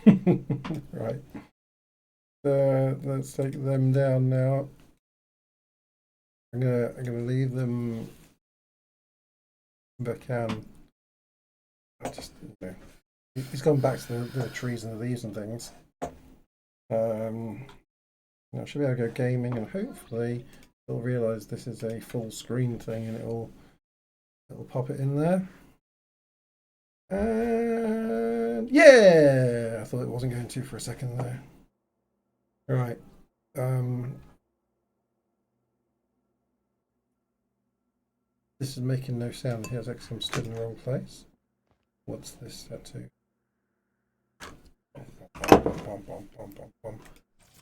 Right. Let's take them down now. I'm gonna leave them if I can. I just he's gone back to the trees and the leaves and things. I should be able to go gaming, and hopefully it'll realise this is a full screen thing, and it'll pop it in there. And yeah, I thought it wasn't going to for a second there. All right. This is making no sound here. Actually, I'm stood in the wrong place. What's this set to?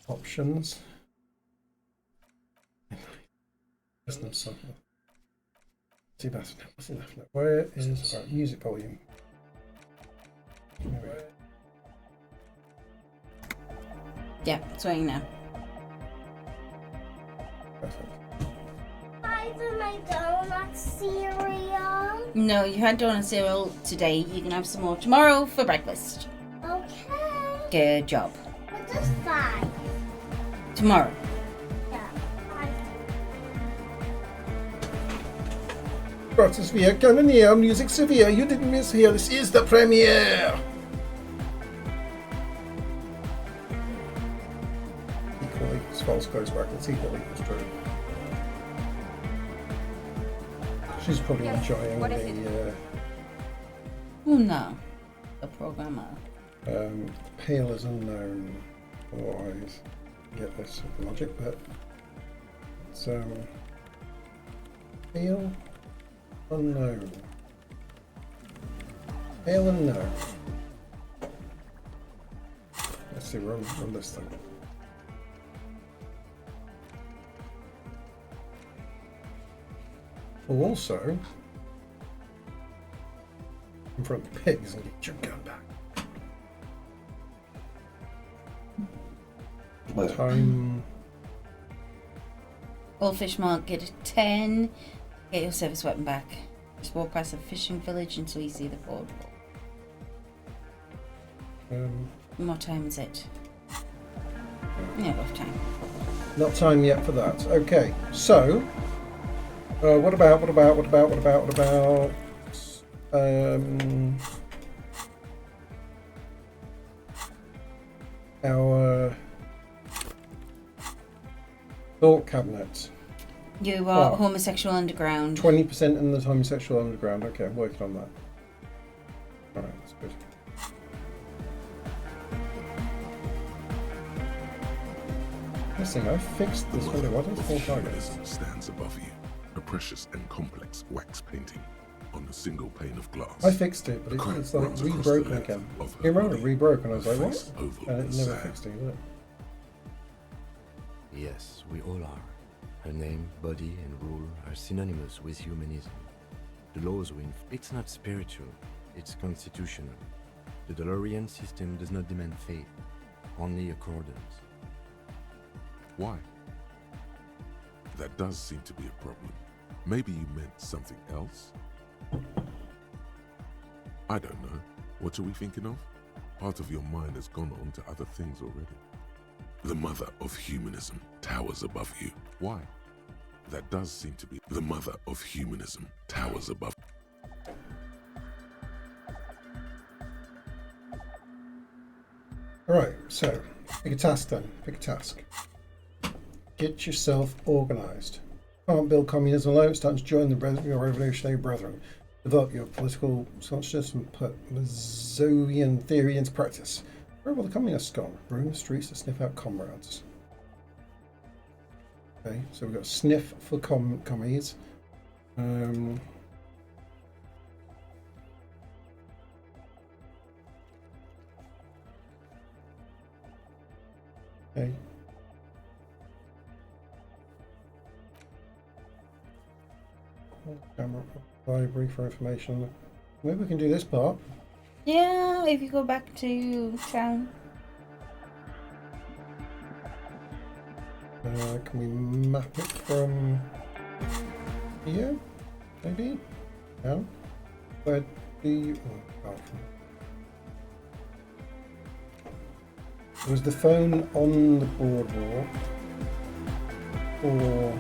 Options. Business software. See that's enough now. Where is our music volume? Yeah, it's working now. Perfect. I have my donut cereal. No, you had donut cereal today. You can have some more tomorrow for breakfast. Okay. Good job. But just 5. Tomorrow. Yeah, 5. Stratosphere, Cannoneer, Music Severe. You didn't miss here. This is the premiere. Equally, as false goes back. It's equally as true. She's probably enjoying the Oh no. The programmer. pale as unknown. Otherwise, get this with the logic, but it's pale unknown. Pale unknown. Let's see, run this thing. Well, also, in front of the pigs and get your gun back. Time. Old Fish Market at 10. Get your service weapon back. Just walk past the fishing village until you see the boardwalk. What time is it? Yeah, rough time. Not time yet for that. Okay, so what about our thought cabinet? You are Oh. homosexual underground. 20% in the homosexual underground. Okay, I'm working on that. All right, that's good. Listen, I fixed this already. What is full targets? Stands above you, a precious and complex wax painting on a single pane of glass. I fixed it, but it's like Runs across rebroken the again. length of her You remember it body, rebroke, and I was her like, face what? oval And it and never sad. fixed it, did it? Yes, we all are. Her name, body, and rule are synonymous with humanism. The laws we it's not spiritual, it's constitutional. The DeLorean system does not demand faith, only accordance. Why? That does seem to be a problem. Maybe you meant something else? I don't know. What are we thinking of? Part of your mind has gone on to other things already. The mother of humanism towers above you. Why? That does seem to be the mother of humanism towers above. Alright, so pick a task then. Pick a task. Get yourself organised. Can't build communism alone. It's time to join your revolutionary brethren. Develop your political consciousness and put Mazovian theory into practice. Where have all the communists gone? Roam the streets to sniff out comrades. Okay, so we've got sniff for commies. Okay. Camera library for information. Maybe we can do this part. Yeah, if you go back to town. Can we map it from here? Maybe? No? Where do you... Oh, Was the phone on the boardwalk? Or...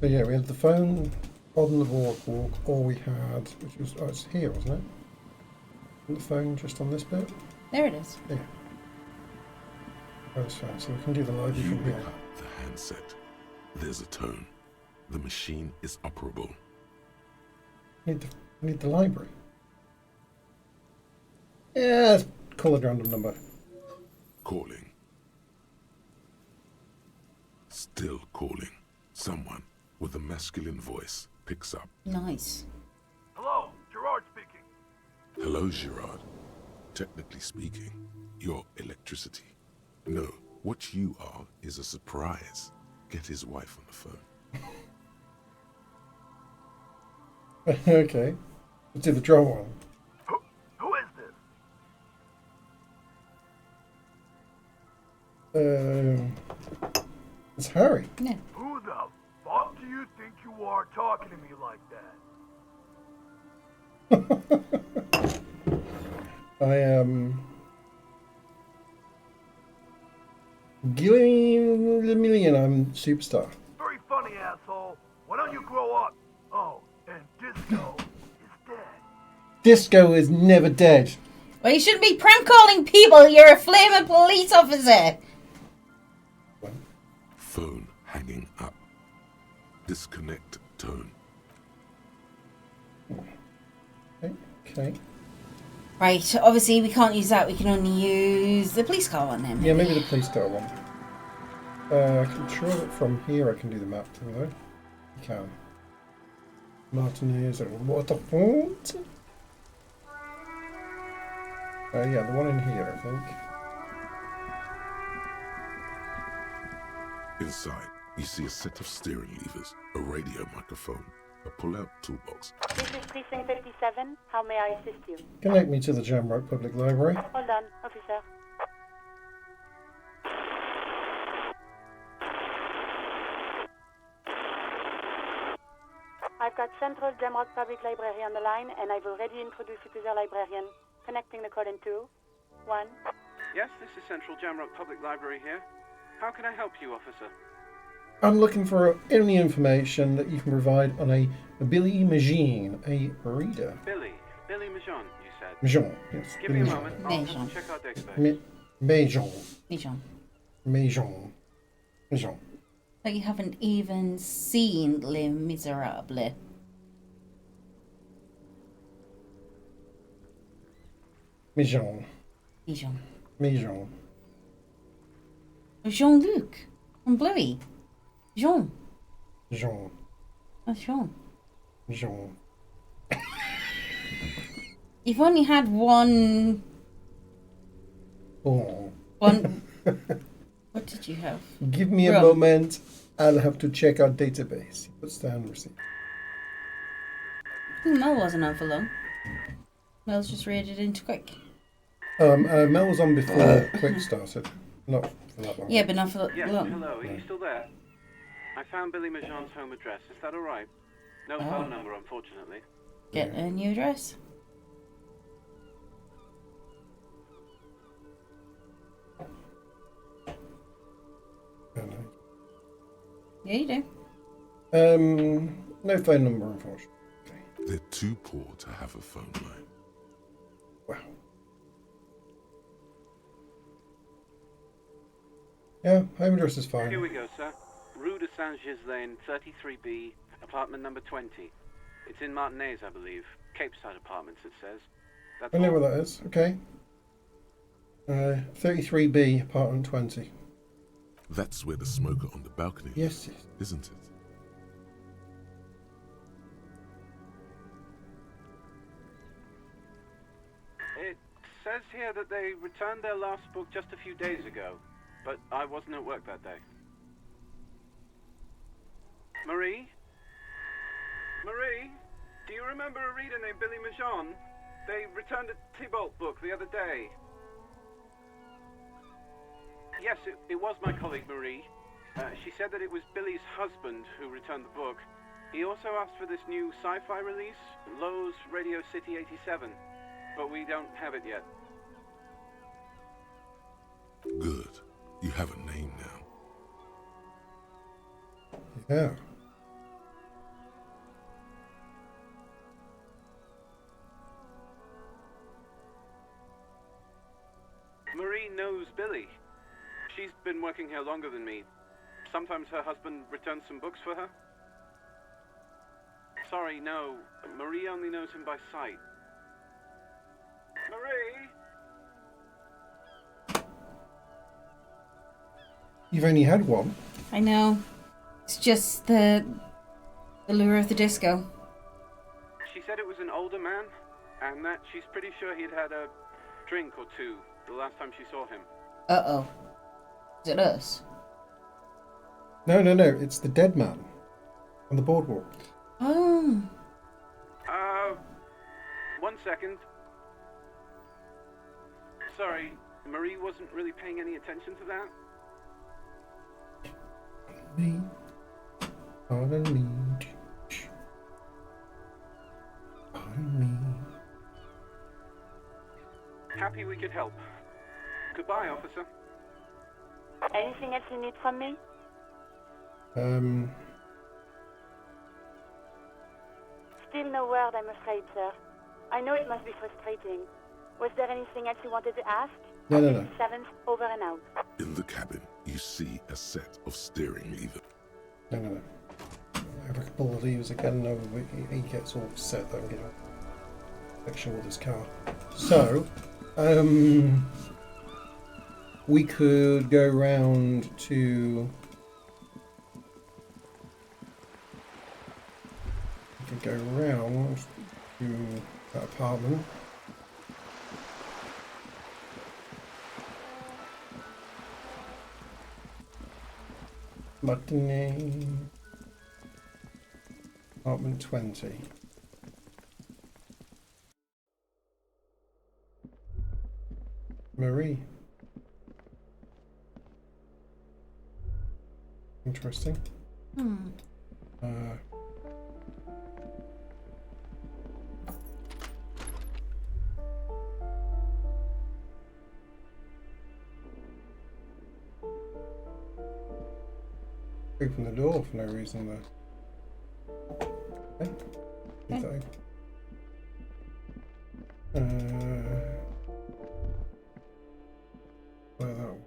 So yeah, we had the phone on the boardwalk, or we had, which was, oh, it's here, wasn't it? The phone just on this bit? There it is. Yeah. That's fine, so we can do the library You from pick here. up the handset. There's a tone. The machine is operable. Need the library. Yeah, let's call it a random number. Calling. Still calling. Someone with a masculine voice picks up. Nice. Hello, Gerard speaking. Hello, Gerard. Technically speaking, you're electricity. No, what you are is a surprise. Get his wife on the phone. Okay. Let's do the drone one. Who is this? It's Harry. Yeah. Who the fuck do you think you are talking to me like that? I am Gillian. I'm superstar. Very funny, asshole. Why don't you grow up? Oh, and Disco is dead. Disco is never dead. Well, you shouldn't be prank calling people. You're a flaming police officer. Phone hanging up. Disconnect tone. Okay. Right, obviously we can't use that. We can only use the police car one then. Yeah, maybe the police car one. I can control it from here. I can do the map thing though. You can. Martinez and Waterfront. Yeah, the one in here, I think. Inside, you see a set of steering levers, a radio microphone, a pull-out toolbox. This is Precinct 57. How may I assist you? Connect me to the Jamrock Public Library. Hold on, officer. I've got Central Jamrock Public Library on the line, and I've already introduced you to the librarian. Connecting the call in 2, 1. Yes, this is Central Jamrock Public Library here. How can I help you, officer? I'm looking for any information that you can provide on a Billy Machine, a reader. Billy Majon, you said. Majon, yes. Give me a Billy moment. I'll Majon. just check our database. Majon. Dijon. Majon. Majon. But you haven't even seen Les Miserables. Majon. Dijon. Majon. Jean-Luc from Bluey. Jean. Jean. That's Jean. Jean. You've only had one. Oh. One. What did you have? Give me a Rum. moment. I'll have to check our database. Puts down receipt. Mel wasn't on for long. Mel's just raided into quick. Mel was on before Quick started. Not for that long. Yeah, but not for Yes, long. hello, are you still there? I found Billy Majon's home address. Is that alright? No Oh. phone number, unfortunately. Get a new address. Yeah, you do. No phone number, unfortunately. They're too poor to have a phone line. Wow. Yeah, home address is Here fine. we go, sir. Rue de Saint-Ghislain, 33B, apartment number 20. It's in Martinez, I believe. Cape Side Apartments, it says. That's I know all. where that is. Okay. 33B, apartment 20. That's where the smoker on the balcony Yes, is, yes. isn't it? It says here that they returned their last book just a few days ago, but I wasn't at work that day. Marie? Marie? Do you remember a reader named Billy Majon? They returned a Tybalt book the other day. Yes, it was my colleague Marie. She said that it was Billy's husband who returned the book. He also asked for this new sci-fi release, Lowe's Radio City 87, but we don't have it yet. Good. You have a name now. Yeah. Marie knows Billy. She's been working here longer than me. Sometimes her husband returns some books for her. Sorry, no. Marie only knows him by sight. Marie? You've only had one. I know. It's just the lure of the disco. She said it was an older man, and that she's pretty sure he'd had a drink or two the last time she saw him. Uh-oh. Is it us? No. It's the dead man on the boardwalk. Oh. 1 second. Sorry, Marie wasn't really paying any attention to that. Me. Pardon me. Pardon me. Happy we could help. Goodbye, officer. Anything else you need from me? Still no word, I'm afraid, sir. I know it must be frustrating. Was there anything else you wanted to ask? No. 7th, over and out. In the cabin, you see a set of steering levers. No. If I can pull the levers again, no, he gets all set though, you know. Section with his car. So, we could go round to. We could go round to that apartment. Matinee. Apartment 20. Marie. Interesting. Open the door for no reason though. Okay. Okay. Where that one?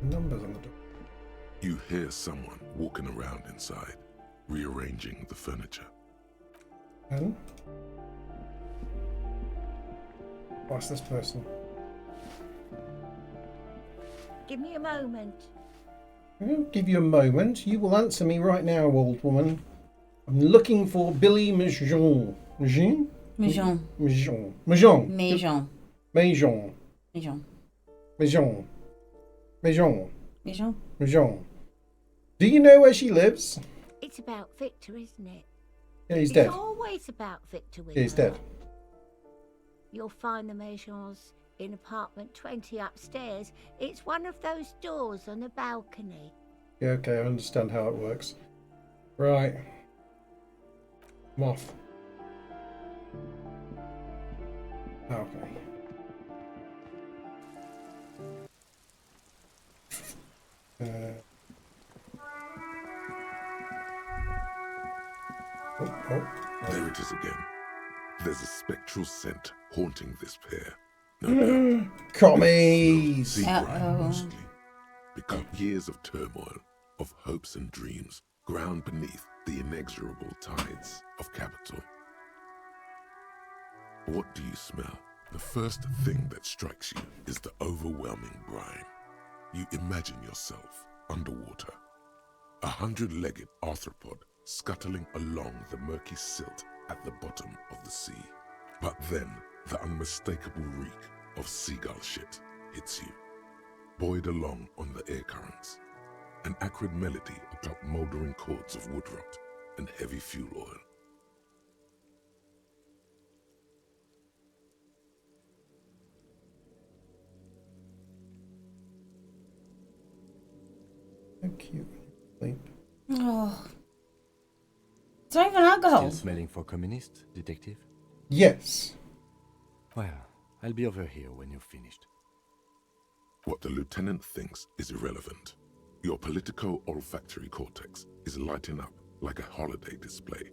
Numbers on the door. You hear someone walking around inside, rearranging the furniture. And? What's this person? Give me a moment. I'll give you a moment. You will answer me right now, old woman. I'm looking for Billy Majon. Majon? Majon. Majon. Majon. Majon. Majon. Majon. Majon. Majon. Majon. Majon. Do you know where she lives? It's about Victor, isn't it? Yeah, he's dead. It's always about Victor with Yeah, he's her. dead. You'll find the Maisons in apartment 20 upstairs. It's one of those doors on the balcony. Yeah, okay, I understand how it works. Right. I'm off. Okay. There it is again. There's a spectral scent haunting this pair. No doubt. Commies! Sea brine Uh-oh. mostly. Because years of turmoil, of hopes and dreams, ground beneath the inexorable tides of capital. What do you smell? The first thing that strikes you is the overwhelming brine. You imagine yourself underwater, 100-legged arthropod scuttling along the murky silt at the bottom of the sea. But then the unmistakable reek of seagull shit hits you, buoyed along on the air currents, an acrid melody atop mouldering cords of wood rot and heavy fuel oil. So cute. Sleep. Oh. It's not even alcohol. Still smelling for communist, detective? Yes. Well, I'll be over here when you're finished. What the lieutenant thinks is irrelevant. Your politico-olfactory cortex is lighting up like a holiday display.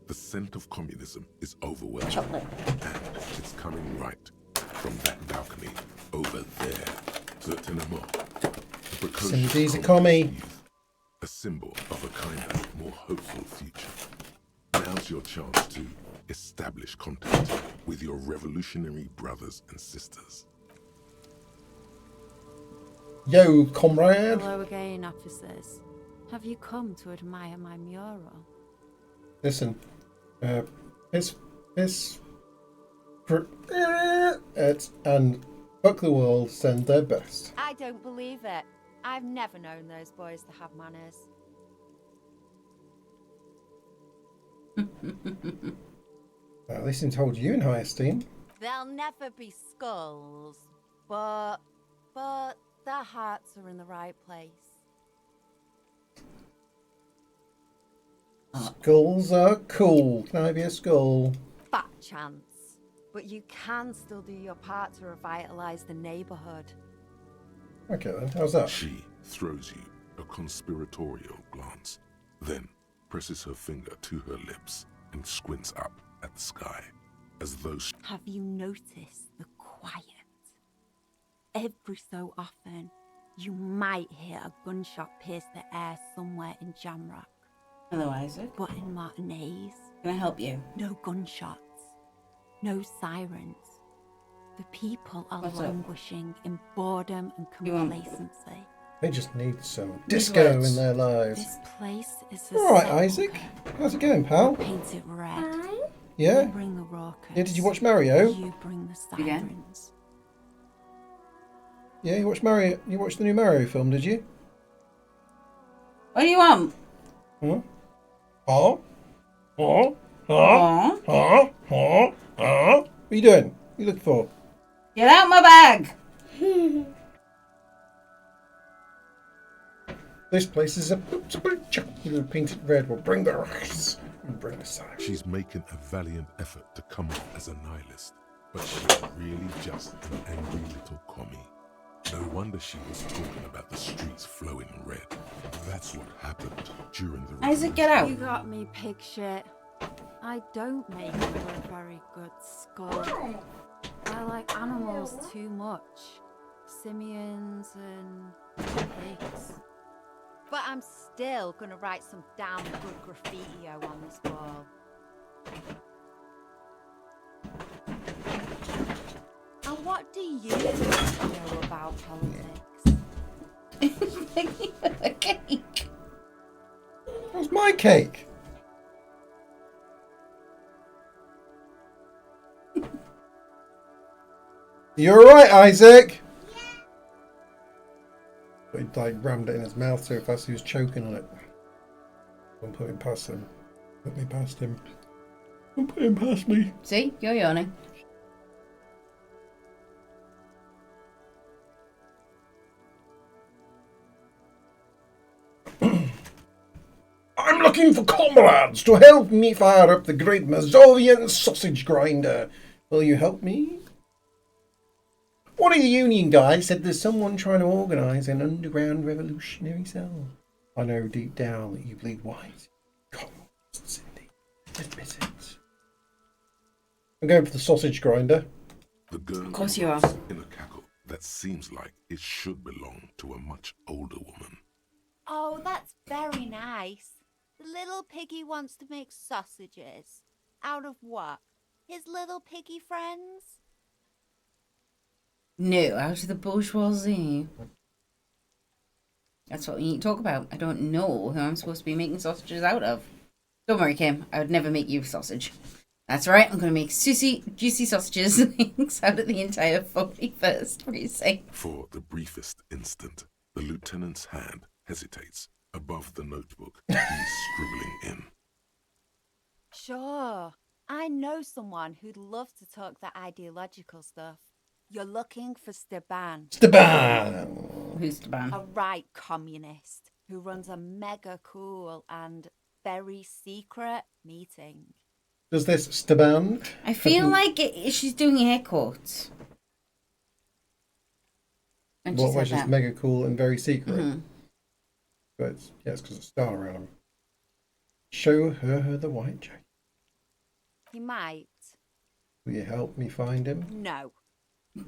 The scent of communism is overwhelming. Chocolate. And it's coming right from that balcony over there. Lieutenant Moore, the precocious Cindy's a communist commie. youth, a symbol of a kinder, more hopeful future. Now's your chance to establish contact with your revolutionary brothers and sisters. Yo, comrade. Hello again, officers. Have you come to admire my mural? Listen, it's and Fuck the World send their best. I don't believe it. I've never known those boys to have manners. They seem to hold you in high esteem. They'll never be skulls, but their hearts are in the right place. Skulls are cool. Can I be a skull? Fat chance. But you can still do your part to revitalise the neighbourhood. Okay then, how's that? She throws you a conspiratorial glance, then presses her finger to her lips and squints up at the sky, as though Have you noticed the quiet? Every so often, you might hear a gunshot pierce the air somewhere in Jamrock. Hello, Isaac. But in Martinez, Can I help you? no gunshots, no sirens. The people are What's up? languishing in boredom and You want- complacency. They just need some disco in their lives. This place is a All right, sepulchre. Isaac. How's it going, pal? Paint it red. Yeah? You bring the raucous. Yeah, did you watch Mario? You bring the Again? sirens. Yeah, you watched Mario. You watched the new Mario film, did you? What do you want? Huh? Huh? Huh? Huh? Aw. Huh? Huh? Huh? What are you doing? What are you looking for? Get out my bag! This place is a you paint it red. We'll bring the rice and bring the side. she's making a valiant effort to come off as a nihilist, but she's really just an angry little commie. No wonder she was talking about the streets flowing red. That's what happened during the Isaac, get out. You got me, pig shit. I don't make you a very good skull. I like animals too much. Simians and pigs. But I'm still gonna write some damn good graffiti on this wall. And what do you know about politics? A cake. That's my cake. You're right, Isaac. He like rammed it in his mouth so fast he was choking on it. Don't put him past him. Put me past him. Don't put him past me. See? You're yawning. I'm looking for comrades to help me fire up the great Mazovian sausage grinder. Will you help me? One of the union guys said there's someone trying to organise an underground revolutionary cell. I know deep down that you bleed white. Come on, Cindy. Admit it. I'm going for the sausage grinder. The girl Of course you are. erupts in a cackle that seems like it should belong to a much older woman. Oh, that's very nice. The little piggy wants to make sausages. Out of what? His little piggy friends? No, out of the bourgeoisie. That's what we need to talk about. I don't know who I'm supposed to be making sausages out of. Don't worry, Kim. I would never make you a sausage. That's right. I'm going to make juicy sausages out of the entire 41st precinct. For the briefest instant, the lieutenant's hand hesitates above the notebook he's scribbling in. Sure. I know someone who'd love to talk that ideological stuff. You're looking for Steban. Steban! Who's the ban? A right communist. who runs a mega cool and very secret meeting. Does this Staban? I feel like she's doing air quotes. And she What said was just that. mega cool and very secret? Mhm. But it's because it's star around him. Show her the white jacket. He might. Will you help me find him? No. The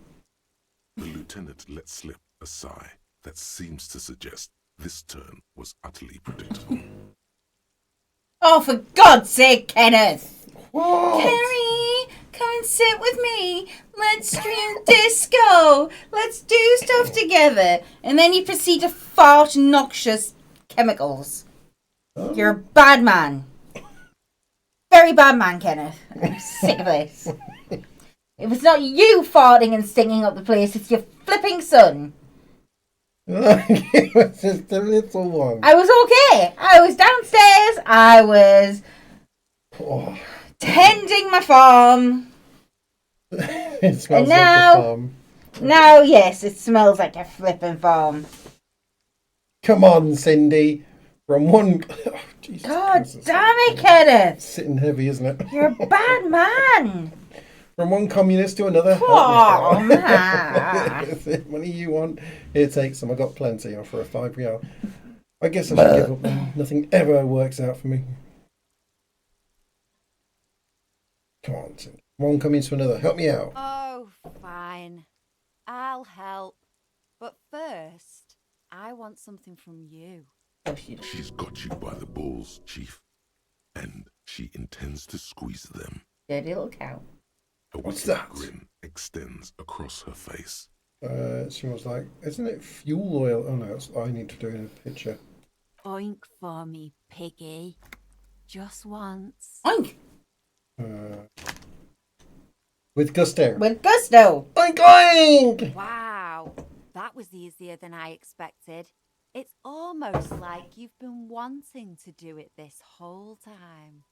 lieutenant let slip a sigh that seems to suggest this turn was utterly predictable. Oh, for God's sake, Kenneth! What? Carrie, come and sit with me. Let's stream disco. Let's do stuff together. And then you proceed to fart noxious chemicals. Oh. You're a bad man. Very bad man, Kenneth. I'm sick of this. If it's not you farting and stinging up the place, it's your flipping son. It was just a little one. I was okay. I was downstairs. I was Oh. tending my farm. It smells And now- like a farm. Now, yes, it smells like a flipping farm. Come on, Cindy. From one. Oh, Jesus God Christ, it's damn it, Kenneth. sitting heavy, isn't it? You're a bad man. From one communist to another. Oh, man. Money you want, here, take some. I got plenty. Offer a £5. I guess I should give up then. Nothing ever works out for me. Come on, Cindy. One coming to another. Help me out. Oh, fine. I'll help. But first, I want something from you. She's got you by the balls, Chief, and she intends to squeeze them. Dirty little cow. A What's wicked that? grin extends across her face. She was like, isn't it fuel oil? Oh no, it's, I need to do it in a picture. Oink for me, piggy. Just once. Oink. With gusto. With gusto. Oink oink! Wow, that was easier than I expected. It's almost like you've been wanting to do it this whole time.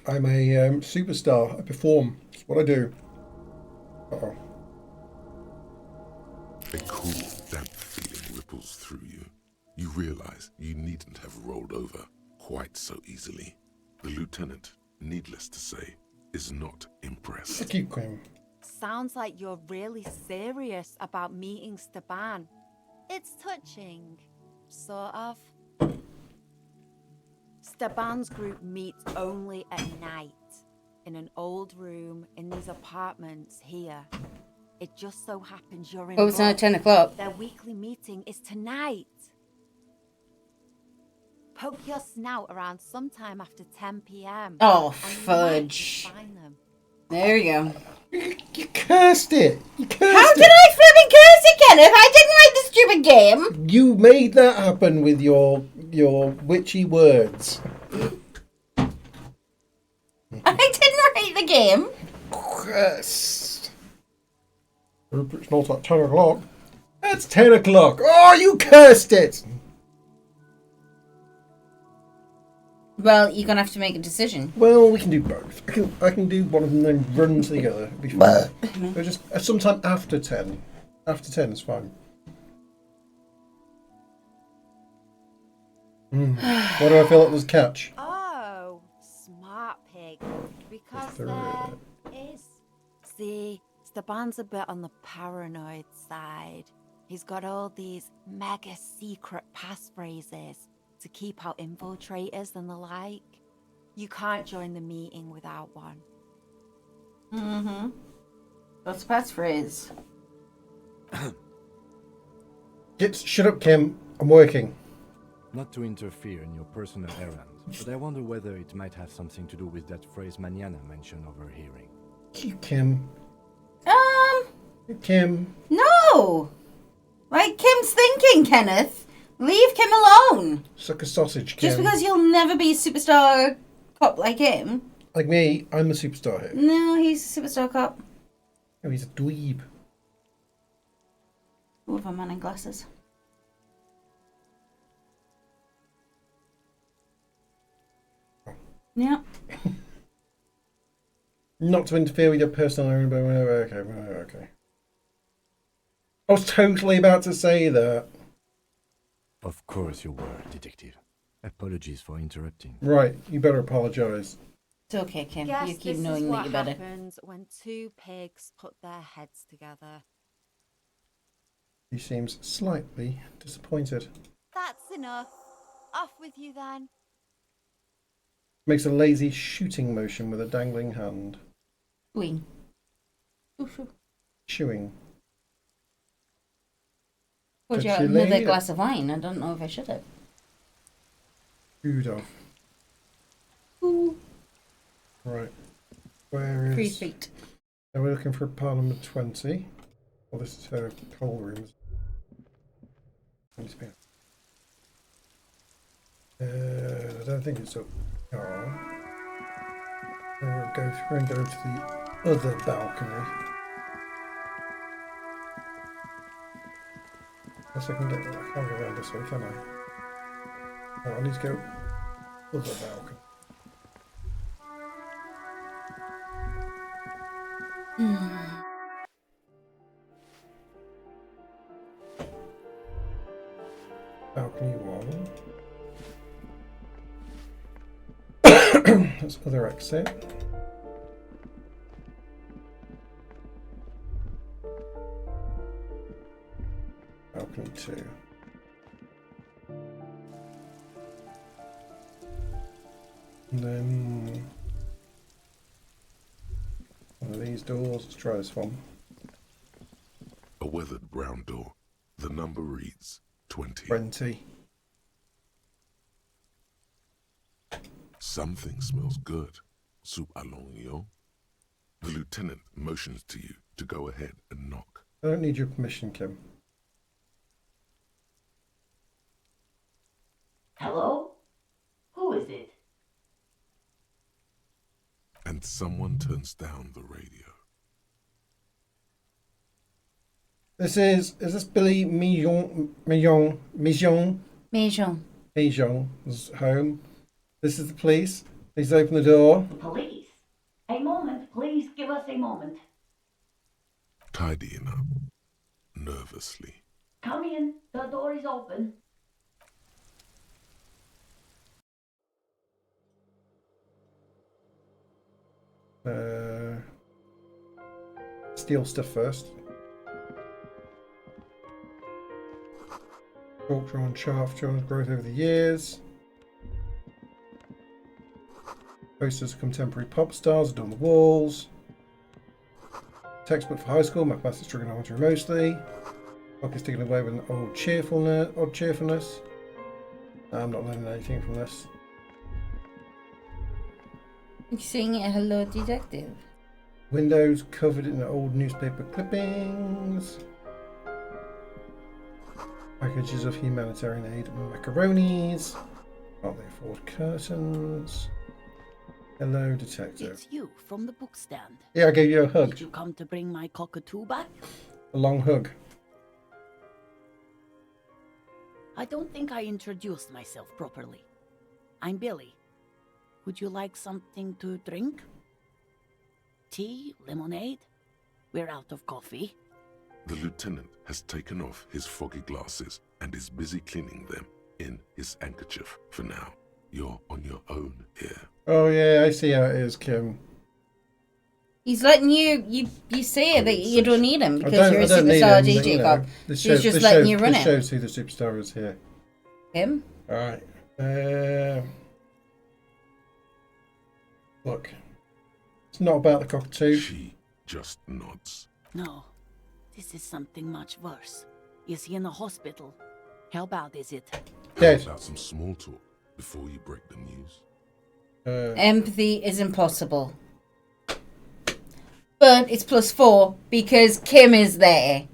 I'm a superstar. I perform. It's what I do. Uh-oh. A cool, damp feeling ripples through you. You realize you needn't have rolled over quite so easily. The lieutenant, needless to say, is not impressed. Keep going. Sounds like you're really serious about meeting Staban. It's touching, sort of. Staban's group meets only at night, in an old room in these apartments here. It just so happens you're in. Oh, it's not at 10 o'clock. Their weekly meeting is tonight. Poke your snout around sometime after 10 p.m. Oh, and you might fudge. find them. There we go. You cursed it. You cursed How it. did I flipping curse it, Kenneth? I didn't write the stupid game. You made that happen with your witchy words. I didn't write the game. Cursed. It's not at 10 o'clock. That's 10 o'clock. Oh, you cursed it. Well, you're gonna have to make a decision. Well, we can do both. I can do one of them and then run together. It'll be fun. So just sometime after 10. After 10 is fine. What do I feel like was catch? Oh, smart pig. Because There there is. See, Staban's a bit on the paranoid side. He's got all these mega secret passphrases to keep out infiltrators and the like. You can't join the meeting without one. Mm-hmm. What's the passphrase? Shut up, Kim. I'm working. Not to interfere in your personal errand, but I wonder whether it might have something to do with that phrase Manana mentioned overhearing. You, Kim. Kim. No. Like Kim's thinking, Kenneth. Leave Kim alone. Suck a sausage, Kim. Just because you'll never be a superstar cop like him. Like me, I'm a superstar here. No, he's a superstar cop. Oh, he's a dweeb. With a man in glasses. Yeah. Not to interfere with your personal errand, but okay. I was totally about to say that. Of course you were, Detective. Apologies for interrupting. Right, you better apologise. It's okay, Kim. Guess You keep this is knowing that what you better. happens when two pigs put their heads together. He seems slightly disappointed. That's enough. Off with you then. Makes a lazy shooting motion with a dangling hand. Wing. Chewing. Would you Did have she another leave? glass of wine? I don't know if I should have. Chewed off. Ooh. Right. Where 3 is... feet. Now we're looking for Parliament 20. Well, this is her coal rooms. I don't think it's up. Oh. We'll go through and go to the other balcony. Unless I can get. I can't go around this way, can I? Oh, I need to go other balcony. Balcony 1. That's other exit. Balcony 2. And then one of these doors. Let's try this one. A weathered brown door. The number reads 20. 20. Something smells good. Soup allongio. The lieutenant motions to you to go ahead and knock. I don't need your permission, Kim. Hello? Who is it? And someone turns down the radio. Is this Billy Mijon's home? This is the police. Please open the door. The police? A moment, please give us a moment. Tidying up. Nervously. Come in, the door is open. Steal stuff first. Chalk drawn shaft John's growth over the years. Posters of contemporary pop stars adorn the walls. Textbook for high school, mathematics, trigonometry mostly. Clock is ticking away with an odd cheerfulness. I'm not learning anything from this. You're saying it, hello, detective. Windows covered in old newspaper clippings. Packages of humanitarian aid and macaronis. Can't they afford curtains? Hello, detective. It's you from the book stand. Yeah, I gave you a hug. Did you come to bring my cockatoo back? A long hug. I don't think I introduced myself properly. I'm Billy. Would you like something to drink? Tea? Lemonade? We're out of coffee. The lieutenant has taken off his foggy glasses and is busy cleaning them in his handkerchief for now. You're on your own here. Oh yeah, I see how it is, Kim. He's letting you say that you don't need him because you're a I don't need superstar, him, J. but, you know, Jacob. this He's just letting you run this it. shows who the superstar is here. Him? Alright. Look. It's not about the cockatoo. She just nods. No, this is something much worse. Is he in the hospital? How bad is it? Dead. How about some small talk before you break the news? Empathy is impossible. But it's +4 because Kim is there.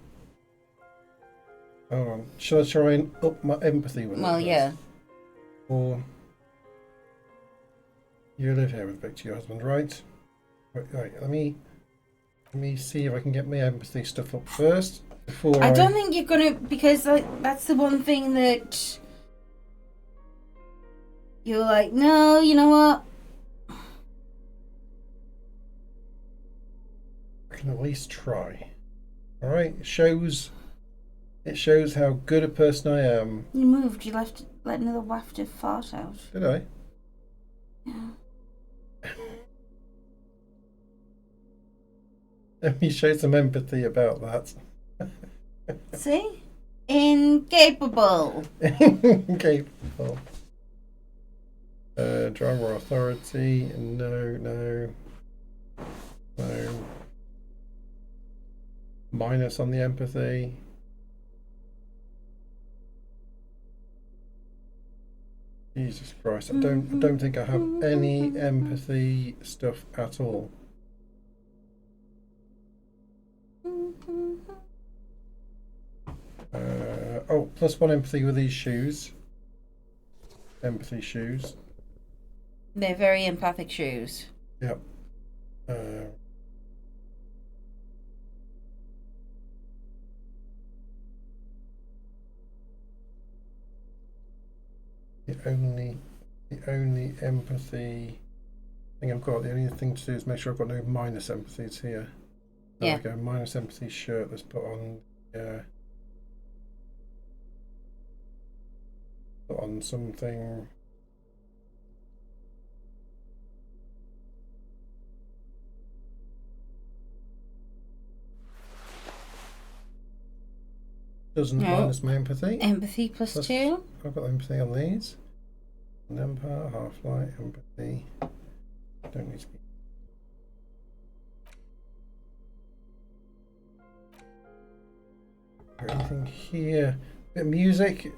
Hold on. Shall I try and up my empathy with it? Well, yeah. Or you live here with Victor, your husband, right? Right, let me see if I can get my empathy stuff up first before I don't think you're gonna, because that's the one thing that you're like, no, you know what? I can at least try. Alright, it shows It shows how good a person I am. You moved. You let another wafted fart out. Did I? Yeah. Let me show some empathy about that. See? Incapable. Incapable. Driver authority. No. Minus on the empathy. Jesus Christ! I don't think I have any empathy stuff at all. +1 empathy with these shoes. Empathy shoes. They're very empathic shoes. Yep. The only empathy thing I've got, the only thing to do is make sure I've got no minus empathies here. There we go, minus empathy shirt, let's put on, put on something. Doesn't minus my empathy. Empathy +2. I've got empathy on these. Empire, half-light, empathy. Don't need to be. Anything here? Bit of music.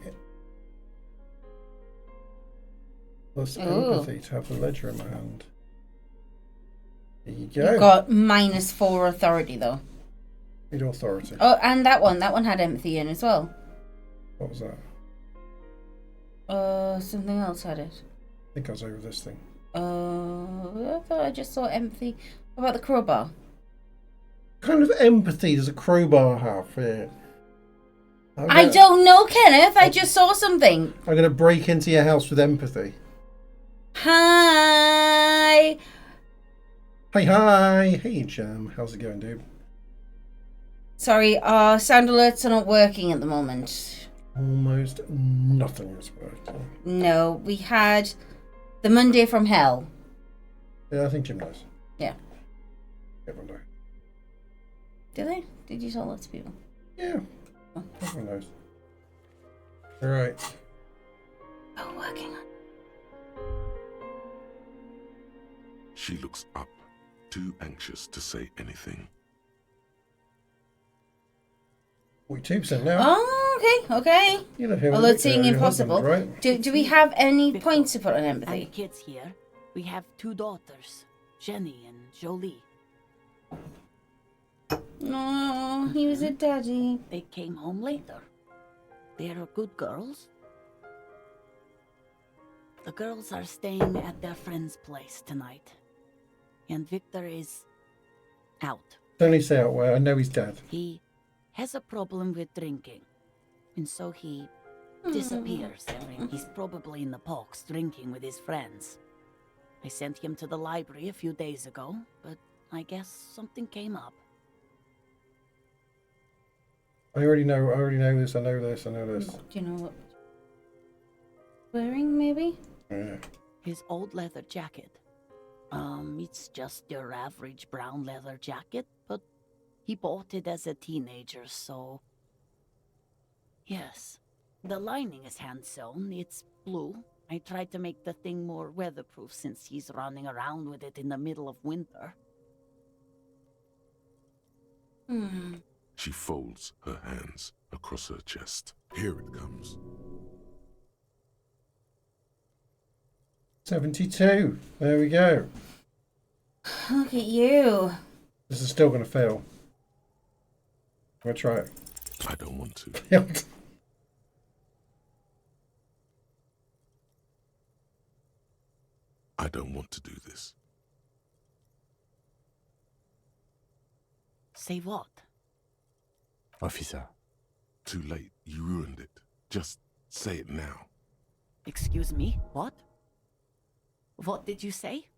Plus empathy to have the ledger in my hand. There you go. You've got -4 authority though. Need authority. Oh, and that one had empathy in as well. What was that? Something else had it. I think I was over this thing. I thought I just saw empathy. What about the crowbar? What kind of empathy does a crowbar have here? I don't know, Kenneth. I just saw something. I'm going to break into your house with empathy. Hi. Hi. Hey, Jam. How's it going, dude? Sorry, our sound alerts are not working at the moment. Almost nothing is working. No, we had the Monday from Hell. Yeah, I think Jim knows. Yeah. Everyone knows. Did they? Did you tell lots of people? Yeah. Everyone knows. All right. Oh, working on. She looks up, too anxious to say anything. 42% now. Oh, okay. You know him. Alerting your impossible. husband, right? Do we have any points to put on And the empathy? kids here, we have 2 daughters, Jenny and Jolie. Oh, he was a daddy. They came home later. They are good girls. The girls are staying at their friend's place tonight. And Victor is out. Don't say out where. I know he's dead. He has a problem with drinking. And so he disappears. He's probably in the box drinking with his friends. I sent him to the library a few days ago, but I guess something came up. I already know this. I know this. Do you know what? Wearing, maybe? Yeah. His old leather jacket. It's just your average brown leather jacket, but he bought it as a teenager, so... Yes. The lining is hand-sewn. It's blue. I tried to make the thing more weatherproof since he's running around with it in the middle of winter. She folds her hands across her chest. Here it comes. 72. There we go. Look at you. This is still going to fail. I'm going to try it. I don't want to. I don't want to do this. Say what? Officer. Too late. You ruined it. Just say it now. Excuse me? What? What did you say?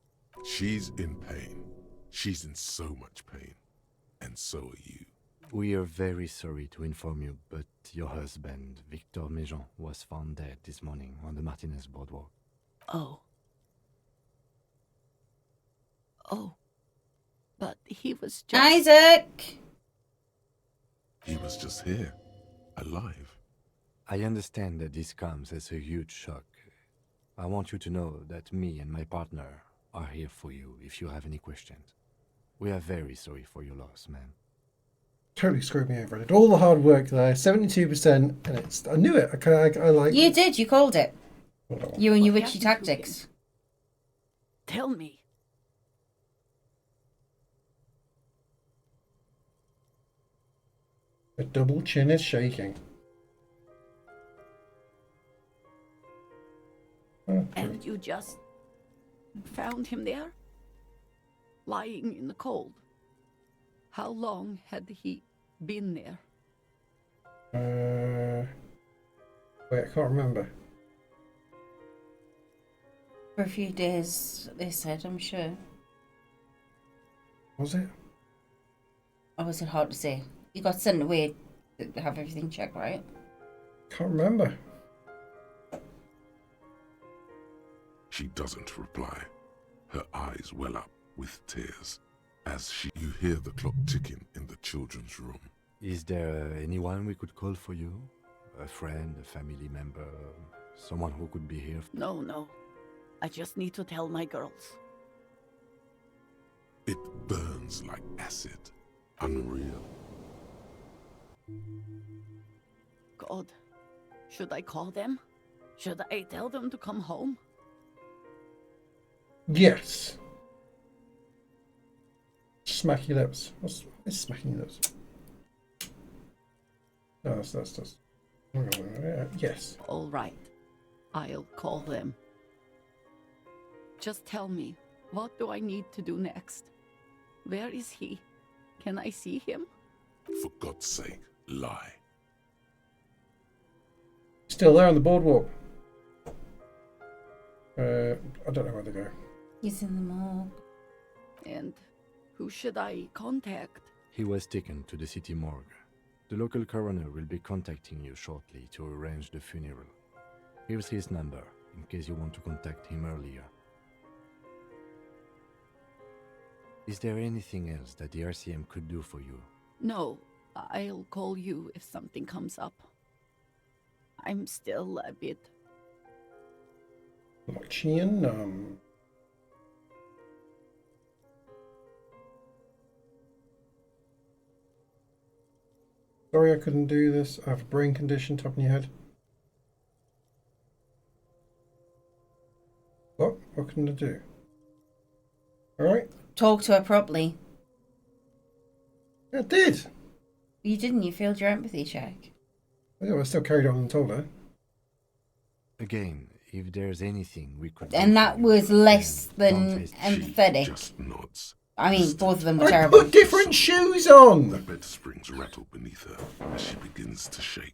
She's in pain. She's in so much pain. And so are you. We are very sorry to inform you, but your husband, Victor Méjean, was found dead this morning on the Martinez boardwalk. Oh. Oh. But he was just... Isaac! He was just here, alive. I understand that this comes as a huge shock. I want you to know that me and my partner are here for you if you have any questions. We are very sorry for your loss, ma'am. Totally screwed me over. I did all the hard work there, 72%, and I knew it. I like. You did, you called it. You and your What witchy happened to tactics. him? Tell me. The double chin is shaking. And you just found him there? Lying in the cold? How long had he been there? Wait, I can't remember. For a few days, they said, I'm sure. Was it? Or was it hard to say? You got sent away to have everything checked, right? Can't remember. She doesn't reply. Her eyes well up with tears as you hear the clock ticking in the children's room. Is there anyone we could call for you? A friend, a family member, someone who could be here? No. I just need to tell my girls. It burns like acid. Unreal. God, should I call them? Should I tell them to come home? Yes. Smack your lips. What's smacking your lips? No, that's. Yes. All right. I'll call them. Just tell me, what do I need to do next? Where is he? Can I see him? For God's sake, lie. Still there on the boardwalk. I don't know where to go. He's in the morgue. And who should I contact? He was taken to the city morgue. The local coroner will be contacting you shortly to arrange the funeral. Here's his number, in case you want to contact him earlier. Is there anything else that the RCM could do for you? No, I'll call you if something comes up. I'm still a bit... Lochian, Sorry I couldn't do this. I have a brain condition, top of your head. What? What can I do? Alright. Talk to her properly. I did. You didn't, you failed your empathy check. Yeah, I still carried on and told her. Again, if there's anything we could And that was less than empathetic. Just nods. I mean, both of them were I terrible. put different shoes on! The bed springs rattle beneath her as she begins to shake.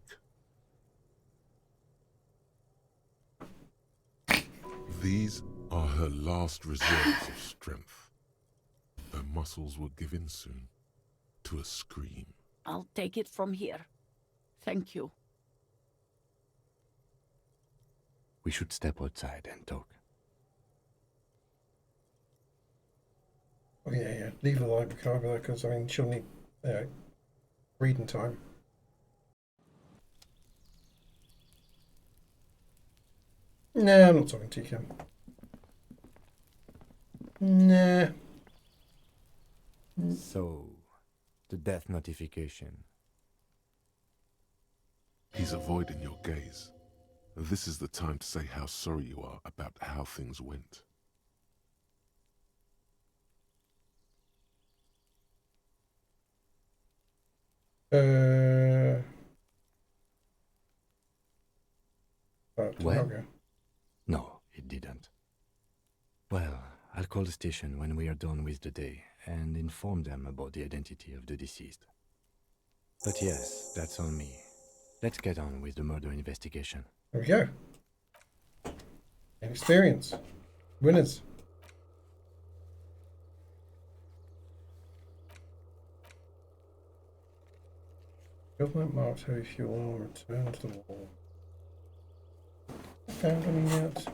These are her last reserves of strength. Her muscles will give in soon to a scream. I'll take it from here. Thank you. We should step outside and talk. Oh, yeah. Leave the library card with her because, I mean, she'll need reading time. Nah, I'm not talking to you, Kim. Nah. So, the death notification. He's avoiding your gaze. This is the time to say how sorry you are about how things went. Well? Okay. No, it didn't. Well, I'll call the station when we are done with the day and inform them about the identity of the deceased. But yes, that's on me. Let's get on with the murder investigation. There we go. Experience. Winners. Government marked heavy fuel, return to the wall. Found any yet?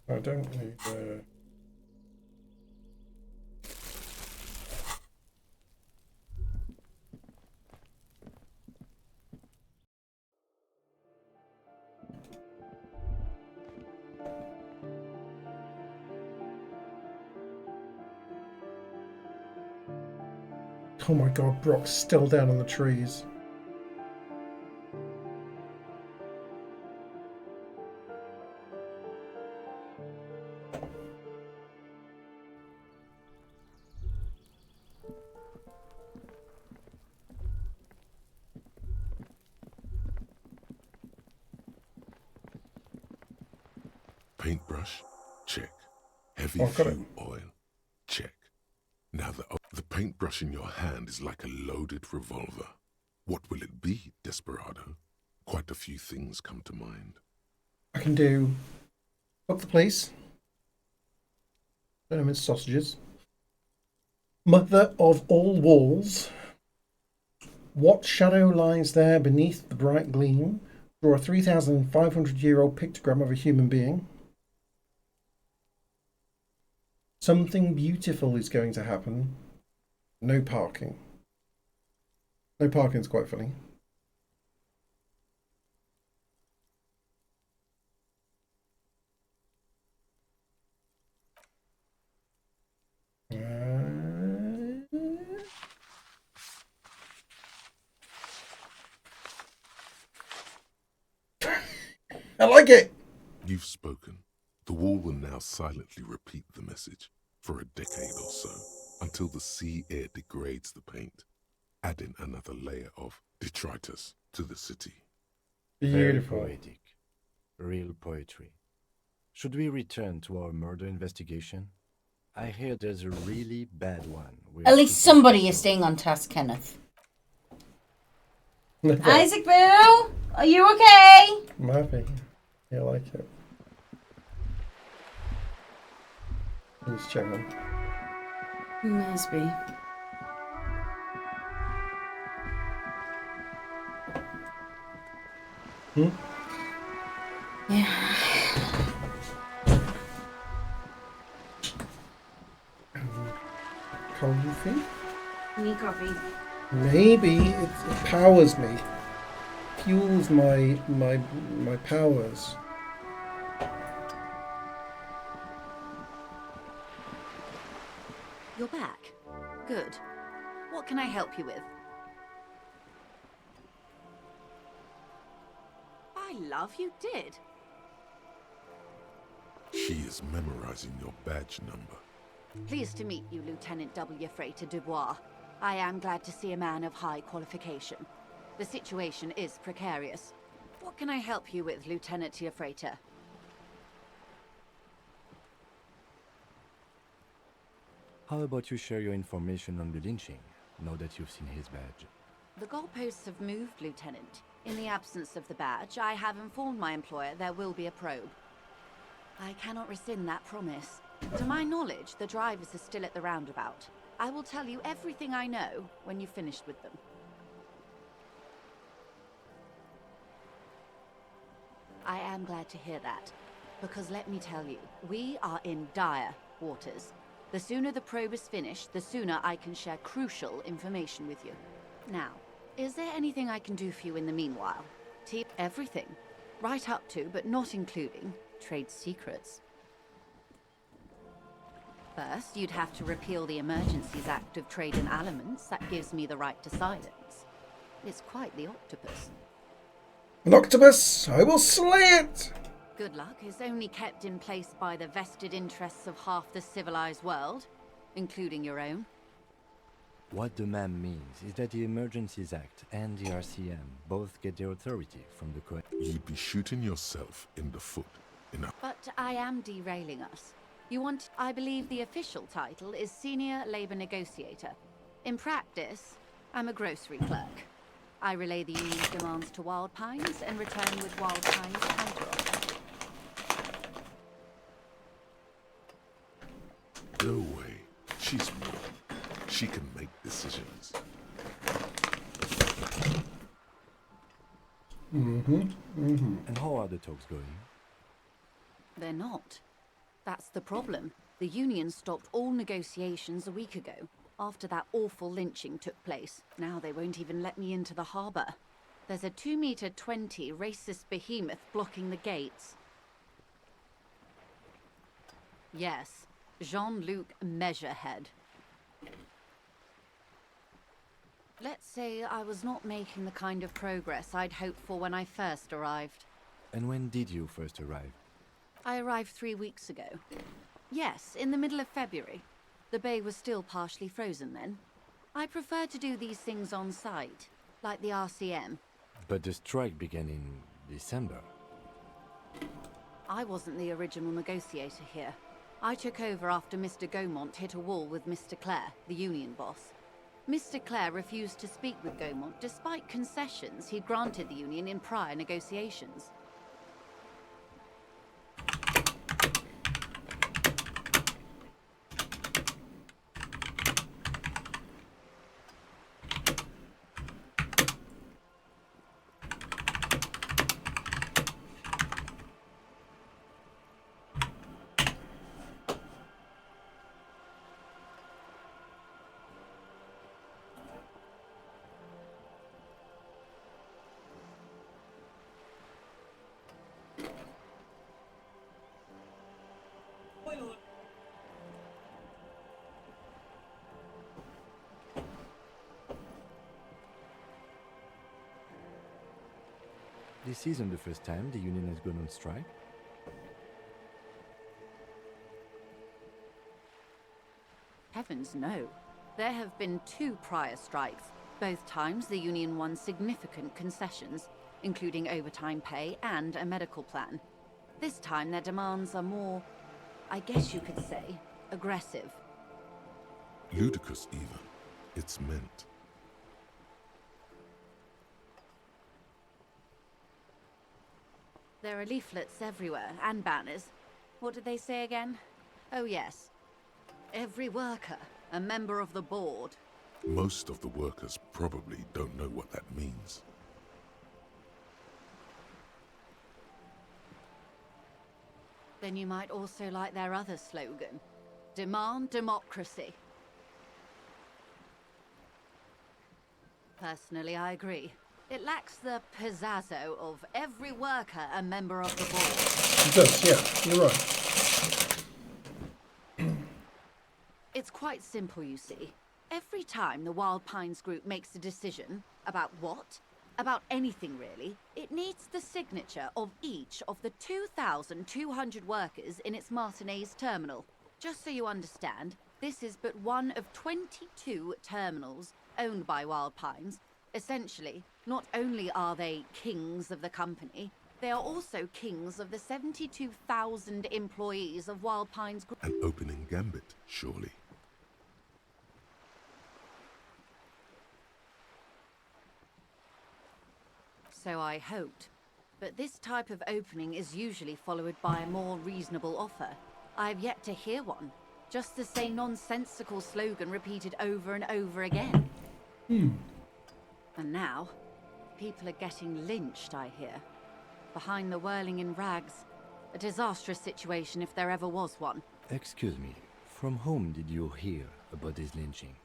I don't need Oh my god, Brock's still down on the trees. Paintbrush? Check. Heavy I've got it. fuel oil? Check. Now the paintbrush in your hand is like a loaded revolver. What will it be, Desperado? Quite a few things come to mind. I can do Book the Police, Cinnamon Sausages, Mother of All Walls, What Shadow Lies There Beneath the Bright Gleam, draw a 3,500-year-old pictogram of a human being. Something beautiful is going to happen. No parking. No parking's quite funny. I like it! You've spoken. The wall will now silently repeat the message for a decade or so, until the sea air degrades the paint, adding another layer of detritus to the city. Beautiful. Very poetic. Real poetry. Should we return to our murder investigation? I hear there's a really bad one. At least somebody is staying on task, Kenneth. Isaac Boo, are you okay? I'm happy. Yeah, I like it. Let's check them. Must be. Yeah. Coffee? Need coffee. Maybe it powers me. Fuels my powers. You're back. Good. What can I help you with? By love, you did. She is memorizing your badge number. Pleased to meet you, Lieutenant W. Freighter Dubois. I am glad to see a man of high qualification. The situation is precarious. What can I help you with, Lieutenant Freighter? How about you share your information on the lynching, now that you've seen his badge? The goalposts have moved, Lieutenant. In the absence of the badge, I have informed my employer there will be a probe. I cannot rescind that promise. To my knowledge, the drivers are still at the roundabout. I will tell you everything I know when you've finished with them. I am glad to hear that, because let me tell you, we are in dire waters. The sooner the probe is finished, the sooner I can share crucial information with you. Now, is there anything I can do for you in the meanwhile? Everything. Right up to, but not including, trade secrets. First, you'd have to repeal the Emergencies Act of Trade in Aliments. That gives me the right to silence. It's quite the octopus. An octopus! I will slay it! Good luck is only kept in place by the vested interests of half the civilized world, including your own. What the ma'am means is that the Emergencies Act and the RCM both get their authority from the court. You'd be shooting yourself in the foot. But I am derailing us. You want... I believe the official title is Senior Labor Negotiator. In practice, I'm a grocery clerk. I relay the union's demands to Wild Pines and return with Wild Pines' counteroffer. No way. She's wrong. She can make decisions. And how are the talks going? They're not. That's the problem. The Union stopped all negotiations a week ago, after that awful lynching took place. Now they won't even let me into the harbour. There's a 2-meter 20 racist behemoth blocking the gates. Yes, Jean-Luc Measurehead. Let's say I was not making the kind of progress I'd hoped for when I first arrived. And when did you first arrive? I arrived 3 weeks ago. Yes, in the middle of February. The bay was still partially frozen then. I prefer to do these things on site, like the RCM. But the strike began in December. I wasn't the original negotiator here. I took over after Mr. Gaumont hit a wall with Mr. Clare, the union boss. Mr. Clare refused to speak with Gaumont despite concessions he'd granted the union in prior negotiations. This isn't the first time the union has gone on strike. Heavens no. There have been 2 prior strikes. Both times the union won significant concessions, including overtime pay and a medical plan. This time their demands are more, I guess you could say, aggressive. Ludicrous, even. It's meant. There are leaflets everywhere, and banners. What did they say again? Oh yes. Every worker, a member of the board. Most of the workers probably don't know what that means. Then you might also like their other slogan. Demand democracy. Personally, I agree. It lacks the pizzazzo of every worker a member of the board. It does, yeah, you're right. It's quite simple, you see. Every time the Wild Pines Group makes a decision about what? About anything really, it needs the signature of each of the 2,200 workers in its Martinez terminal. Just so you understand, this is but one of 22 terminals owned by Wild Pines. Essentially, not only are they kings of the company, they are also kings of the 72,000 employees of Wild Pines Group. An opening gambit, surely. So I hoped. But this type of opening is usually followed by a more reasonable offer. I have yet to hear one. Just the same nonsensical slogan repeated over and over again. And now, people are getting lynched, I hear. Behind the whirling in rags. A disastrous situation if there ever was one. Excuse me, from whom did you hear about this lynching?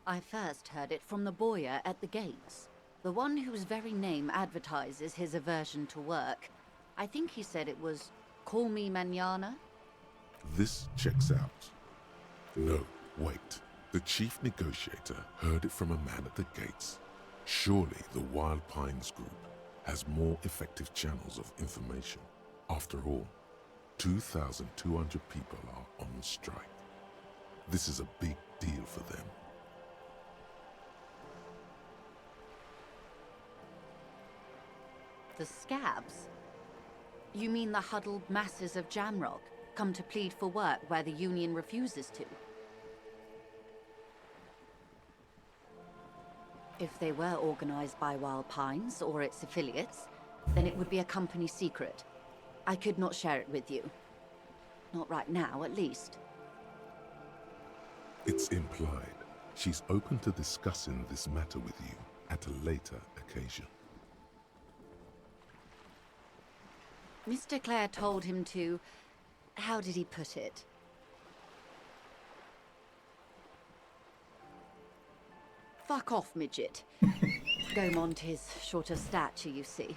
I first heard it from the bowyer at the gates. The one whose very name advertises his aversion to work. I think he said it was, "Call me mañana." This checks out. No, wait. The chief negotiator heard it from a man at the gates. Surely the Wild Pines Group has more effective channels of information. After all, 2,200 people are on strike. This is a big deal for them. The scabs? You mean the huddled masses of Jamrock, come to plead for work where the union refuses to? If they were organized by Wild Pines or its affiliates, then it would be a company secret. I could not share it with you. Not right now, at least. It's implied. She's open to discussing this matter with you at a later occasion. Mr. Clare told him to... How did he put it? Fuck off, midget. Gaumont is short of stature, you see.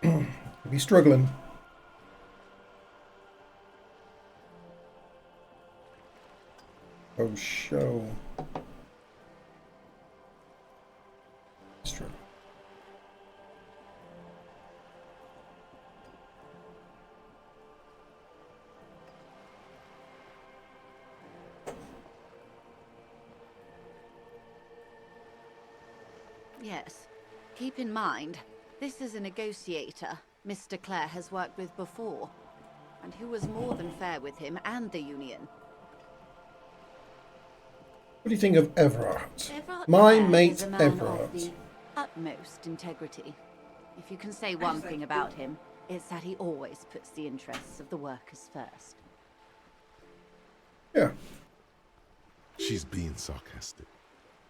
You'll be struggling. Oh, show. Struggle. Yes. Keep in mind, this is a negotiator Mr. Clare has worked with before, and who was more than fair with him and the Union. What do you think of Everard? Everard My Clare mate is a man Everard. of the utmost integrity. If you can say one thing about him, it's that he always puts the interests of the workers first. Yeah. She's being sarcastic.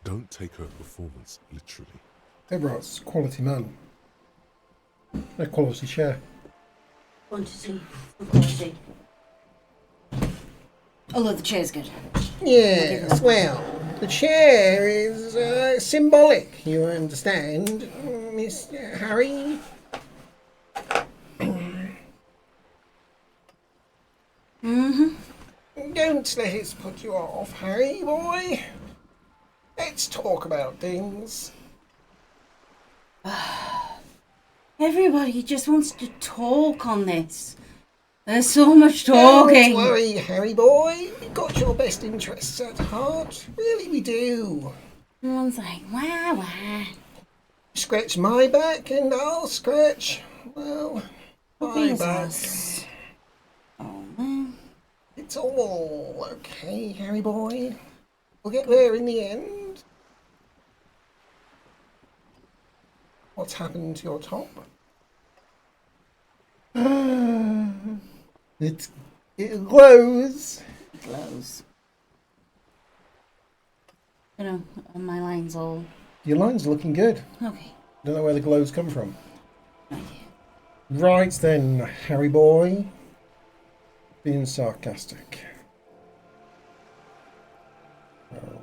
Don't take her performance literally. Everard's a quality man. A quality chair. Quantity for quality. Although the chair's good. Yes, well, the chair is symbolic, you understand, Miss Harry. Don't let it put you off, Harry boy. Let's talk about things. Everybody just wants to talk on this. There's so much talking. Don't worry, Harry boy. We've got your best interests at heart. Really, we do. Everyone's like, wah, wah. Scratch my back and I'll scratch, well, my back. Jesus. Oh, man. It's all okay, Harry boy. We'll get there in the end. What's happened to your top? It glows. It glows. You know, my line's all... Your line's looking good. Okay. Don't know where the glows come from. No idea. Right then, Harry boy. Being sarcastic. Well,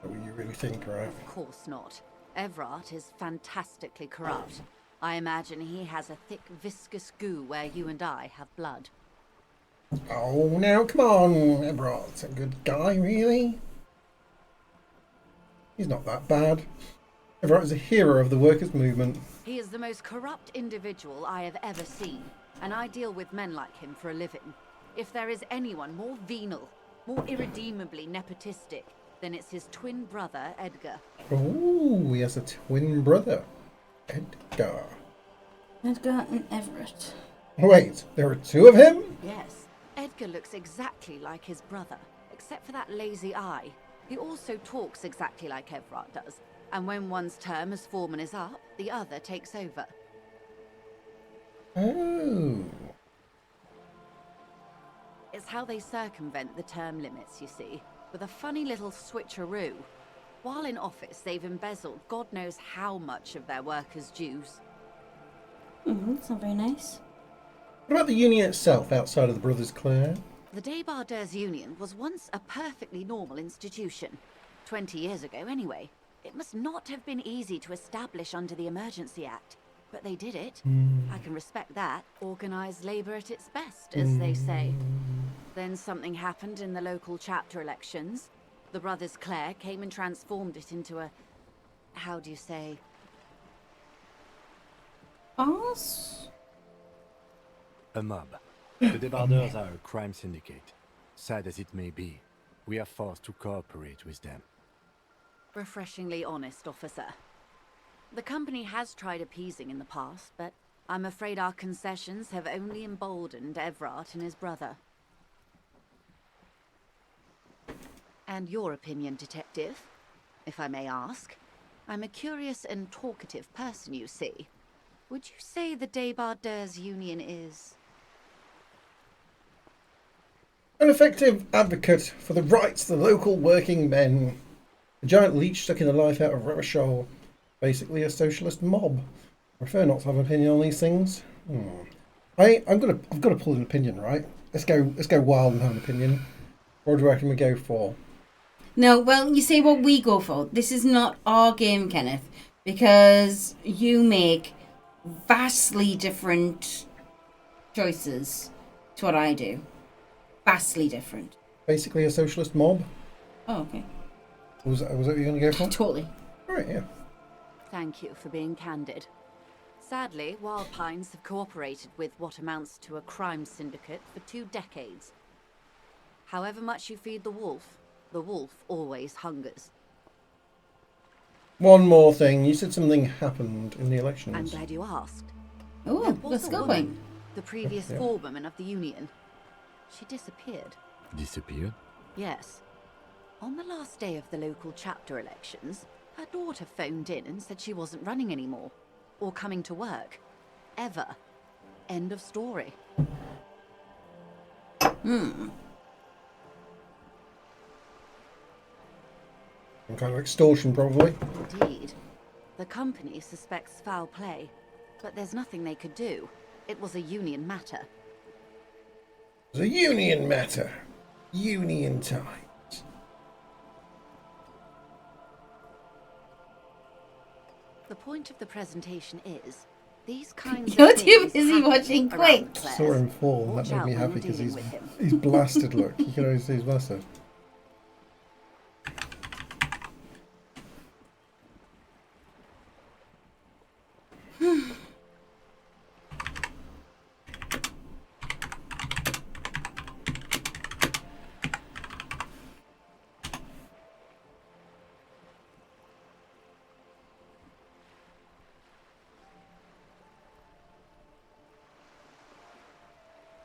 what do you really think, right? Of course not. Everard is fantastically corrupt. I imagine he has a thick, viscous goo where you and I have blood. Oh, now come on, Everard's a good guy, really. He's not that bad. Everard is a hero of the workers' movement. He is the most corrupt individual I have ever seen, and I deal with men like him for a living. If there is anyone more venal, more irredeemably nepotistic, then it's his twin brother, Edgar. Oh, he has a twin brother, Edgar. Edgar and Everett. Wait, there are two of him? Yes. Edgar Edgar looks exactly like his brother, except for that lazy eye. He also talks exactly like Evrart does, and when one's term as foreman is up, the other takes over. Oh. It's how they circumvent the term limits, you see, with a funny little switcheroo. While in office, they've embezzled God knows how much of their workers' dues. That's not very nice. What about the union itself, outside of the Brothers Clare? The Debardeurs Union was once a perfectly normal institution. 20 years ago, anyway. It must not have been easy to establish under the Emergency Act, but they did it. I can respect that. Organised labour at its best, as they say. Then something happened in the local chapter elections. The Brothers Clare came and transformed it into a... how do you say? Us? A mob. The Debardeurs are a crime syndicate. Sad as it may be, we are forced to cooperate with them. Refreshingly honest, officer. The company has tried appeasing in the past, but I'm afraid our concessions have only emboldened Evrart and his brother. And your opinion, Detective, if I may ask? I'm a curious and talkative person, you see. Would you say the Debardeurs Union is... An effective advocate for the rights of the local working men. A giant leech sucking the life out of Revachol. Basically a socialist mob. I prefer not to have an opinion on these things. I've got to pull an opinion, right? Let's go wild and have an opinion. What do you reckon we go for? No, well, you say what we go for. This is not our game, Kenneth, because you make vastly different choices to what I do. Vastly different. Basically a socialist mob. Oh, okay. Was that what you're going to go for? Totally. All right, yeah. Thank you for being candid. Sadly, Wild Pines have cooperated with what amounts to a crime syndicate for 2 decades. However much you feed the wolf always hungers. One more thing. You said something happened in the elections. I'm glad you asked. Oh, There was let's a go, woman, boy. the previous Yeah. forewoman of the union. She disappeared. Disappeared? Yes. On the last day of the local chapter elections, her daughter phoned in and said she wasn't running anymore. Or coming to work. Ever. End of story. Some kind of extortion, probably. Indeed. The company suspects foul play, but there's nothing they could do. It was a union matter. It's a union matter. Union times. The point of the presentation is, these kinds You're of too things busy happen watching around Quake. Claire's. Saw him fall, and Watch that made out me when happy you're because dealing with him. he's blasted. Look, you can always see he's blasted.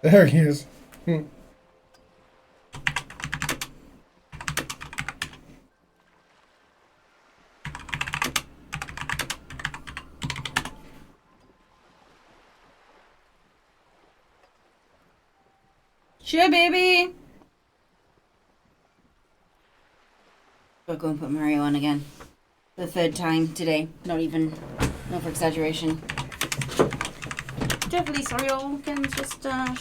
There he is. Sure, baby. I'll go and put Mario on again. For the 3rd time today. Not for exaggeration. Definitely sorry, all can just yeah.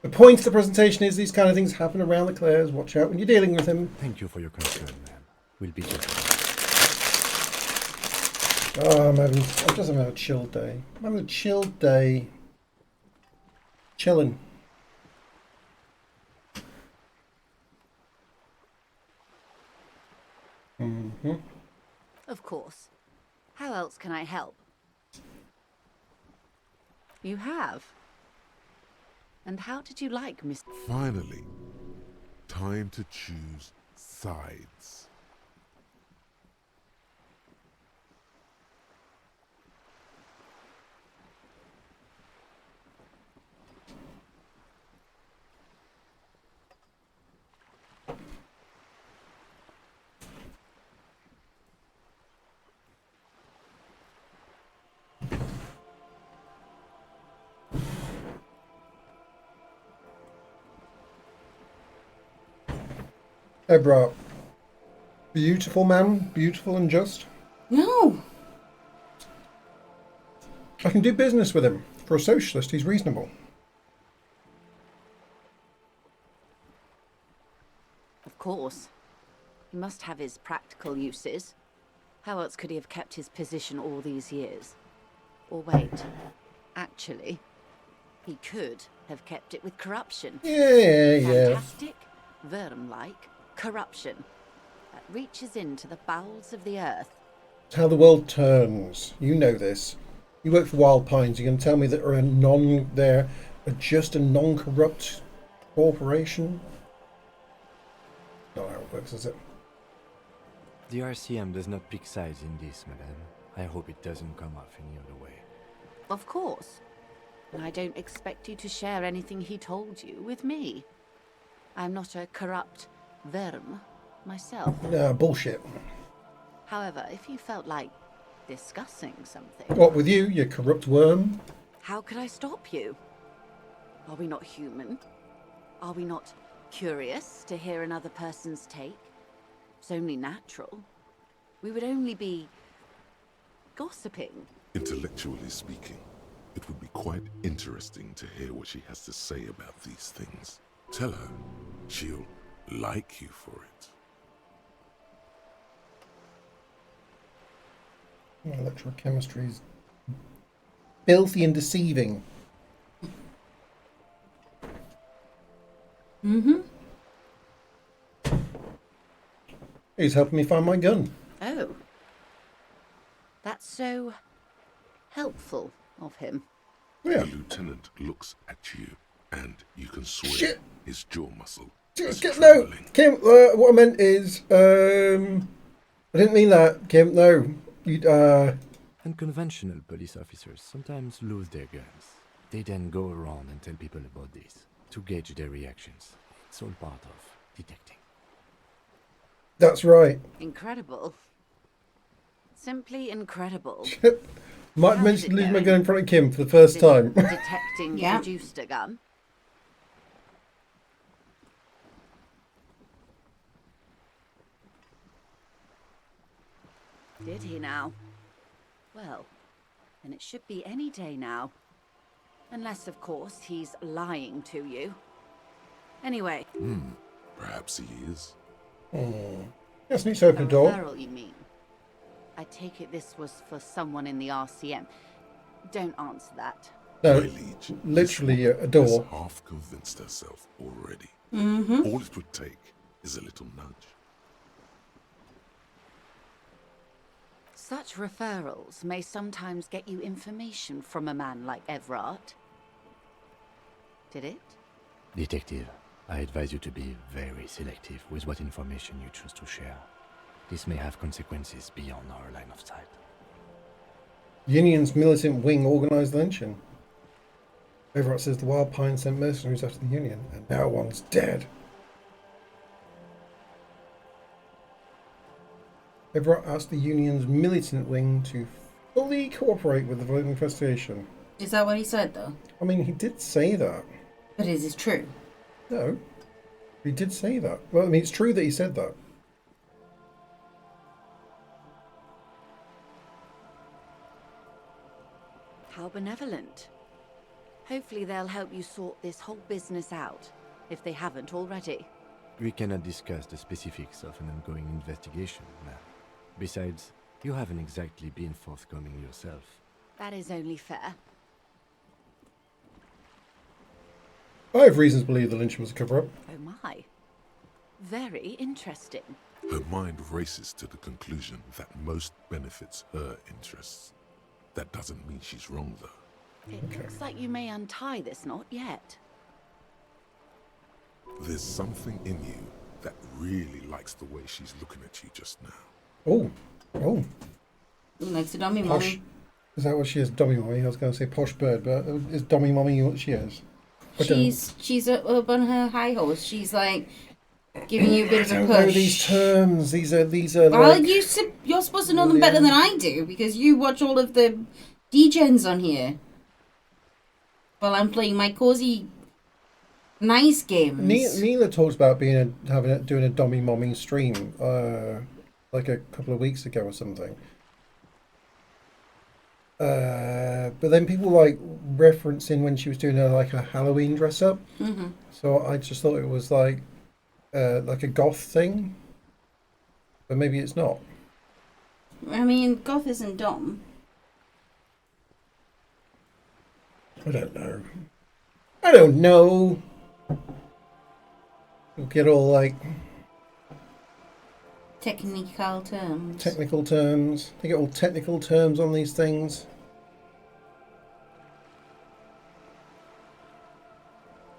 The point of the presentation is these kind of things happen around the Clares. Watch out when you're dealing with him. Thank you for your concern, ma'am. We'll be careful. Oh, I'm just having a chill day. I'm having a chilled day. Chilling. Mm-hmm. Of course. How else can I help? You have? And how did you like Miss... Finally, time to choose sides. Ebra, beautiful man, beautiful and just. No. I can do business with him. For a socialist, he's reasonable. Of course. He must have his practical uses. How else could he have kept his position all these years? Or wait, actually, he could have kept it with corruption. Yeah. Fantastic, Verm-like corruption that reaches into the bowels of the earth. It's how the world turns. You know this. You work for Wild Pines. You're going to tell me that they're just a non-corrupt corporation? Not how it works, is it? The RCM does not pick sides in this, madame. I hope it doesn't come off any other way. Of course. And I don't expect you to share anything he told you with me. I'm not a corrupt Verm myself. Nah, bullshit. However, if you felt like discussing something... What with you, you corrupt worm? How could I stop you? Are we not human? Are we not curious to hear another person's take? It's only natural. We would only be... gossiping. Intellectually speaking, it would be quite interesting to hear what she has to say about these things. Tell her she'll like you for it. Electrochemistry is filthy and deceiving. Mm-hmm. He's helping me find my gun. Oh. That's so... helpful of him. Yeah. The lieutenant looks at you, and you can swear Shit. his jaw muscle No, is trembling. Kim, what I meant is, I didn't mean that, Kim, no. Unconventional police officers sometimes lose their guns. They then go around and tell people about this, to gauge their reactions. It's all part of detecting. That's right. Incredible. Simply incredible. Might have mentioned losing my gun in front of Kim for the first time. Detecting Yeah. produced a gun. Did he now? Well, then it should be any day now. Unless, of course, he's lying to you. Anyway. Perhaps he is. Yes, needs to open A the door. referral, you mean? I take it this was for someone in the RCM. Don't answer that. No, My liege, literally this a woman door. has half convinced herself already. Mm-hmm. All it would take is a little nudge. Such referrals may sometimes get you information from a man like Everard. Did it? Detective, I advise you to be very selective with what information you choose to share. This may have consequences beyond our line of sight. Union's militant wing organised the lynching. Everett says the Wild Pine sent mercenaries after the Union, and now one's dead. Everett asked the Union's militant wing to fully cooperate with the voting investigation. Is that what he said, though? I mean, he did say that. But is it true? No. He did say that. Well, I mean, it's true that he said that. How benevolent. Hopefully they'll help you sort this whole business out, if they haven't already. We cannot discuss the specifics of an ongoing investigation, ma'am. Besides, you haven't exactly been forthcoming yourself. That is only fair. I have reasons to believe the lynching was a cover-up. Oh my. Very interesting. Her mind races to the conclusion that most benefits her interests. That doesn't mean she's wrong, though. It looks like you may untie this knot yet. There's something in you that really likes the way she's looking at you just now. Oh. He likes a dummy Posh. mommy. Is that what she is, dummy mommy? I was going to say posh bird, but is dummy mommy what she is? She's up on her high horse. She's like giving you a bit of a I don't push. know these terms. These are Well, like... you're supposed to know them better than I do because you watch all of the degens on here while I'm playing my cozy, nice games. Neela talked about doing a dummy mommy stream like a couple of weeks ago or something. But then people like referencing when she was doing a Halloween dress up. Mm-hmm. So I just thought it was like a goth thing, but maybe it's not. I mean, goth isn't dumb. I don't know. You'll get all like Technical terms. technical terms. They get all technical terms on these things.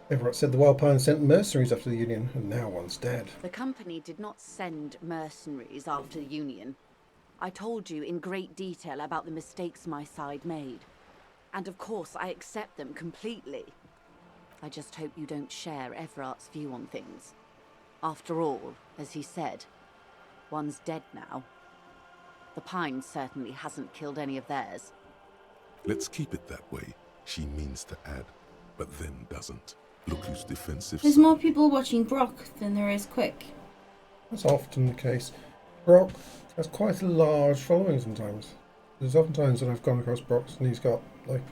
Everett said the Wild Pine sent mercenaries after the Union, and now one's dead. The company did not send mercenaries after the Union. I told you in great detail about the mistakes my side made. And of course, I accept them completely. I just hope you don't share Everart's view on things. After all, as he said, one's dead now. The Pine certainly hasn't killed any of theirs. Let's keep it that way. She means to add, but then doesn't. Look who's defensive. There's more people watching Brock than there is Quick. That's often the case. Brock has quite a large following sometimes. There's often times that I've gone across Brock's and he's got like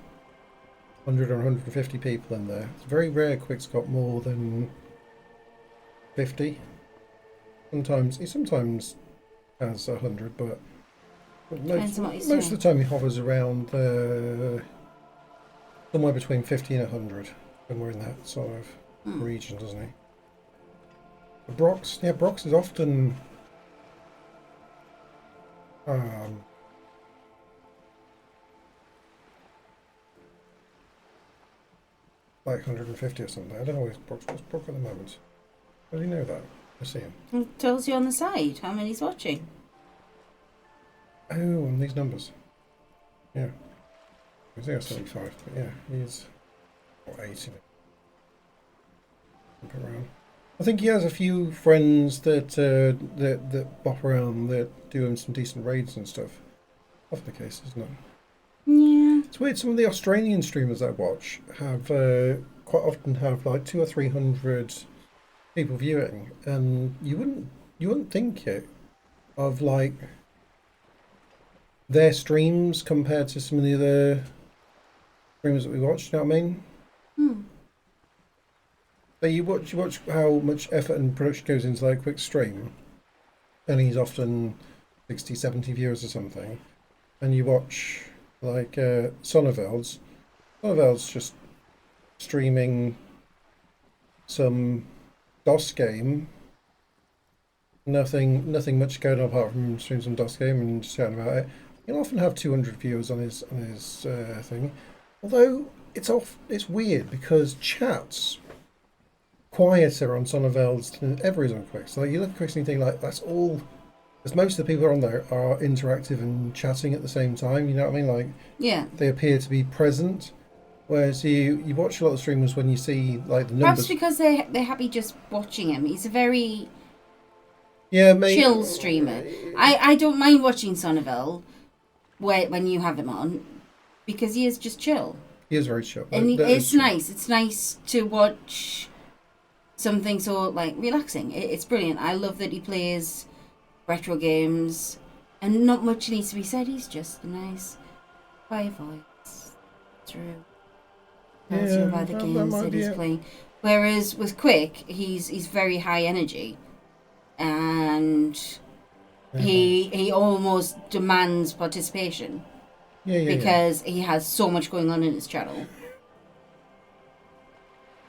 100 or 150 people in there. It's very rare Quick's got more than 50. He sometimes has 100, but most of the time he hovers around somewhere between 50 and 100, when we're in that sort of region, doesn't he? But Brock's is often like 150 or something. I don't know what's Brock at the moment. How do you know that? I see him. It tells you on the side how many's watching. Oh, on these numbers. Yeah. I think it's 75, but yeah, he's 80. Around. I think he has a few friends that bop around that do him some decent raids and stuff. Often the case, isn't it? Yeah. It's weird. Some of the Australian streamers I watch have quite often have like 200 or 300 people viewing, and you wouldn't think it of like their streams compared to some of the other streamers that we watch. You know what I mean? So you watch how much effort and production goes into like a quick stream, and he's often 60, 70 viewers or something, and you watch like Sonneveld's just streaming some DOS game. Nothing much going on apart from streaming some DOS game and just chatting about it. He'll often have 200 viewers on his thing, although it's weird because chat's quieter on Sonneveld's than ever is on Quick. So like, you look at Quick and you think like that's all. Because most of the people on there are interactive and chatting at the same time. You know what I mean? Like, yeah, they appear to be present. Whereas you watch a lot of streamers when you see like the numbers. Perhaps because they're happy just watching him. He's a very chill streamer. I don't mind watching Sonneveld when you have him on because he is just chill. He is very chill. And it's nice. It's nice to watch something so like relaxing. It's brilliant. I love that he plays retro games and not much needs to be said. He's just a nice quiet voice. True. Tells you Yeah, about the that games might that be he's it. playing. Whereas with Quick, he's very high energy, and he almost demands participation Yeah. because he has so much going on in his channel.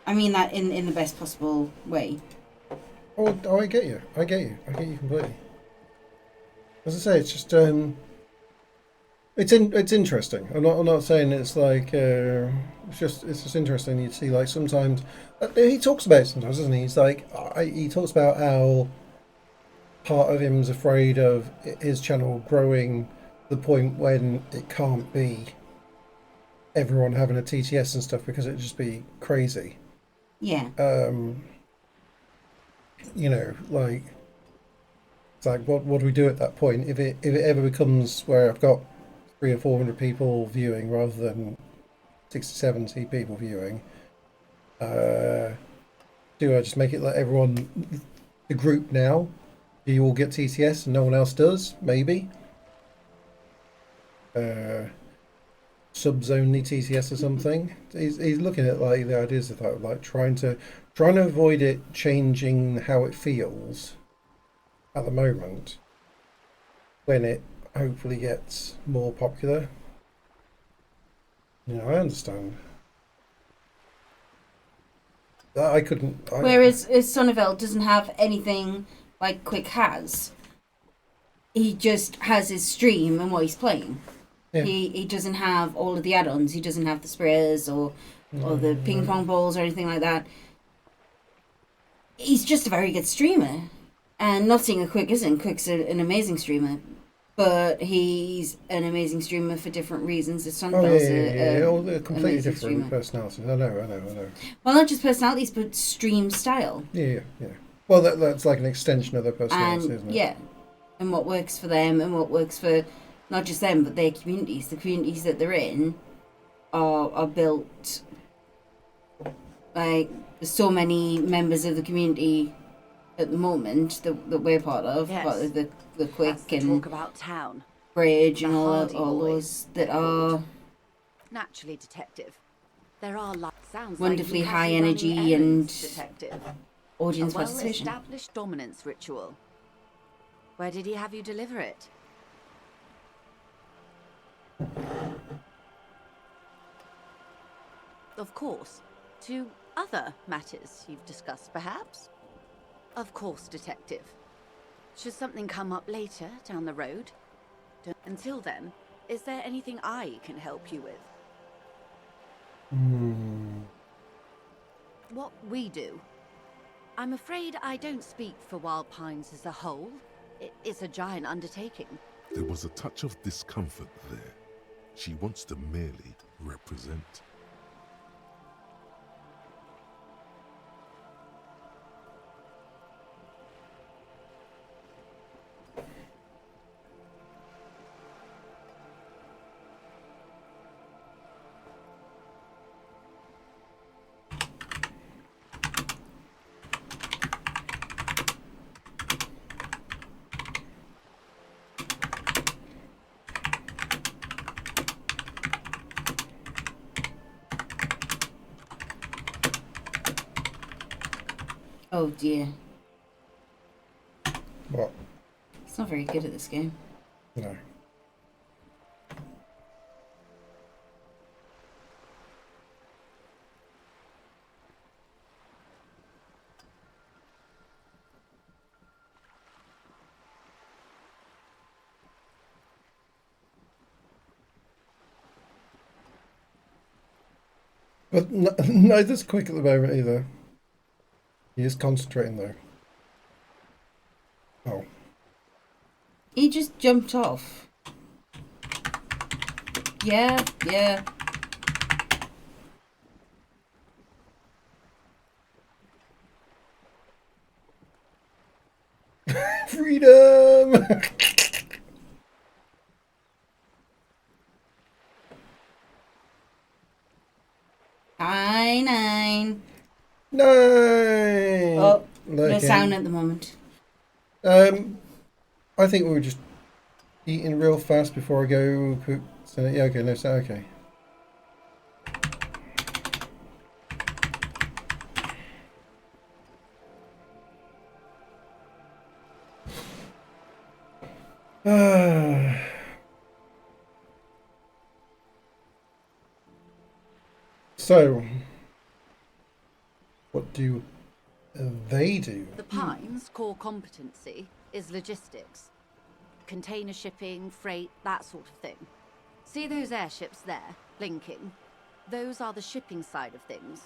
I mean that in the best possible way. Oh, I get you. I get you completely. As I say, it's just it's interesting. I'm not saying it's like it's just interesting. You see, like sometimes he talks about it sometimes, doesn't he? He's like he talks about how part of him is afraid of his channel growing to the point when it can't be everyone having a TTS and stuff because it'd just be crazy. Yeah. You know, like it's like what do we do at that point if it ever becomes where I've got 300 or 400 people viewing rather than 60, 70 people viewing? Do I just make it like everyone, the group now? Do you all get TTS and no one else does? Maybe. Subs only TTS or something. He's looking at like the ideas of that, like trying to avoid it changing how it feels at the moment when it hopefully gets more popular. You know, I understand. I couldn't. Whereas Sonneville doesn't have anything like Quick has. He just has his stream and what he's playing. Yeah. He doesn't have all of the add-ons. He doesn't have the sprayers or the ping pong balls or anything like that. He's just a very good streamer. And not saying a Quick isn't. Quick's an amazing streamer. But he's an amazing streamer for different reasons. All the completely different streamer. personalities. I know. Well, not just personalities, but stream style. Yeah. Well, that's like an extension of their personality, isn't it? Yeah. And what works for them and what works for not just them, but their communities. The communities that they're in are built like there's so many members of the community at the moment that we're part of, Yes. part of the Quick That's the and talk about town. Bridge The and all Hardy those Boys, that they're are called. Naturally, detective. There are sounds wonderfully like you have high you running energy errands, and detective. audience A participation. well-established dominance ritual. Where did he have you deliver it? Of course. To other matters you've discussed, perhaps? Of course, detective. Should something come up later, down the road? Until then, is there anything I can help you with? What we do? I'm afraid I don't speak for Wild Pines as a whole. It's a giant undertaking. There was a touch of discomfort there. She wants to merely represent. Oh dear. What? He's not very good at this game. No. But neither's Quick at the moment either. He is concentrating though. Oh. He just jumped off. Yeah. Freedom! Hi, 9. Nine! Oh, no Okay. sound at the moment. I think we were just eating real fast before I go cook. So, yeah, okay, no sound, okay. So, what do they do? The Pines' core competency is logistics. Container shipping, freight, that sort of thing. See those airships there, blinking? Those are the shipping side of things.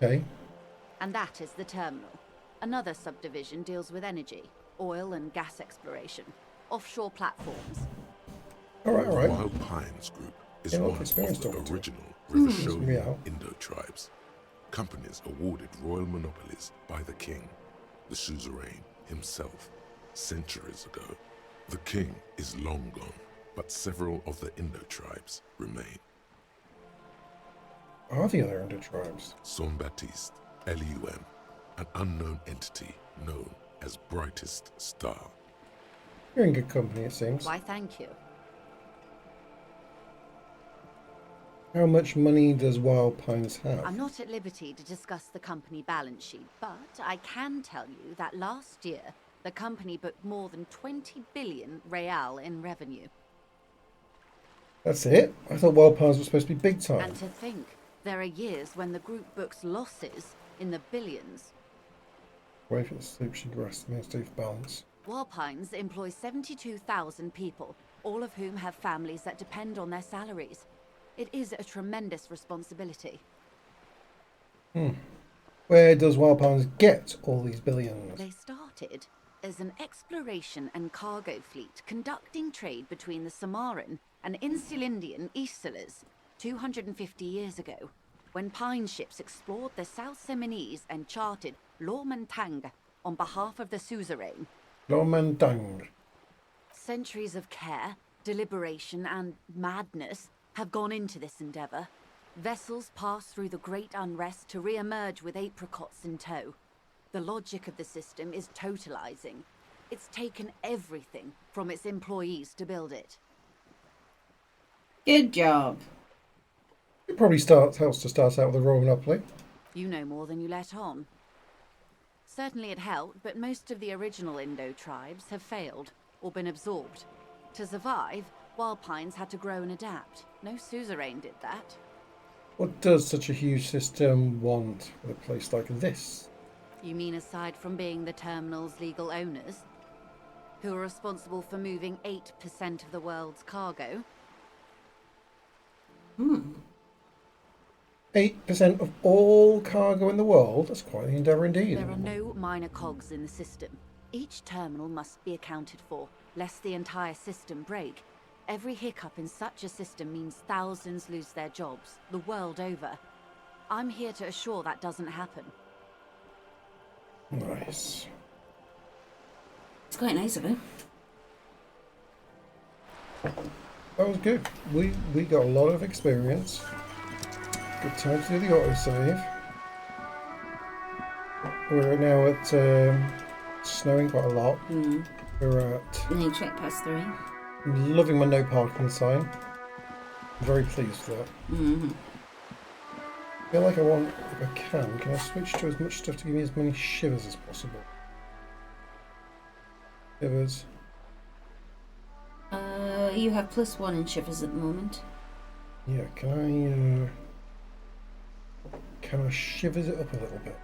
Okay. And that is the terminal. Another subdivision deals with energy, oil and gas exploration, offshore platforms. All right. Wild Pines Group is Yeah, one look, of experienced the doctor. original Yeah. Revacholian Indo-tribes. Companies awarded royal monopolies by the king, the suzerain himself, centuries ago. The king is long gone, but several of the Indo-tribes remain. Are the other Indo tribes? Son-Baptiste, LUM, an unknown entity known as Brightest Star. You're in good company, it seems. Why, thank you. How much money does Wild Pines have? I'm not at liberty to discuss the company balance sheet, but I can tell you that last year, the company booked more than 20 billion real in revenue. That's it? I thought Wild Pines was supposed to be big time. And to think, there are years when the group books losses in the billions. Wait for the sleep should rest administrative balance. Walpines employs 72,000 people, all of whom have families that depend on their salaries. It is a tremendous responsibility. Where does Wild Pines get all these billions? They started as an exploration and cargo fleet conducting trade between the Samaran and Insulindian Isolas 250 years ago, when Pine ships explored the South Seminese and charted Lomantang on behalf of the suzerain. Lomandang. Centuries of care, deliberation, and madness have gone into this endeavor. Vessels pass through the great unrest to re-emerge with apricots in tow. The logic of the system is totalizing. It's taken everything from its employees to build it. Good job. It probably helps to start out with a royal monopoly. You know more than you let on. Certainly it helped, but most of the original Indo tribes have failed or been absorbed. To survive, Wild Pines had to grow and adapt. No suzerain did that. What does such a huge system want with a place like this? You mean aside from being the terminal's legal owners, who are responsible for moving 8% of the world's cargo? 8% of all cargo in the world? That's quite the endeavour indeed. There are no minor cogs in the system. Each terminal must be accounted for, lest the entire system break. Every hiccup in such a system means thousands lose their jobs, the world over. I'm here to assure that doesn't happen. Nice. It's quite nice of him. That was good. We got a lot of experience. Good time to do the autosave. We're now at snowing quite a lot. We're at And then check past 3. I'm loving my no parking sign. I'm very pleased with that. I feel like if I can I switch to as much stuff to give me as many shivers as possible? Shivers. You have +1 in shivers at the moment. Yeah, can I shivers it up a little bit?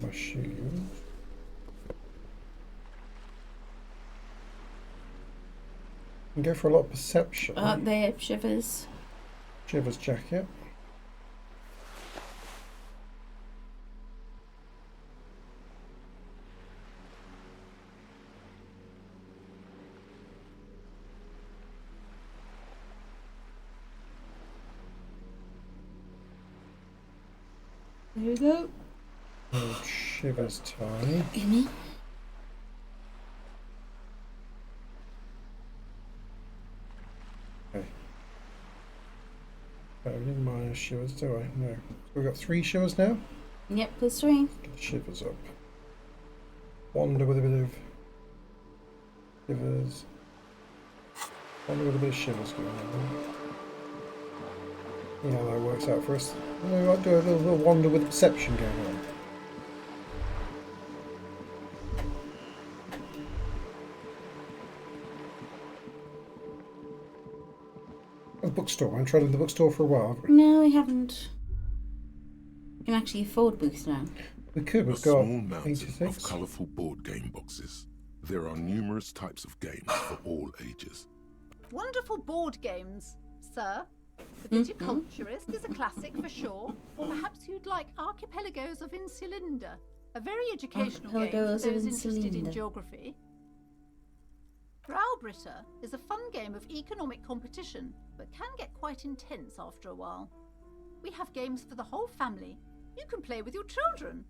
My shoes. And go for a lot of perception. There, shivers. Shivers jacket. There we go. Old shivers tie. Gimme. Okay. I don't need minus shivers, do I? No. So we've got 3 shivers now? Yep, +3. Get the shivers up. Wander with a bit of shivers. Wander with a bit of shivers going on. You know how that works out for us. We might do a little wander with perception going on. The bookstore. I'm trying the bookstore for a while. No, I haven't. You can actually afford books now. We could. A We've got small mountain 86. of colourful board game boxes. There are numerous types of games for all ages. Wonderful board games, sir. The Viticulturist is a classic for sure. Or perhaps you'd like Archipelagos of Insulinda, a very educational game for Archipelagos of those interested in Insulinda. geography. Graubritter is a fun game of economic competition, but can get quite intense after a while. We have games for the whole family. You can play with your children.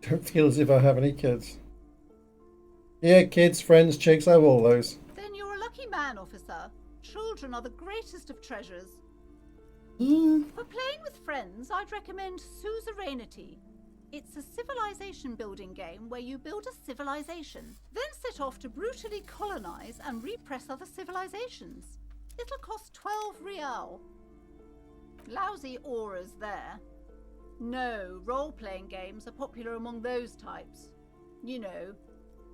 Don't feel as if I have any kids. Yeah, kids, friends, chicks, I have all those. Then you're a lucky man, officer. Children are the greatest of treasures. For playing with friends, I'd recommend Suzerainty. It's a civilization building game where you build a civilization, then set off to brutally colonize and repress other civilizations. It'll cost 12 real. Lousy auras there. No, role-playing games are popular among those types. You know,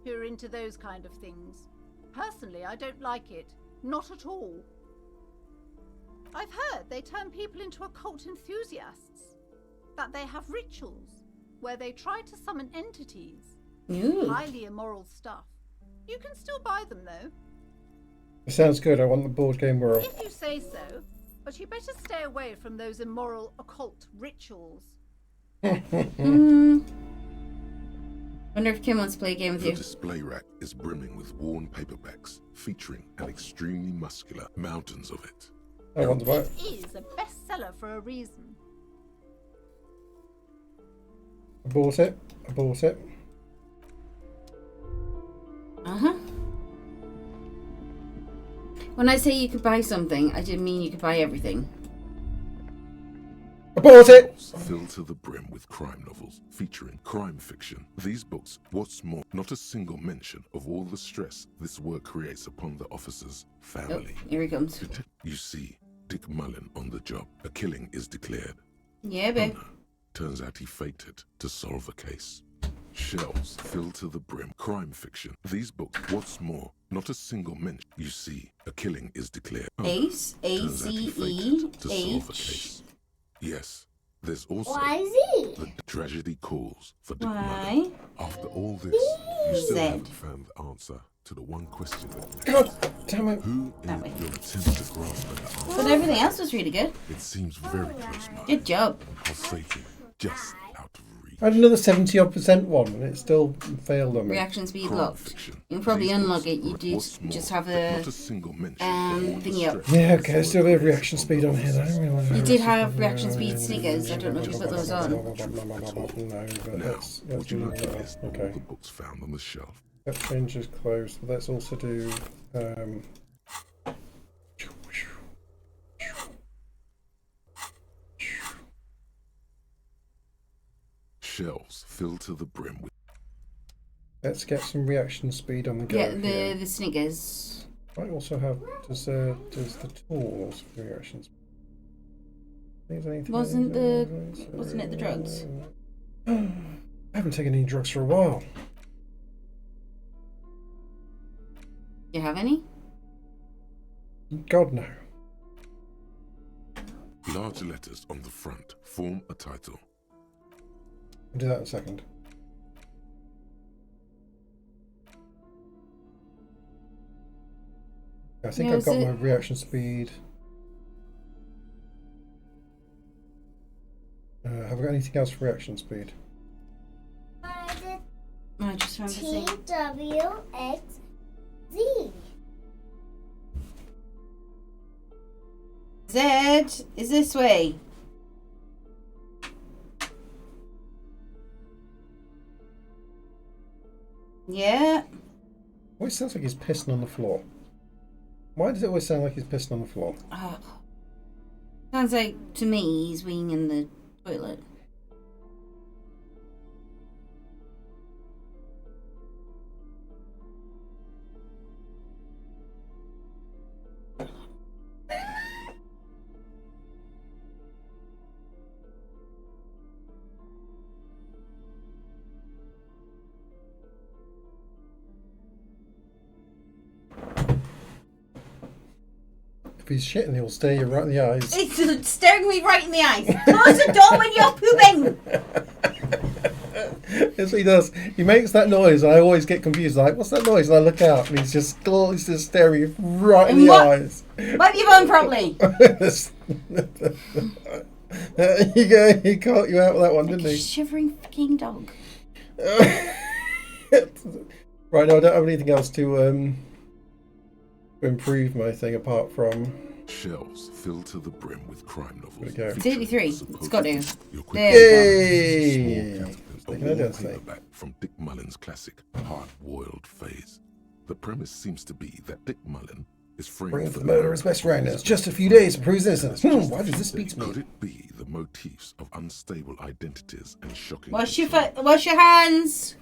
who are into those kind of things. Personally, I don't like it. Not at all. I've heard they turn people into occult enthusiasts. That they have rituals where they try to summon entities. Ooh. Highly immoral stuff. You can still buy them though. It sounds good. I want the board game world. If you say so. But you better stay away from those immoral occult rituals. Wonder if Kim wants to play a game with The you. display rack is brimming with worn paperbacks, featuring an extremely muscular mountains of it. I want to buy it. It is a bestseller for a reason. I bought it. I bought it. Uh-huh. When I say you could buy something, I didn't mean you could buy everything. I bought it! Filled to the brim with crime novels featuring crime fiction. These books, what's more, not a single mention of all the stress this work creates upon the officer's family. Oh, here he comes. You see, Dick Mullen on the job. A killing is declared. Yeah, babe. Oh, no. Turns out he faked it to solve a case. Shelves filled to the brim. Crime fiction. These books, what's more, not a single mention. You see, a killing is declared. Oh, no. Ace, Turns out he faked it to solve a A-C-E-H. case. Yes, there's also YZ. the tragedy calls for Dick Why? Mullen. After all this, you still Z. haven't found the answer to the one question that God damn it. who That is way. your attempt to grasp at the answer? But everything else was really good. It seems very close, Mark. Good job. I'll say to you, just out of reach. I had another 70% one and it still failed on me. Reaction speed Crime locked. fiction. You can probably These unlock books it. You are do what's more, just have but a not a single mention of all the thingy up. stress Yeah, this okay, let's do a work bit of creates reaction upon speed the on here. I officers' don't realise You how did it's- have reaction speed snickers. I don't know if you put those on. No, but Now, let's would you do like a that. list of all Okay. the books found on the shelf? That change is closed. Let's also do Shelves filled to the brim with let's get some reaction speed on the go. Get here. the Snickers. I also have does the tools for reaction speed? Wasn't it the drugs? I haven't taken any drugs for a while. Do you have any? God no. large letters on the front form a title. I'll do that in a second. I think Yeah, I've got is my it- reaction speed. Have I got anything else for reaction speed? I just found the thing. TWXZ. Z is this way. Yeah. Oh, it sounds like he's pissing on the floor. Why does it always sound like he's pissing on the floor? Sounds like, to me, he's weeing in the toilet. If he's shitting, he'll stare you right in the eyes. It's staring me right in the eyes. Close the door when you're pooping. That's what he does. He makes that noise, and I always get confused. Like, what's that noise? And I look out, and he's just staring you right in the eyes. Wipe your bum properly. He caught you out with that one, didn't he? Shivering fucking dog. Right, no, I don't have anything else to improve my thing apart from shelves filled to the brim with crime novels. It's 83. It's got to. Yay! Paperback from Dick Mullen's classic Hard-Boiled Phase. The premise seems to be that Dick Mullen is framed bring for the murder of his best friend. It's just a few days to prove his innocence. Why does this speak to me? Could it be the motifs of unstable identities and shocking? Wash your hands.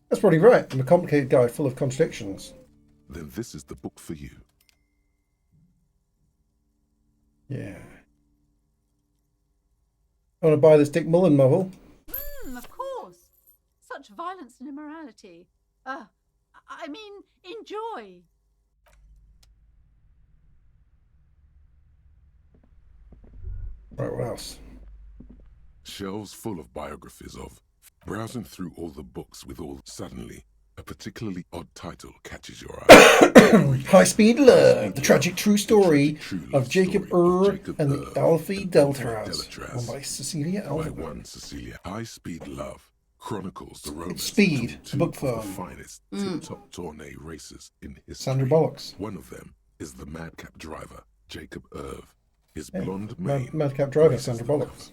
That's probably right. I'm a complicated guy full of contradictions. Then this is the book for you. Yeah. I want to buy this Dick Mullen novel. Of course. Such violence and immorality. I mean, enjoy. Right, what else? Shelves full of biographies of. Browsing through all the books with all suddenly, a particularly odd title catches your eye. High Speed Love, the tragic true story of Jacob and the Alfie Deltraz. One by Cecilia Alvarez. By one Cecilia. High Speed Love chronicles the romance Speed, the book of firm. the finest tip-top tourney racers in history. Sandra Bullocks. One of them is the madcap driver, Jacob Irv. His blonde mane. Madcap driver, Sandra Bullocks.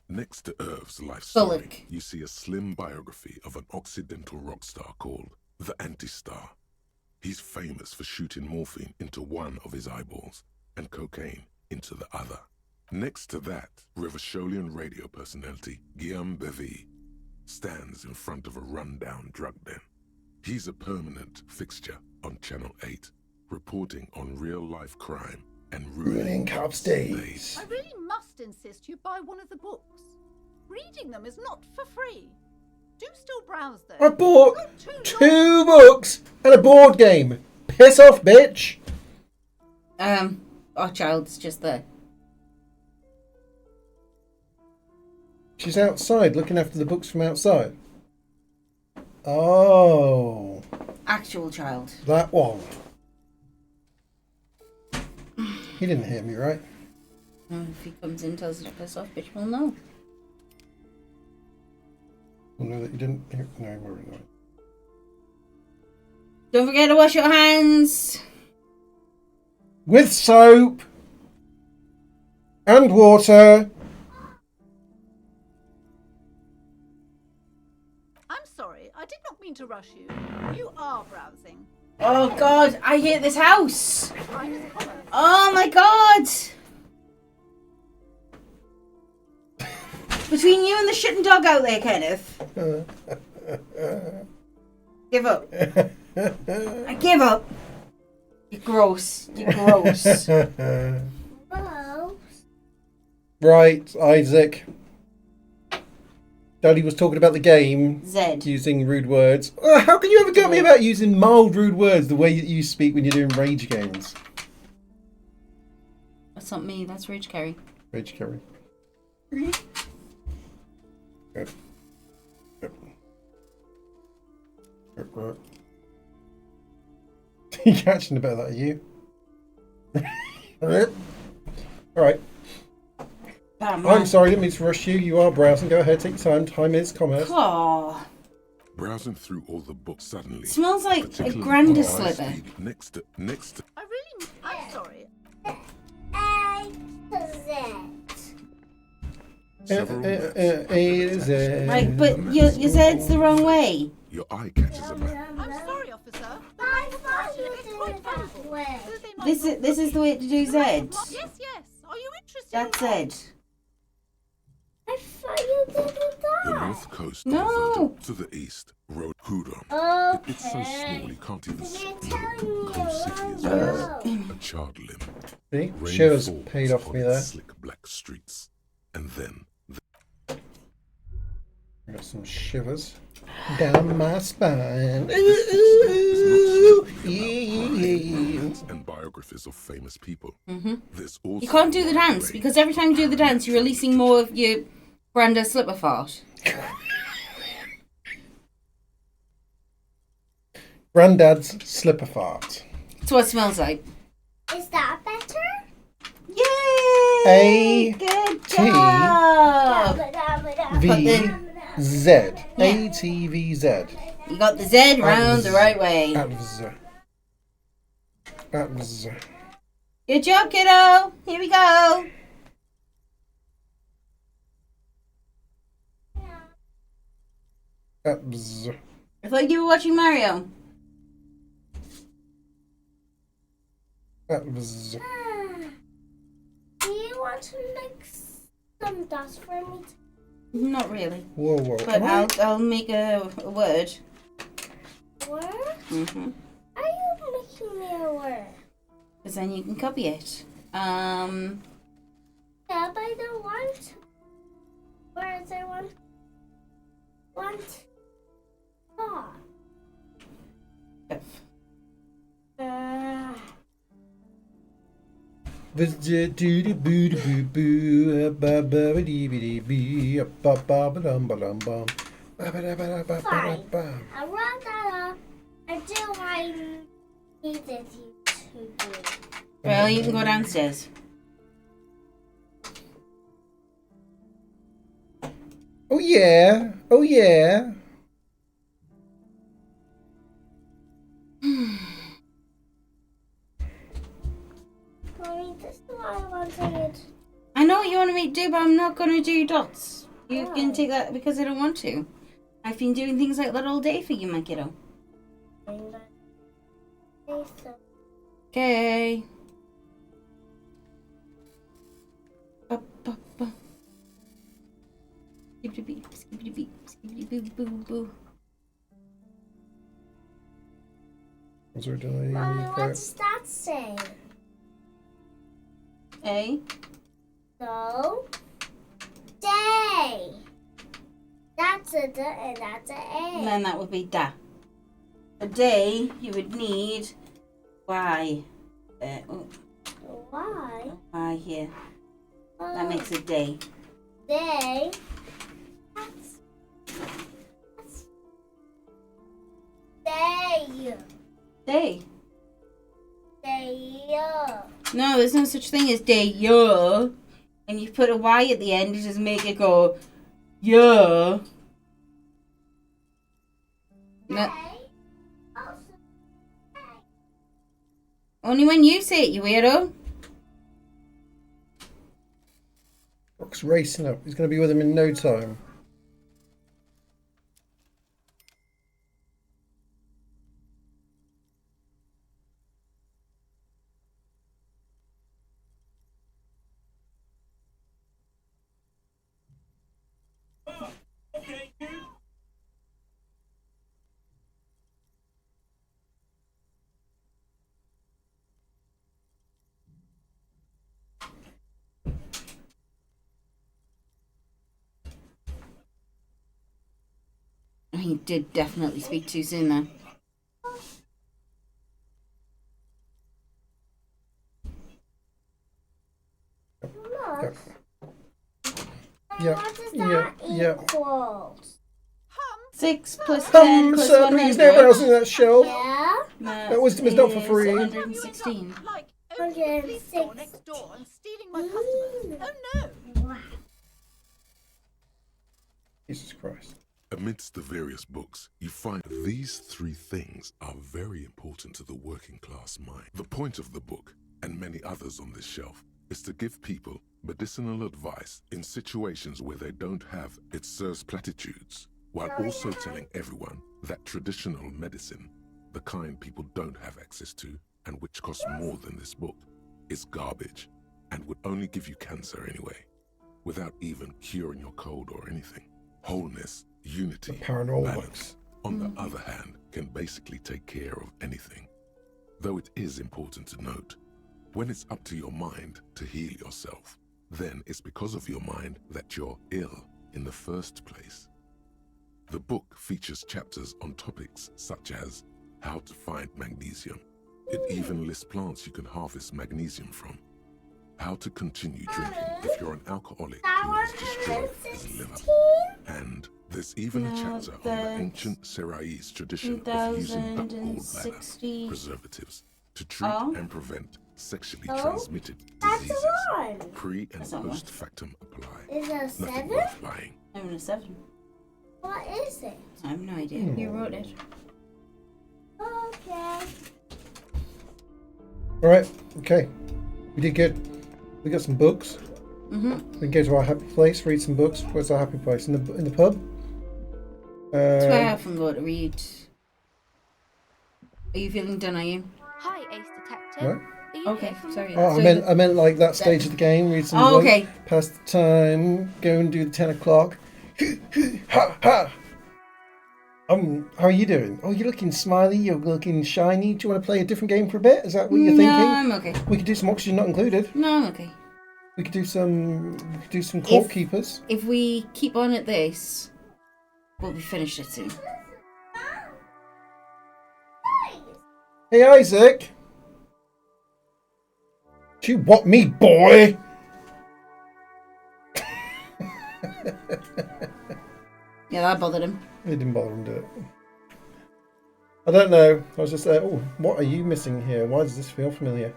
Next to Irv's life story, Bullock. you see a slim biography of an Occidental rock star called the Anti-Star. He's famous for shooting morphine into one of his eyeballs and cocaine into the other. Next to that, Revacholian radio personality Guillaume Bevy stands in front of a rundown drug den. He's a permanent fixture on Channel 8, reporting on real-life crime and ruining cops' days. I really must insist you buy one of the books. Reading them is not for free. Do still browse them. I bought 2 books and a board game. Piss off, bitch. Our child's just there. She's outside looking after the books from outside. Oh. Actual child. That one. He didn't hear me, right? If he comes in and tells you to piss off, bitch, we'll know. We'll know that you didn't hear. No, we're not. Don't forget to wash your hands. With soap. And water. I'm sorry, I did not mean to rush you. You are browsing. Oh god, I hate this house. Oh my god. Between you and the shitting dog out there, Kenneth. Give up. I give up. You're gross. You're gross. Right, Isaac. Daddy was talking about the game. Zed. Using rude words. How can you ever get me about using mild rude words the way you speak when you're doing rage games? That's not me, that's Rage Carrie. Rage Carrie. Good. Good. You catching about that, are you? Alright. I'm sorry, I didn't mean to rush you. You are browsing. Go ahead, take your time. Time is commerce. Aww. Browsing through all the books suddenly. Smells like a Grandis slither. Next to. I'm sorry. Right, but your Zed's the wrong way. Your eye catches a man. I'm sorry, officer. quite valuable. Though they might This not is the way to do Z. Yes, yes. Are you interested? That's in Z. I thought you did The that. north coast No. of Verdun to the east, Road Hudon. It's so small you can't even see it. Cold City is a charred limb. See? Rain Shivers falls paid off on me its there. slick black streets, and then I got some shivers down my spine. and biographies of famous people. Mm-hmm. There's also You can't do the dance because every time you do the dance, you're releasing more of your Branda slipper fart. Granddad's slipper fart. That's what it smells like. Is that better? Yay! A Good T job! V Z. ATVZ. You got the Z round the right way. Good job, kiddo. Here we go. I thought you were watching Mario. Do you want to make some dust for me? Not really. Whoa, whoa. But I'll make a word. Word? Mm-hmm. Are you making me a word? Because then you can copy it. Yeah, but I don't want words. I want thought. Fine. I wrote that up until I needed you to do. Well, you can go downstairs. Oh yeah. Oh yeah. Mommy, this is what I wanted. I know what you want me to do, but I'm not going to do dots. You can take that because I don't want to. I've been doing things like that all day for you, my kiddo. Okay. Skibbity beep, skibbity beep, skibbity boo boo boo. Was there a delay? Mommy, what's that say? A. So, day. That's a D and that's a A. And then that would be da. A day, you would need Y. Why? Y here. That makes a day. Day. Day. Day. Day. No, there's no such thing as day, yeah. And you put a Y at the end, you just make it go, yeah. No. Only when you say it, you weirdo. Rock's racing up. He's going to be with him in no time. He did definitely speak too soon then. Look. Yeah. What does Yeah. that Yeah. equal? 6 plus 10 plus sir, 100. please, never else in that shelf. Yeah. That wisdom is not for free. 116. Like, opening the police door next door and stealing my customers. Oh no! Jesus Christ. Amidst the various books, you find these three things are very important to the working class mind. The point of the book, and many others on this shelf, is to give people medicinal advice in situations where they don't have it serves platitudes, while also telling everyone that traditional medicine, the kind people don't have access to, and which costs more than this book, is garbage and would only give you cancer anyway, without even curing your cold or anything. Wholeness, unity, paranormal balance, on the other hand, can basically take care of anything. Though it is important to note, when it's up to your mind to heal yourself, then it's because of your mind that you're ill in the first place. The book features chapters on topics such as how to find magnesium. It even lists plants you can harvest magnesium from. How to continue drinking if you're an alcoholic who has destroyed his liver. And there's even a chapter on the ancient Seraïs tradition of using duck gallbladder preservatives to treat and prevent sexually transmitted diseases. Pre and post factum apply. Is there a Nothing 7? worth buying. I'm in a 7. What is it? I have no idea. You wrote it. Okay. Alright, okay. We did good. We got some books. We can go to our happy place, read some books. Where's our happy place? In the pub? That's where I often go to read. Are you feeling done, are you? Hi, Ace Detective. What? Are you Okay, here from sorry. Oh, I meant like that stage of the game. Read some books. Okay. Pass the time. Go and do the 10 o'clock. Ha ha! How are you doing? Oh, you're looking smiley. You're looking shiny. Do you want to play a different game for a bit? Is that what you're thinking? No, I'm okay. We could do some oxygen not included. No, I'm okay. We could do some court keepers. If we keep on at this, we'll be finished it soon. Hey, Isaac. Do you want me, boy? Yeah, that bothered him. It didn't bother him, did it? I don't know. I was just oh, what are you missing here? Why does this feel familiar?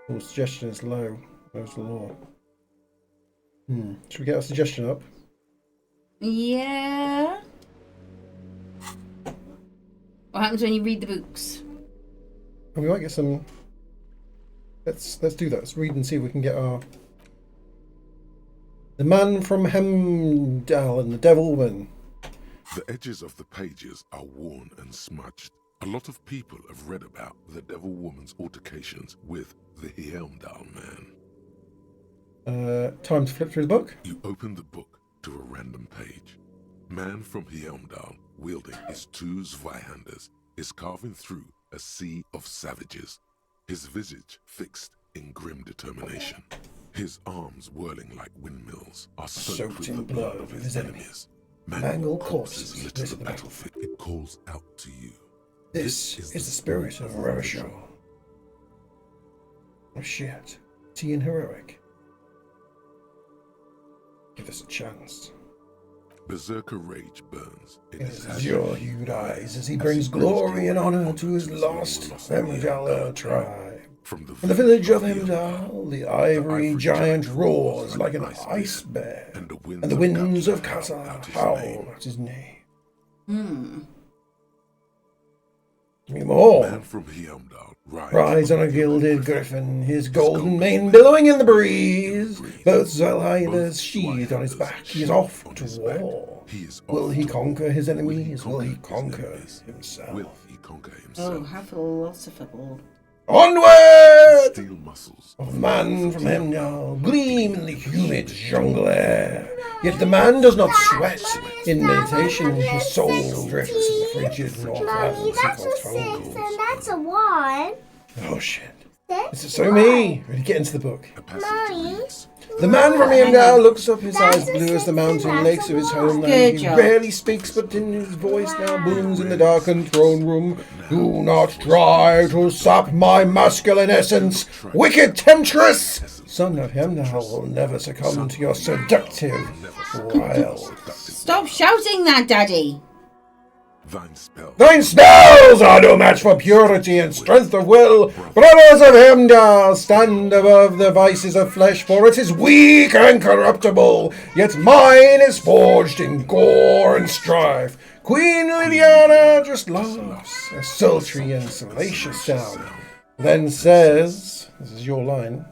Oh, suggestion is low. Where's the law? Should we get our suggestion up? Yeah. What happens when you read the books? And we might get some. Let's do that. Let's read and see if we can get our. The Man from Hemdal and the Devil Woman. The edges of the pages are worn and smudged. A lot of people have read about the Devil Woman's altercations with the Helmdal man. Time to flip through the book. You open the book to a random page. Man from Helmdal, wielding his 2 Zweihanders, is carving through a sea of savages, his visage fixed in grim determination. His arms whirling like windmills are soaked with the blood of his enemies. Mangled corpses litter the battlefield. It calls out to you. This is the spirit of Revachol. Oh shit. Tea and heroic. Give us a chance. Berserker rage burns in his azure-hued eyes as he brings glory and honor to his lost Hemdal tribe. From the village of Hemdal, the ivory giant roars like an ice bear, and the winds of Kazar howl at his name. Give me more. Man from Helmdal rides on a gilded griffin, his golden mane billowing in the breeze. Both Zweihanders sheathed on his back. He is off to war. Will he conquer his enemies? Will he conquer himself? Oh, how philosophical. Onward! Steel muscles of man from Hemdal gleam in the humid jungle air. Yet the man does not sweat. In meditation, his soul drifts in the frigid northlands. That's a 6 and that's a 1. Oh shit. This is so me. Ready to get into the book. Mommy. The man from Hemdal looks up, his eyes blue as the mountain lakes of his homeland. He barely speaks, but in his voice now booms in the darkened throne room. Do not try to sap my masculine essence, wicked temptress! Son of Hemdal will never succumb to your seductive wiles. Stop shouting that, Daddy! Thine spells are no match for purity and strength of will. Brothers of Hemdal, stand above the vices of flesh, for it is weak and corruptible. Yet mine is forged in gore and strife. Queen Lydiana just laughs, a sultry and salacious sound, then says, this is your line,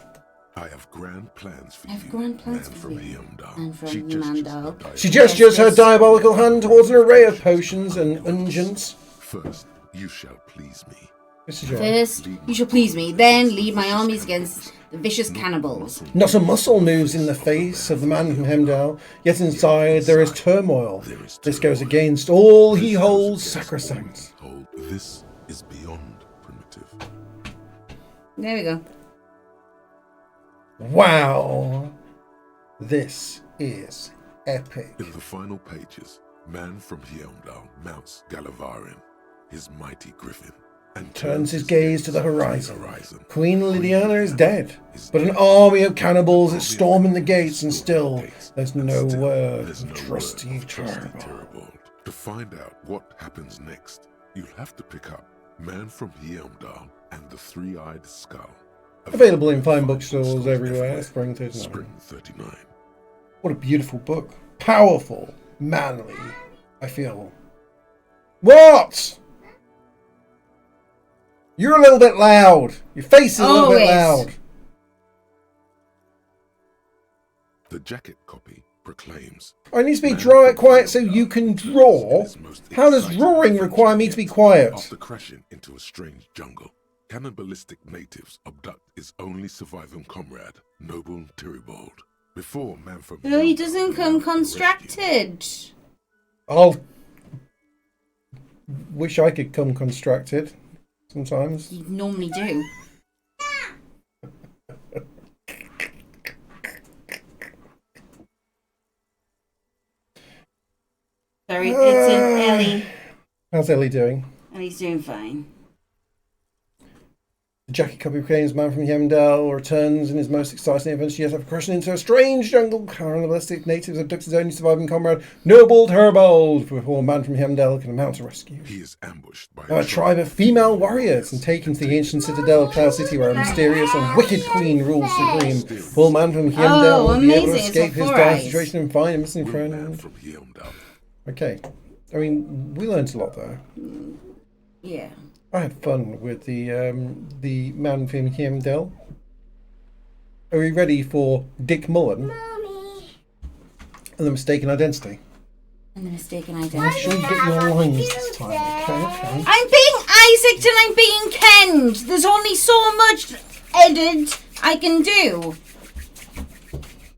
I have grand plans for you. Man from Hemdal. She gestures her diabolical hand towards an array of potions and unguents. First, you shall please me. This is your First, you shall please me, then lead my armies against the vicious cannibals. Not a muscle moves in the face of the man from Hemdall, yet inside there is turmoil. This goes against all he holds sacrosanct. This is beyond primitive. There we go. Wow. This is epic. In the final pages, man from Hjelmdal mounts Galavarian, his mighty griffin, and Turns his gaze to the horizon. Queen Lydiana is dead, but an army of cannibals is storming the gates, and still there's no word of trusty Terrible. To find out what happens next, you'll have to pick up Man from Hjelmdal and the Three-Eyed Skull. Available in fine bookstores everywhere. Spring 39. Spring 39. What a beautiful book. Powerful. Manly. I feel. What? You're a little bit loud. Your face is a little bit loud. The jacket copy proclaims, I need to be quiet so you can draw. How does drawing require me to be quiet? After crashing into a strange jungle, cannibalistic natives abduct his only surviving comrade, Noble Tiribald. Before man from No, he doesn't come constructed. I'll wish I could come constructed sometimes. You normally do. Sorry, it's an Ellie. How's Ellie doing? Ellie's doing fine. The jacket copy proclaims man from Hemdall returns in his most exciting adventure yet after crashing into a strange jungle. Cannibalistic natives abduct his only surviving comrade, Noble Tiribald, before man from Hemdall can mount a rescue. He is ambushed by Now a tribe of female warriors and taken to the ancient citadel of Cloud City where a mysterious and wicked queen rules supreme. Will man from Hemdall will be able to escape his dire situation and find a missing friend? Okay. I mean, we learned a lot there. Yeah. I had fun with the man from Hemdall. Are we ready for Dick Mullen? Mommy. And the mistaken identity? And the mistaken Make identity. sure you get your lines this time, okay? I'm being Isaac and I'm being Kenned. There's only so much edit I can do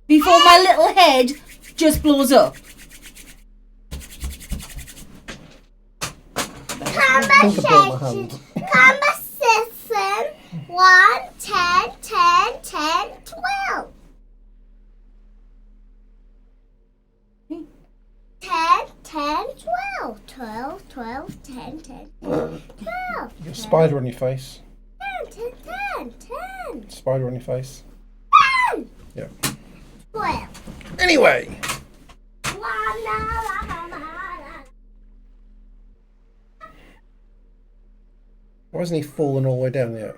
before my little head just blows up. Conversation. 1, 10, 10, 10, 12. 10, 10, 12. 12, 12, 10, 10, 12. You got a spider on your face. 10, 10, 10, 10. Spider on your face. 10. Yeah. 12. Anyway. Why hasn't he fallen all the way down yet?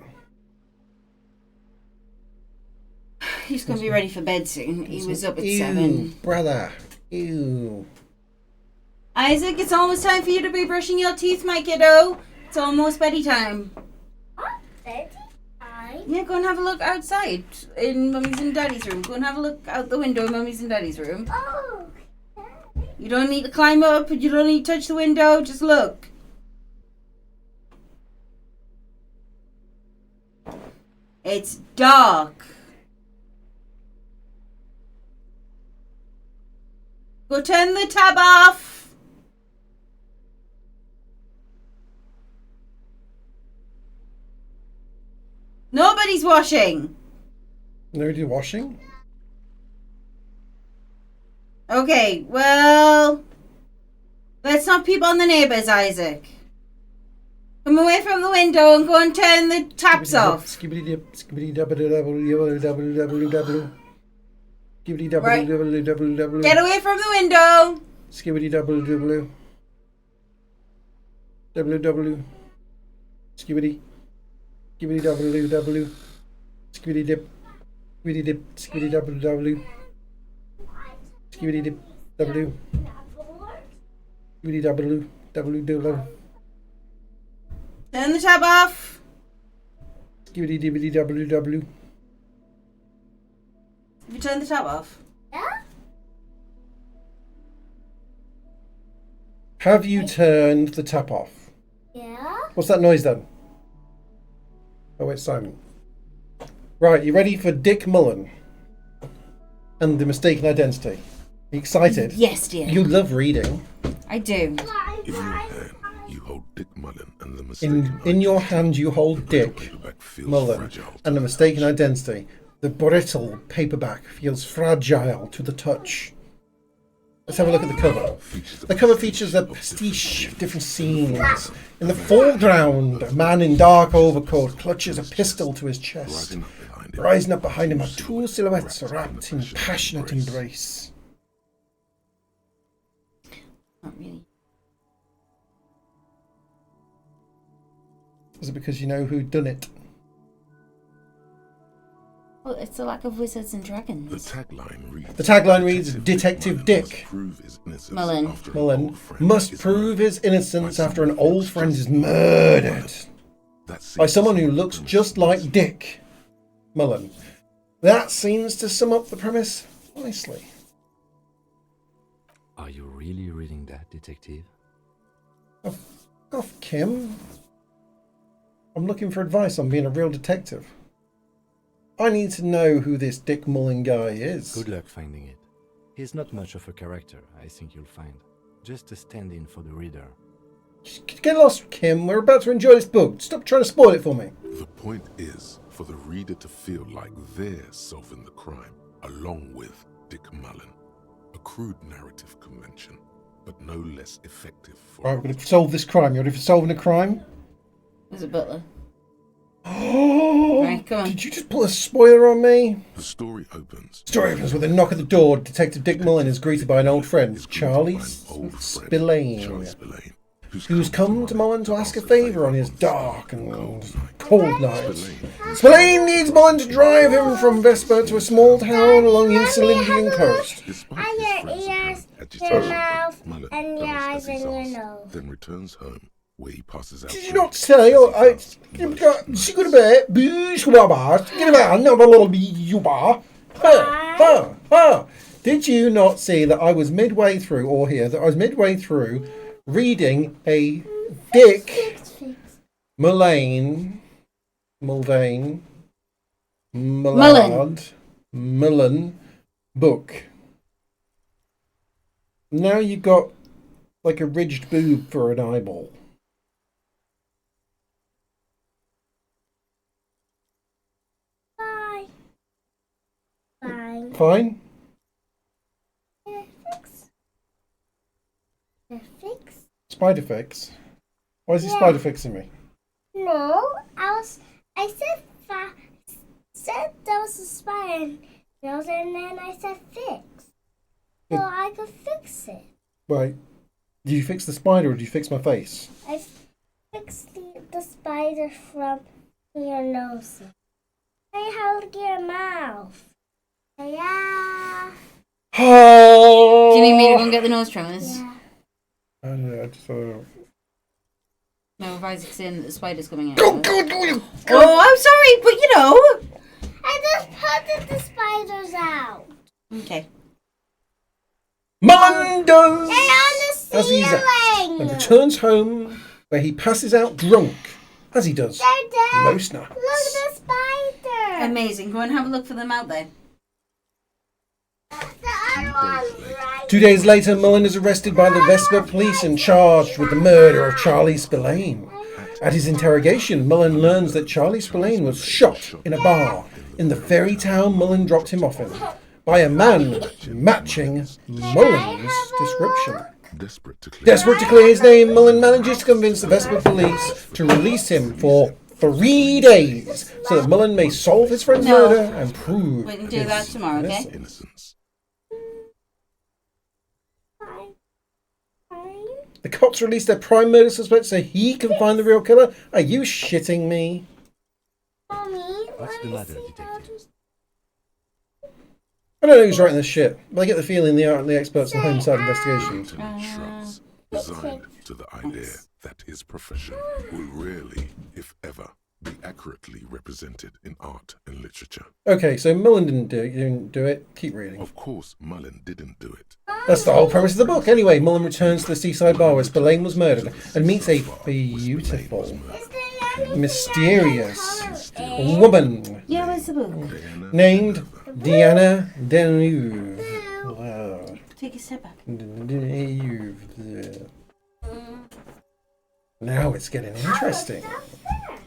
He's going to be ready for bed soon. He was up at Ew, 7. Brother. Ew. Isaac, it's almost time for you to be brushing your teeth, my kiddo. It's almost bedtime. Yeah, go and have a look outside in Mummy's and Daddy's room. Go and have a look out the window in Mummy's and Daddy's room. Oh. You don't need to climb up. You don't need to touch the window. Just look. It's dark. Go turn the tab off. Nobody's washing. Nobody washing? Okay, well, let's not peep on the neighbours, Isaac. Come away from the window and go and turn the taps off. Skibbity dip, skibbity www. Skibbity www. Get away from the window. Skibbity www. www. Skibbity. Skibbity www. Skibbity dip. Skibbity dip. Skibbity www. Skibbity dip. W. Skibbity www. Turn the tab off. Skibbity dibbity www. Have you turned the tab off? Have you turned the tap off? Yeah. What's that noise then? Oh, it's silent. Right, you ready for Dick Mullen and the Mistaken Identity? Are you excited? Yes, dear. You love reading. I do. In your hand, you hold Dick Mullen and the Mistaken In your hand, you hold Dick Mullen and the Mistaken Identity. The brittle paperback feels fragile to the touch. Let's have a look at the cover. The cover features a pastiche of different scenes. In the foreground, a man in dark overcoat clutches a pistol to his chest. Rising up behind him are two silhouettes wrapped in passionate embrace. Not really. Is it because you know who done it? Well, it's the lack of wizards and dragons. The tagline reads, Detective Dick Mullen must prove his innocence after an old friend is murdered by someone who looks just like Dick Mullen. That seems to sum up the premise nicely. Are you really reading that, detective? Off, Kim. I'm looking for advice on being a real detective. I need to know who this Dick Mullen guy is. Good luck finding it. He's not much of a character, I think you'll find. Just a stand-in for the reader. Get lost, Kim. We're about to enjoy this book. Stop trying to spoil it for me. The point is for the reader to feel like they're solving the crime, along with Dick Mullen. A crude narrative convention, but no less effective for... Right, we're going to solve this crime. You ready for solving a crime? There's a butler. Oh, right, come on. Did you just pull a spoiler on me? The story opens with a knock at the door. Detective Dick Mullen is greeted by an old friend, Charlie Spillane, who's come to Mullen to ask a favour on his dark and cold night. Spillane needs Mullen to drive him from Vesper to a small town along the Insulindian coast. And your ears, your mouth, and your eyes and your nose. Then returns home, where he passes out. Did you not say, Did you not see that I was midway through, or hear that I was midway through reading a Dick Mullen book? Now you've got like a ridged boob for an eyeball. Fine? Spider fix? Why is he spider fixing me? No, I said there was a spider and then I said fix. So I could fix it. Right. Did you fix the spider or did you fix my face? I fixed the spider from your nose. I held your mouth. Yeah. Oh. Do you need me to go and get the nose trimmers? Yeah. I don't know. I just No, if Isaac's in, the spider's coming out. Oh, I'm sorry, but you know. I just put the spiders out. Okay. Mullen does They're on the as he's asked and returns home where he passes out drunk, as he does They're dead. most nights. Look at the spider. Amazing. Go and have a look for them out there. The other one's right. 2 days later, Mullen is arrested by the Vesper police and charged with the murder of Charlie Spillane. At his interrogation, Mullen learns that Charlie Spillane was shot in a bar in the very town Mullen dropped him off in by a man matching Mullen's description. Desperate to clear his name, Mullen manages to convince the Vesper police to release him for 3 days so that Mullen may solve his friend's murder and prove We can do that tomorrow, okay? innocence. The cops release their prime murder suspect so he can find the real killer? Are you shitting me? Mommy, What's the matter, detective? I don't know who's writing this shit, but I get the feeling they aren't the experts in homicide investigations. Shrugs, resigned to the idea that his profession will rarely, if ever, be accurately represented in art and literature. Okay, so Mullen didn't do it. Keep reading. Of course, Mullen didn't do it. That's the whole premise of the book. Anyway, Mullen returns to the seaside bar where Spillane was murdered and meets a beautiful mysterious woman Yeah, where's the book? named Deanna Deneuve. Wow. Take a step back. Deneuve. Now it's getting interesting.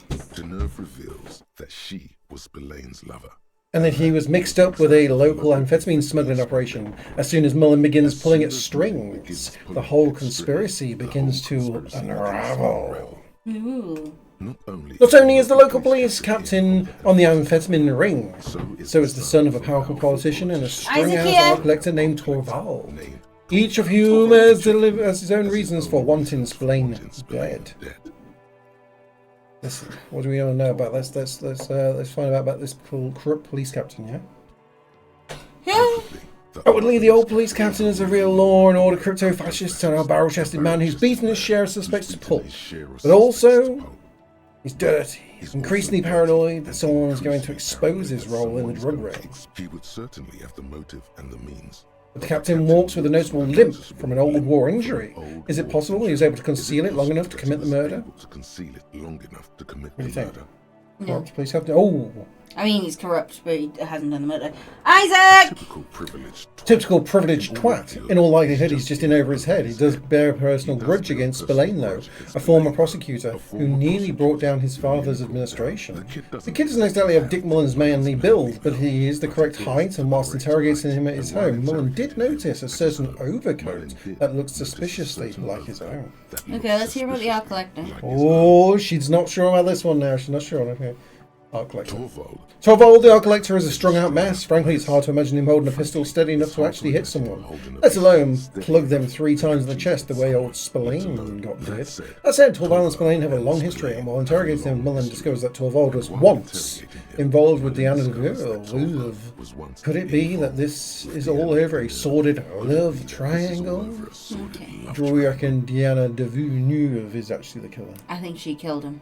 Deneuve reveals that she was Spillane's lover. And that he was mixed up with a local amphetamine smuggling operation. As soon as Mullen begins pulling at strings, the whole conspiracy begins to unravel. Ooh. Not only is the local police captain on the amphetamine ring, so is the son of a powerful politician and a strung-out art collector named Torvald. Each of whom has his own reasons for wanting Spillane dead. Listen, what do we all know about this? Let's find out about this corrupt police captain, yeah? Yeah. Outwardly, the old police captain is a real law and order crypto-fascist and a barrel-chested man who's beaten his share of suspects to pulp. But also, he's dirty. He's increasingly paranoid that someone is going to expose his role in the drug ring. He would certainly have the motive and the means. But the captain walks with a noticeable limp from an old war injury. Is it possible he was able to conceal it long enough to commit the murder? To conceal it long enough to commit What do you think? murder. No. Police captain. Oh, I mean, he's corrupt, but he hasn't done the murder. Isaac! typical privileged twat. In all likelihood, he's just in over his head. He does bear a personal grudge against Spillane, though, a former prosecutor who nearly brought down his father's administration. The kid doesn't exactly have Dick Mullen's manly build, but he is the correct height, and whilst interrogating him at his home, Mullen did notice a certain overcoat that looked suspiciously like his own. Okay, let's hear about the art collector. Oh, she's not sure about this one now. She's not sure. Okay. Art collector. Torvald, the art collector, is a strung-out mess. Frankly, it's hard to imagine him holding a pistol steady enough to actually hit someone, let alone plug them 3 times in the chest the way old Spillane got did. That said, Torvald and Spillane have a long history, and while interrogating him, Mullen discovers that Torvald was once involved with Deanna Deneuve. Could it be that this is all over a sordid love triangle? Okay. Do we reckon Deanna Deneuve is actually the killer? I think she killed him.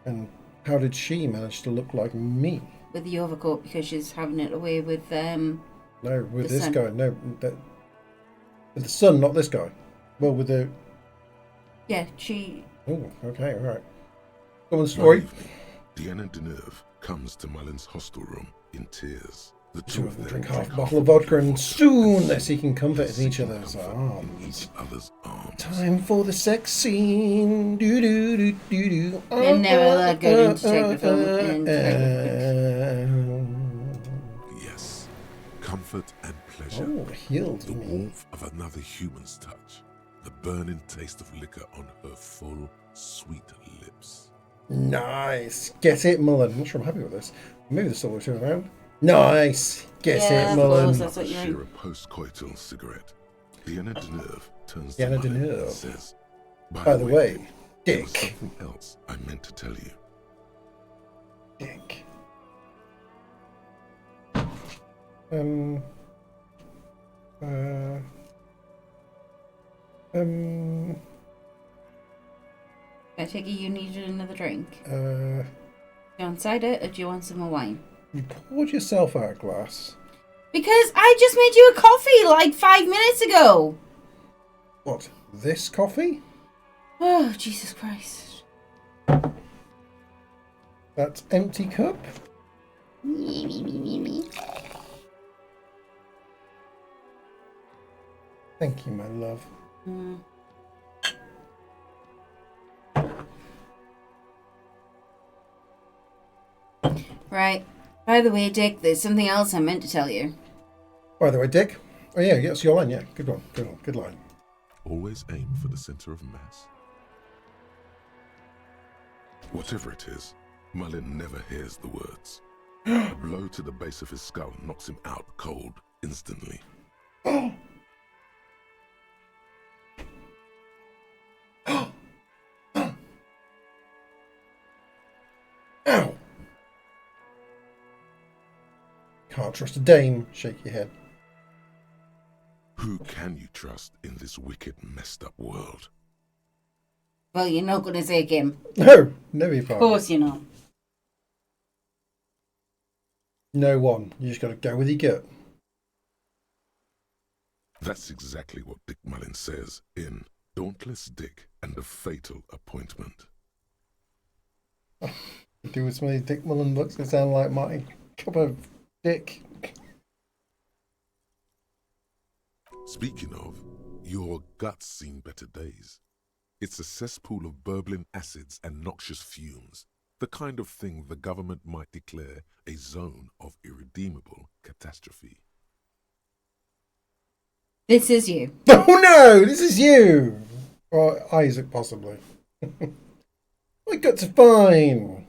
And how did she manage to look like me? With the overcoat, because she's having it away with, No, with the this son. guy. No, with the son, not this guy. Well, with the... Yeah, she... Oh, okay, all right. Go on, story. Deanna Deneuve comes to Mullen's hostel room in tears. The Two two of them of drink them half a bottle of vodka, and soon they're seeking comfort in each other's arms. Time for the sex scene. Do do do do do. They're never that good in detective film. Yes, comfort and pleasure. Oh, healed the me. warmth of another human's touch. The burning taste of liquor on her full, sweet lips. Nice. Get it, Mullen. I'm not sure I'm happy with this. Maybe the solo turn around. Nice. Get it, Mullen. That's what Share a post-coital cigarette. Deanna Deneuve turns Deanna to Mullen and Deneuve. says, By the way, there was Dick. something else I meant to tell you. Dick. I take it you needed another drink. You You want cider or do you want some more wine? poured yourself out a glass. Because I just made you a coffee like 5 minutes ago. What? This coffee? Oh, Jesus Christ. That empty cup? Thank you, my love. Right. By the way, Dick, there's something else I meant to tell you. By the way, Dick. Oh yeah, it's your line. Yeah, good one. Good one. Good line. Always aim for the center of mass. Whatever it is, Mullen never hears the words. A blow to the base of his skull knocks him out cold instantly. Ow! Can't trust a dame. Shake your head. Who can you trust in this wicked, messed up world? Well, you're not going to take him. No, never Of course you're not. No one. You just got to go with your gut. That's exactly what Dick Mullen says in Dauntless Dick and a Fatal Appointment. Do with some of these Dick Mullen books that sound like my cup of dick. Speaking of, your gut's seen better days. It's a cesspool of burbling acids and noxious fumes, the kind of thing the government might declare a zone of irredeemable catastrophe. This is you. Oh no, this is you! Or Isaac, possibly. My guts are fine.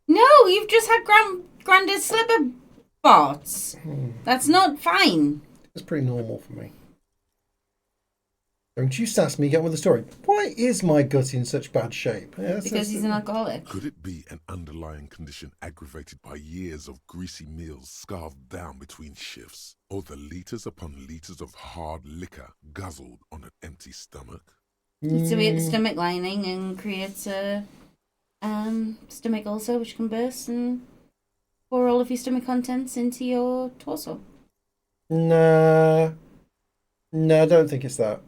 No, you've just had Grandad's slipper farts. That's not fine. It's pretty normal for me. Don't you sass me, get on with the story. Why is my gut in such bad shape? Yeah, Because he's an alcoholic. Could it be an underlying condition aggravated by years of greasy meals scarfed down between shifts? Or the litres upon litres of hard liquor guzzled on an empty stomach? Eats away at the stomach lining and creates a stomach ulcer which can burst and pour all of your stomach contents into your torso. Nah, I don't think it's that.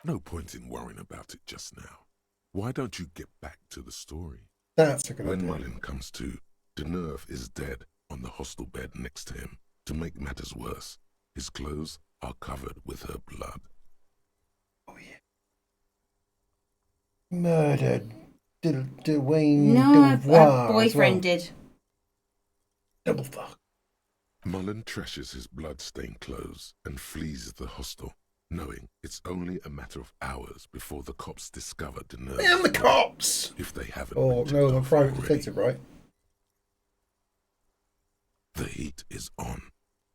No point in worrying about it just now. Why don't you get back to the story? That's a good When idea. Mullen comes to, Deneuve is dead on the hostel bed next to him. To make matters worse, his clothes are covered with her blood. Murdered. Dwayne No, Devoir her boyfriend as well. did. Double fuck. Mullen trashes his blood-stained clothes and flees the hostel, knowing it's only a matter of hours before the cops discover Deneuve. And the cops! If they haven't. Oh, been no, tipped I'm a off private already. detective, right? The heat is on.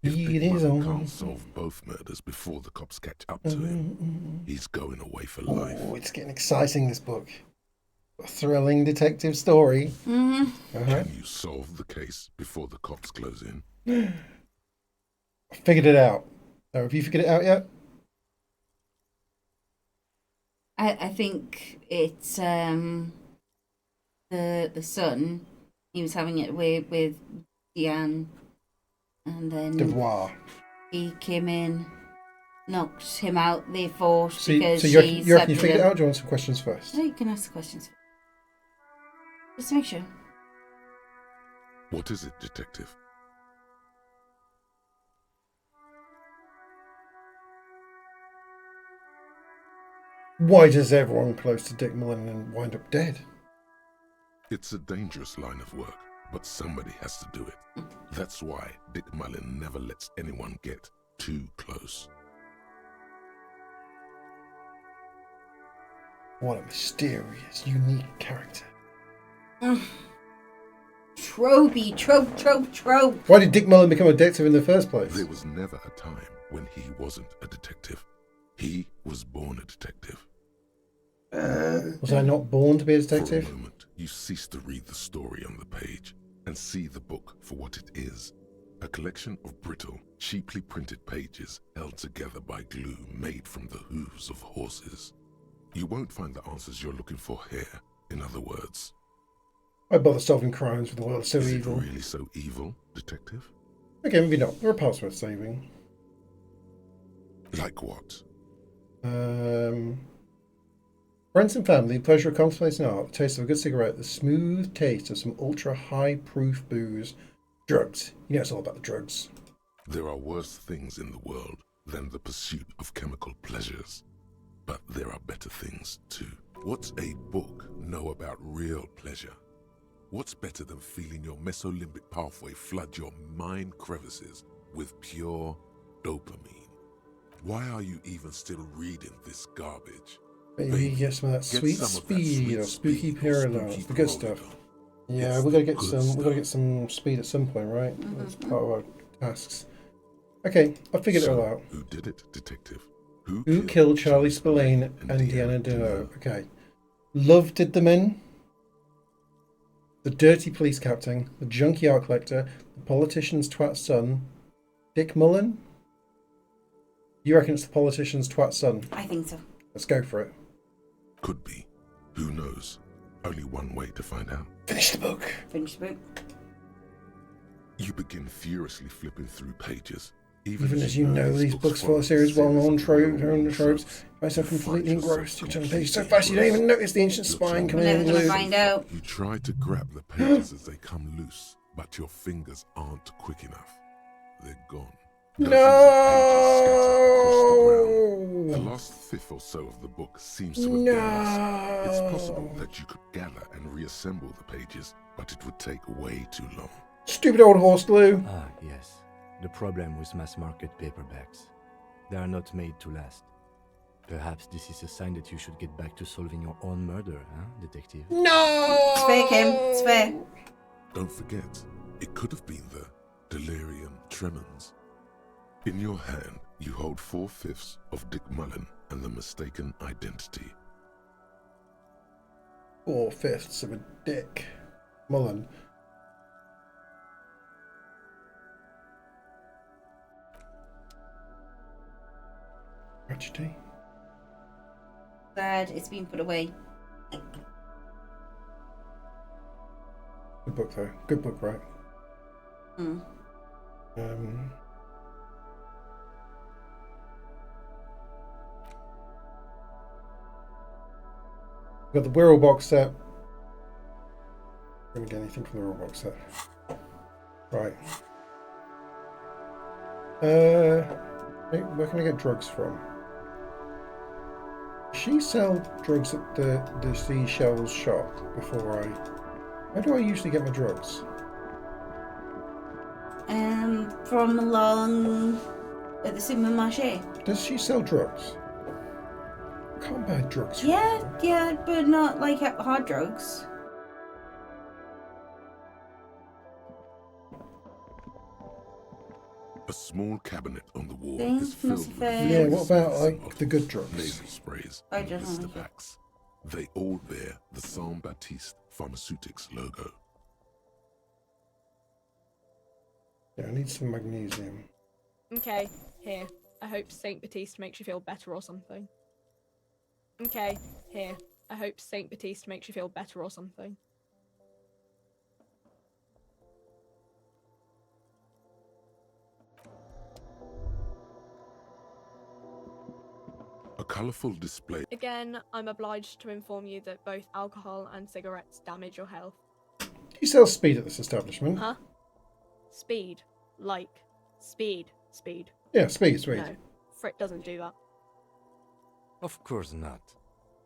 Heat is Mullen on. can't solve both murders before the cops catch up to him. He's going away for life. Oh, it's getting exciting, this book. A thrilling detective story. Mm-hmm. Uh-huh. Can you solve the case before the cops close in? I figured it out. Now, have you figured it out yet? I think it's the son. He was having it with Diane, and then Devoir. he came in, knocked him out. They fought So, because so she you reckon you slept figured with it him. out? Do you want some questions first? No, you can ask the questions. Just to make sure. What is it, detective? Why does everyone close to Dick Mullen wind up dead? It's a dangerous line of work, but somebody has to do it. That's why Dick Mullen never lets anyone get too close. What a mysterious, unique character. Trope. Why did Dick Mullen become a detective in the first place? There was never a time when he wasn't a detective. He was born a detective. Was I not born to be a For a detective? moment, you cease to read the story on the page and see the book for what it is. A collection of brittle, cheaply printed pages held together by glue made from the hooves of horses. You won't find the answers you're looking for here, in other words. I bother solving crimes with the world so Is evil. it really so evil, detective? Okay, maybe not. There are parts worth saving. Like what? Friends and family, the pleasure of contemplating art, the taste of a good cigarette, the smooth taste of some ultra-high-proof booze, drugs. You know it's all about the drugs. There are worse things in the world than the pursuit of chemical pleasures. But there are better things, too. What's a book know about real pleasure? What's better than feeling your mesolimbic pathway flood your mind crevices with pure dopamine? Why are you even still reading this garbage? Maybe get some of that get sweet some of that speed sweet or spooky speed or parallel, spooky the good parallel. stuff. Yeah, It's we gotta the get good some. We gotta stuff. get some speed at some point, right? That's part of our tasks. Okay, I figured it all out. Who did it, detective? Who killed Charlie Spillane and Deanna Deneuve? Okay. Love did them in. The dirty police captain, the junkie art collector, the politician's twat son, Dick Mullen? You reckon it's the politician's twat son? I think so. Let's go for it. Could be. Who knows? Only one way to find out. Finish the book. Finish the book. You begin furiously flipping through pages, Even as you know these books follow a series well-known tropes, I so completely engrossed. You turn the page so fast you don't even notice the ancient spine coming in We're never gonna find out. You try to grab the pages as they come loose, but your fingers aren't quick enough. They're gone. No! The last fifth or so of the book seems to have been lost. It's possible that you could gather and reassemble the pages, but it would take way too long. Stupid old horse glue. Ah, yes. The problem with mass-market paperbacks. They are not made to last. Perhaps this is a sign that you should get back to solving your own murder, huh, detective? No! It's fair, Kim. It's fair. Don't forget, it could have been the delirium tremens. In your hand, you hold 4/5 of Dick Mullen and the mistaken identity. 4/5 of a Dick Mullen. Tragedy. Sad. It's been put away. Good book though. Good book, right? Hmm. We've got the Wirral box set. We're gonna get anything from the Wirral box set. Right. Where can I get drugs from? Does she sell drugs at the Seashells shop before I... Where do I usually get my drugs? From along at the supermarché. Does she sell drugs? I can't buy drugs from Yeah, yeah, but not like hard drugs. A small cabinet on the wall Things is filled must with fail. Yeah, what about various like the good drugs? nasal sprays I and don't know. Listervax. They all bear the Saint Baptiste Pharmaceutics logo. Yeah, I need some magnesium. Okay, here. I hope Saint Baptiste makes you feel better or something. Okay, here. I hope Saint Baptiste makes you feel better or something. A colourful display. Again, I'm obliged to inform you that both alcohol and cigarettes damage your health. Do you sell speed at this establishment? Huh? Speed. Like, speed. Yeah, speed. No, Frit doesn't do that. Of course not.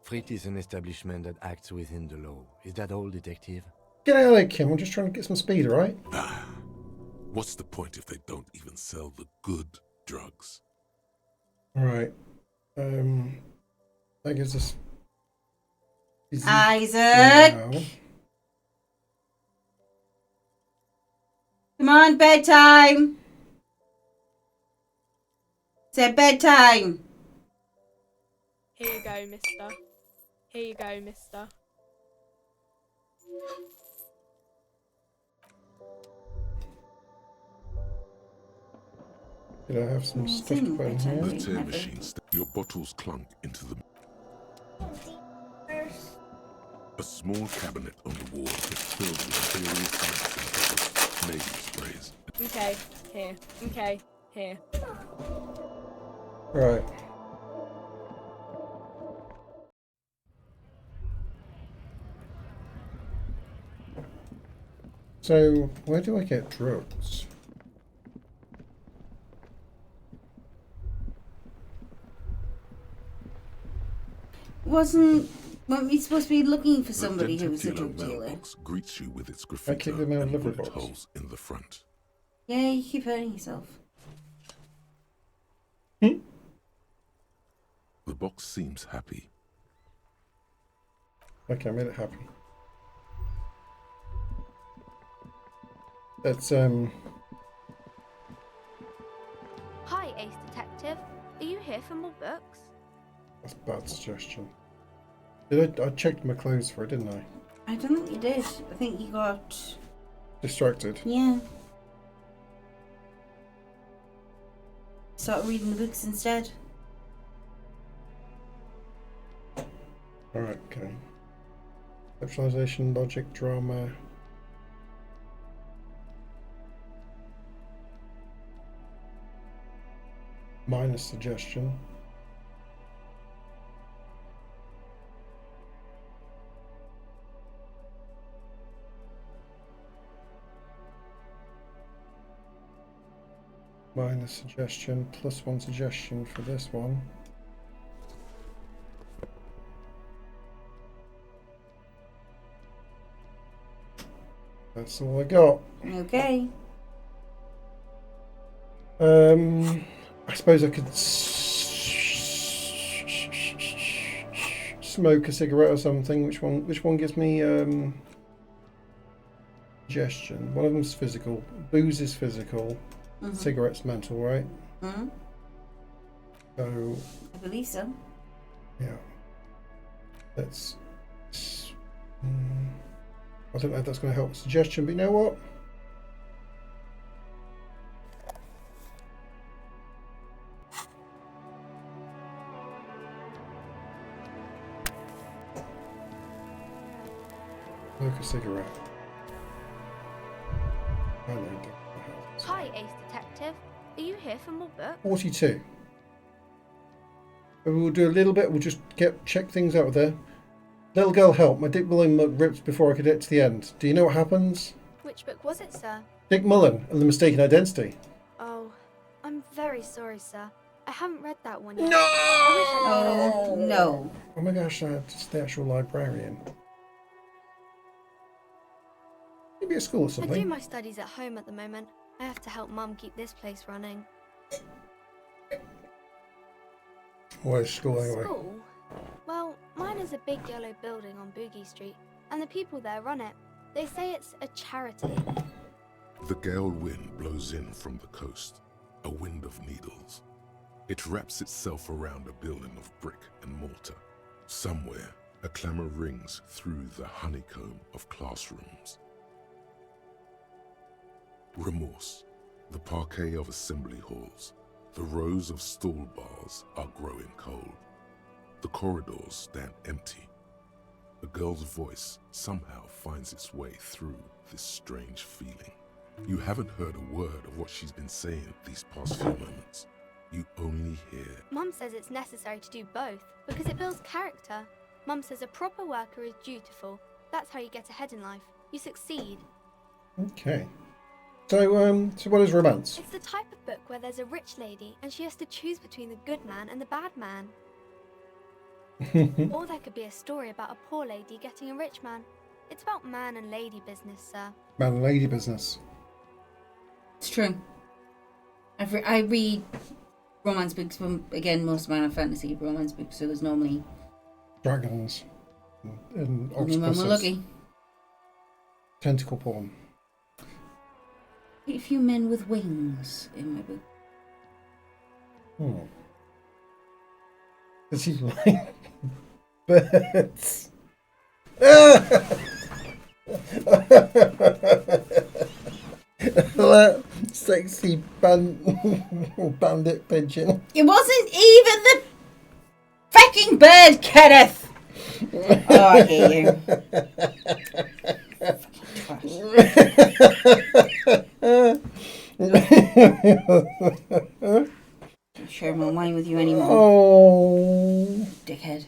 Frit is an establishment that acts within the law. Is that all, detective? Get out of there, Kim. I'm just trying to get some speed, alright? What's the point if they don't even sell the good drugs? Alright. That gives us... Isaac! Come on, bedtime! It's bedtime! Here you go, mister. Here you go, mister. Did I have some stuff to put in here? The tear machines. Your bottles clunk into the... A small cabinet on the wall is filled with various nasal sprays. Okay, here. Okay, here. Right. So, where do I get drugs? Weren't we supposed to be looking for somebody who was a Dentacula drug dealer? mailbox greets you with its I graffiti kicked them out of and livery bullet box. holes in the front. Yeah, you keep hurting yourself. The box seems happy. Okay, I made it happy. That's, Hi, Ace Detective. Are you here for more books? that's a bad suggestion. I checked my clothes for it, didn't I? I don't think you did. I think you got... Distracted. Yeah. Start reading the books instead. Alright, okay. Conceptualization, logic, drama. Minus suggestion. Minus suggestion, plus 1 suggestion for this one. That's all I got. Okay. I suppose I could smoke a cigarette or something. Which one gives me suggestion? One of them's physical. Booze is physical. Mhm. Cigarette's mental, right? Hmm. So I believe so. yeah. Let's. I don't know if that's going to help with suggestion, but you know what? Smoke a cigarette. I know. Hi, Ace Detective. Are you here for more books? 42. We'll do a little bit. We'll just check things out with her. Little girl, help! My Dick Mullen mug ripped before I could get to the end. Do you know what happens? Which book was it, sir? Dick Mullen and the Mistaken Identity. Oh, I'm very sorry, sir. I haven't read that one yet. No! Oh, no. Oh my gosh, that's the actual librarian. Maybe a school or I do something. my studies at home at the moment. I have to help Mum keep this place running. Where's school anyway? School? Well, mine is a big yellow building on Boogie Street, and the people there run it. They say it's a charity. The gale wind blows in from the coast, a wind of needles. It wraps itself around a building of brick and mortar. Somewhere, a clamour rings through the honeycomb of classrooms. Remorse, the parquet of assembly halls, the rows of stall bars are growing cold. The corridors stand empty. A girl's voice somehow finds its way through this strange feeling. You haven't heard a word of what she's been saying these past few moments. You only hear, Mum says it's necessary to do both because it builds character. Mum says a proper worker is dutiful. That's how you get ahead in life. You succeed. Okay. So what is romance? It's the type of book where there's a rich lady and she has to choose between the good man and the bad man. Or there could be a story about a poor lady getting a rich man. It's about man and lady business, sir. Man and lady business. It's true. I read romance books, but again, most of mine are fantasy romance books, so there's normally Dragons. And only when we're octopuses. lucky. Tentacle porn. A few men with wings in my book. Does he like birds? That sexy bandit pigeon. It wasn't even the fucking bird, Kenneth! Oh, I hate you. Can't share my wine with you anymore. Oh. Dickhead.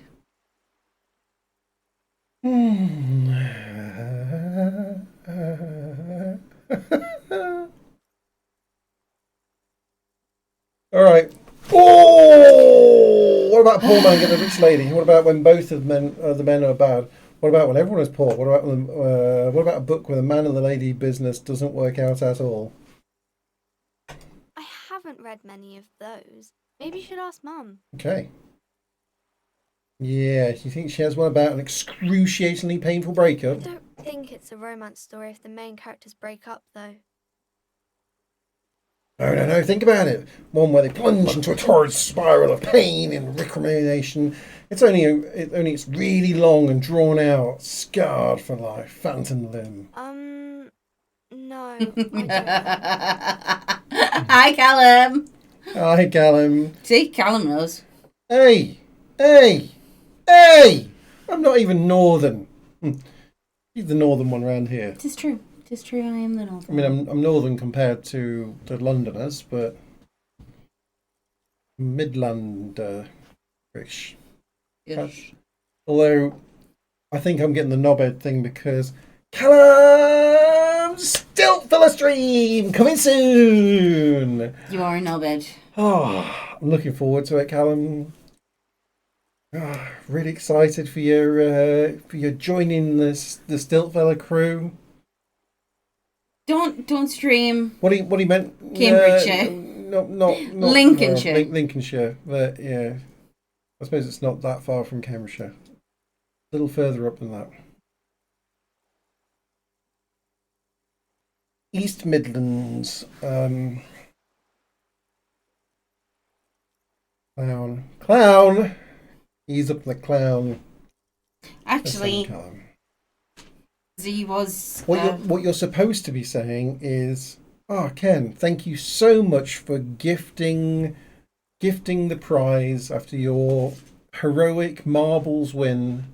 All right. Oh! What about poor man getting a rich lady? What about when both of the men are bad? What about when everyone is poor? What about a book where the man and the lady business doesn't work out at all? I haven't read many of those. Maybe you should ask Mum. Okay. Yeah, you think she has one about an excruciatingly painful breakup? I don't think it's a romance story if the main characters break up, though. No, think about it. One where they plunge into a torrid spiral of pain and recrimination. It's really long and drawn out, scarred for life. Phantom limb. No. Hi, Callum. Hi, Callum. See, Callum knows. Hey! I'm not even northern. He's the northern one around here. It is true. It is true, I am the northern. I mean, I'm northern compared to the Londoners, but Midland-ish. Ish. Although, I think I'm getting the knobhead thing because Callum Stiltfella stream coming soon. You are a knobhead. Oh, I'm looking forward to it, Callum. Oh, really excited for your joining the Stiltfella crew. Don't stream. What he meant? Cambridgeshire. Not Lincolnshire. Lincolnshire, but yeah, I suppose it's not that far from Cambridgeshire. A little further up than that. East Midlands. Clown. He's up the clown. Actually, Z was. What you're supposed to be saying is, Ken, thank you so much for gifting the prize after your heroic marbles win.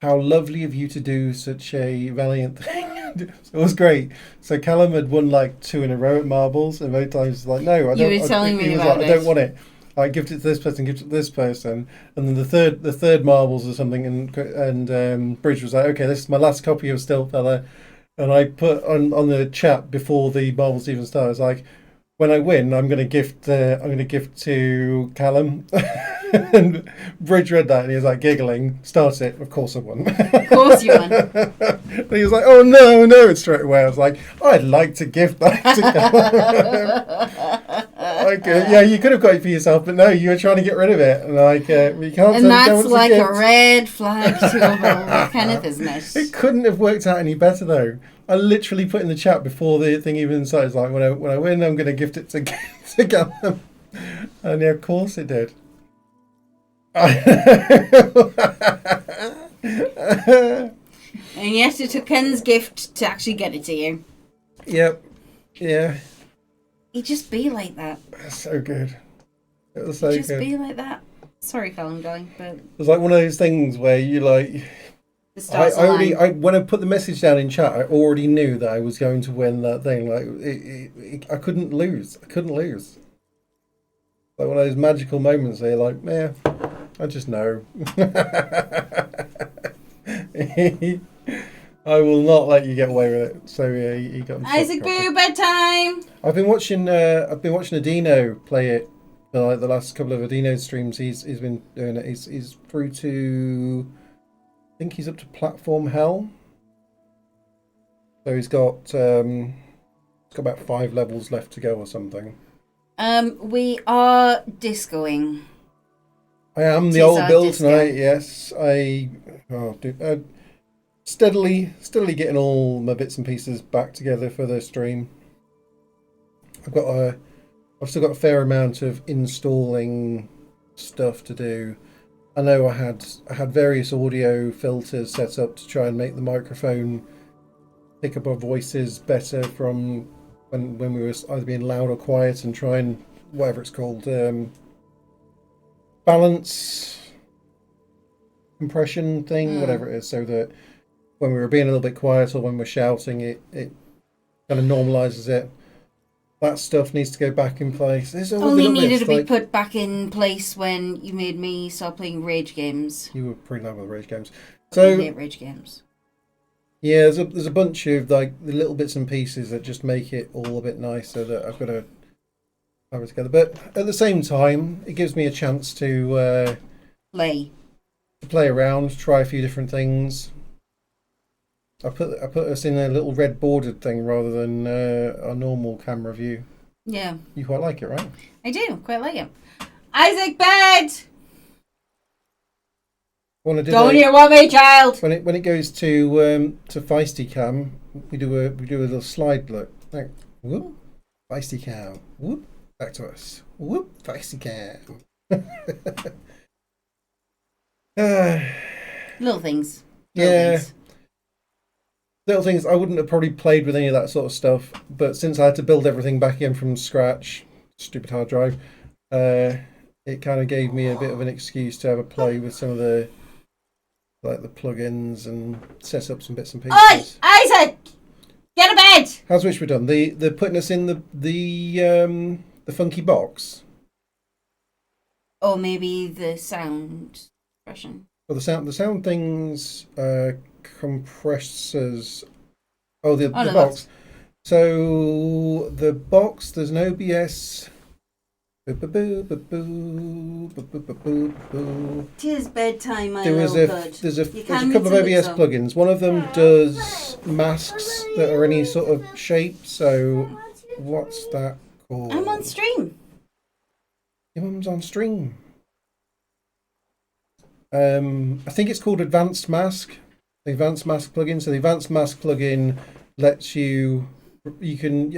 How lovely of you to do such a valiant thing. It was great. So Callum had won like 2 in a row at marbles, and most times he's like, no, I don't. You were telling me he was about like, it. I don't want it. I gift it to this person, gift it to this person, and then the third marbles or something, and Bridge was like, okay, this is my last copy of Stiltfella, and I put on the chat before the marbles even started. I was like, when I win, I'm going to gift to Callum. And Bridge read that and he was like giggling. Start it. Of course I won. Of course you won. And he was like, oh no, and straight away I was like, I'd like to gift that to Callum. Okay, yeah, you could have got it for yourself, but no, you were trying to get rid of it. And like, you can't. And that's like a red flag to Kenneth, isn't it? It couldn't have worked out any better though. I literally put in the chat before the thing even started. It's like, when I win, I'm going to gift it to Callum. And yeah, of course it did. And yes, it took Ken's gift to actually get it to you. Yep. Yeah. He'd just be like that. So good. It was so He'd just good. be like that. Sorry, Callum, darling, but It was like one of those things where you like. the stars align. When I put the message down in chat, I already knew that I was going to win that thing. Like, I couldn't lose. Like one of those magical moments where you're like, yeah, I just know. I will not let you get away with it. So yeah, he got himself Isaac covered. Boo, bedtime! I've been watching Adino play it for like the last couple of Adino streams. He's been doing it. He's through to, I think he's up to platform hell. So he's got about 5 levels left to go or something. We are discoing. I am the Tis old our Bill disco. tonight. Yes, steadily getting all my bits and pieces back together for the stream. I've still got a fair amount of installing stuff to do. I know I had various audio filters set up to try and make the microphone pick up our voices better from when we were either being loud or quiet, and try and whatever it's called, balance compression thing, whatever it is, so that when we were being a little bit quiet or when we're shouting, it kind of normalizes it. That stuff needs to go back in place. There's all Only the little needed to bits, be put back in place when you made me start playing rage games. You were pretty loud with rage games. I So hate rage games. yeah, there's a bunch of like the little bits and pieces that just make it all a bit nicer that I've got to have it together. But at the same time, it gives me a chance to play around, try a few different things. I put us in a little red bordered thing rather than our normal camera view. Yeah. You quite like it, right? I do, quite like it. Isaac, bed! Don't you want me, child? When it goes to feisty cam, we do a little slide look. Like, whoop, feisty cam. Whoop, back to us. Whoop, feisty cam. Little things. Little things. I wouldn't have probably played with any of that sort of stuff, but since I had to build everything back in from scratch, stupid hard drive, it kind of gave me a bit of an excuse to have a play with some of the plugins and set up some bits and pieces. Oi, Isaac, get a bed. How's which we done? The putting us in the funky box. Or maybe the sound suppression. Well, the sound things compressors. Oh, the no, box. So the box, there's an OBS. Tis bedtime, my There's little a bud. there's a You can couple of read OBS some. plugins. One of them does masks that are any sort of shape. So what's that called? I'm on stream. Your mum's on stream. I think it's called Advanced Mask. The Advanced Mask plugin. So the Advanced Mask plugin lets you can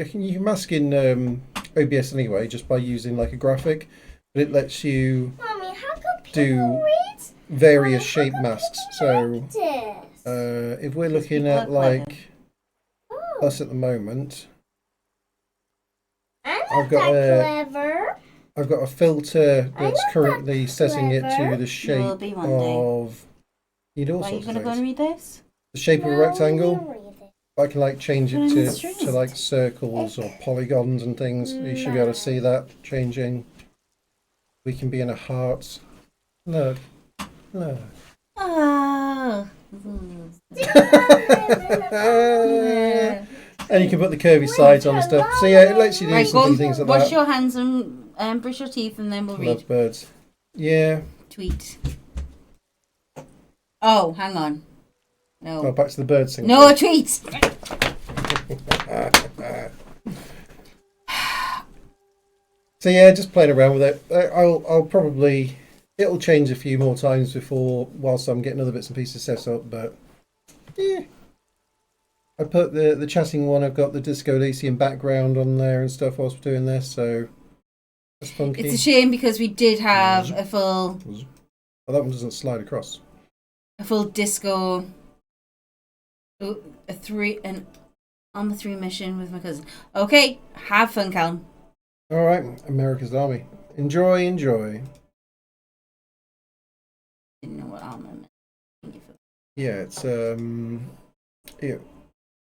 mask in OBS anyway, just by using like a graphic, but it lets you Mommy, how come do people read? various Mommy, shape how come masks. people So read this? if we're looking people at are clever. like us at the moment, I'm I've not got that clever. I've got a filter I'm that's not currently that setting it to clever. the shape will be one day. of all Are you sorts of going to go and things. read this? The shape of a No, rectangle. you read it. I can like change Put it it on the to stream. like circles or polygons and things. You should be able to see that changing. We can be in a heart. Look. Look. Ah. And you can put the curvy sides on and stuff. So yeah, it lets you do Right, go some on, things like wash that. your hands and brush your teeth, and then we'll read. Love birds. Yeah. Tweet. Oh, hang on. Oh, No. back to the birds thing. No, tweet. So yeah, just playing around with it. I'll probably it'll change a few more times before whilst I'm getting other bits and pieces set up. But yeah, I put the chatting one. I've got the Disco Elysium background on there and stuff whilst we're doing this. So that's funky. It's a shame because we did have a full Oh, that one doesn't slide across. disco. On the 3 mission with my cousin. Okay, have fun, Callum. All right, America's Army. Enjoy. Didn't know what armor meant. Yeah, it's I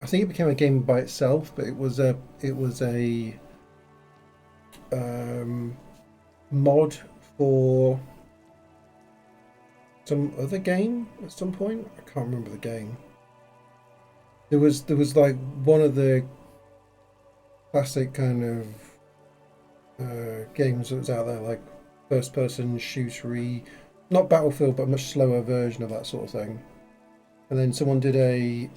think it became a game by itself, but it was a mod for some other game at some point. I can't remember the game. There was like one of the classic kind of games that was out there, like first person shootery, not Battlefield, but a much slower version of that sort of thing. And then someone did a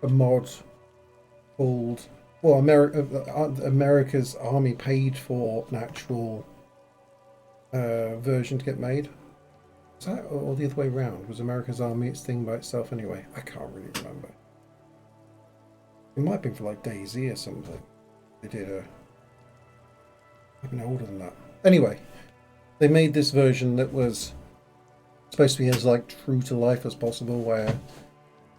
mod called America's Army paid for an actual version to get made. Was that or the other way around? Was America's Army its thing by itself anyway? I can't really remember. It might have been for like DayZ or something. They did I've been older than that. Anyway, they made this version that was supposed to be as like true to life as possible, where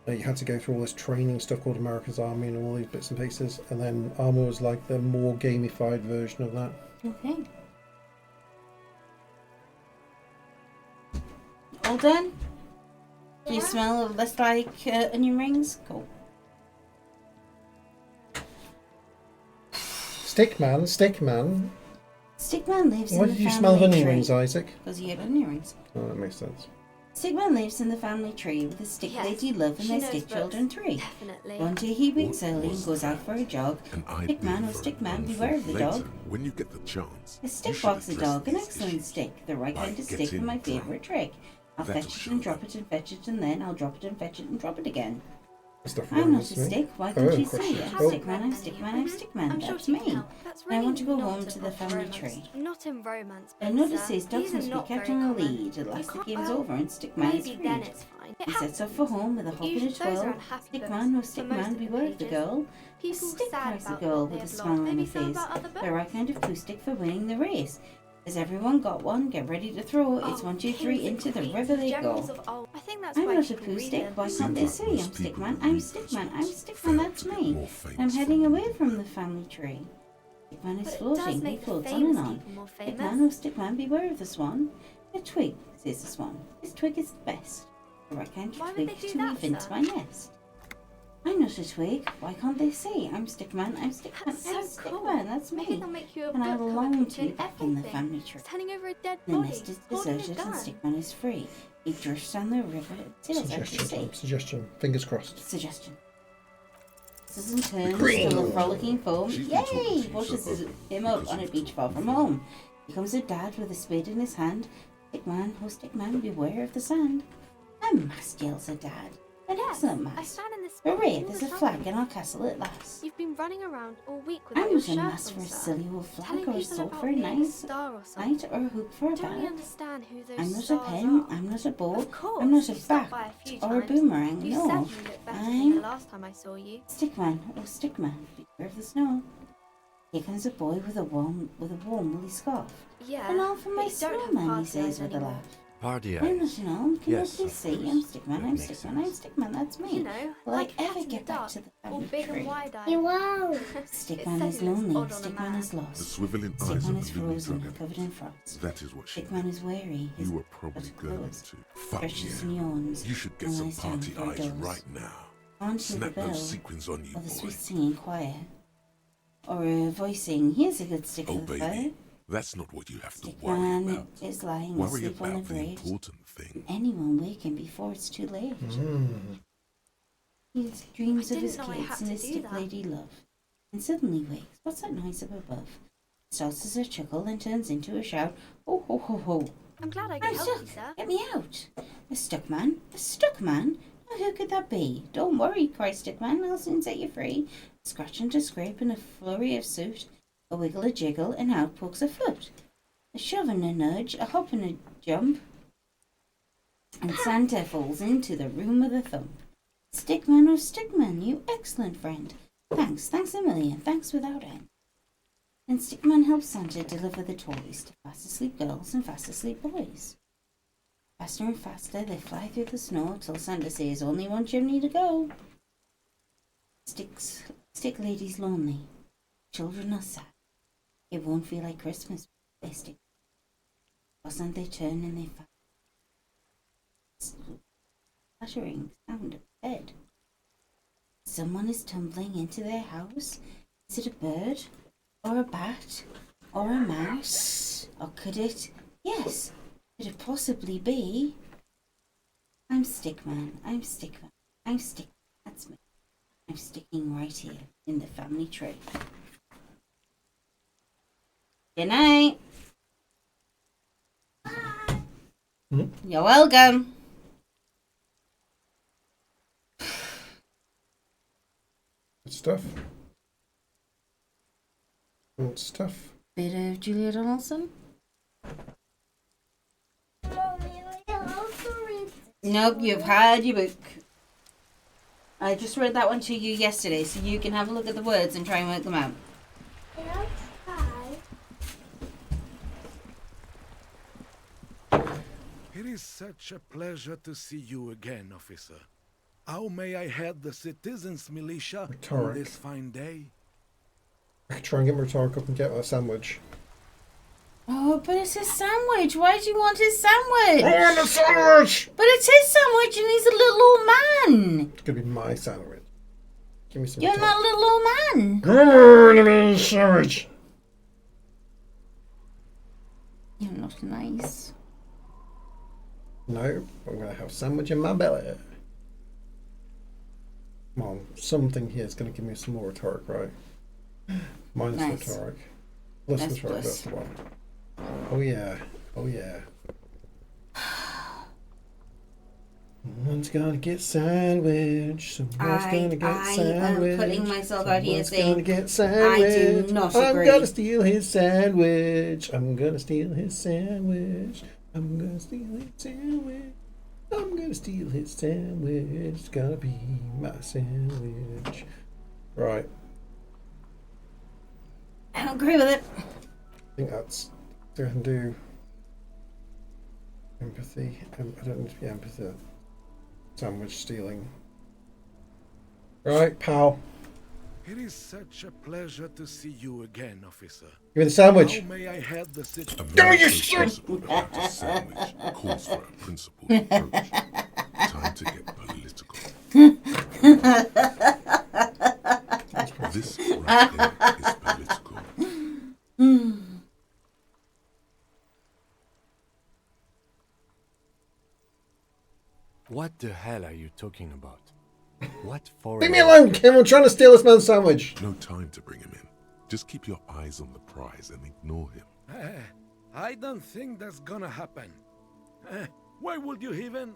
you had to go through all this training stuff called America's Army and all these bits and pieces, and then Armour was like the more gamified version of that. Okay. All done? Do you smell less like onion rings? Cool. Stickman. Stickman lives in Why the did you family smell of onion tree. rings, Isaac? Because he had onion rings. Oh, that makes sense. Stickman lives in the family tree with a stick Yes, lady love and she their knows stick books. children 3. Definitely. One day he wakes early and goes out for a jog. Stickman or Stickman, beware of the Later, dog. when you get the chance, A you stick should box a address dog, an these excellent issues. stick, the right By kind of stick getting for my drunk. favourite trick. I'll That'll fetch it show and drop it and fetch it and then I'll drop it and fetch it and drop it again. Stuff I'm not a reminds me. stick, why Oh, can't you question. see it? Oh. Stickman, I'm Stickman, I'm Stickman, I'm sure that's you can me. help. That's And I really want to go not home a to the book for family romance. tree. Not in romance. I books, notice sir. his dogs These are must be not kept very on a common. lead unless You the can't- game's well, over and Stickman is maybe then freed. it's fine. He sets off for home with a hop and a Usually those are twirl. unhappy Stickman books or for most Stickman, of the beware of the pages. girl. People Stick sad cries the about girl what they with a have smile lost. on her Maybe some face. about other The books. right kind of poo stick for winning the race. Has everyone got one? Get ready to throw. It's 1, 2, 3, Kings into and the queens, river they generals go. of old. I think that's I'm why not a people poo read stick. them. Why can't they say I'm Stickman? I'm Stickman. I'm Stickman. That's me. famous I'm heading away from the family tree. Stickman is But it does floating. He make the floats on famous and on. people more Stickman, famous. oh Stickman, beware of the swan. A twig, says the swan. This twig is the best. The right kind Why of would twig they do to that, weave into sir? my nest. I'm not a twig. Why can't they see? I'm Stickman. I'm Stickman. That's I'm so cool. Stickman. That's me. Maybe they'll make you a And I book belong comic to be and back in the everything. family tree. Standing over a dead The body. nest is holding a deserted and gun. Stickman is free. He drifts down the river and sails out to Suggestion sea. time. Suggestion. Fingers crossed. Suggestion. Scissors and turns, Green. still a frolicking foam. She's been talking to Yay! you, Washes so him up because on a of beach far from home. He comes a dad with a spade in his hand. Stickman, oh Stickman, beware of the sand. A mast, yells a dad. An excellent I mast. stand in this spot Hooray, all there's the a time. flag in our castle at last. You've been running around all week without I'm your not a shirt mast on, for a sir. silly old flag Telling or a people sword about for a being a knight, star or something. knight or a hoop for a Don't really bag. understand who those I'm not a stars pen, are. I'm not a ball, Of course, I'm not a you stopped by bat a few or a times. boomerang, You no. certainly look better than I'm the last time I saw you. Stickman, oh Stickman, beware of the snow. Here comes a boy with a warm woolly scarf. Yeah, An all for my but you don't have snowman, he party says eyes with a anymore. laugh. Party I'm eyes. not an elm, can Yes, you of please see? course. I'm Stickman, That I'm makes Stickman, I'm Stickman, that's me. You know, Will I like Cat ever in the get back Dark, to the all family big tree? and wide-eyed. You won't. Stickman is lonely, Stickman is The lost. swiveling eyes Stickman of is the looming frozen, dragon. covered in frost. That is what she Stickman is weary, his You were probably eyes going closed. to. Fuck Stretches yeah. and yawns. You should get and some lies down party for a eyes doze. right now. Can't hear the Snap bell, those sequins on you, or the boy. sweet singing choir, or a voicing, here's a good stick Oh, of fire. baby, that's not what you have to worry Stickman about. is lying Worry asleep on about the the grave. important thing. Anyone waking before it's too late. He dreams I of his didn't know I kids had and to his do stick that. lady love. And suddenly wakes. What's that noise up above? Starts as a chuckle, then turns into a shout. Ho ho ho ho. I'm glad I I'm could help stuck. you, sir. Get me out. A stuck man? A stuck man? Now, who could that be? Don't worry, cries Stickman. I'll soon set you free. A scratch and a scrape and a flurry of soot. A wiggle, a jiggle, and out pokes a foot. A shove and a nudge, a hop and a jump. And Santa falls into the room with a thump. Stickman, oh Stickman, you excellent friend. Thanks a million, thanks without end. And Stickman helps Santa deliver the toys to fast asleep girls and fast asleep boys. Faster and faster they fly through the snow till Santa says only one chimney to go. Stick lady's lonely. Children are sad. It won't feel like Christmas if they stick. Wasn't they turn and they find clattering sound of bed. Someone is tumbling into their house. Is it a bird? Or a bat? Or a mouse? Or could it? Yes. Could it possibly be? I'm Stickman. I'm Stickman. I'm Stickman. That's me. I'm sticking right here in the family tree. Good night. You're welcome. Good stuff. Good stuff. Bit of Julia Donaldson. Nope, you've had your book. I just read that one to you yesterday, so you can have a look at the words and try and work them out. It is such a pleasure to see you again, officer. How may I head the citizens' militia on Rhetoric. this fine day? I could try and get my rhetoric up and get a sandwich. Oh, but it's his sandwich. Why do you want his sandwich? I want a sandwich! But it's his sandwich and he's a little old man. It's gonna be my sandwich. Give me some You're rhetoric. not a little old man. Come on, give me a sandwich. You're not nice. No, I'm gonna have a sandwich in my belly. Come on, something here is gonna give me some more rhetoric, right? Minus Nice. rhetoric. Plus That's rhetoric, plus. that's the one. Oh yeah, oh yeah. Someone's gonna get sandwich. Someone's gonna get I sandwich. am putting myself out here Someone's saying gonna get sandwich. I do not I'm agree. gonna steal his sandwich. I'm gonna steal his sandwich. I'm gonna steal his sandwich. I'm gonna steal his sandwich. It's gonna be my sandwich. Right. I don't agree with it. I think that's what I can do. Empathy. I don't need to be empathy. Sandwich stealing. Right, pal. It is such a pleasure to see you again, officer. Give me the sandwich. How may I head the city? Give me your shit! Principle about a sandwich calls for a principled approach. Time to get political. This right here is political. What the hell are you talking about? What for? Leave me alone, Kim. I'm trying to steal this man's sandwich. No time to bring him in. Just keep your eyes on the prize and ignore him. I don't think that's gonna happen. Why would you even?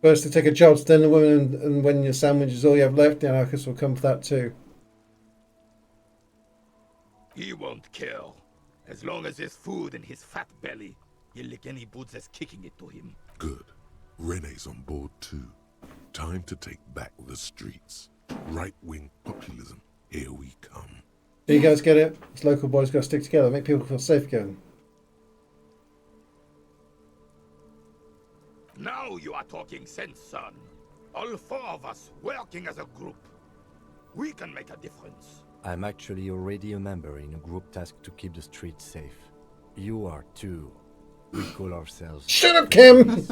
First to take a job, then the woman, and when your sandwich is all you have left, the anarchists will come for that too. He won't kill. As long as there's food in his fat belly, he'll lick any boots that's kicking it to him. Good. Rene's on board too. Time to take back the streets. Right-wing populism. Here we come. Do you guys get it? It's local boys got to stick together, make people feel safe again. Now you are talking sense, son. All four of us working as a group. We can make a difference. I'm actually already a member in a group tasked to keep the streets safe. You are too. We call ourselves... Shut up, Kim!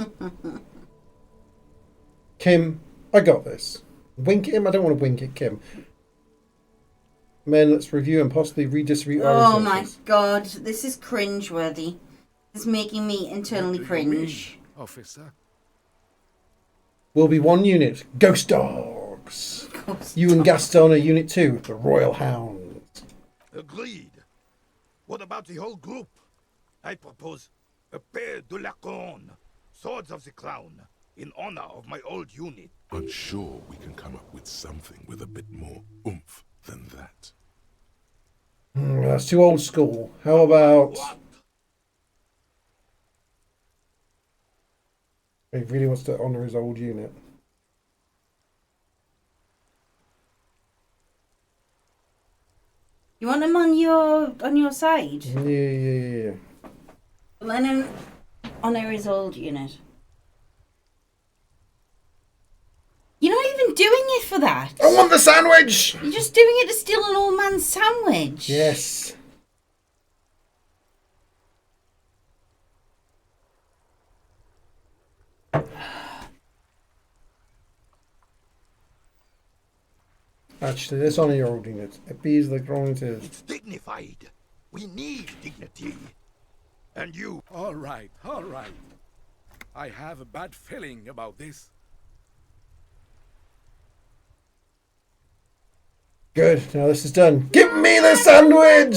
Kim, I got this. Wink at him? I don't want to wink at Kim. Men, let's review and possibly redistribute our resources. Oh my god, this is cringeworthy. It's making me internally cringe. Officer. We'll be one unit. Ghost Dogs. You and Gaston are Unit 2, the Royal Hounds. Agreed. What about the whole group? I propose a pair de la Corne, Swords of the Crown, in honor of my old unit. I'm sure we can come up with something with a bit more oomph than that. That's too old school. How about... He really wants to honour his old unit. You want him on your side? Yeah. Let him honour his old unit. You're not even doing it for that. I want the sandwich! You're just doing it to steal an old man's sandwich. Yes. Actually, let's honour your old unit. It be the grown it is. It's dignified. We need dignity. And you... All right. I have a bad feeling about this. Good, now this is done. Give me the sandwich!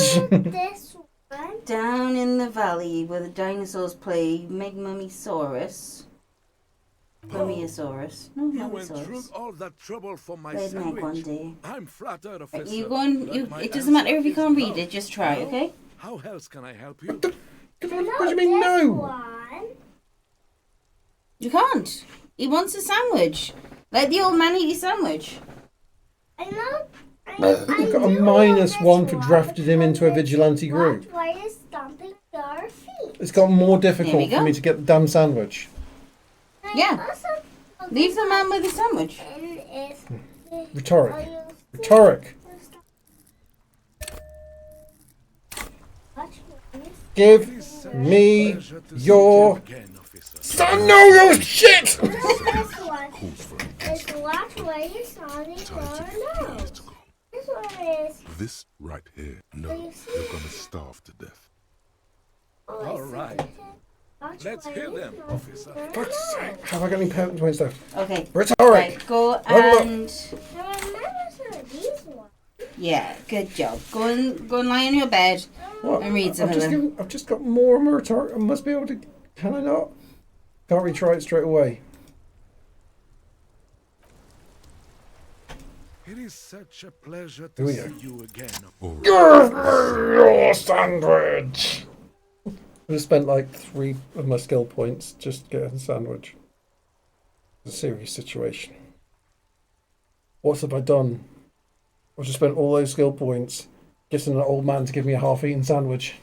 This one. Down in the valley where the dinosaurs play Megmummisaurus. Mummiosaurus. No, You went through Mummisaurus. all that trouble for my Laid an egg one sandwich. day. I'm flattered, officer. You go and that you. my It doesn't matter answer if you is can't no. read it. Just try, No? okay? How else can I help you? What do you mean no? One. You can't. He wants a sandwich. Let the old man eat his sandwich. I know. You've got a -1 for drafting him into a vigilante group. Why is stomping your feet? It's got more There difficult we go. for me to get the damn sandwich. Yeah. Leave the man with his sandwich. Rhetoric. Rhetoric. Give me your... Son, no, you shit! This one is watch where you saw the door. This one is... This right here. No, you're gonna starve to death. All right. Let's hear them, officer. Fuck's sake, have I got any points left? Okay. Rhetoric. Right, go Level up. and... I remember some of these ones. Yeah, good job. Go and lie on your bed What? and read some of them. I've just got more and more rhetoric. I must be able to... Can I not? Can't retry it straight away. It is such a pleasure Here to we see go. you again. Give me your sandwich! I just spent like 3 of my skill points just getting a sandwich. It's a serious situation. What have I done? I've just spent all those skill points getting an old man to give me a half-eaten sandwich.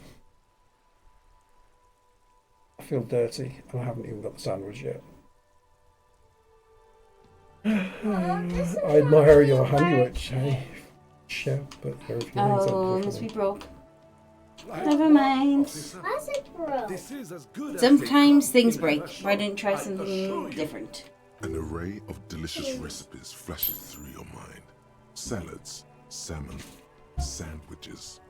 I feel dirty and I haven't even got the sandwich yet. I admire your handiwork, hey? Chef, but there are a few things Oh, that must be different. broke. Never mind. Why's it broke? This is as good as Sometimes things break. Why don't you try something different? An array of delicious recipes flashes through your mind. Salads, salmon, sandwiches.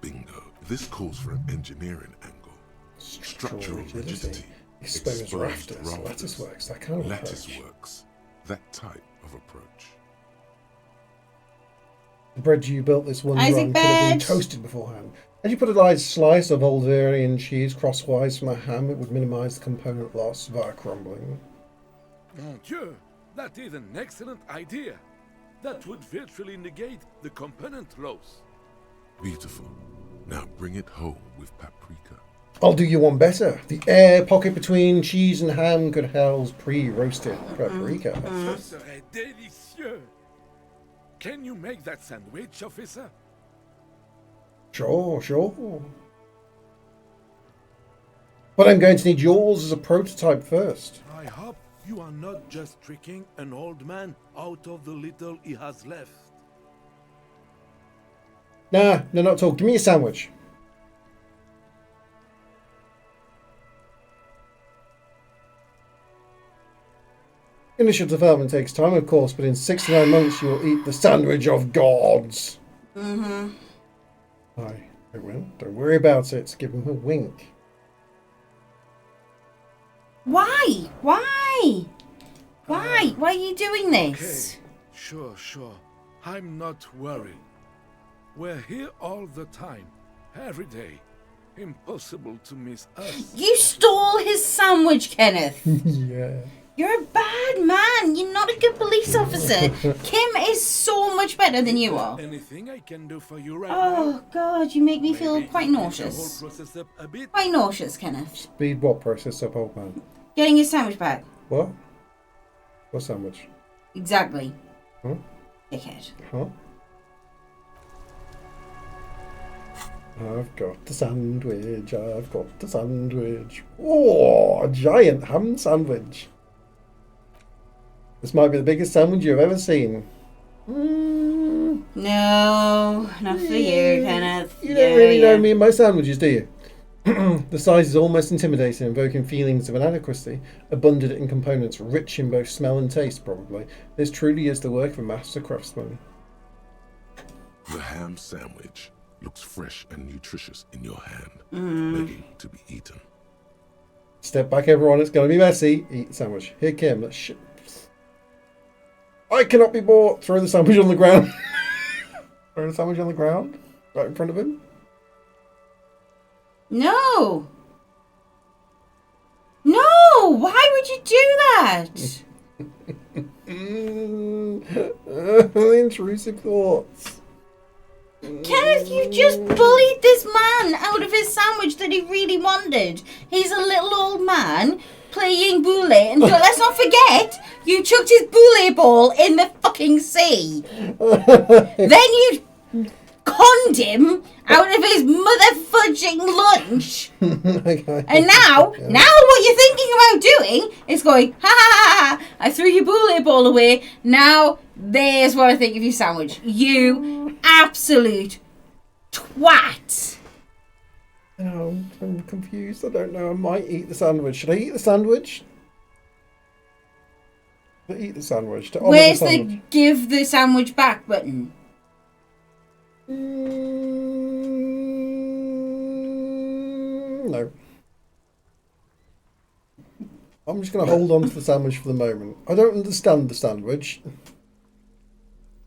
Bingo. This calls for an engineering angle. Structural rigidity. Exposed rafters, lattice works, that kind of lattice approach. works. That type of approach. The bread you built this one Isaac run could have been bed. toasted beforehand. Had you put a large slice of Alderian cheese crosswise from a ham, it would minimize the component loss via crumbling. Mon Dieu, that is an excellent idea. That would virtually negate the component loss. Beautiful. Now bring it home with paprika. I'll do you one better. The air pocket between cheese and ham could house pre-roasted paprika. Ce serait délicieux. Can you make that sandwich, officer? Sure. But I'm going to need yours as a prototype first. I hope you are not just tricking an old man out of the little he has left. Nah, no, not at all. Give me a sandwich. Initial development takes time, of course, but in 6 to 9 months you will eat the sandwich of gods. Mm-hmm. I will. Don't worry about it. Give him a wink. Why? Why? Why? Why are you doing this? Okay. Sure. I'm not worried. We're here all the time, every day. Impossible to miss us. You stole his sandwich, Kenneth. Yeah. You're a bad man. You're not a good police officer. Kim is so much better than you are. Anything I can do for you right Oh, now? God, you make me feel Maybe quite speed the nauseous. whole process up a bit? Quite nauseous, Kenneth. Speed what process up, old man? Getting your sandwich back. What? What sandwich? Exactly. Huh? Dickhead. Huh? I've got the sandwich. I've got the sandwich. Oh, a giant ham sandwich. This might be the biggest sandwich you've ever seen. No, not for you, Kenneth. You don't really know me and my sandwiches, do you? The size is almost intimidating, invoking feelings of inadequacy, abundant in components, rich in both smell and taste, probably. This truly is the work of a master craftsman. The ham sandwich looks fresh and nutritious in your hand, Mm. ready to be eaten. Step back, everyone. It's going to be messy. Eat the sandwich. Here, Kim. Let's I cannot be bought. Throw the sandwich on the ground. Throw the sandwich on the ground. Right in front of him. No! No! Why would you do that? Intrusive thoughts. Kenneth, you just bullied this man out of his sandwich that he really wanted. He's a little old man playing boule, and let's not forget, you chucked his boule ball in the fucking sea. Then you conned him out of his mother-fudging lunch. And now what you're thinking about doing is going, ha ha ha, I threw your boule ball away, now there's what I think of your sandwich. You absolute twat. No, I'm confused. I don't know. I might eat the sandwich. Should I eat the sandwich? Should I eat the sandwich? To honour Where's the the sandwich? give the sandwich back button? No. I'm just going to hold on to the sandwich for the moment. I don't understand the sandwich.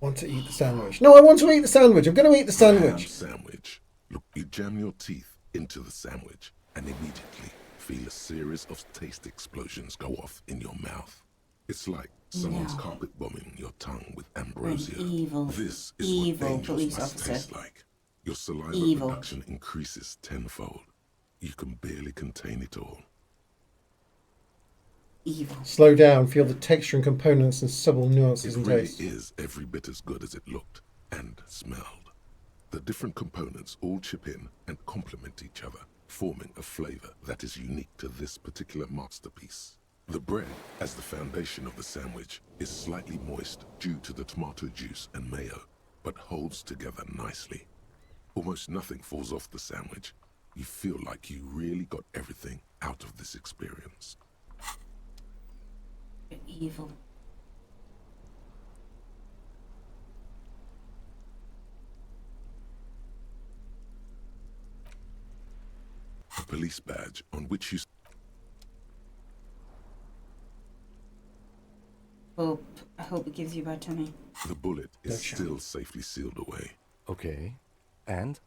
I want to eat the sandwich. No, I want to eat the sandwich. I'm going to eat the sandwich. Ham sandwich. Look, you jam your teeth into the sandwich and immediately feel a series of taste explosions go off in your mouth. It's like someone's carpet bombing your tongue with ambrosia. This is what angels police must officer. taste like. Your saliva Evil. production increases tenfold. You can barely contain it all. Evil. Slow down. Feel the texture and components and subtle nuances It and really taste. is every bit as good as it looked and smelled. The different components all chip in and complement each other, forming a flavor that is unique to this particular masterpiece. The bread, as the foundation of the sandwich, is slightly moist due to the tomato juice and mayo, but holds together nicely. Almost nothing falls off the sandwich. You feel like you really got everything out of this experience. You're evil. A police badge on which you... I hope it gives you bad tummy. The bullet is still safely sealed away. Okay. And?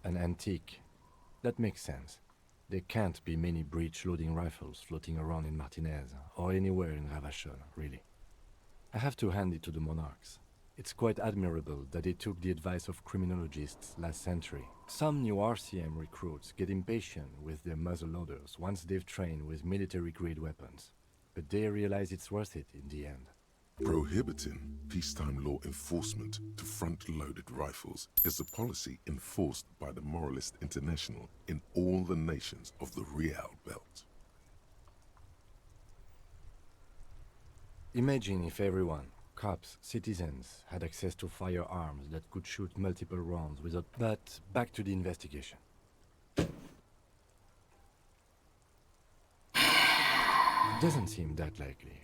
An antique. That makes sense. There can't be many breech-loading rifles floating around in Martinez, or anywhere in Ravachol, really. I have to hand it to the monarchs. It's quite admirable that they took the advice of criminologists last century. Some new RCM recruits get impatient with their muzzleloaders once they've trained with military-grade weapons, but they realize it's worth it in the end. Prohibiting peacetime law enforcement to front-loaded rifles is a policy enforced by the Moralist International in all the nations of the Real Belt. Imagine if everyone, cops, citizens, had access to firearms that could shoot multiple rounds without... But back to the investigation. It doesn't seem that likely,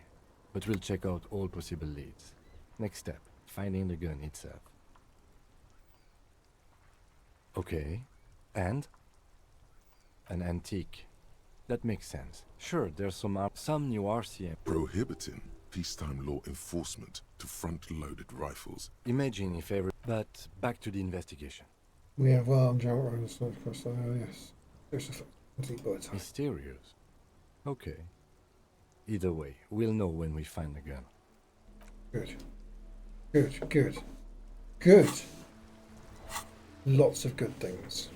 but we'll check out all possible leads. Next step, finding the gun itself. Okay, and? An antique. That makes sense. Sure, there's some new RCM... Prohibiting peacetime law enforcement to front-loaded rifles. Imagine if every... But back to the investigation. We have armed outrunners across the... yes. There's a antique bullet. Mysterious. Okay. Either way, we'll know when we find the gun. Good. Good, good. Good. Lots of good things.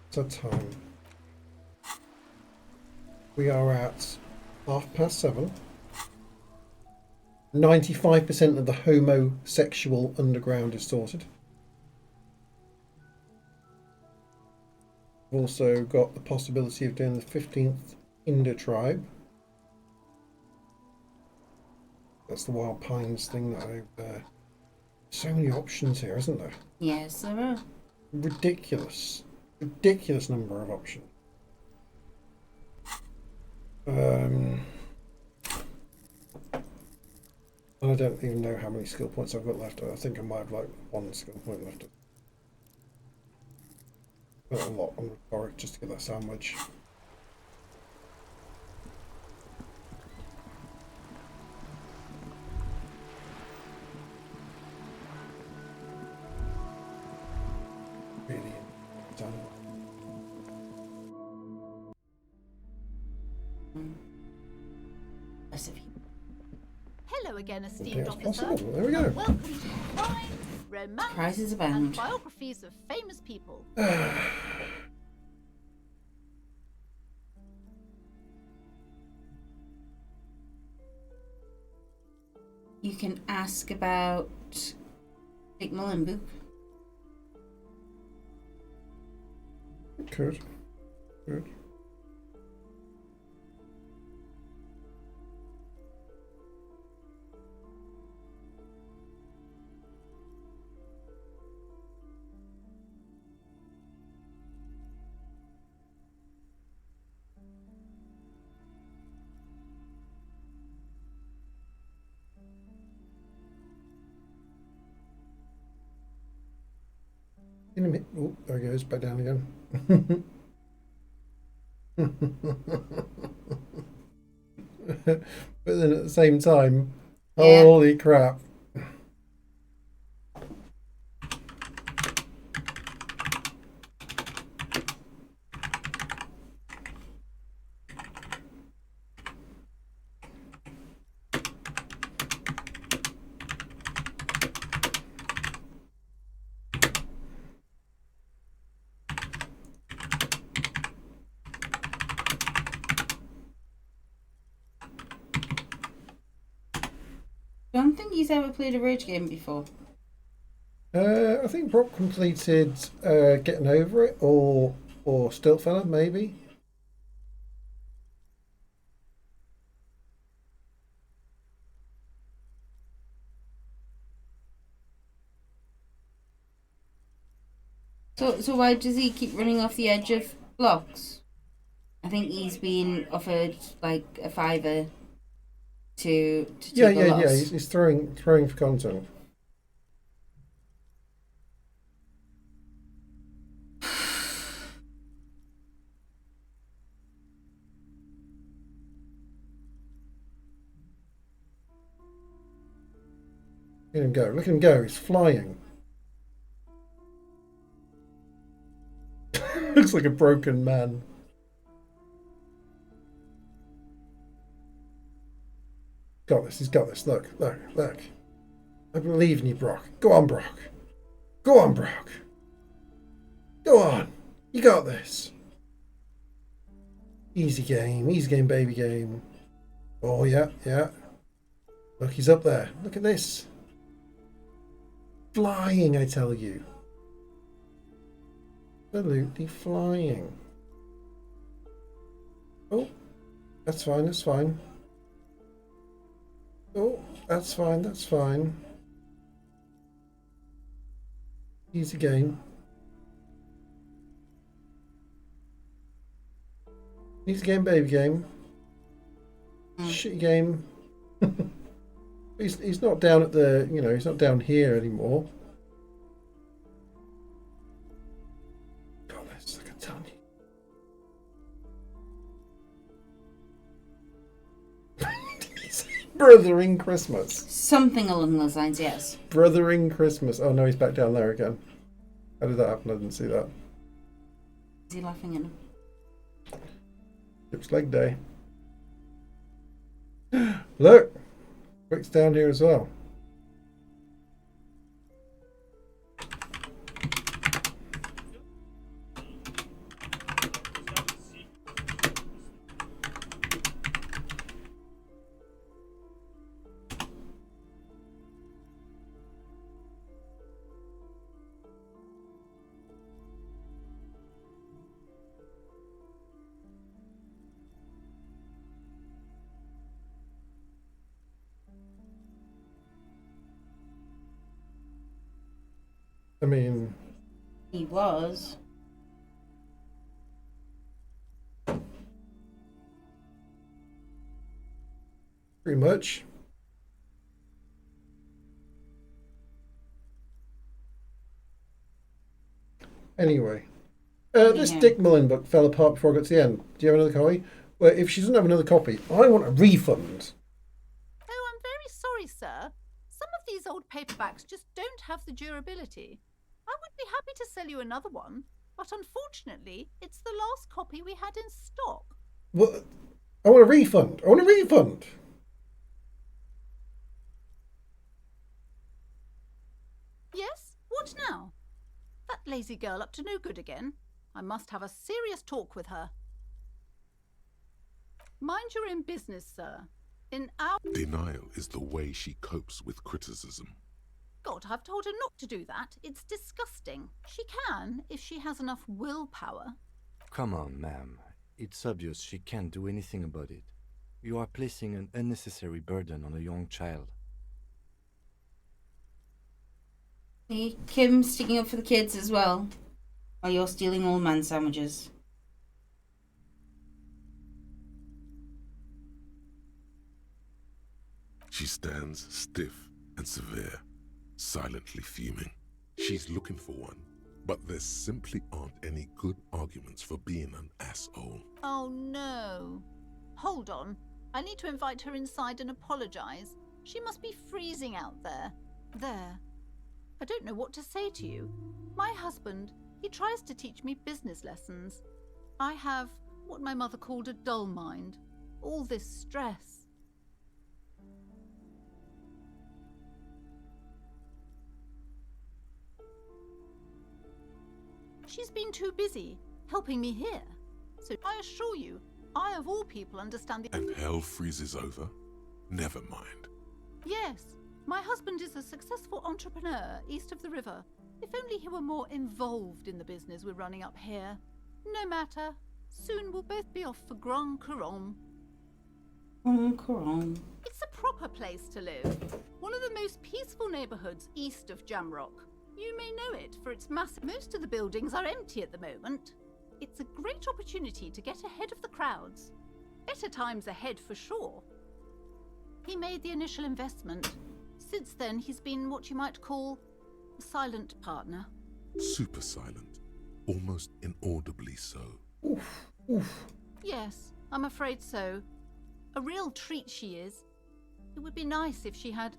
It's our time. We are at 7:30. 95% of the homosexual underground is sorted. We've also got the possibility of doing the 15th Inder tribe. That's the Wild Pines thing that I've... so many options here, isn't there? Yes, there are. Ridiculous. Ridiculous number of options. I don't even know how many skill points I've got left. I think I might have like 1 skill point left. Got a lot on rhetoric just to get that sandwich. Really done. Hello again, esteemed Okay, officer. possible. There we go. Welcome to crime, romance, Prizes and abound. biographies of famous people. You can ask about Dick Mullenboop. Good. Good. In a minute. Oh, there he goes, back down again. But then at the same time, Yeah. holy crap. Don't think he's ever played a rage game before. I think Brock completed Getting Over It or Stiltfella, maybe. So why does he keep running off the edge of blocks? I think he's been offered like a $5 to take a loss. He's throwing for content. Look at him go. Look at him go. He's flying. Looks like a broken man. Got this. He's got this. Look. Look. Look. I believe in you, Brock. Go on, Brock. Go on, Brock. Go on. You got this. Easy game. Easy game, baby game. Oh, yeah. Yeah. Look, he's up there. Look at this. Flying, I tell you. Absolutely flying. Oh, that's fine, that's fine. Oh, that's fine, that's fine. Easy game. Easy game, baby game. Shitty game. He's not down at the, you know, he's not down here anymore. God, that's like a tiny. Brothering Christmas. Something along those lines, yes. Brothering Christmas. Oh no, he's back down there again. How did that happen? I didn't see that. Is he laughing at him? Looks leg day. Look! Quick's down here as well. I mean... He was. Pretty much. Anyway. This Dick Mullen book fell apart before I got to the end. Do you have another copy? Well, if she doesn't have another copy, I want a refund. Oh, I'm very sorry, sir. Some of these old paperbacks just don't have the durability. I would be happy to sell you another one, but unfortunately, it's the last copy we had in stock. Well, I want a refund. I want a refund. Yes? What now? That lazy girl up to no good again. I must have a serious talk with her. Mind your own business, sir. In our... Denial is the way she copes with criticism. God, I've told her not to do that. It's disgusting. She can, if she has enough willpower. Come on, ma'am. It's obvious she can't do anything about it. You are placing an unnecessary burden on a young child. See, Kim sticking up for the kids as well, while you're stealing old man sandwiches. She stands stiff and severe, silently fuming. She's looking for one, but there simply aren't any good arguments for being an asshole. Oh no. Hold on. I need to invite her inside and apologize. She must be freezing out there. There. I don't know what to say to you. My husband, he tries to teach me business lessons. I have what my mother called a dull mind. All this stress. She's been too busy helping me here. So I assure you, I of all people understand the... And hell freezes over? Never mind. Yes, my husband is a successful entrepreneur east of the river. If only he were more involved in the business we're running up here. No matter. Soon we'll both be off for Grand Couronne. Grand Couronne. It's a proper place to live. One of the most peaceful neighbourhoods east of Jamrock. You may know it for its massive... Most of the buildings are empty at the moment. It's a great opportunity to get ahead of the crowds. Better times ahead for sure. He made the initial investment. Since then, he's been what you might call a silent partner. Super silent. Almost inaudibly so. Oof, oof. Yes, I'm afraid so. A real treat she is. It would be nice if she had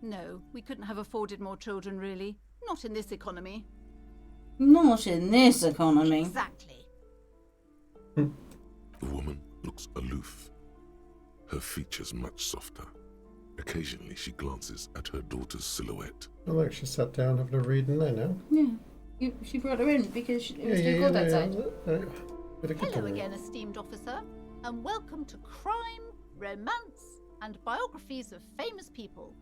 No, we couldn't have afforded more children, really. Not in this economy. Not in this economy. Exactly. The woman looks aloof, her features much softer. Occasionally she glances at her daughter's silhouette. I like she sat down having a reading there now. Yeah. She brought her in because it was too cold outside. Hello again, esteemed officer, and welcome to Crime, Romance, and Biographies of Famous People.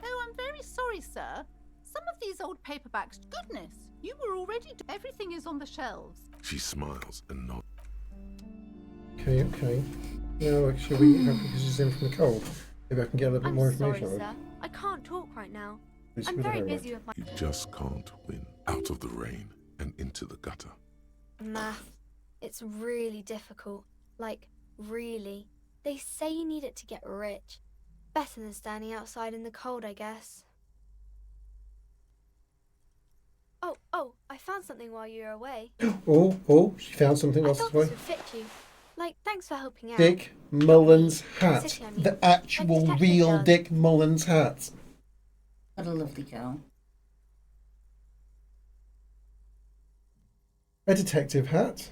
Oh, I'm very sorry, sir. Some of these old paperbacks, goodness, you were already... Everything is on the shelves. She smiles and nods. Okay. Now, actually, because she's in from the cold, maybe I can get a little bit more information Sorry, on sir. I can't talk right now. It's I'm with very her, busy with my You just can't win. Out of the rain and into the gutter. math. It's really difficult. Like, really. They say you need it to get rich. Better than standing outside in the cold, I guess. Oh, I found something while you were away. Oh, she found something I else thought this way. this would fit you. Like, thanks for helping out. Dick Mullins' hat. City, I mean. The actual Like real Detective Dick Mullins' hat. What a lovely girl. A detective hat?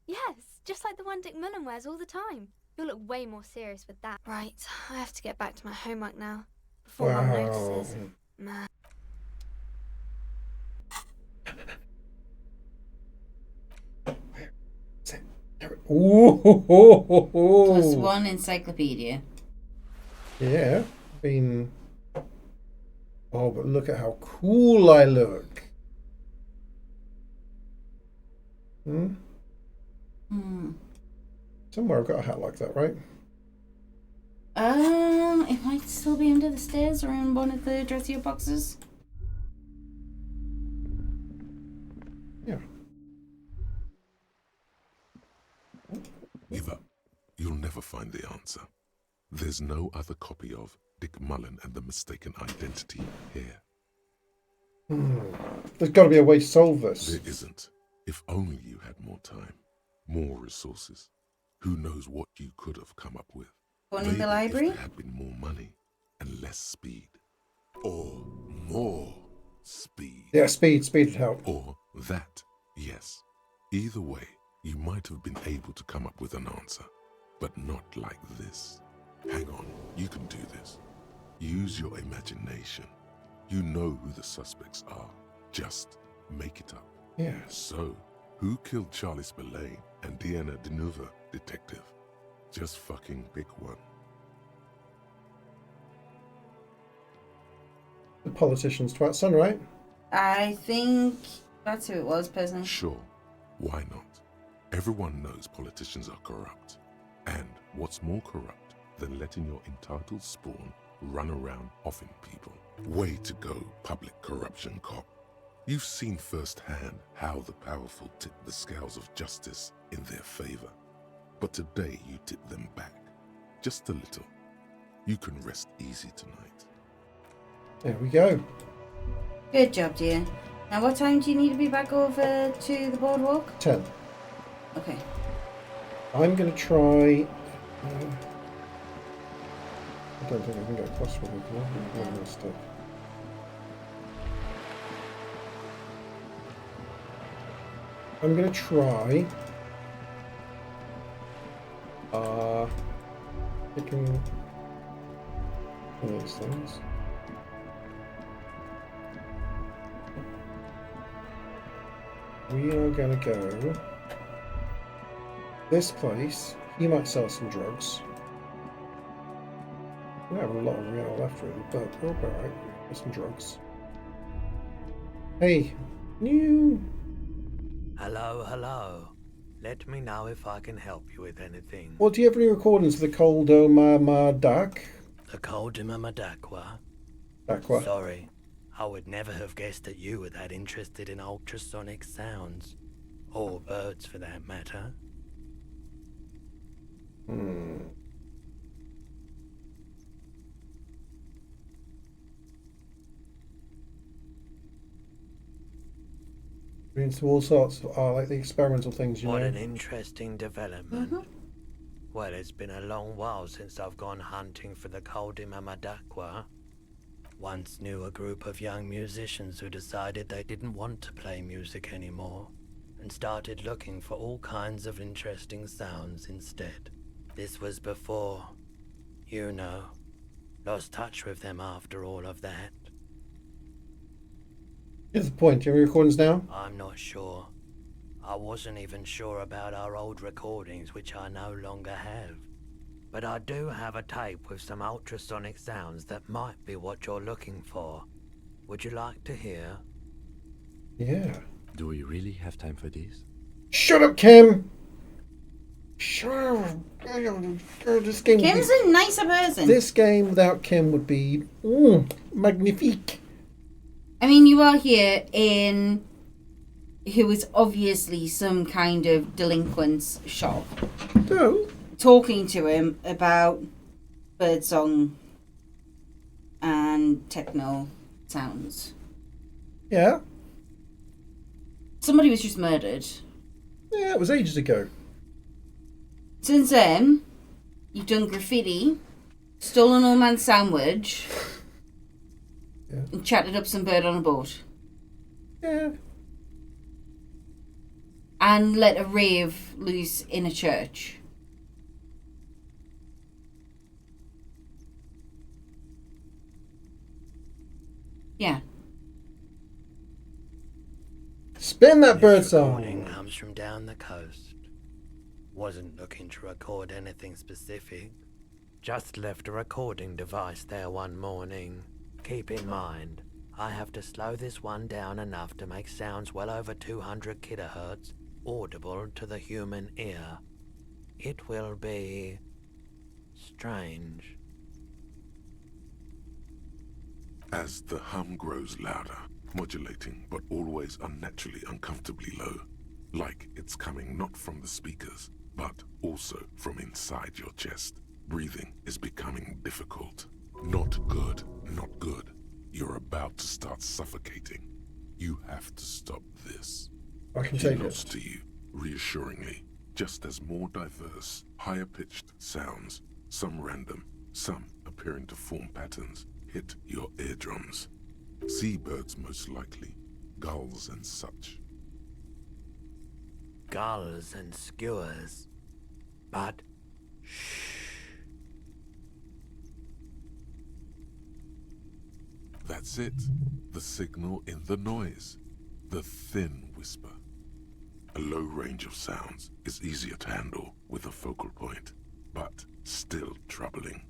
Yes, just like the one Dick Mullen wears all the time. You'll look way more serious with that. Right, I have to get back to my homework now. Before Mum notices. Man. Plus one encyclopedia. Yeah, Oh, but look at how cool I look. Somewhere I've got a hat like that, right? It might still be under the stairs or in one of the dressier boxes. Yeah. Give up. You'll never find the answer. There's no other copy of Dick Mullen and the Mistaken Identity here. There's got to be a way to solve this. There isn't. If only you had more time, more resources. Who knows what you could have come up with? One in the library? If there had been more money and less speed. Or more speed. Yeah, speed would help. Or that, yes. Either way, you might have been able to come up with an answer. But not like this. Hang on, you can do this. Use your imagination. You know who the suspects are. Just make it up. Yeah. So, who killed Charlie Spillane and Deanna Denuva, detective? Just fucking pick one. The politician's twat son, right? I think that's who it was, personally. Sure, why not? Everyone knows politicians are corrupt. And what's more corrupt than letting your entitled spawn run around offing people? Way to go, public corruption cop. You've seen firsthand how the powerful tip the scales of justice in their favor. But today you tip them back. Just a little. You can rest easy tonight. There we go. Good job, dear. Now, what time do you need to be back over to the boardwalk? 10. Okay. I'm going to try... I don't think I can get across with it, can I? Stuff. I'm going to try... picking one of these things. We are going to go... This place, you might sell some drugs. We don't have a lot of real left really, but we'll be alright. Get some drugs. Hey, new... Hello. Let me know if I can help you with anything. Well, do you have any recordings of the Coldoma-Madak? The Coldoma-Madakwa? Dakwa. Sorry, I would never have guessed that you were that interested in ultrasonic sounds. Or birds, for that matter. Into all sorts of, like the experimental things, you What know. an interesting development. Well, it's been a long while since I've gone hunting for the Coldoma-Madakwa. Once knew a group of young musicians who decided they didn't want to play music anymore and started looking for all kinds of interesting sounds instead. This was before, you know, lost touch with them after all of that. Here's the point. Do you have any recordings now? I'm not sure. I wasn't even sure about our old recordings, which I no longer have. But I do have a tape with some ultrasonic sounds that might be what you're looking for. Would you like to hear? Yeah. Do we really have time for this? Shut up, Kim! Shut up. This game Kim's would be, a nicer person. This game without Kim would be magnifique. I mean, you are here in who is obviously some kind of delinquent's shop. No. Talking to him about birdsong and techno sounds. Yeah. Somebody was just murdered. Yeah, it was ages ago. Since then, you've done graffiti, stolen old man's sandwich, and chatted up some bird on a boat. Yeah. And let a rave loose in a church. Yeah. Spin that bird This recording song. comes from down the coast. Wasn't looking to record anything specific. Just left a recording device there one morning. Keep in mind, I have to slow this one down enough to make sounds well over 200 kilohertz audible to the human ear. It will be strange. As the hum grows louder, modulating but always unnaturally uncomfortably low, like it's coming not from the speakers, but also from inside your chest. Breathing is becoming difficult. Not good, not good. You're about to start suffocating. You have to stop this. I can He take nods it. to you, reassuringly, just as more diverse, higher-pitched sounds, some random, some appearing to form patterns, hit your eardrums. Seabirds most likely, gulls and such. Gulls and skewers. But That's it. The signal in the noise. The thin whisper. A low range of sounds is easier to handle with a focal point, but still troubling.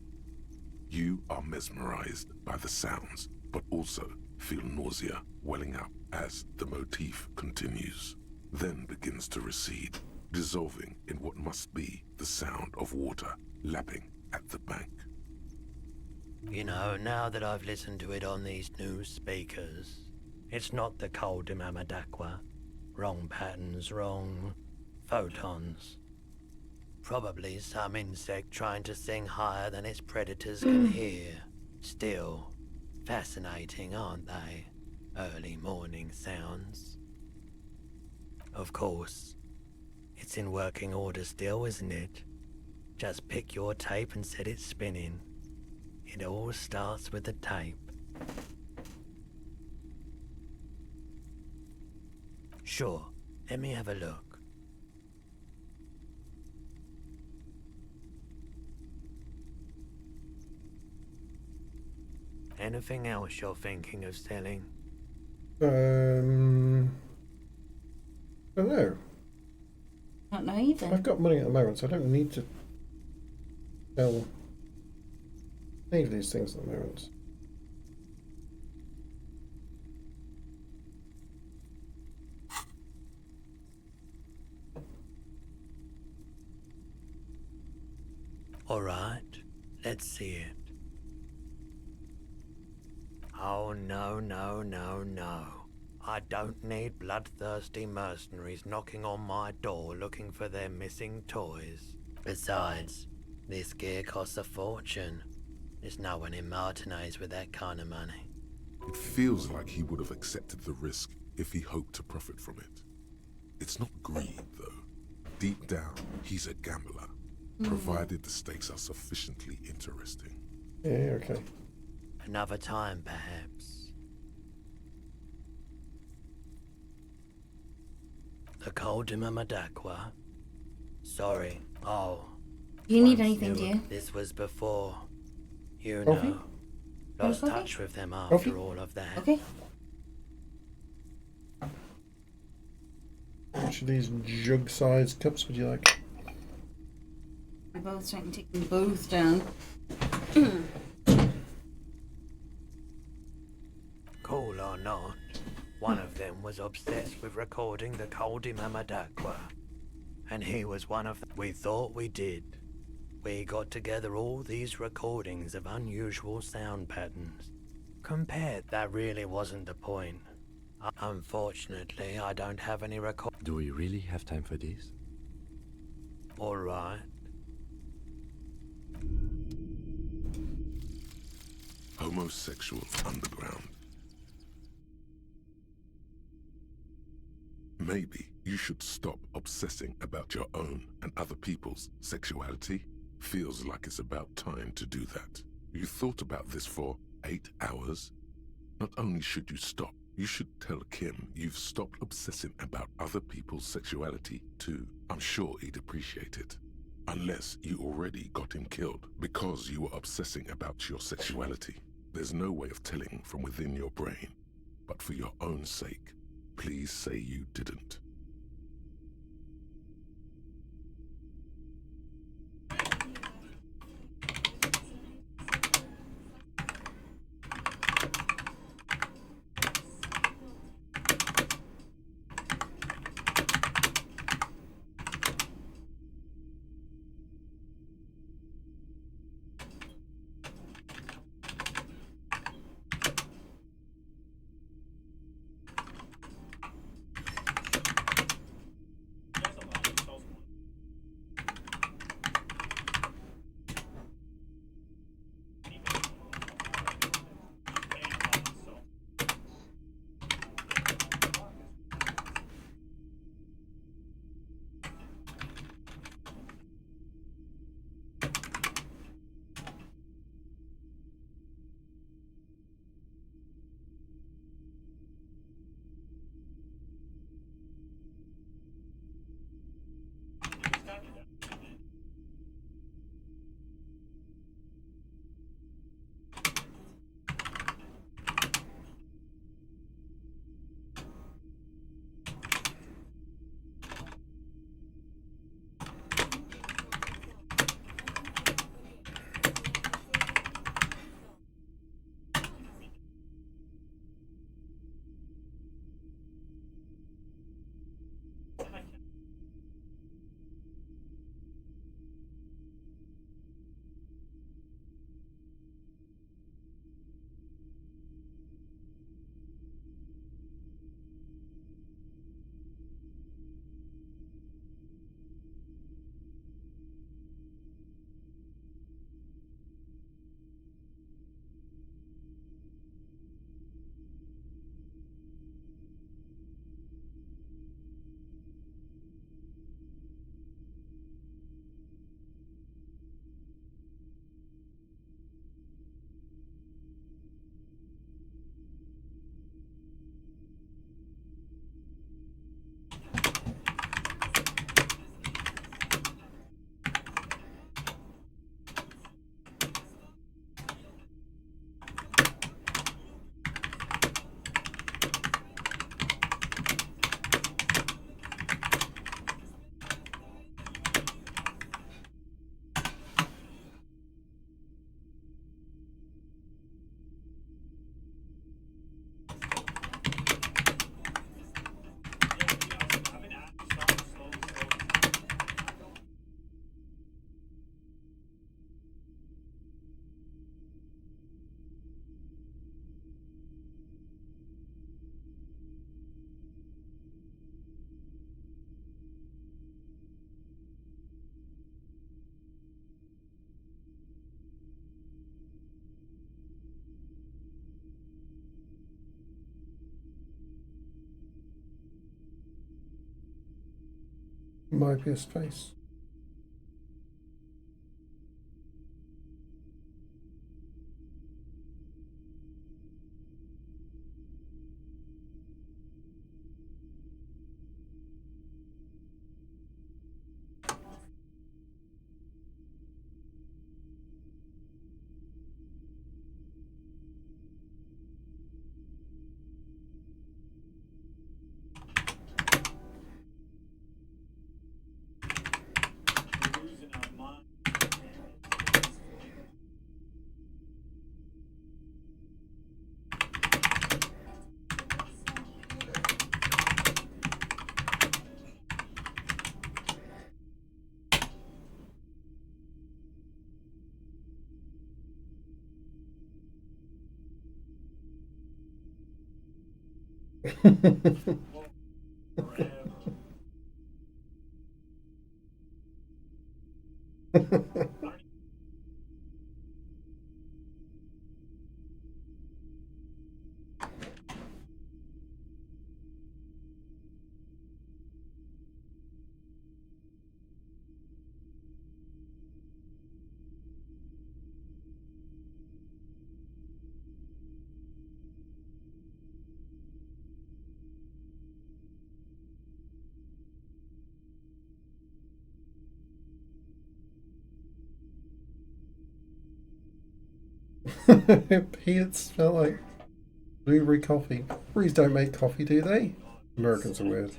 You are mesmerized by the sounds, but also feel nausea welling up as the motif continues, then begins to recede, dissolving in what must be the sound of water lapping at the bank. you know, now that I've listened to it on these new speakers, it's not the cold Imamadakwa. Wrong patterns, wrong photons. Probably some insect trying to sing higher than its predators can hear. Still, fascinating, aren't they? Early morning sounds. Of course, it's in working order still, isn't it? Just pick your tape and set it spinning. It all starts with the tape. Sure, let me have a look. Anything else you're thinking of selling? I don't know. Not know either. I've got money at the moment, so I don't need to sell any of these things at the moment. All right, let's see it. Oh, no, no, no, no. I don't need bloodthirsty mercenaries knocking on my door looking for their missing toys. Besides, this gear costs a fortune. There's no one in Martinez with that kind of money. It feels like he would have accepted the risk if he hoped to profit from it. It's not greed, though. Deep down, he's a gambler, provided the stakes are sufficiently interesting. Yeah, okay. Another time, perhaps. The Caldima Madaqua. Sorry. Oh. Do you need once anything, knew do you? This was before. You Coffee? know. Lost Coffee? touch with them after Coffee? all of that. Okay. Which of these jug-sized cups would you like? Both, so I can take them both down. Cool or not, one of them was obsessed with recording the Caldima Madaqua. And he was one of them. We thought we did. We got together all these recordings of unusual sound patterns. Compared, that really wasn't the point. Unfortunately, I don't have any record. Do we really have time for this? Alright. Homosexual underground. Maybe you should stop obsessing about your own and other people's sexuality. Feels like it's about time to do that. You thought about this for 8 hours? Not only should you stop, you should tell Kim you've stopped obsessing about other people's sexuality too. I'm sure he'd appreciate it. Unless you already got him killed because you were obsessing about your sexuality. There's no way of telling from within your brain. But for your own sake, please say you didn't. Mobius face. Peanuts smell like blueberry coffee. Breeze don't make coffee, do they? Americans are weird.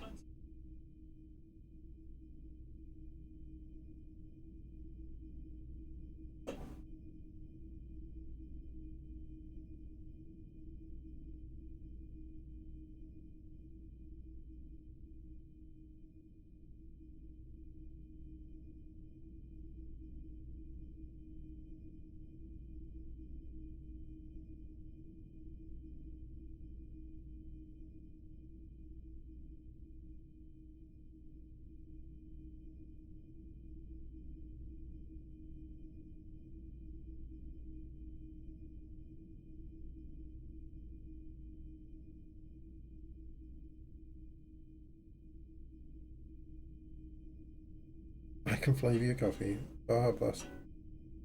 I can flavour your coffee. Ah, bless.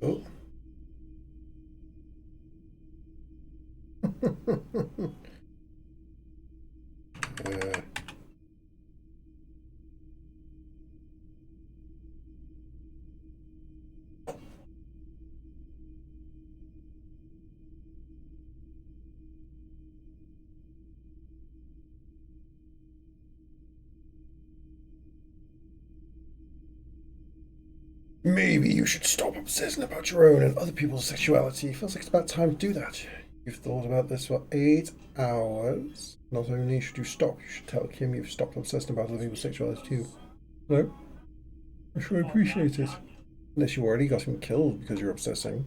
Oh. Yeah. Maybe you should stop obsessing about your own and other people's sexuality. Feels like it's about time to do that. You've thought about this for 8 hours. Not only should you stop, you should tell Kim you've stopped obsessing about other people's sexuality too. No? I sure appreciate it. Unless you already got him killed because you're obsessing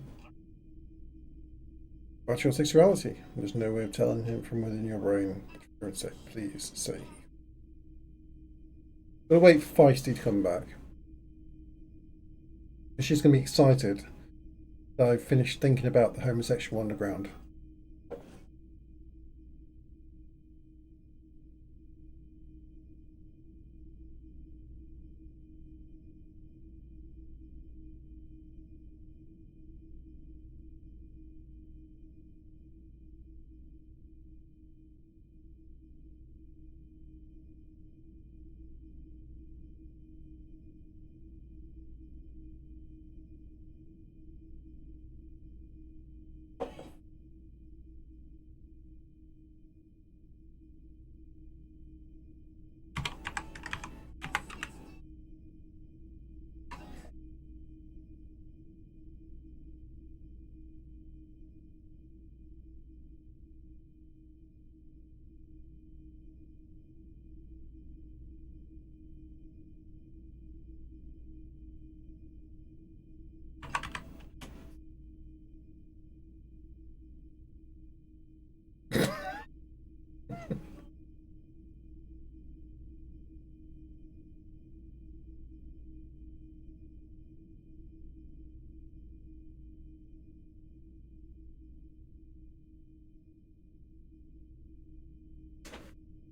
about your sexuality. There's no way of telling him from within your brain. For God's sake, please say. We'll wait for Feisty to come back. She's going to be excited that I've finished thinking about the homosexual underground.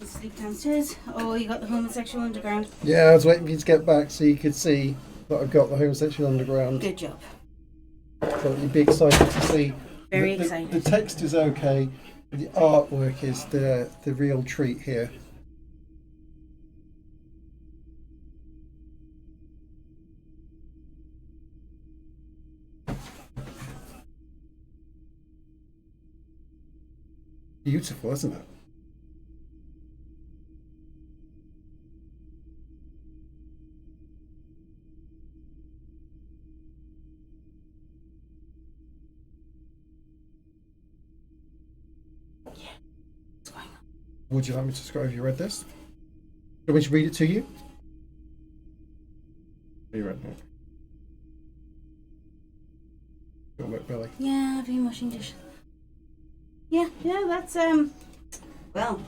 Sleep downstairs. Oh, you got the homosexual underground. Yeah, I was waiting for you to get back so you could see that I've got the homosexual underground. Good job. So you'd be excited to see. Very the, excited. The text is okay. The artwork is the real treat here. Beautiful, isn't it? Would you like me to describe if you read this? Do you want me to read it to you? You read it. Your work, Billy. Yeah, I've been washing dishes. Yeah, that's well,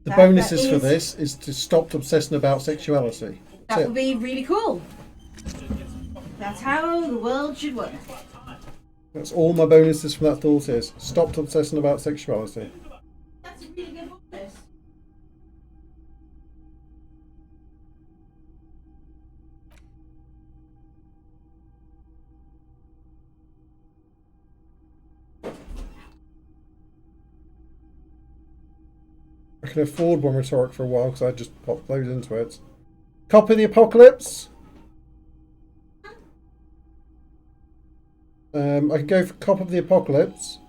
The bonuses for this is to stop obsessing about sexuality. That would be really cool. That's how the world should work. That's all my bonuses from that thought is. Stopped obsessing about sexuality. That's a really good bonus. I can afford one rhetoric for a while because I just popped loads into it. Copy the Apocalypse. I can go for Cop of the Apocalypse.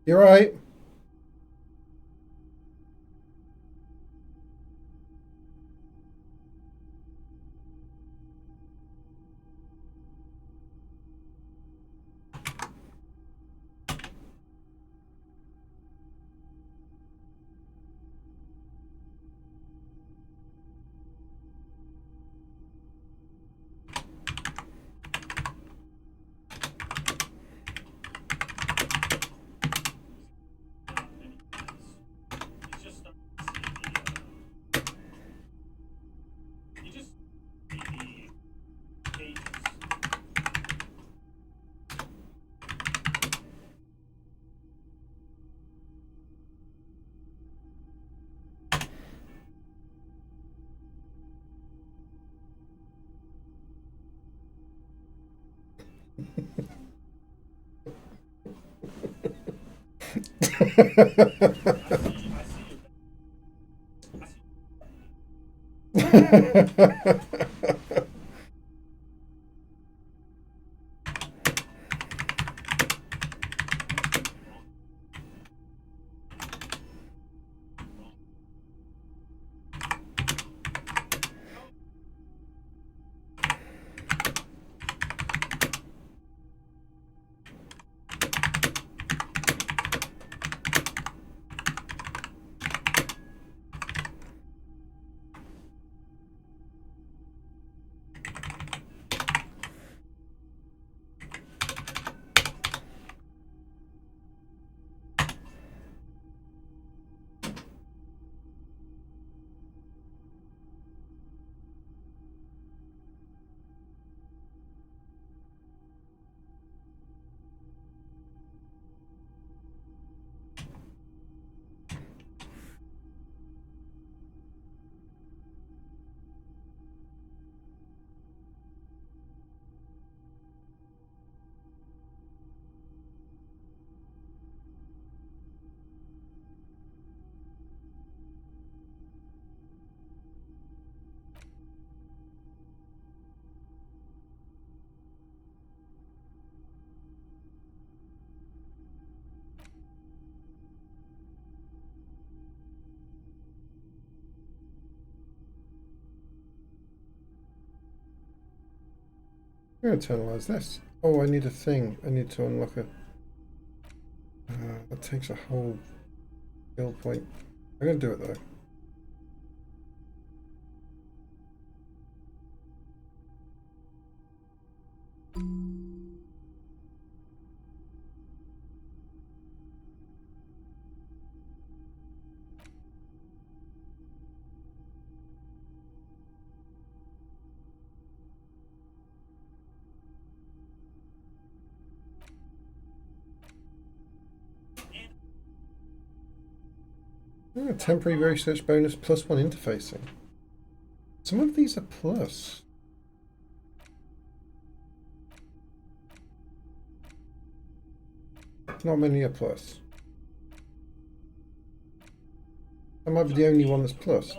You're right. I'm going to internalize this. Oh, I need a thing. I need to unlock a... that takes a whole skill point. I'm going to do it though. Temporary research bonus +1 interfacing. Some of these are plus. Not many are plus. That might be the only one that's plus.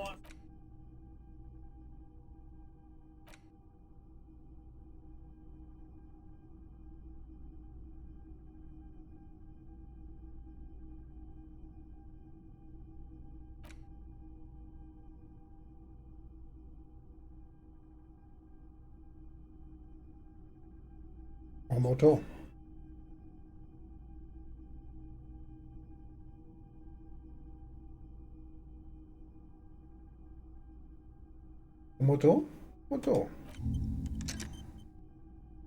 One more door. One more door? What door?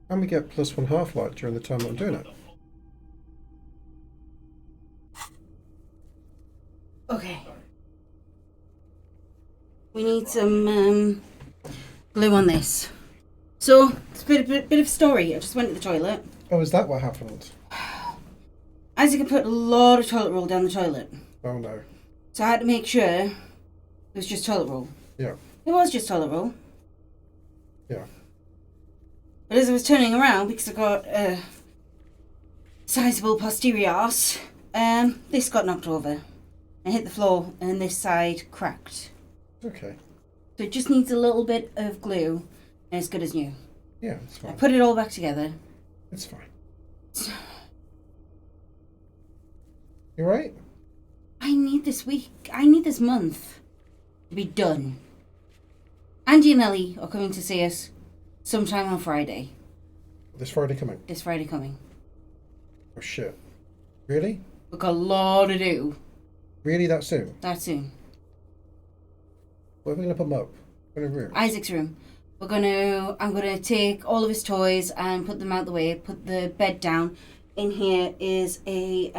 And we get +1 half-light during the time that I'm doing it. Okay. We need some glue on this. So, it's a bit of story. I just went to the toilet. Oh, is that what happened? Isaac had put a lot of toilet roll down the toilet. Oh no. So I had to make sure it was just toilet roll. Yeah. It was just toilet roll. Yeah. But as I was turning around, because I got a sizable posterior arse, this got knocked over. I hit the floor and this side cracked. Okay. So it just needs a little bit of glue and it's good as new. Yeah, it's fine. I put it all back together. It's fine. You right? I need this month to be done. Angie and Ellie are coming to see us sometime on Friday. This Friday coming? This Friday coming. Oh shit. Really? We've got a lot to do. Really that soon? That soon. Where are we going to put them up? In a room? Isaac's room. I'm gonna take all of his toys and put them out the way, put the bed down. In here is a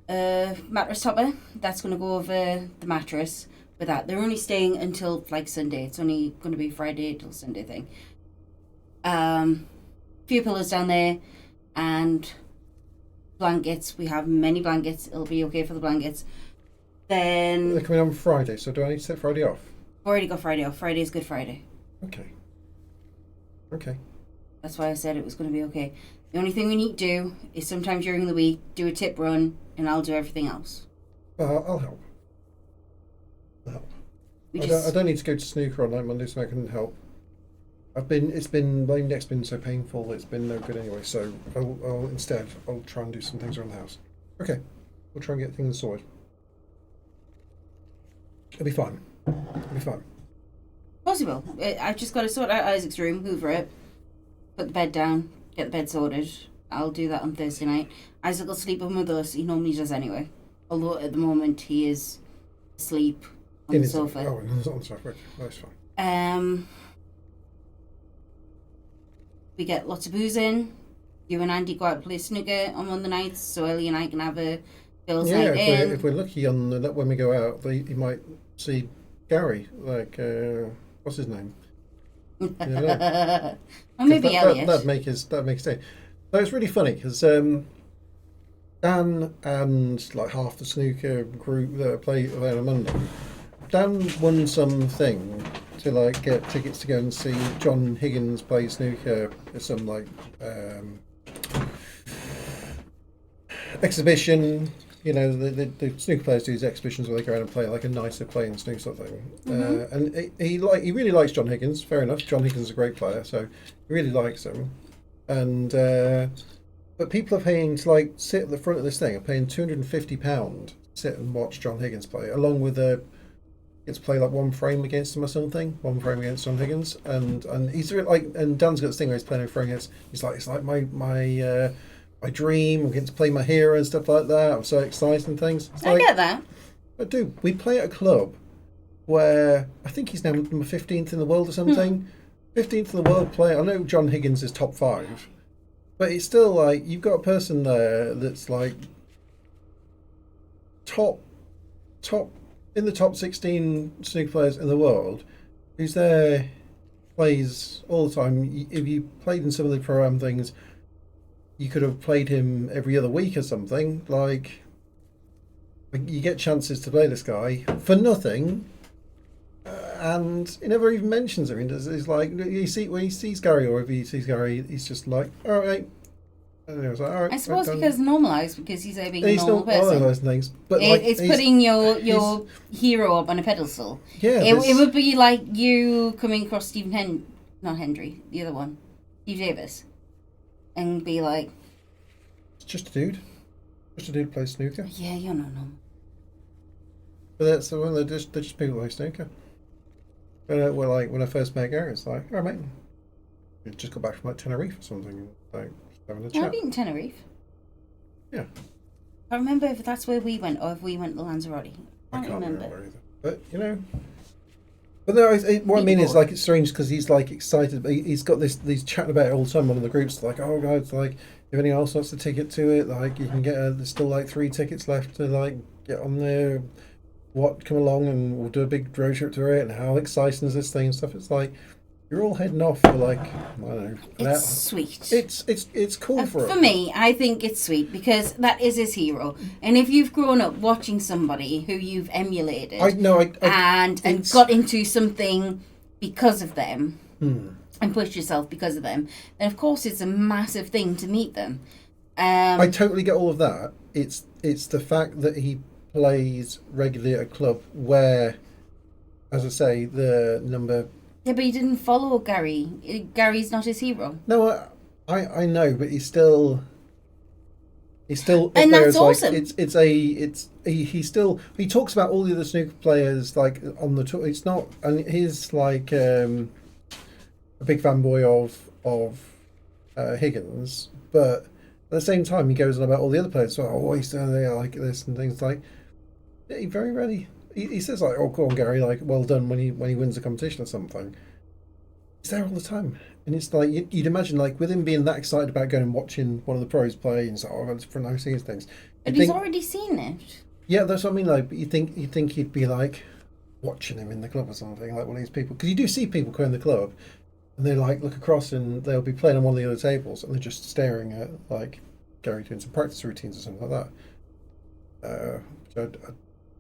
mattress topper that's gonna go over the mattress with that. They're only staying until like Sunday. It's only gonna be Friday till Sunday thing. Few pillows down there and blankets. We have many blankets. It'll be okay for the blankets. Then They're coming on Friday, so do I need to take Friday off? I've already got Friday off. Friday is Good Friday. Okay. Okay. That's why I said it was going to be okay. The only thing we need to do is sometime during the week do a tip run, and I'll do everything else. I'll help. I'll help. I don't need to go to snooker on night Monday, so I can help. My neck's been so painful that it's been no good anyway, so I'll try and do some things around the house. Okay. We'll try and get things sorted. It'll be fine. It'll be fine. Possible. I've just got to sort out Isaac's room, hoover it, put the bed down, get the bed sorted. I'll do that on Thursday night. Isaac will sleep with us. He normally does anyway. Although at the moment he is asleep on the sofa. Oh, on the sofa. Okay. That's fine. We get lots of booze in. You and Andy go out to play snooker on Monday nights, so Ellie and I can have a girls' night in. If we're lucky when we go out, you might see Gary. Like, what's his name? Or maybe Elliot. That'd make his day. So it's really funny because Dan and like half the snooker group that play on a Monday. Dan won something to like get tickets to go and see John Higgins play snooker at some like exhibition. You know, the snooker players do these exhibitions where they go around and play like a nicer playing snooker sort of thing. Mm-hmm. And he really likes John Higgins. Fair enough. John Higgins is a great player, so he really likes him. And but people are paying to like sit at the front of this thing. Are paying £250 to sit and watch John Higgins play, along with gets to play like one frame against him or something. One frame against John Higgins, and he's really, like, and Dan's got this thing where he's playing a frame against. He's like, it's like my dream. I'm getting to play my hero and stuff like that. I'm so excited and things. I get that. But dude, we play at a club where I think he's now number 15th in the world or something. 15th in the world player. I know John Higgins is top 5, but it's still like you've got a person there that's like top in the top 16 snooker players in the world, who's there, plays all the time. If you played in some of the pro-am things, you could have played him every other week or something. Like, you get chances to play this guy for nothing, and he never even mentions him. He's like, when he sees Gary, or if he sees Gary, he's just like, all right. And I was like, all right. I suppose because normalised, because he's being a he's normal person. All those things, but like, it's putting your hero up on a pedestal. Yeah, it would be like you coming across not Hendry, the other one, Steve Davis, and be like, it's just a dude who plays snooker. Yeah, you're not normal. But that's the one. They're just people who play snooker. But like when I first met Gary, it's like, all right, mate, You just got back from like Tenerife or something, like having a I've chat. been to Tenerife. Yeah. I remember if that's where we went or if we went to Lanzarote. I can't remember. Either. But you know, but no, what I mean is like it's strange because he's like excited. But he's got these chatting about it all the time. One of the groups like, oh guys, like if anyone else wants a ticket to it, like you can get. There's still like 3 tickets left to like get on there. What come along and we'll do a big road trip to it. And how exciting is this thing and stuff? It's like. You're all heading off for like, I don't know. It's sweet. It's cool for him. Me, I think it's sweet because that is his hero. And if you've grown up watching somebody who you've emulated and got into something because of them and pushed yourself because of them, then of course it's a massive thing to meet them. I totally get all of that. It's the fact that he plays regularly at a club where, as I say, the number... Yeah, but he didn't follow Gary. Gary's not his hero. No, I know, but he's still up and there that's as like awesome. He talks about all the other snooker players like on the tour. It's not, and he's like a big fanboy of Higgins, but at the same time he goes on about all the other players. So he's doing there like this and things like. He very rarely. He says like, "Oh, go on, Gary! Like, well done when he wins a competition or something." He's there all the time, and it's like you'd imagine, like with him being that excited about going and watching one of the pros play and so, oh, it's pronouncing these things. But he's already seen it. Yeah, that's what I mean. Like, but you think he'd be like watching him in the club or something, like one of these people, because you do see people go in the club, and they like look across and they'll be playing on one of the other tables, and they're just staring at like Gary doing some practice routines or something like that.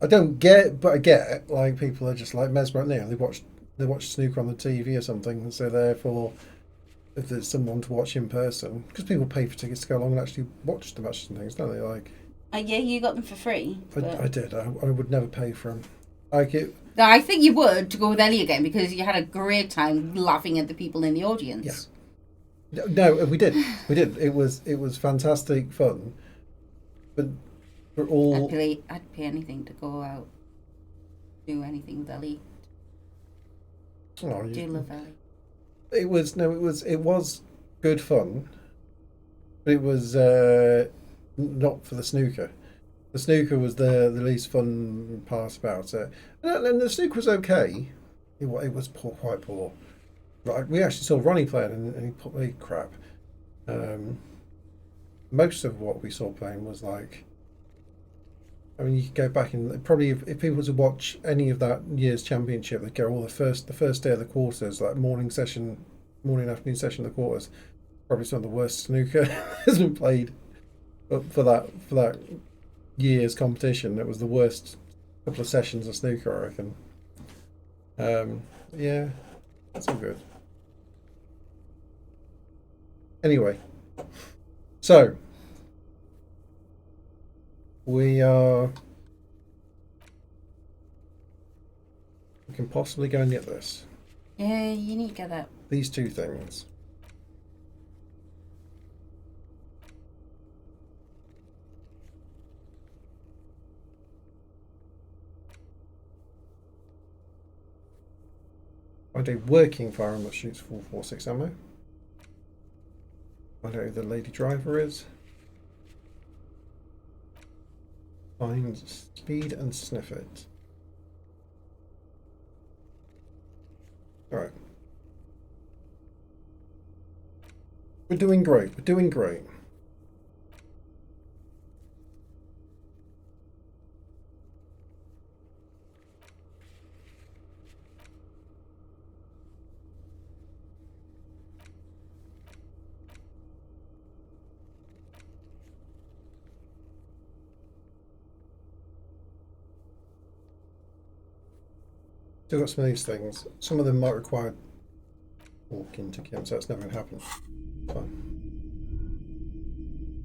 I don't get, but I get like people are just like mesmerised now. They watch snooker on the TV or something, and so therefore, if there's someone to watch in person, because people pay for tickets to go along and actually watch the matches and things, don't they? Like, yeah, you got them for free. I did. I would never pay for them. Like it. I think you would to go with Ellie again because you had a great time laughing at the people in the audience. Yeah. No, we did. It was fantastic fun, but. I'd pay anything to go out, do anything with Ellie. Oh, do love Ellie. It was good fun, but it was not for the snooker. The snooker was the least fun part about it, and the snooker was okay. It was quite poor. Right, we actually saw Ronnie playing, and he played crap. Most of what we saw playing was like. I mean, you could go back and probably if people were to watch any of that year's championship, they'd go, the first day of the quarters, like morning afternoon session of the quarters, probably some of the worst snooker has been played. But for that year's competition, it was the worst couple of sessions of snooker, I reckon. Yeah, that's all good. Anyway, so. We can possibly go and get this. Yeah, you need to get that. These 2 things. I do working firearm that shoots 4.46 ammo. I don't know who the lady driver is. Find speed and sniff it. Alright. We're doing great. Still got some of these things. Some of them might require walking to Kim, so that's never going to happen. Fine.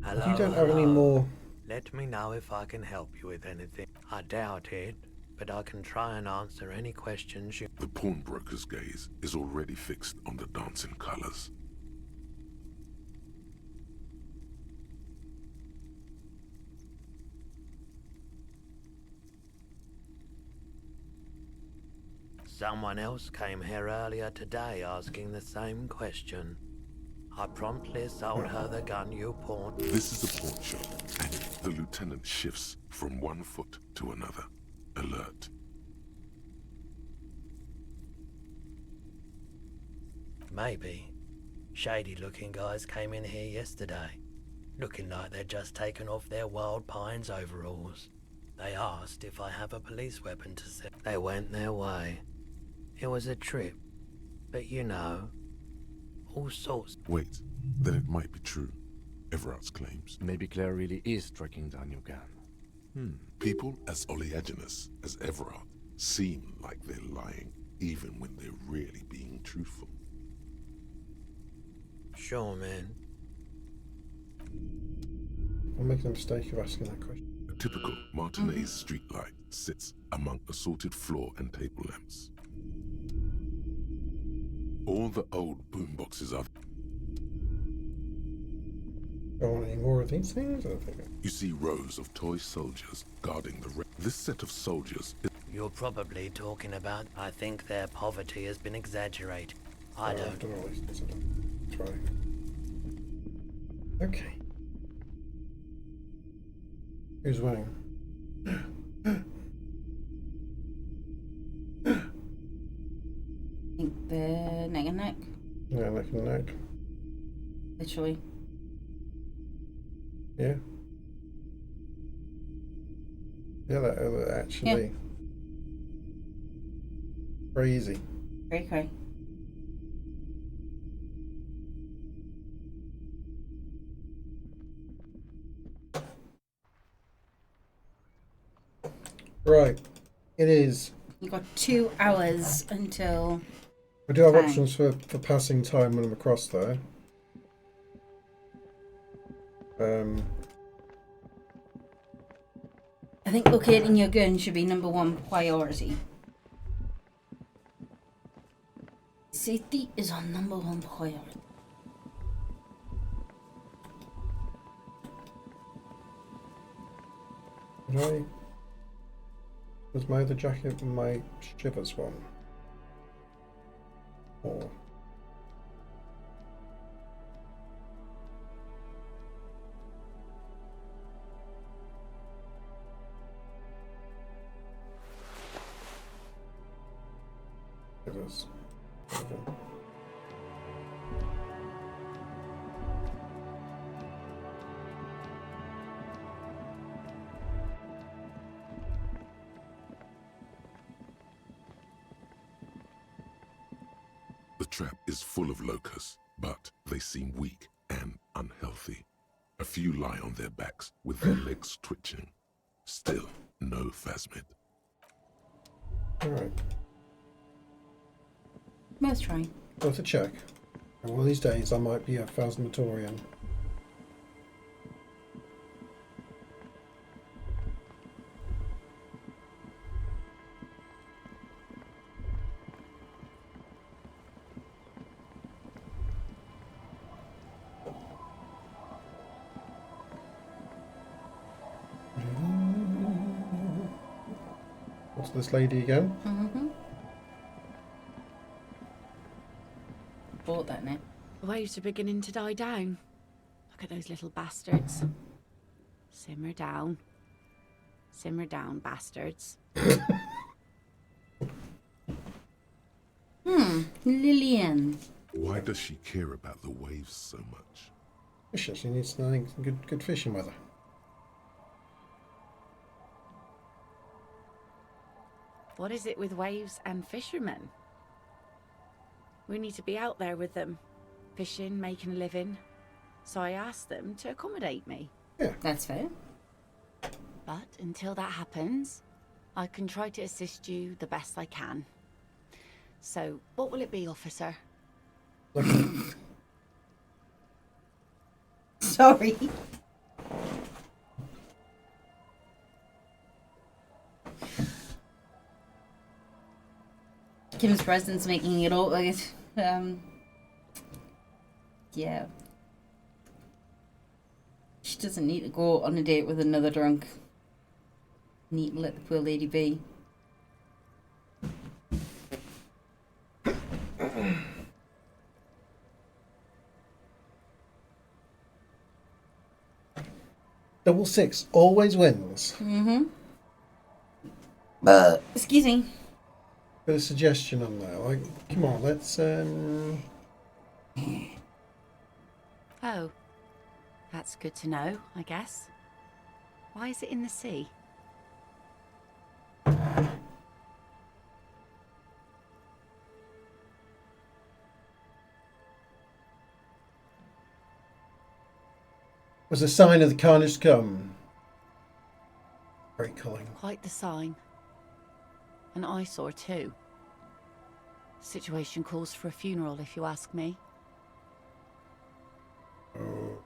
Hello, If you don't have any more... Let me know if I can help you with anything. I doubt it, but I can try and answer any questions you... The pawnbroker's gaze is already fixed on the dancing colors. Someone else came here earlier today asking the same question. I promptly sold her the gun you pawned. This is a pawn shop, and the lieutenant shifts from one foot to another. Alert. Maybe. Shady-looking guys came in here yesterday, looking like they'd just taken off their Wild Pines overalls. They asked if I have a police weapon to sell. They went their way. It was a trip, but you know, all sorts. Wait, then it might be true. Everard's claims. Maybe Claire really is tracking down your gun. People as oleaginous as Everard seem like they're lying, even when they're really being truthful. Sure, man. I'm making a mistake of asking that question. A typical Martinez streetlight sits among assorted floor and table lamps. All the old boomboxes are. I want any more of these things? I don't think You see rows of toy soldiers guarding the. This set of soldiers. You're probably talking about. I think their poverty has been exaggerated. I I don't. don't know what these things are. Try. Okay. Who's winning? I think the neck and neck. Yeah, neck and neck. Literally. Yeah. Yeah, that actually. Crazy. Very cray. Right. It is. You got 2 hours until. We do have time. options for passing time when I'm across there. I think locating your gun should be #1 priority. Safety is on #1 priority. Was my other jacket my Shivers one? Or Shivers. Okay. The trap is full of locusts, but they seem weak and unhealthy. A few lie on their backs with their legs twitching. Still, no phasmid. Alright. Worth trying. Worth a check. And one of these days I might be a Phasmatorian. What's this lady again? Mm-hmm. Bought that now. The waves are beginning to die down. Look at those little bastards. Simmer down. Simmer down, bastards. Lillian. Why does she care about the waves so much? She needs some good fishing weather. What is it with waves and fishermen? We need to be out there with them, fishing, making a living. So I asked them to accommodate me. Yeah. That's fair. But until that happens, I can try to assist you the best I can. So, what will it be, officer? Sorry. Kim's presence making it all like yeah. She doesn't need to go on a date with another drunk. Need to let the poor lady be. Double six always wins. Mm-hmm. But excuse me. Got a suggestion on there. Like, come on, let's Oh, that's good to know, I guess. Why is it in the sea? was a sign of the carnage to come. Very Culling. Quite the sign. An eyesore too. Situation calls for a funeral, if you ask me. Oh.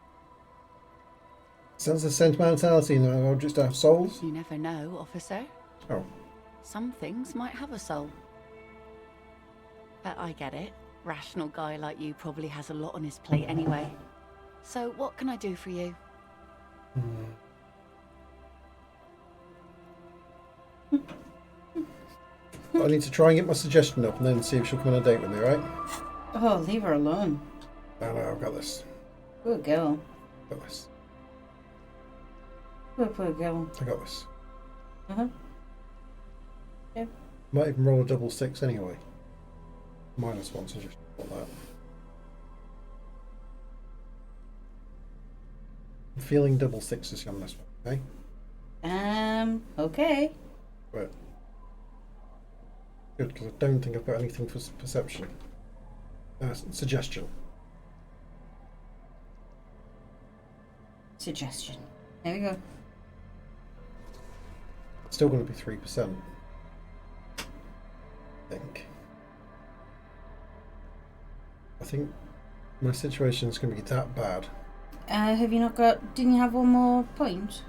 Sense of sentimentality in our objects to have souls? You never know, officer. Oh. Some things might have a soul. But I get it. Rational guy like you probably has a lot on his plate anyway. So what can I do for you? I need to try and get my suggestion up and then see if she'll come on a date with me, right? Oh, leave her alone. No, I've got this. Good girl. Got this. Poor girl. I got this. Uh-huh. Yeah. Might even roll a double six anyway. -1 suggestion on that. I'm feeling double sixes on this one, okay? Okay. Right. Good, because I don't think I've got anything for perception. Suggestion. Suggestion. There we go. Still going to be 3%. I think my situation's going to be that bad. Have you not got... Didn't you have one more point?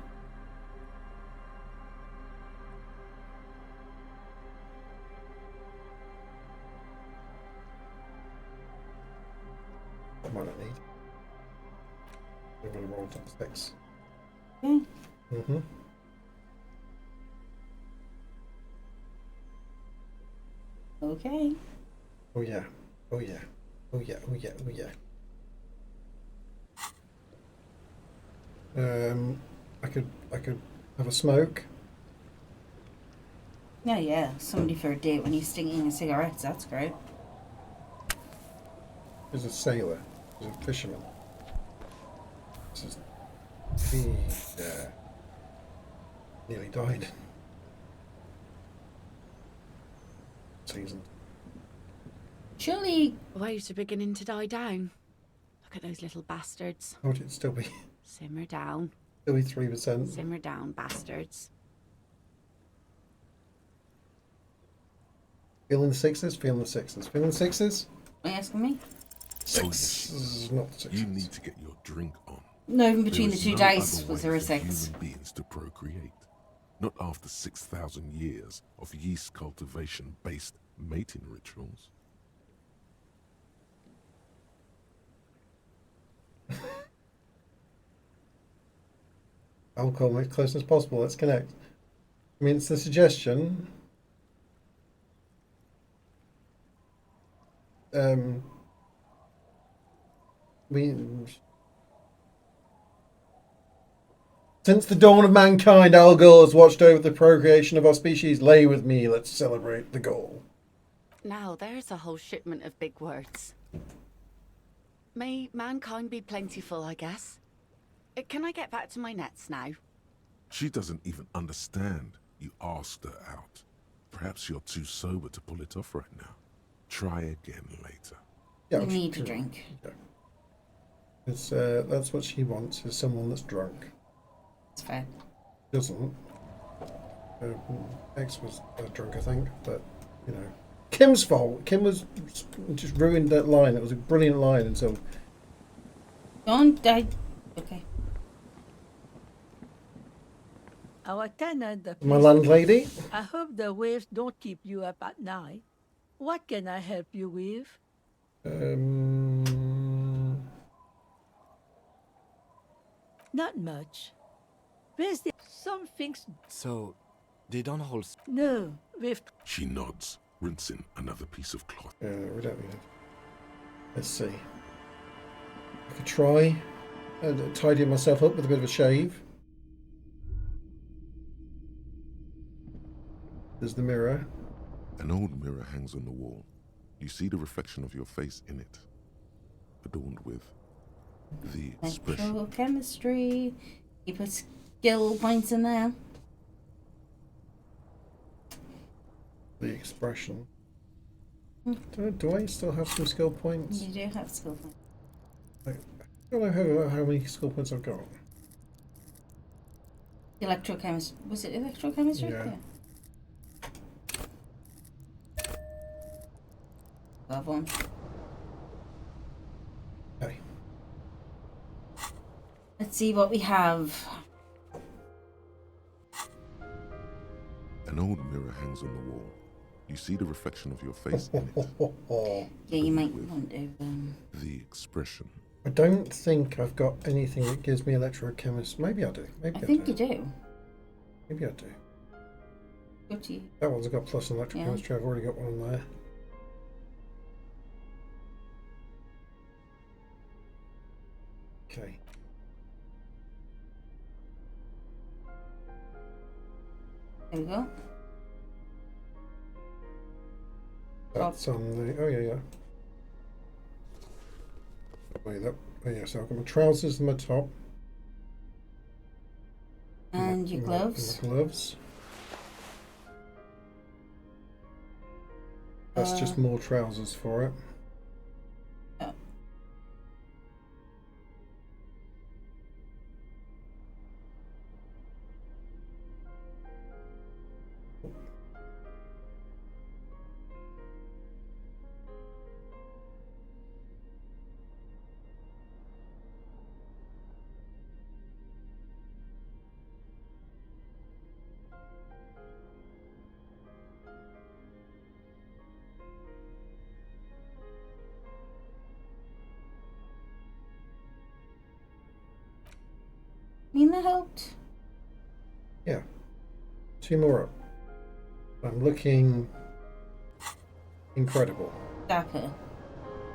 I might not need. I'm going to roll double six. Okay. Mm-hmm. Okay. Oh yeah. Oh yeah. Oh yeah. Oh yeah. Oh yeah. I could have a smoke. Yeah. Somebody for a date when you're stinking of cigarettes. That's great. There's a sailor. There's a fisherman. This is nearly died. Season. Surely waves are beginning to die down. Look at those little bastards. How would it still be? Simmer down. Still be 3%. Simmer down, bastards. Feeling the sixes? Feeling the sixes. Feeling the sixes? Are you asking me? Sixes, not sixes. You need to get your drink on. No, even between There the is two no dice other was way there a for 6. Human beings to procreate. Not after 6,000 years of yeast cultivation-based mating rituals. Alcohol as close as possible. Let's connect. I mean, it's a suggestion. Since the dawn of mankind, our goal has watched over the procreation of our species. Lay with me. Let's celebrate the goal. Now, there's a whole shipment of big words. May mankind be plentiful, I guess. Can I get back to my nets now? She doesn't even understand you asked her out. Perhaps you're too sober to pull it off right now. Try again later. Yeah, You need to drink. Yeah. It's, that's what she wants, is someone that's drunk. It's fair. Doesn't. X was drunk, I think, but, you know. Kim's fault. Kim was just ruined that line. It was a brilliant line until... Don't die. Okay. Our tenant, the My landlady? I hope the waves don't keep you up at night. What can I help you with? Not much. Where's the... Some things... So, they don't hold... No, with... She nods, rinsing another piece of cloth. We don't need it. Let's see. I could try and tidy myself up with a bit of a shave. There's the mirror. An old mirror hangs on the wall. You see the reflection of your face in it, adorned with the expression. Electrochemistry. You put skill points in there. The expression. Do I still have some skill points? You do have skill points. I don't know how many skill points I've got. Electrochemistry. Was it electrochemistry? Yeah. Love one. Okay. Let's see what we have. An old mirror hangs on the wall. You see the reflection of your face in it. Yeah, you might want to. The expression. I don't think I've got anything that gives me electrochemist. Maybe I do. Maybe I think you do. Maybe I do. Good to you. That one's got plus in electrochemistry. Yeah. I've already got one on there. Okay. There we go. That's on the. Oh, yeah. Wait, oh, yeah, so I've got my trousers and my top. And your gloves. And my gloves. That's just more trousers for it. Oh. I mean, that helped. Yeah. 2 more up. I'm looking incredible. Dapper.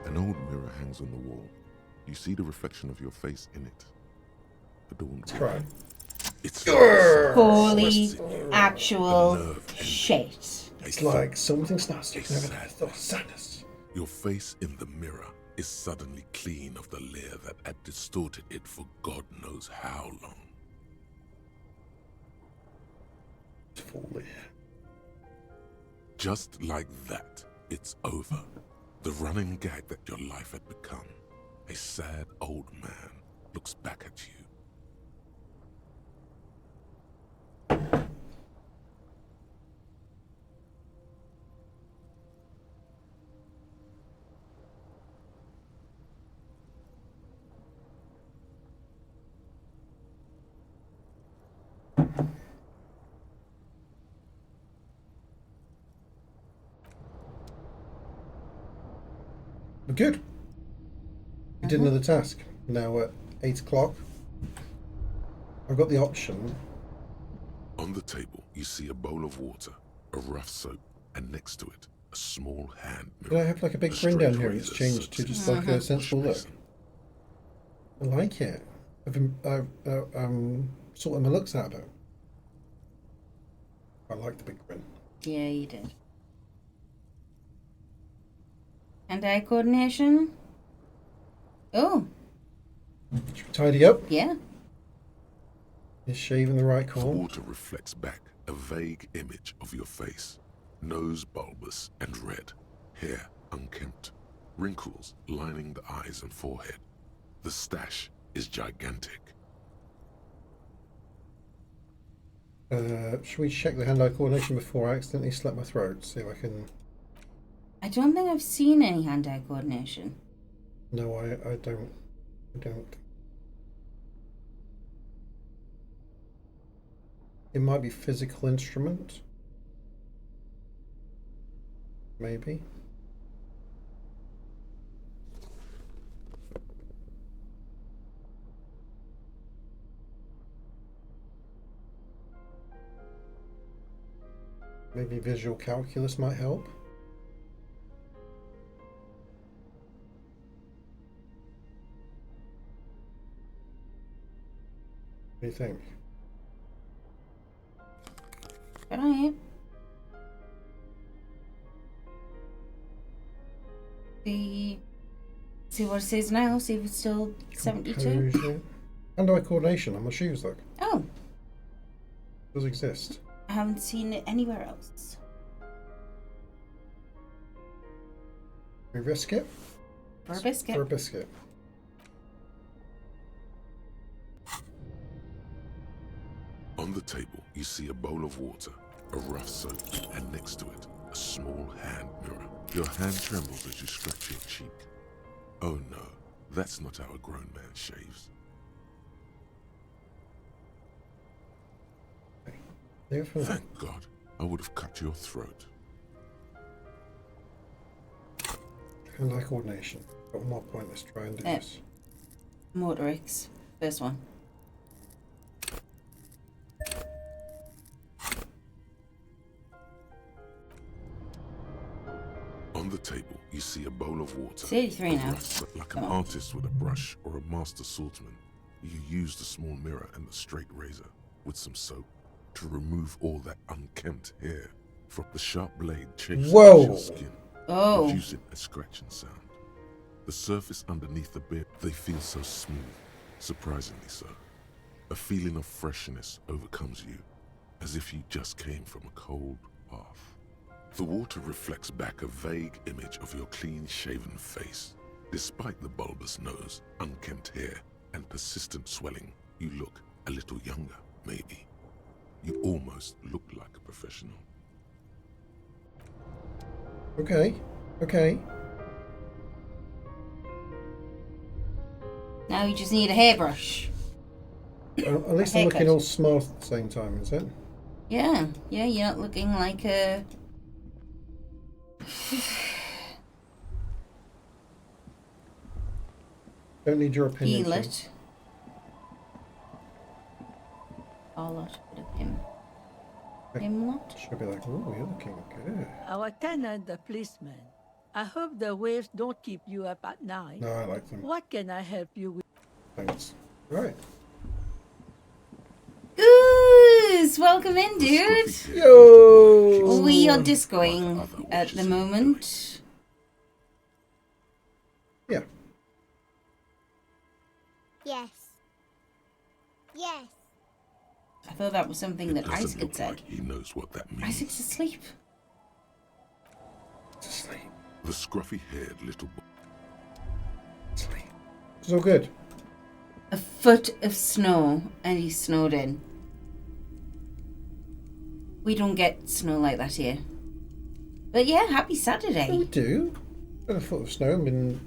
An old mirror hangs on the wall. You see the reflection of your face in it, adorned with. Try. It's Holy actual shit. It's like something starts taking over there. Oh, sadness. Your face in the mirror is suddenly clean of the layer that had distorted it for God knows how long. Fully. Just like that, it's over. The running gag that your life had become. A sad old man looks back at you. We're good. We did another task. Now at 8 o'clock. I've got the option. On the table, you see a bowl of water, a rough soap, and next to it, a small hand mirror. Did I have like a big grin down here? It's changed to just like a sensible look. I like it. I've been sorting my looks out a bit. I like the big grin. Yeah, you did. Hand-eye coordination. Oh. Should we tidy up? Yeah. Is shaving the right The corner? water reflects back a vague image of your face. Nose bulbous and red, hair unkempt, wrinkles lining the eyes and forehead. The stash is gigantic. Should we check the hand-eye coordination before I accidentally slit my throat? See if I can... I don't think I've seen any hand-eye coordination. No, I don't. I don't. It might be physical instrument. Maybe. Maybe visual calculus might help. What do you think? Alright. See what it says now, see if it's still 72. Composure. Hand-eye coordination on my shoes, look. Oh. Does exist. I haven't seen it anywhere else. We risk it? For a biscuit. For a biscuit. On the table, you see a bowl of water, a rough soap, and next to it, a small hand mirror. Your hand trembles as you scratch your cheek. Oh no, that's not how a grown man shaves. Thank God, I would have cut your throat. Hand-eye coordination. Got one more point, let's try and do this. Motorix. First one. On the table, you see a bowl of water. It's 83 now. Like an artist with a brush or a master swordsman, you use the small mirror and the straight razor with some soap to remove all that unkempt hair from the sharp blade chases your skin, producing a scratching sound. The surface underneath the beard, they feel so smooth, surprisingly so. A feeling of freshness overcomes you, as if you just came from a cold bath. The water reflects back a vague image of your clean-shaven face. Despite the bulbous nose, unkempt hair, and persistent swelling, you look a little younger, maybe. You almost look like a professional. Okay, okay. Now you just need a hairbrush. At least I'm looking all smart at the same time, is it? Yeah, you're not looking like a... Don't need your opinion. Heelot. Harlot, bit of him. Himlot? Should be like, oh, you're looking good. Our tenant, the policeman. I hope the waves don't keep you up at night. No, I like them. What can I help you with? Thanks. Right. Goose! Welcome in, dude! Yo! We are discoing at the moment. Yeah. Yes. Yes. I thought that was something that Doesn't Isaac had look said. like he knows what that means. Isaac's asleep. Sleep. The scruffy-haired little boy. Sleep. It's all good. A foot of snow, and he's snowed in. We don't get snow like that here. But yeah, happy Saturday. We do. Got a foot of snow. I've been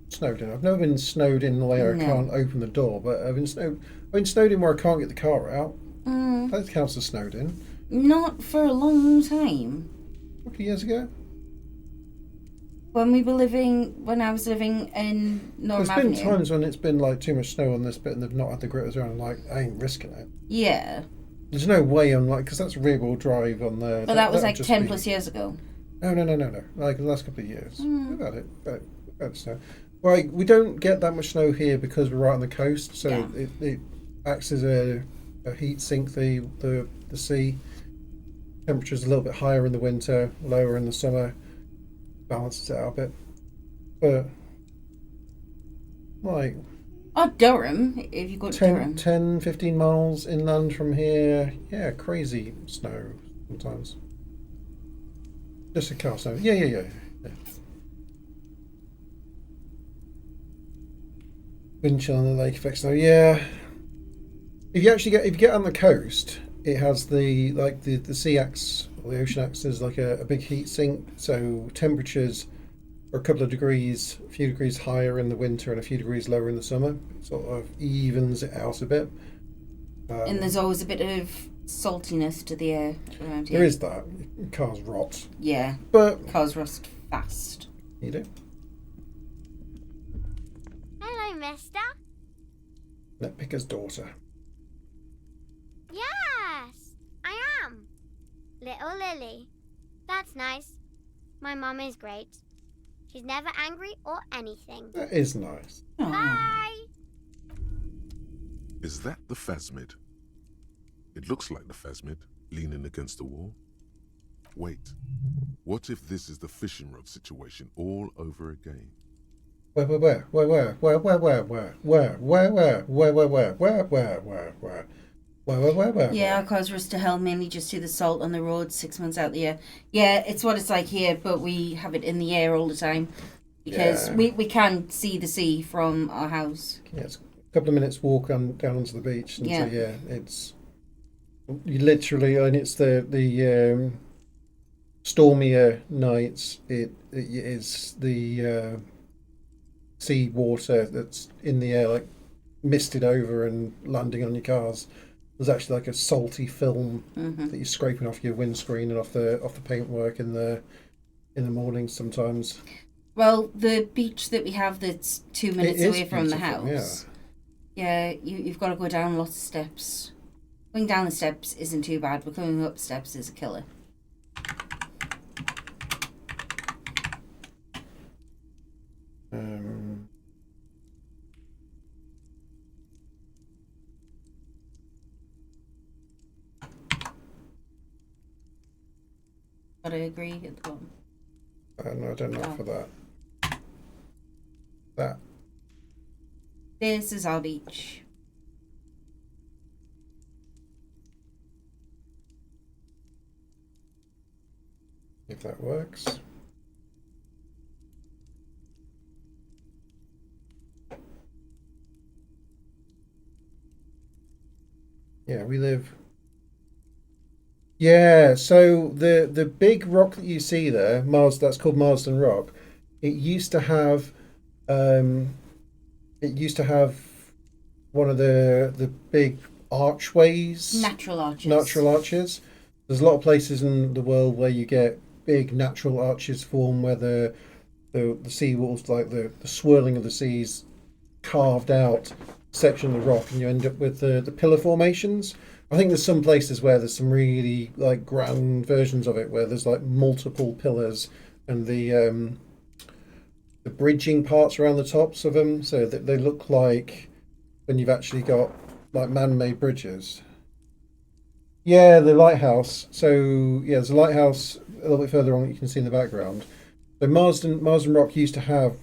snowed in. I've never been snowed in the way I can't open the door, but I've been snowed in where I can't get the car out. That counts as snowed in. Not for a long time. A couple of years ago. When I was living in North There's Avenue. been times when it's been like too much snow on this bit and they've not had the gritters around. I'm like, I ain't risking it. Yeah. There's no way I'm like, because that's rear wheel drive on there. Well, that was like 10 plus years ago. No. Like the last couple of years. We've had it. We've had snow. Right, we don't get that much snow here because we're right on the coast, so it acts as a heat sink. The sea temperature's a little bit higher in the winter, lower in the summer. Balances it out a bit. But like Durham, if you go to Durham. 10, 15 miles inland from here, yeah, crazy snow sometimes. Just a car snow. Yeah. Wind chill on the lake effect snow, yeah. If you get on the coast, it has the sea acts, or the ocean acts as like a big heat sink, so temperatures are a couple of degrees, a few degrees higher in the winter and a few degrees lower in the summer. It sort of evens it out a bit. And there's always a bit of saltiness to the air around here. There is that. Cars rot. Yeah, but cars rust fast. You do. Hello, mister. Nitpicker's daughter. Yes, I am. Little Lily. That's nice. My mum is great. She's never angry or anything. That is nice. Bye. Is that the Phasmid? It looks like the Phasmid, leaning against the wall. Wait, what if this is the fishing rod situation all over again? Where? Yeah, our cars rust to hell mainly just to the salt on the road 6 months out the year. Yeah, it's what it's like here, but we have it in the air all the time because we can see the sea from our house. Yeah, it's a couple of minutes walk down onto the beach, and Yeah. so yeah, it's you literally, and it's the stormier nights. It is the sea water that's in the air, like misted over and landing on your cars. There's actually like a salty film that you're scraping off your windscreen and off the paintwork in the mornings sometimes. Well, the beach that we have that's 2 minutes It is away from the beautiful, house. Yeah, you've got to go down lots of steps. Going down the steps isn't too bad, but going up steps is a killer. But I agree at the bottom. No, I don't know for that. That. This is our beach. If that works. Yeah, we live. Yeah, so the big rock that you see there, that's called Marsden Rock. It used to have one of the big archways. Natural arches. Natural arches. There's a lot of places in the world where you get big natural arches form where the sea walls, like the swirling of the seas, carved out section of the rock, and you end up with the pillar formations. I think there's some places where there's some really like grand versions of it where there's like multiple pillars and the bridging parts around the tops of them, so that they look like when you've actually got like man-made bridges. Yeah, the lighthouse. So yeah, there's a lighthouse a little bit further on that you can see in the background. So Marsden Rock used to have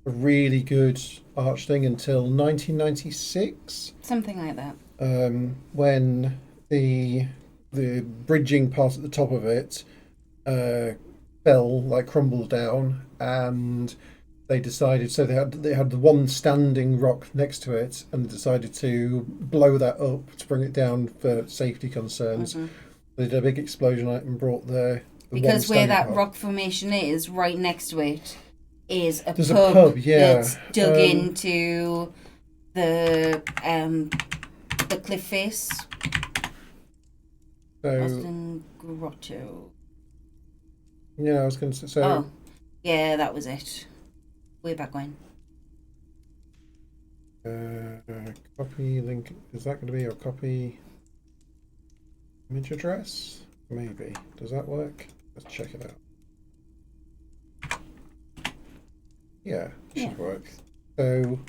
a really good arch thing until 1996. Something like that. When the bridging part at the top of it fell, like crumbled down, and they decided, so they had the one standing rock next to it, and they decided to blow that up to bring it down for safety concerns. They did a big explosion on it and brought the because one where that part. rock formation is, right next to it, is There's a pub, yeah. that's dug into the cliff face. So Boston Grotto. yeah, I was going to say. So Oh, yeah, that was it. Way back when. copy link. Is that going to be your copy image address? Maybe. Does that work? Let's check it out. Yeah, it should work. So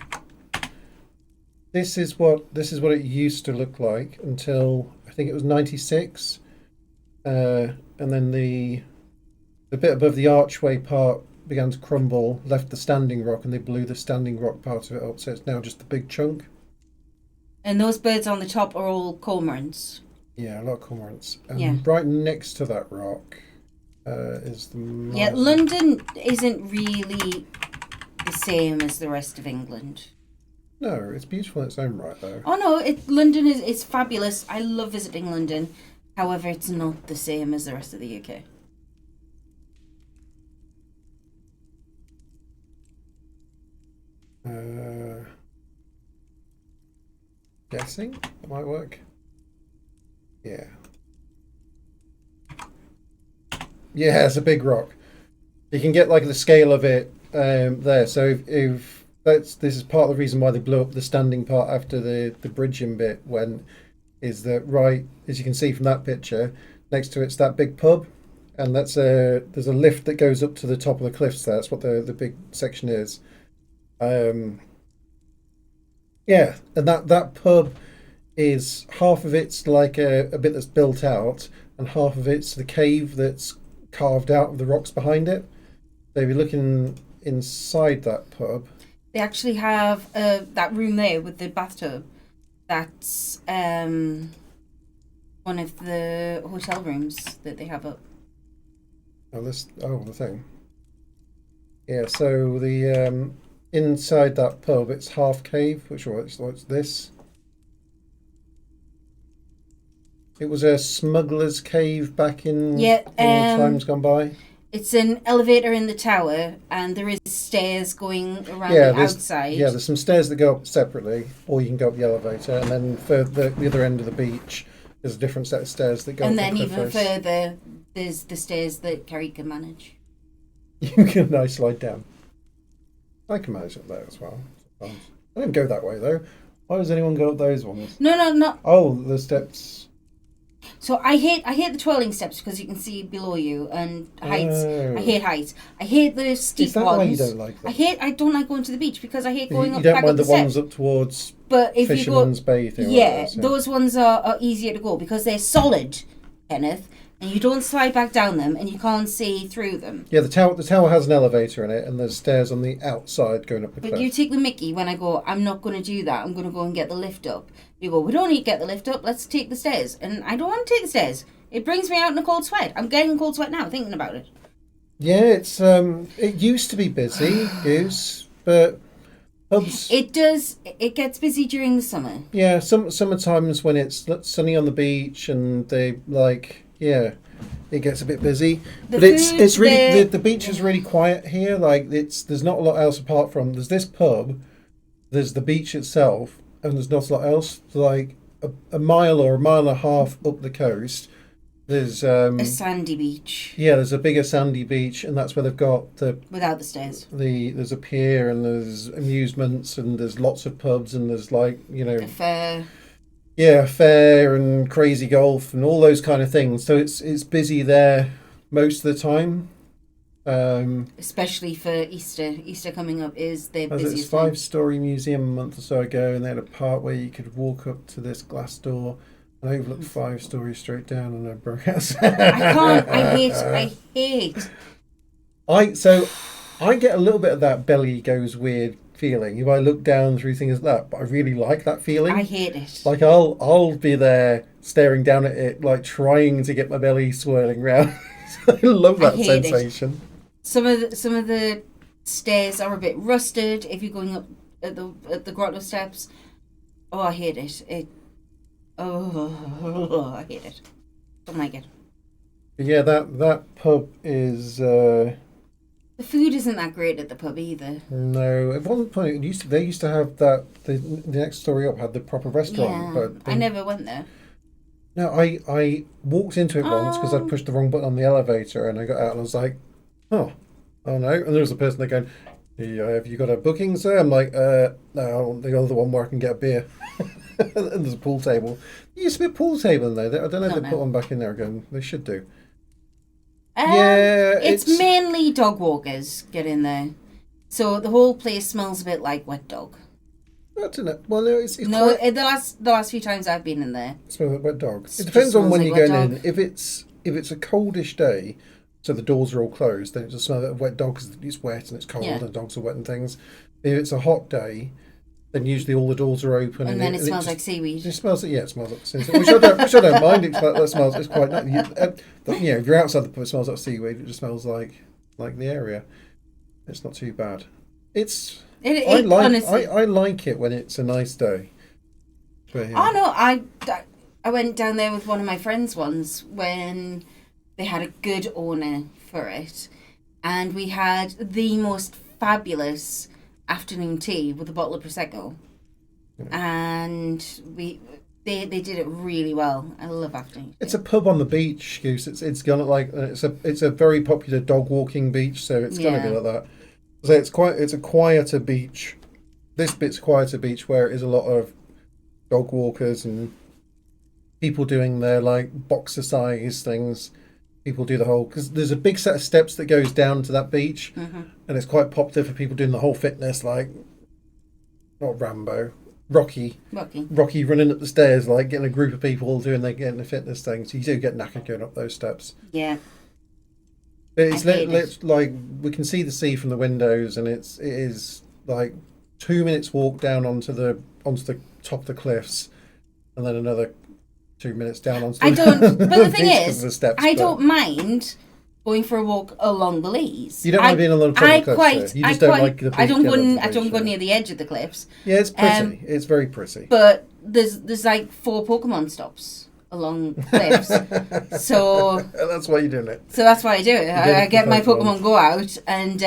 this is what it used to look like until I think it was 96, and then the bit above the archway part began to crumble, left the standing rock, and they blew the standing rock part of it up, so it's now just a big chunk. And those birds on the top are all cormorants. Yeah, a lot of cormorants. And Yeah. right next to that rock is the Yeah, Marsden. London isn't really the same as the rest of England. No, it's beautiful in its own right, though. Oh no, London is fabulous. I love visiting London. However, it's not the same as the rest of the UK. Guessing that might work. Yeah. Yeah, it's a big rock. You can get like the scale of it there. So if this is part of the reason why they blew up the standing part after the bridging bit is that right as you can see from that picture, next to it's that big pub, and there's a lift that goes up to the top of the cliffs there. That's what the big section is. Yeah, and that pub is half of it's like a bit that's built out, and half of it's the cave that's carved out of the rocks behind it. So if you're looking inside that pub, They actually have that room there with the bathtub. That's one of the hotel rooms that they have up. The thing. Yeah, so the inside that pub, it's half cave, which what's this? It was a smuggler's cave back in times gone by. It's an elevator in the tower, and there is stairs going around the outside. Yeah, there's some stairs that go up separately, or you can go up the elevator, and then further the other end of the beach, there's a different set of stairs that go. And up then the even face. further, there's the stairs that Carrie can manage. You can nice slide down. I can manage it there as well. Sometimes. I don't go that way though. Why does anyone go up those ones? No. Oh, the steps. So I hate the twirling steps because you can see below you, and heights. Oh. I hate heights. I hate the steep Is that ones. why you don't like them? I don't like going to the beach because I hate going You up. don't back mind up the ones steps. up towards But if Fisherman's you go, Bay thing. yeah, those ones are easier to go because they're solid, Kenneth, and you don't slide back down them, and you can't see through them. Yeah, the tower has an elevator in it, and there's stairs on the outside going up the But cliff. you take the mickey when I go, I'm not going to do that. I'm going to go and get the lift up. You go, we don't need to get the lift up. Let's take the stairs. And I don't want to take the stairs. It brings me out in a cold sweat. I'm getting a cold sweat now thinking about it. Yeah, it's it used to be busy, Goose, but pubs. It does. It gets busy during the summer. Yeah, summertimes when it's sunny on the beach and they it gets a bit busy. The But it's food really there- the beach is really quiet here. Like there's not a lot else apart from there's this pub, there's the beach itself, and there's not a lot else. Like a mile or a mile and a half up the coast, there's A sandy beach yeah, there's a bigger sandy beach, and that's where they've got without the stairs. there's a pier and there's amusements and there's lots of pubs and there's A fair. yeah, fair and crazy golf and all those kind of things. So it's busy there most of the time. Especially for Easter. Easter coming up is their As it's busiest time. 5-story museum a month or so ago, and they had a part where you could walk up to this glass door and overlook 5 stories straight down, and I broke out. I can't. I hate. I get a little bit of that belly goes weird feeling if I look down through things like that, but I really like that feeling. I hate it. Like I'll be there staring down at it, like trying to get my belly swirling round. I love that I hate it. sensation. Some of the stairs are a bit rusted if you're going up at the grotto steps. Oh, I hate it. I hate it. Don't like it. But yeah, that pub is The food isn't that great at the pub either. no. At one point, they used to have that. The next story up had the proper restaurant, Yeah, but I never went there. No, I walked into it once because I'd pushed the wrong button on the elevator, and I got out and I was like, oh no. And there was a person there going, have you got a booking, sir? I'm like, no, I want the other one where I can get a beer. And there's a pool table. There used to be a pool table in there. I don't know if they put one back in there again. They should do. Yeah, it's mainly dog walkers get in there. So the whole place smells a bit like wet dog. I don't know. Well, no, it's No, quite... the last few times I've been in there. It smells like wet dog. It It depends just on when smells you're like going wet in. If it's a coldish day, so the doors are all closed, then it just smells like wet dog because it's wet and it's cold Yeah. and dogs are wet and things. If it's a hot day, then usually all the doors are open And then it smells just- like seaweed. It smells like it smells like seaweed, which I don't mind. That smells. It's quite nice. If you're outside the pub, it smells like seaweed. It just smells like the area. It's not too bad. Honestly. I like it when it's a nice day. But, yeah. Oh no, I went down there with one of my friends once when they had a good owner for it, and we had the most fabulous afternoon tea with a bottle of prosecco, and they did it really well. I love afternoon. It's a pub on the beach, Goose. It's gonna it's a very popular dog walking beach, so it's gonna be Yeah. like that. So it's a quieter beach. This bit's a quieter beach where it is a lot of dog walkers and people doing their like boxercise things. People do the whole because there's a big set of steps that goes down to that beach, and it's quite popular for people doing the whole fitness, like not Rambo, Rocky running up the stairs, like getting a group of people getting the fitness thing. So you do get knackered going up those steps. Yeah. It's like we can see the sea from the windows, and it is like 2 minutes walk down onto the top of the cliffs, and then another 2 minutes down onto the I don't. But the thing base is, of the steps, I but don't mind going for a walk along the leads. You don't mind being along the top of the cliffs, though. You just don't like the I don't peak go. elevation. I don't go near the edge of the cliffs. Yeah, it's pretty. It's very pretty. But there's like 4 Pokemon stops along cliffs, so that's why you're doing it. So that's why I do it. I get my Pokemon Go out and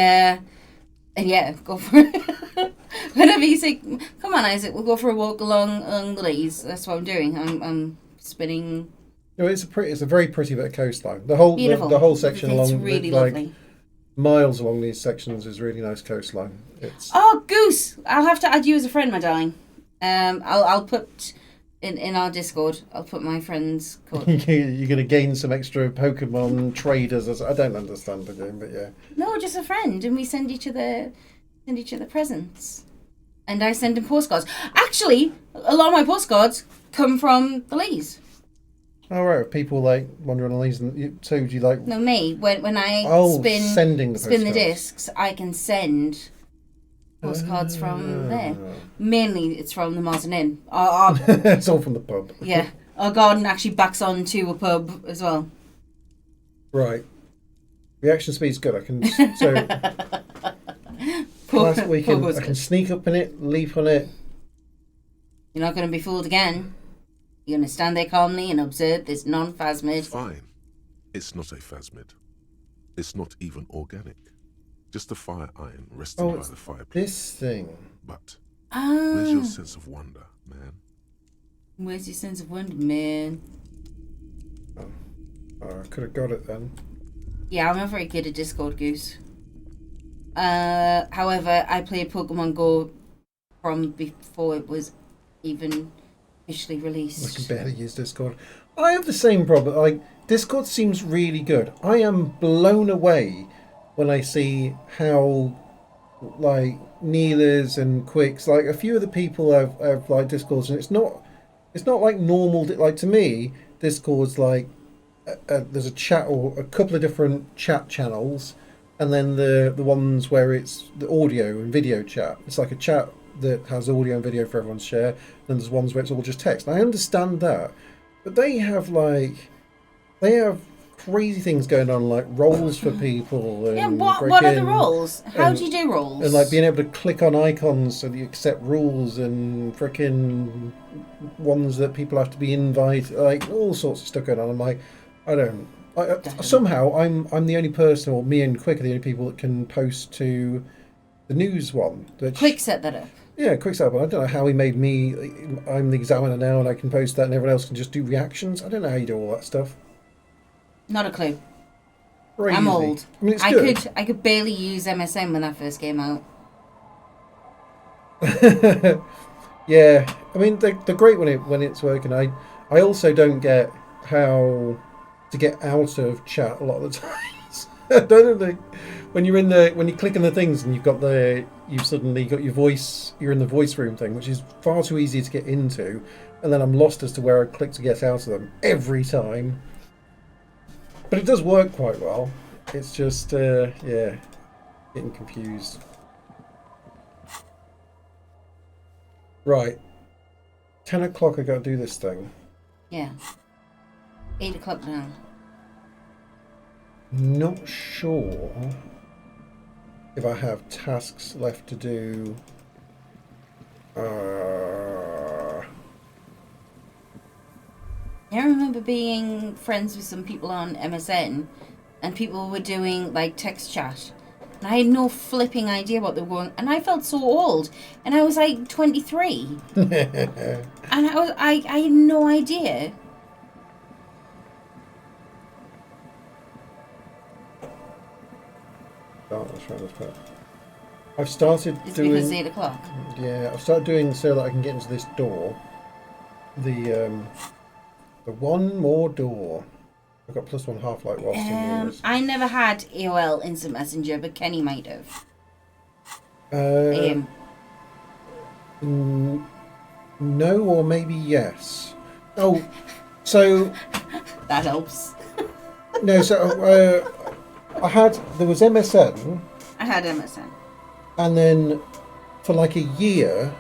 yeah, go for it. Whenever you say, "Come on, Isaac, we'll go for a walk along the leads," that's what I'm doing. I'm spinning. No, it's a very pretty bit of coastline. The whole section It's along, really like lovely. miles along these sections, is really nice coastline. It's Oh, Goose! I'll have to add you as a friend, my darling. I'll put in our Discord. I'll put my friend's code. You're going to gain some extra Pokemon traders. I don't understand the game, but yeah. No, just a friend, and we send each other presents. And I send him postcards. Actually, a lot of my postcards come from the Lees. Oh right, people like wandering on these. So do you like? No, me. When I sending the spin the postcards. discs, I can send postcards from there. Mainly, it's from the Marsden Inn. It's all from the pub. Yeah, our garden actually backs on to a pub as well. Right. Reaction speed's good. I can I can sneak up in it, leap on it. You're not going to be fooled again. You're going to stand there calmly and observe this non-phasmid. Fine. It's not a phasmid. It's not even organic. Just a fire iron resting by the fireplace. This thing. But where's your sense of wonder, man? Where's your sense of wonder, man? Oh, I could have got it then. Yeah, I'm not very good at Discord, Goose. However, I played Pokemon Go from before it was even officially released. I can barely use Discord. I have the same problem. Like, Discord seems really good. I am blown away when I see how, like, Neelers and Quicks, like, a few of the people have like, Discords, and it's not like normal. Like, to me, Discord's like, there's a chat or a couple of different chat channels, and then the ones where it's the audio and video chat. It's like a chat that has audio and video for everyone to share. Then there's ones where it's all just text. And I understand that, but they have crazy things going on, like roles for people. And Yeah, what are the roles? How do you do roles? And like being able to click on icons so that you accept rules, and frickin' ones that people have to be invited, like all sorts of stuff going on. I'm like, somehow I'm the only person, or me and Quick are the only people that can post to the news one. Quick set that up. Yeah, Quick set up. I don't know how he made me. I'm the examiner now, and I can post that, and everyone else can just do reactions. I don't know how you do all that stuff. Not a clue. Crazy. I'm old. I mean, it's good. I could barely use MSN when that first came out. Yeah, I mean they're great when it's working. I also don't get how to get out of chat a lot of the times. I don't know, when you click on the things and you've suddenly got your voice. You're in the voice room thing, which is far too easy to get into, and then I'm lost as to where I click to get out of them every time. But it does work quite well. It's just getting confused. Right. 10 o'clock I gotta do this thing. Yeah. 8 o'clock now. Not sure if I have tasks left to do. I remember being friends with some people on MSN, and people were doing like text chat, and I had no flipping idea what they were going. And I felt so old, and I was like 23, and I had no idea. I've started It's doing. because it's 8 o'clock. Yeah, I've started doing so that I can get into this door. The one more door. I've got +1 Half-Life whilst in yours. I never had AOL Instant Messenger, but Kenny might have. No, or maybe yes. Oh, so that helps. No, so there was MSN. I had MSN. And then for like a year,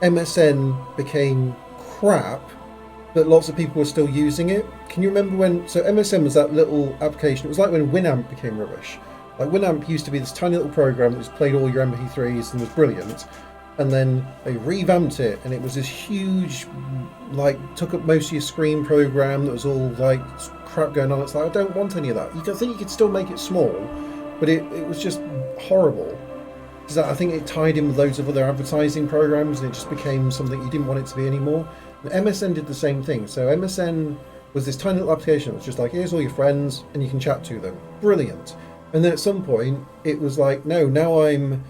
MSN became crap, but lots of people were still using it. Can you remember when? So MSN was that little application. It was like when Winamp became rubbish. Like Winamp used to be this tiny little program that just played all your MP3s and was brilliant. And then they revamped it, and it was this huge, like, took up most of your screen program that was all like crap going on. It's like, I don't want any of that. You think you could still make it small, but it was just horrible. Because I think it tied in with loads of other advertising programs, and it just became something you didn't want it to be anymore. And MSN did the same thing. So MSN was this tiny little application that was just like, here's all your friends, and you can chat to them. Brilliant. And then at some point, it was like, no, now I'm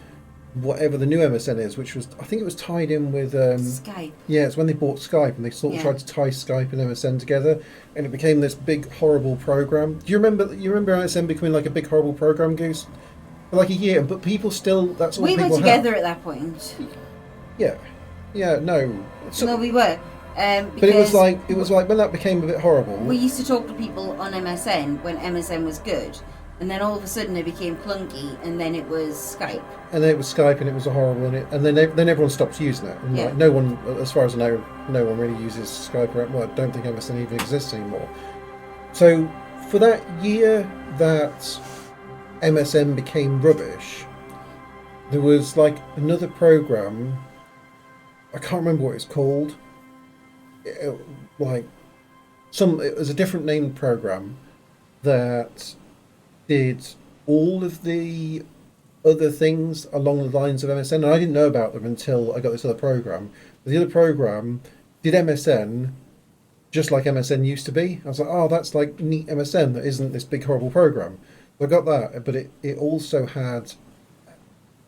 whatever the new MSN is, which was, I think it was tied in with Skype. Yeah, it's when they bought Skype, and they sort of tried to tie Skype and MSN together, and it became this big horrible program. Do you remember MSN becoming like a big horrible program, Goose? For like a year, but people still, that's all We people were together have. at that point. Yeah, no. No, we were. But it was like when that became a bit horrible. We used to talk to people on MSN when MSN was good, and then all of a sudden it became clunky, and then it was Skype. And then it was Skype, and it was horrible, and then everyone stopped using it. And Yeah. like, no one, as far as I know, no one really uses Skype. Well, I don't think MSN even exists anymore. So for that year that MSN became rubbish, there was like another program. I can't remember what it's called. It was a different named program that did all of the other things along the lines of MSN, and I didn't know about them until I got this other program. The other program did MSN just like MSN used to be. I was like, oh, that's like neat MSN that isn't this big horrible program. So I got that, but it also had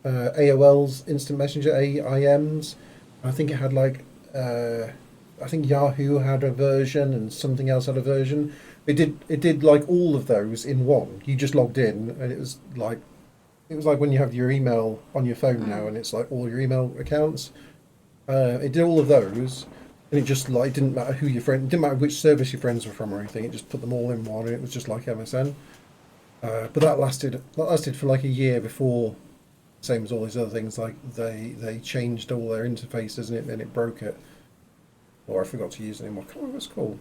AOL's Instant Messenger, AIMs. I think it had like I think Yahoo had a version and something else had a version. It did like all of those in one. You just logged in, and it was like when you have your email on your phone now, and it's like all your email accounts. It did all of those, and it just like it didn't matter who your friend, it didn't matter which service your friends were from or anything. It just put them all in one, and it was just like MSN. But that lasted for like a year before, same as all these other things, like they changed all their interfaces, and it broke it. Or I forgot to use it anymore. I can't remember what it's called.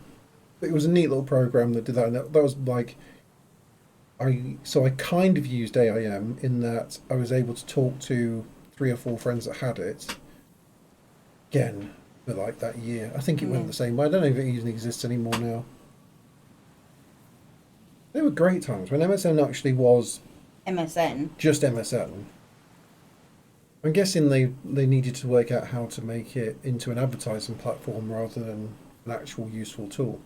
But it was a neat little program that did that. And that was like, I kind of used AIM in that I was able to talk to 3 or 4 friends that had it. Again, for like that year. I think it went the same way. I don't know if it even exists anymore now. They were great times when MSN actually was MSN. Just MSN. I'm guessing they needed to work out how to make it into an advertising platform rather than an actual useful tool.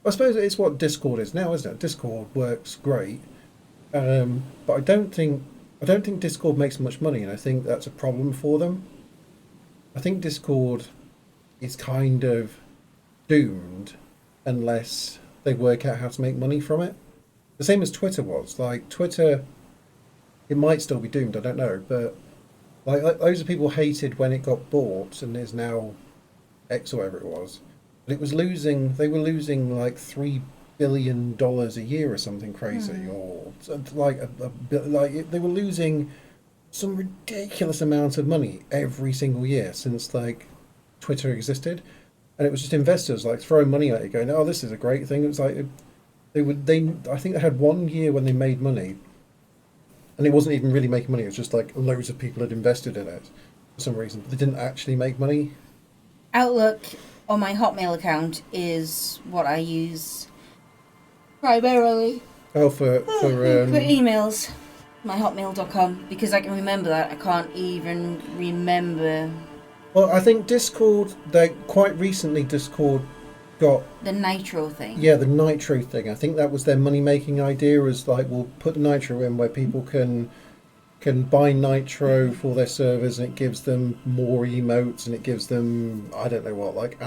I suppose it's what Discord is now, isn't it? Discord works great, but I don't think Discord makes much money, and I think that's a problem for them. I think Discord is kind of doomed unless they work out how to make money from it. The same as Twitter was. Like Twitter, it might still be doomed. I don't know, but. Like loads of people hated when it got bought and is now X or whatever it was. But it was losing. They were losing like $3 billion a year or something crazy, or like they were losing some ridiculous amount of money every single year since like Twitter existed, and it was just investors like throwing money at it, going, "Oh, this is a great thing." It was like I think they had 1 year when they made money. And it wasn't even really making money. It was just like loads of people had invested in it for some reason. But they didn't actually make money. Outlook on my Hotmail account is what I use primarily. Oh, for emails. My hotmail.com. Because I can remember that. I can't even remember. Well, I think Discord, quite recently Discord got the Nitro thing. Yeah, the Nitro thing. I think that was their money-making idea. Was like, we'll put the Nitro in where people can buy Nitro for their servers, and it gives them more emotes, and it gives them I don't know what. Like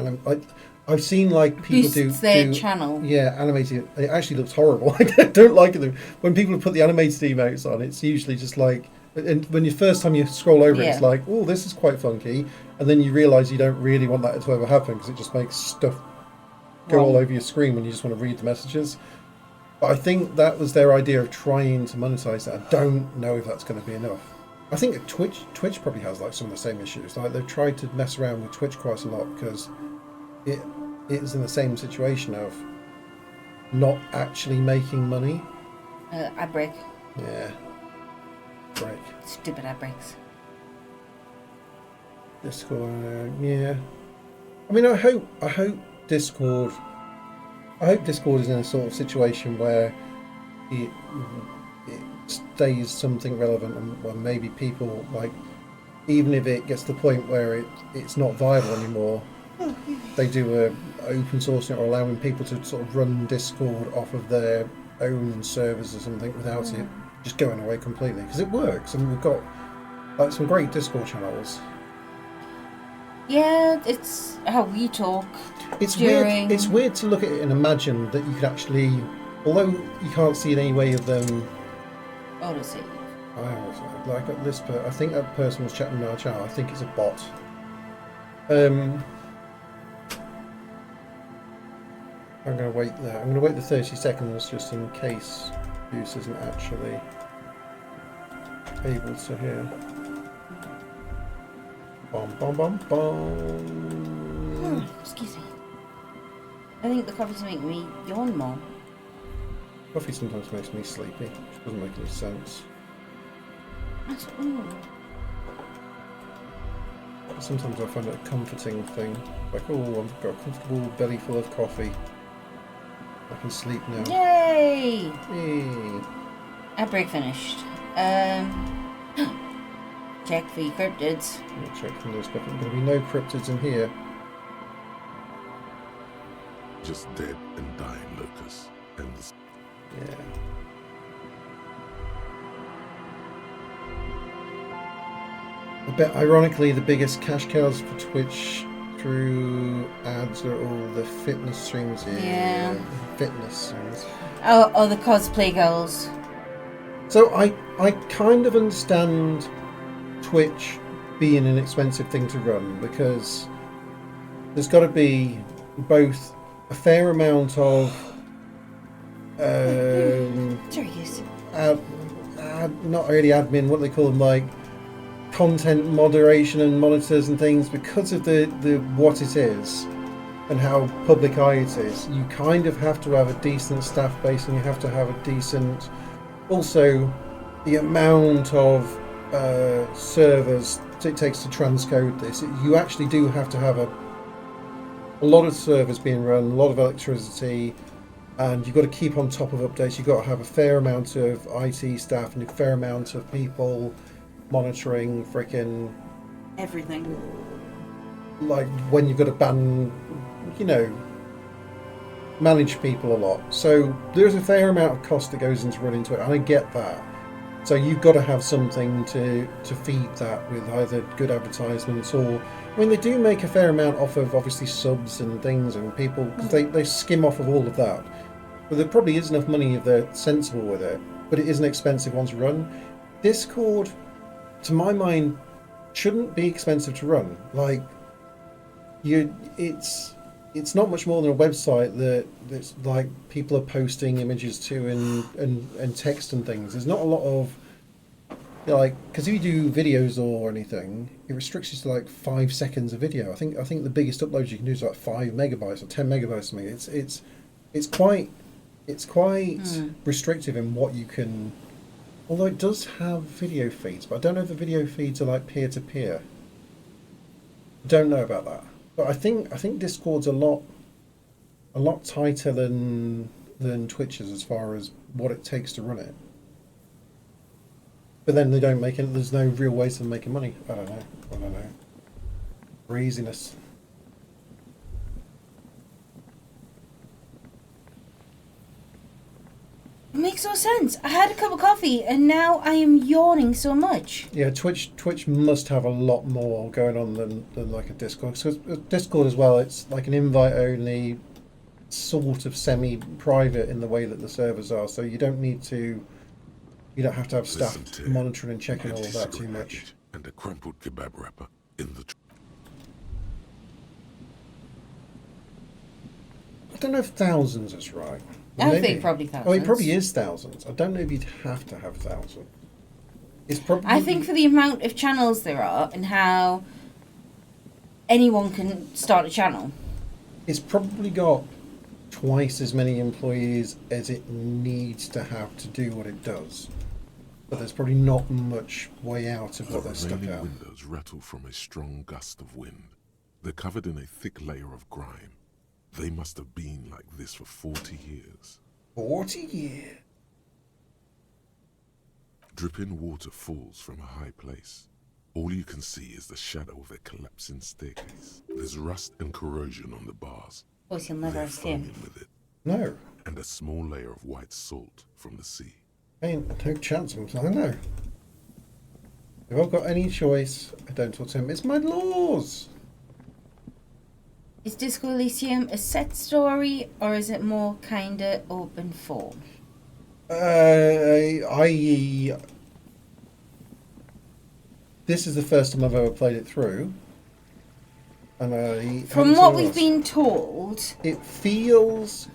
I've seen like people do their channel. Yeah, animated. It actually looks horrible. I don't like it. When people put the animated emotes on, it's usually just like. And when you first time you scroll over it, it's like, oh, this is quite funky, and then you realise you don't really want that to ever happen because it just makes stuff go all over your screen when you just want to read the messages. But I think that was their idea of trying to monetize that. I don't know if that's going to be enough. I think Twitch probably has like some of the same issues. Like they've tried to mess around with Twitch quite a lot because it is in the same situation of not actually making money. Ad break. Yeah. Break. Stupid ad breaks. Discord. Yeah. I mean, I hope Discord. I hope Discord is in a sort of situation where it stays something relevant, and where maybe people like, even if it gets to the point where it's not viable anymore, they do a open sourcing or allowing people to sort of run Discord off of their own servers or something without it just going away completely, because it works. I mean, we've got like some great Discord channels. Yeah, it's how we talk. It's during... weird. It's weird to look at it and imagine that you could actually, although you can't see in any way of them. Odyssey. Like this, I think that person was chatting in our channel. I think it's a bot. I'm going to wait there. I'm going to wait the 30 seconds just in case Goose isn't actually able to hear. Bom, bom, bom, bom. Excuse me. I think the coffee's making me yawn more. Coffee sometimes makes me sleepy, which doesn't make any sense. Sometimes I find it a comforting thing. Like, oh, I've got a comfortable belly full of coffee. I can sleep now. Yay! Yay! Ad break finished. Check for your cryptids. Yeah, check for there's definitely going to be no cryptids in here. Just dead and dying locusts. And yeah. I bet, ironically, the biggest cash cows for Twitch through ads are all the fitness streams. Yeah. Fitness streams. Oh, the cosplay girls. So I kind of understand Twitch being an expensive thing to run, because there's got to be both a fair amount of not really admin, what they call them, like content moderation and monitors and things, because of the what it is and how public eye it is. You kind of have to have a decent staff base, and you have to have a decent, also the amount of servers it takes to transcode this. You actually do have to have a lot of servers being run, a lot of electricity, and you've got to keep on top of updates. You've got to have a fair amount of IT staff and a fair amount of people monitoring frickin' everything. Like when you've got to ban, manage people a lot. So there's a fair amount of cost that goes into running to it, and I get that. So you've got to have something to feed that with either good advertisements or, I mean, they do make a fair amount off of obviously subs and things and people, because they skim off of all of that. But there probably is enough money if they're sensible with it, but it is an expensive one to run. Discord, to my mind, shouldn't be expensive to run. Like, it's not much more than a website that's like people are posting images to and text and things. There's not a lot of, like, because if you do videos or anything, it restricts you to like 5 seconds of video. I think the biggest upload you can do is like 5 megabytes or 10 megabytes. To me, it's quite restrictive in what you can. Although it does have video feeds, but I don't know if the video feeds are like peer to peer. Don't know about that. But I think Discord's a lot tighter than Twitch is as far as what it takes to run it. But then they don't make it. There's no real ways of making money. I don't know. Craziness. It makes no sense. I had a cup of coffee and now I am yawning so much. Yeah, Twitch must have a lot more going on than like a Discord. So Discord as well, it's like an invite only, sort of semi-private in the way that the servers are. So you don't have to have staff monitoring and checking all of that too much. And a crumpled kebab wrapper in the. I don't know if thousands is right. I think probably thousands. Oh, it probably is thousands. I don't know if you'd have to have thousands. It's probably. I think for the amount of channels there are and how anyone can start a channel. It's probably got twice as many employees as it needs to have to do what it does. But there's probably not much way out of what they're stuck The out. windows rattle from a strong gust of wind. They're covered in a thick layer of grime. They must have been like this for 40 years. 40 years? Dripping water falls from a high place. All you can see is the shadow of a collapsing staircase. There's rust and corrosion on the bars. Of course, you'll never They're have skin. foaming with it. No. And a small layer of white salt from the sea. Ain't no chance. I know. If I've got any choice, I don't talk to him. It's my laws. Is Disco Elysium a set story or is it more kinda open form? This is the first time I've ever played it through. And From what we've been told, it feels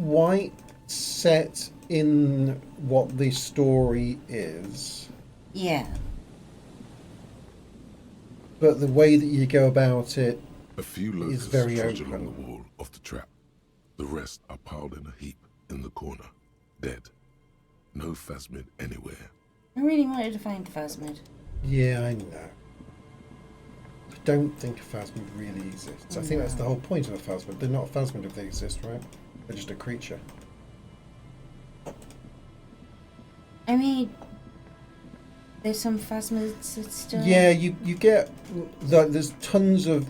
quite set in what the story is. yeah. But the way that you go about it A few is locusts very trudge open. along the wall of the trap. The rest are piled in a heap in the corner, dead. No Phasmid anywhere. I really wanted to find Phasmid. Yeah, I know. I don't think a Phasmid really exists. I think that's the whole point of a Phasmid. They're not a Phasmid if they exist, right? They're just a creature. I mean, there's some Phasmids that still... Yeah, you get... There's tons of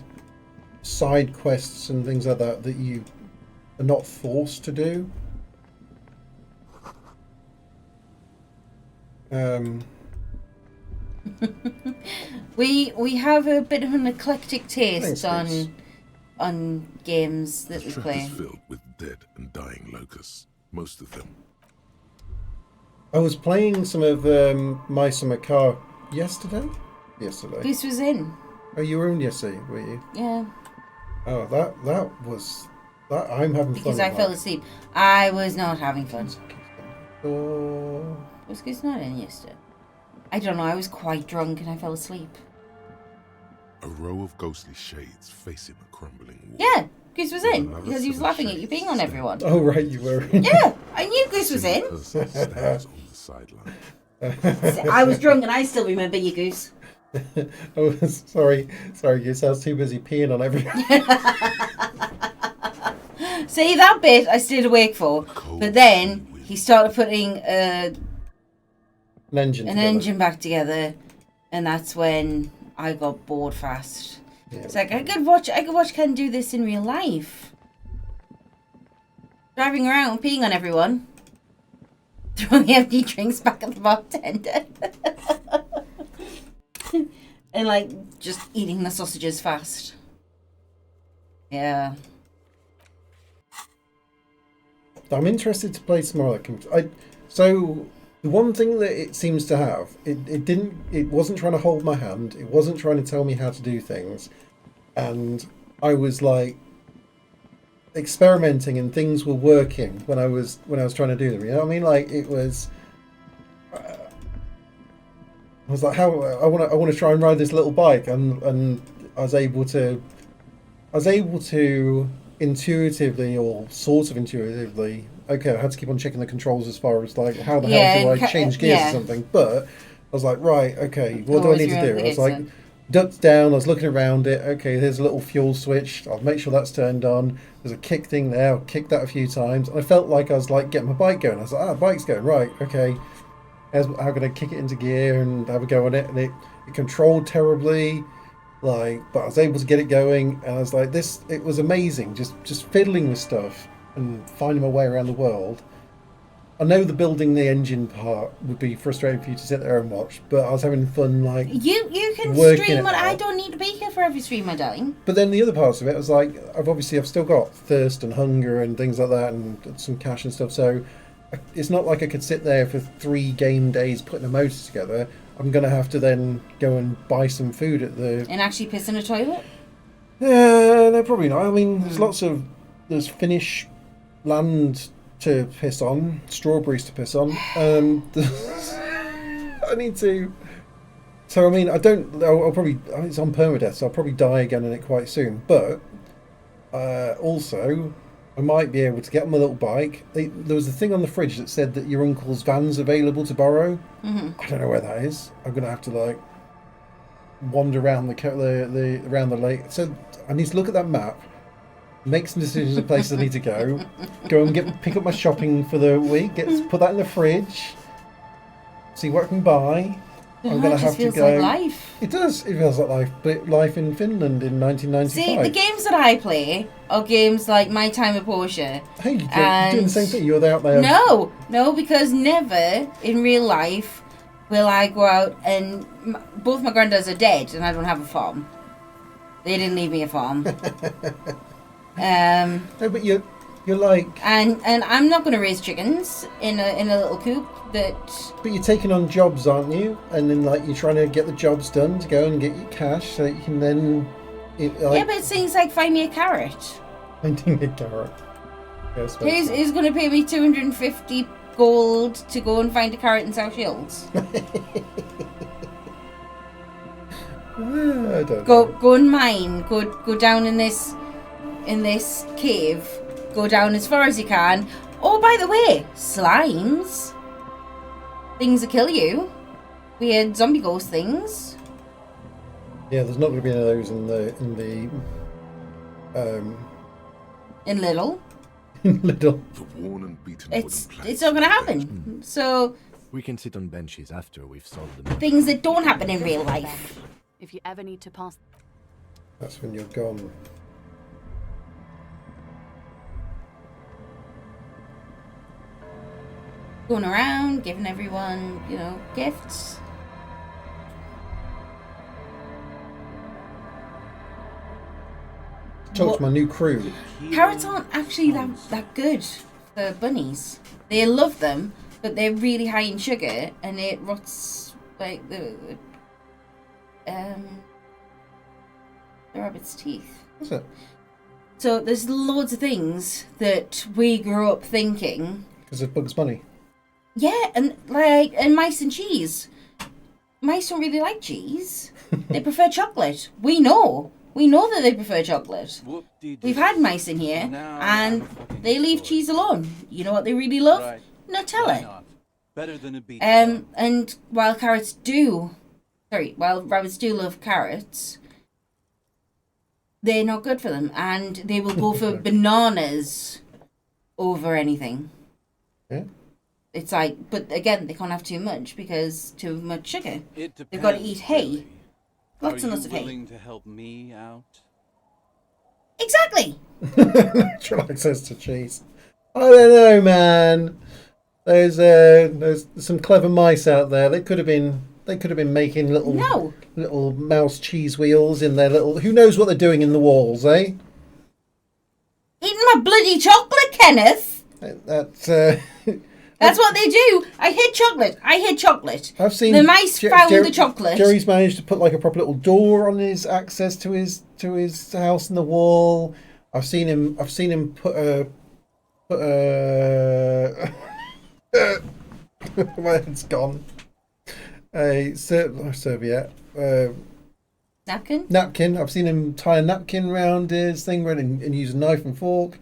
side quests and things like that that you are not forced to do. We have a bit of an eclectic taste Thanks, Grace. on games that The we trap play. is filled with dead and dying locusts, most of them. I was playing some of My Summer Car yesterday. This was in. Oh, you were in yesterday, were you? Yeah. Oh, that was... That I'm having fun Because with I fell that. asleep. I was not having fun. Oh. Was Goose not in yesterday? I don't know, I was quite drunk and I fell asleep. A row of ghostly shades facing a crumbling wall. Yeah, Goose was in. Another Because he was seven laughing at you being on everyone. Oh, right, you were. Yeah, I knew Goose was in. Person stands on the sideline. I was drunk and I still remember you, Goose. Oh, sorry, Goose. I was too busy peeing on everyone. See, that bit I stayed awake for. But then he started putting An engine. an together. engine back together, and that's when I got bored fast. Yeah. It's like I could watch Ken do this in real life. Driving around, peeing on everyone, throwing empty drinks back at the bartender, and like just eating the sausages fast. Yeah. I'm interested to play some more. So the one thing that it seems to have, it wasn't trying to hold my hand. It wasn't trying to tell me how to do things, and I was like experimenting, and things were working when I was trying to do them. You know what I mean? Like it was. I was like, how I want to try and ride this little bike, and I was able to intuitively, or sort of intuitively. Okay, I had to keep on checking the controls as far as like how the hell do I change gears or something. But I was like, right, okay, what do I need to do? I was like, ducked down. I was looking around it. Okay, there's a little fuel switch. I'll make sure that's turned on. There's a kick thing there. I'll kick that a few times. And I felt like I was like getting my bike going. I was like, bike's going right. Okay, how can I kick it into gear and have a go on it? And it controlled terribly. But I was able to get it going, and I was like, it was amazing, just fiddling with stuff and finding my way around the world. I know the building the engine part would be frustrating for you to sit there and watch, but I was having fun, You can working stream it what I out. don't need to be here for every stream, my darling. But then the other parts of it was like, I've still got thirst and hunger and things like that, and some cash and stuff, so it's not like I could sit there for 3 game days putting a motor together. I'm going to have to then go and buy some food at the... And actually piss in a toilet? Yeah, no, probably not. I mean, there's Finnish land to piss on, strawberries to piss on. I need to. So I mean, I'll probably. It's on permadeath, so I'll probably die again in it quite soon. But also, I might be able to get on my little bike. There was a thing on the fridge that said that your uncle's van's available to borrow. Mm-hmm. I don't know where that is. I'm gonna have to like wander around the around the lake. So I need to look at that map, make some decisions of places I need to go and pick up my shopping for the week. Put that in the fridge. See what I can buy. I'm gonna have to go. Like life. It does. It feels like life, but life in Finland in 1995. See, the games that I play are games like My Time at Portia. Hey, you're doing the same thing. You're out there. No, because never in real life will I go out and both my granddads are dead, and I don't have a farm. They didn't leave me a farm. No, but you're like. And I'm not going to raise chickens in a little coop. But you're taking on jobs, aren't you? And then like you're trying to get the jobs done to go and get your cash, so that you can then. Yeah, but it's things like find me a carrot. Finding a carrot. Yes. Who's going to pay me 250 gold to go and find a carrot in South Shields? I don't go and mine. Go down in this cave. Go down as far as you can. Oh, by the way, slimes. Things that kill you. Weird zombie ghost things. Yeah, there's not going to be any of those in Little. In Little. The worn and beaten It's not going to happen. So we can sit on benches after we've solved them. Things that don't happen in real life. If you ever need to pass. That's when you're gone. Going around, giving everyone, gifts. Talk to my new crew. Carrots aren't actually that good for bunnies. They love them, but they're really high in sugar, and it rots like the rabbit's teeth. Is it? So there's loads of things that we grew up thinking. Because of Bugs Bunny. Yeah, and mice and cheese. Mice don't really like cheese. They prefer chocolate. We know that they prefer chocolate. We've had mice in here, and they leave cheese alone. You know what they really love? Right. Nutella. Better than a beach. And while rabbits do love carrots, they're not good for them, and they will go for bananas over anything. Yeah. It's like, but again, they can't have too much because too much sugar. It depends, They've got to eat hay. Lots and lots of Are you hay. willing to help me out? Exactly. Natural access to cheese. I don't know, man. There's some clever mice out there. They could have been making little mouse cheese wheels in their little. Who knows what they're doing in the walls, eh? Eating my bloody chocolate, Kenneth. That's what they do. I hate chocolate. I've seen the mice found the chocolate. Jerry's managed to put like a proper little door on his access to his house in the wall. I've seen him put a my head's gone. A serviette. Napkin. I've seen him tie a napkin around his thing and use a knife and fork.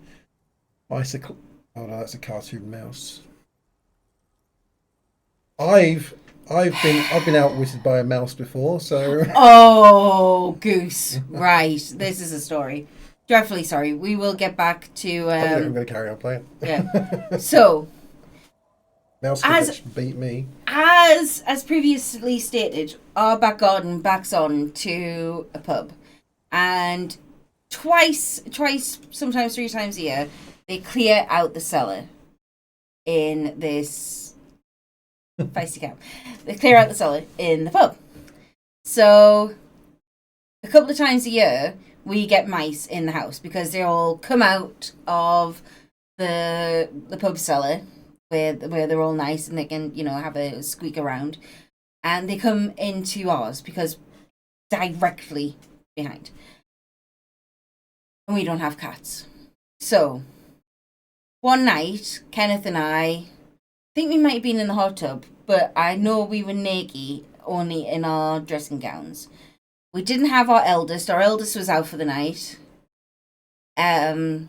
Bicycle. Oh no, that's a cartoon mouse. I've been outwitted by a mouse before, so. Oh, goose! Right, this is a story. Dreadfully sorry. We will get back to. I'm going to carry on playing. Yeah. So. Mouse beat me. As previously stated, our back garden backs on to a pub, and twice, sometimes 3 times a year, they clear out the cellar in this. Feisty cow. They clear out the cellar in the pub. So, a couple of times a year, we get mice in the house because they all come out of the pub cellar where they're all nice and they can, have a squeak around. And they come into ours because directly behind. And we don't have cats. So, one night, Kenneth and I think we might have been in the hot tub but I know we were naked, only in our dressing gowns. We didn't have our eldest. Our eldest was out for the night. So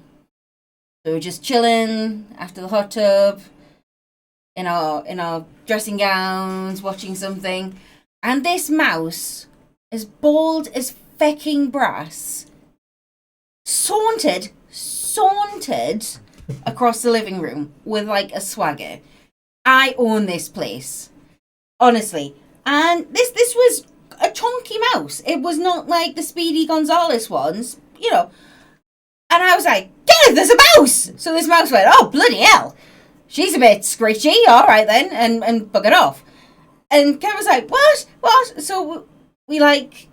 we were just chilling after the hot tub in our dressing gowns, watching something. And this mouse, as bald as fecking brass, sauntered across the living room with like a swagger. I own this place, honestly. And this was a chunky mouse. It was not like the Speedy Gonzales ones, you know. And I was like, Kenneth, there's a mouse! So this mouse went, oh, bloody hell. She's a bit screechy, all right then, and buggered off. And Ken was like, what? So we like,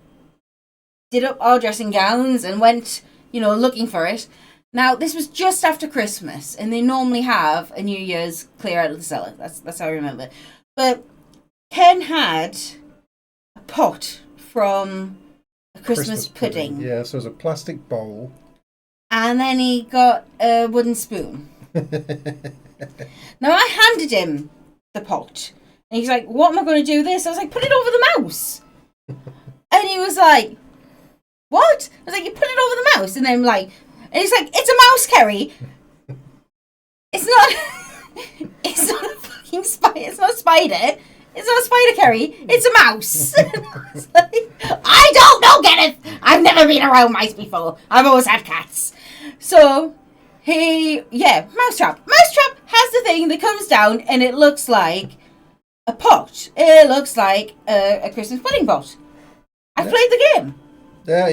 did up our dressing gowns and went, you know, looking for it. Now, this was just after Christmas, and they normally have a New Year's clear out of the cellar. That's how I remember. But Ken had a pot from a Christmas pudding. Yeah, so it was a plastic bowl. And then he got a wooden spoon. Now, I handed him the pot. And he's like, what am I going to do with this? I was like, put it over the mouse. And he was like, what? I was like, you put it over the mouse. And then like, and he's like, it's a mouse, Kerry. It's not a fucking spider. It's not a spider. It's not a spider, Kerry. It's a mouse. And I was like, I don't know, Kenneth. I've never been around mice before. I've always had cats. So, mousetrap. Mousetrap has the thing that comes down and it looks like a pot. It looks like a Christmas pudding pot. I played the game. Yeah,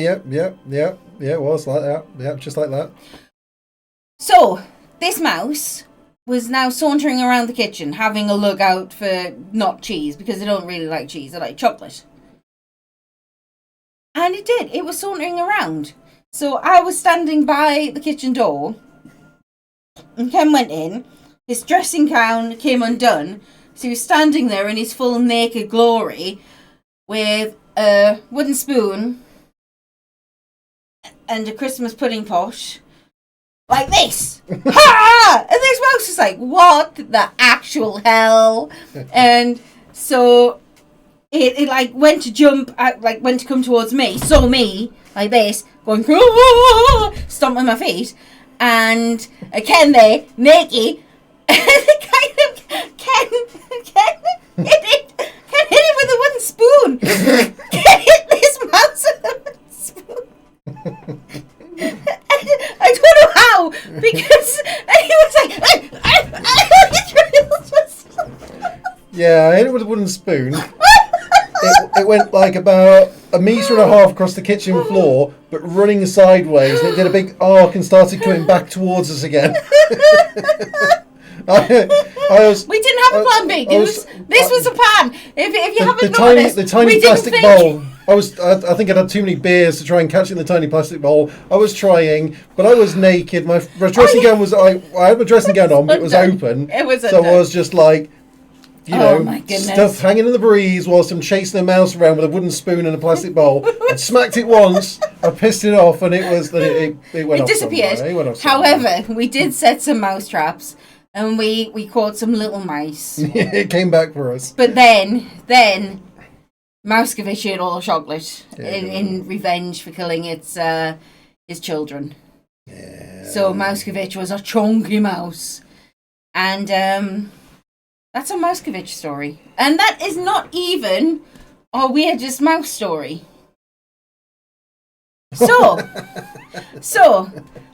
it was like that. Yeah, just like that. So, this mouse was now sauntering around the kitchen, having a look out for not cheese, because they don't really like cheese, they like chocolate. And it did. It was sauntering around. So I was standing by the kitchen door, and Ken went in. His dressing gown came undone, so he was standing there in his full naked glory, with a wooden spoon and a Christmas pudding pot, like this. Ha! And this mouse was like, what the actual hell? And so it like went to jump, went to come towards me, saw me like this, going, stomping my feet, and Ken there, naked, and Ken hit it with a wooden spoon. Ken hit this mouse with a wooden spoon. I don't know how, because he was like, yeah, I hit it with a wooden spoon. It went like about a metre and a half across the kitchen floor, but running sideways, and it did a big arc and started coming back towards us again. We didn't have a plan B. This was a plan. If you haven't noticed, the tiny plastic bowl. I think I'd had too many beers to try and catch it in the tiny plastic bowl. I was trying, but I was naked. My dressing gown was. I had my dressing gown on, but it was open. It was so I was just like, my goodness, stuff hanging in the breeze whilst I'm chasing a mouse around with a wooden spoon and a plastic bowl. I smacked it once. I pissed it off, and it went off. It disappeared. Somewhere. It went off However, we did set some mouse traps. And we caught some little mice. It came back for us. But then Mouskovich ate all the chocolate in revenge for killing its children. Yeah. So Mouskovich was a chunky mouse. And that's a Mouskovich story. And that is not even our weirdest mouse story. So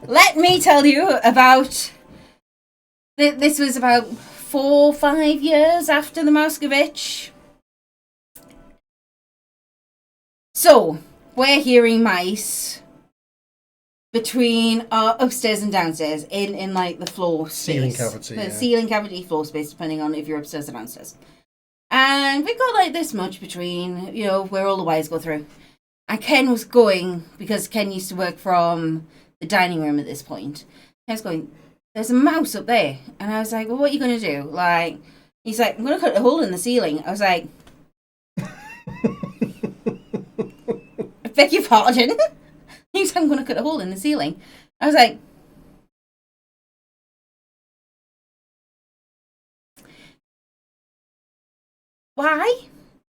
let me tell you about... This was about 4 or 5 years after the Mouskovich. So, we're hearing mice between our upstairs and downstairs in like the floor space. Ceiling cavity. The ceiling cavity, floor space, depending on if you're upstairs or downstairs. And we've got like this much between, where all the wires go through. And Ken was going, because Ken used to work from the dining room at this point. Ken was going, there's a mouse up there. And I was like, well, what are you going to do? Like, he's like, I'm going to cut a hole in the ceiling. I was like, I beg your pardon? He's like, I'm going to cut a hole in the ceiling. I was like, why?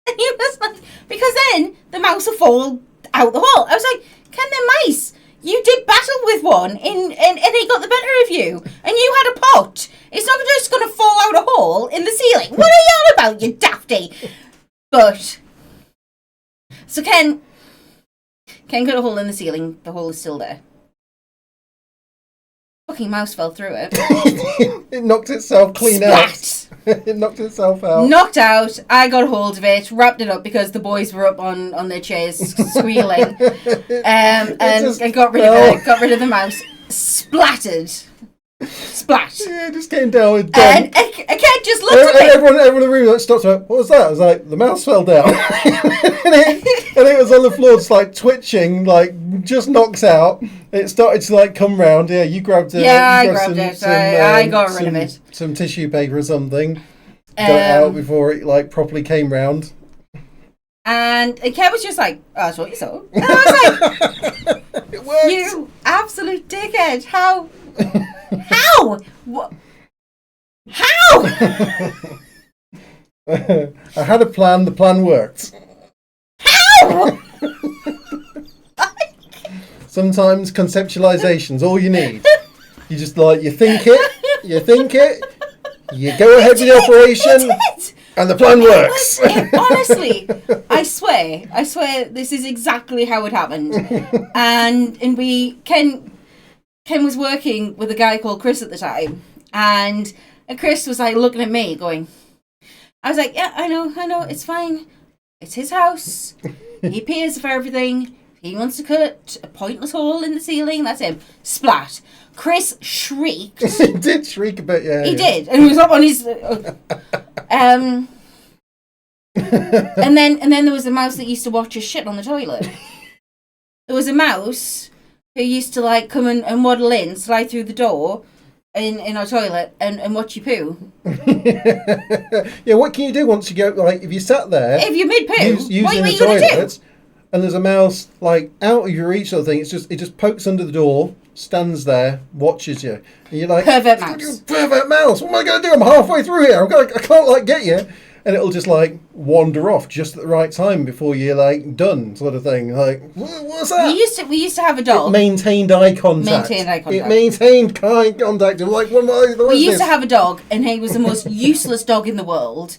And he was like, because then the mouse will fall out the hole. I was like, can the mice? You did battle with one, and he got the better of you, and you had a pot. It's not just going to fall out a hole in the ceiling. What are you on about, you dafty? But, so Ken got a hole in the ceiling. The hole is still there. Fucking mouse fell through it. It knocked itself clean out. It knocked itself out. Knocked out. I got hold of it, wrapped it up because the boys were up on their chairs squealing, and got rid of it. Got rid of the mouse. Splattered. Splat. Yeah, it just came down with and I can't just look at it. Everyone in the room like stopped. What was that? I was like, the mouse fell down, and it was on the floor, just like twitching, like just knocked out. It started to like come round. Yeah, you grabbed it. Yeah, I grabbed it. I got rid of it. Some tissue paper or something. Got it out before it like properly came round. And Ken was just like, oh, that's what you saw. And I was like, it worked. You absolute dickhead. How? How? What? How? I had a plan. The plan worked. How? Sometimes conceptualization's all you need. You just like you think it, you go ahead with the operation, and the plan works. Honestly, I swear, this is exactly how it happened. And Ken was working with a guy called Chris at the time, and Chris was like looking at me going, I was like, yeah, I know, it's fine. It's his house. He pays for everything. He wants to cut a pointless hole in the ceiling. That's him. Splat. Chris shrieked. He did shriek a bit, yeah. He did, and he was up on his. And then there was a mouse that used to watch his shit on the toilet. There was a mouse who used to like come and waddle in, slide through the door in our toilet and watch you poo. Yeah, what can you do once you go, like, if you sat there... If you mid-poo, using the toilet, and there's a mouse, like, out of your reach sort of thing, it just pokes under the door, stands there, watches you. And you're like... Pervert mouse. Pervert mouse! What am I going to do? I'm halfway through here. I can't, like, get you. And it'll just, like, wander off just at the right time before you're, like, done, sort of thing. Like, what's that? We used to have a dog. It maintained eye contact. It maintained eye contact. Like, we used to have a dog, and he was the most useless dog in the world.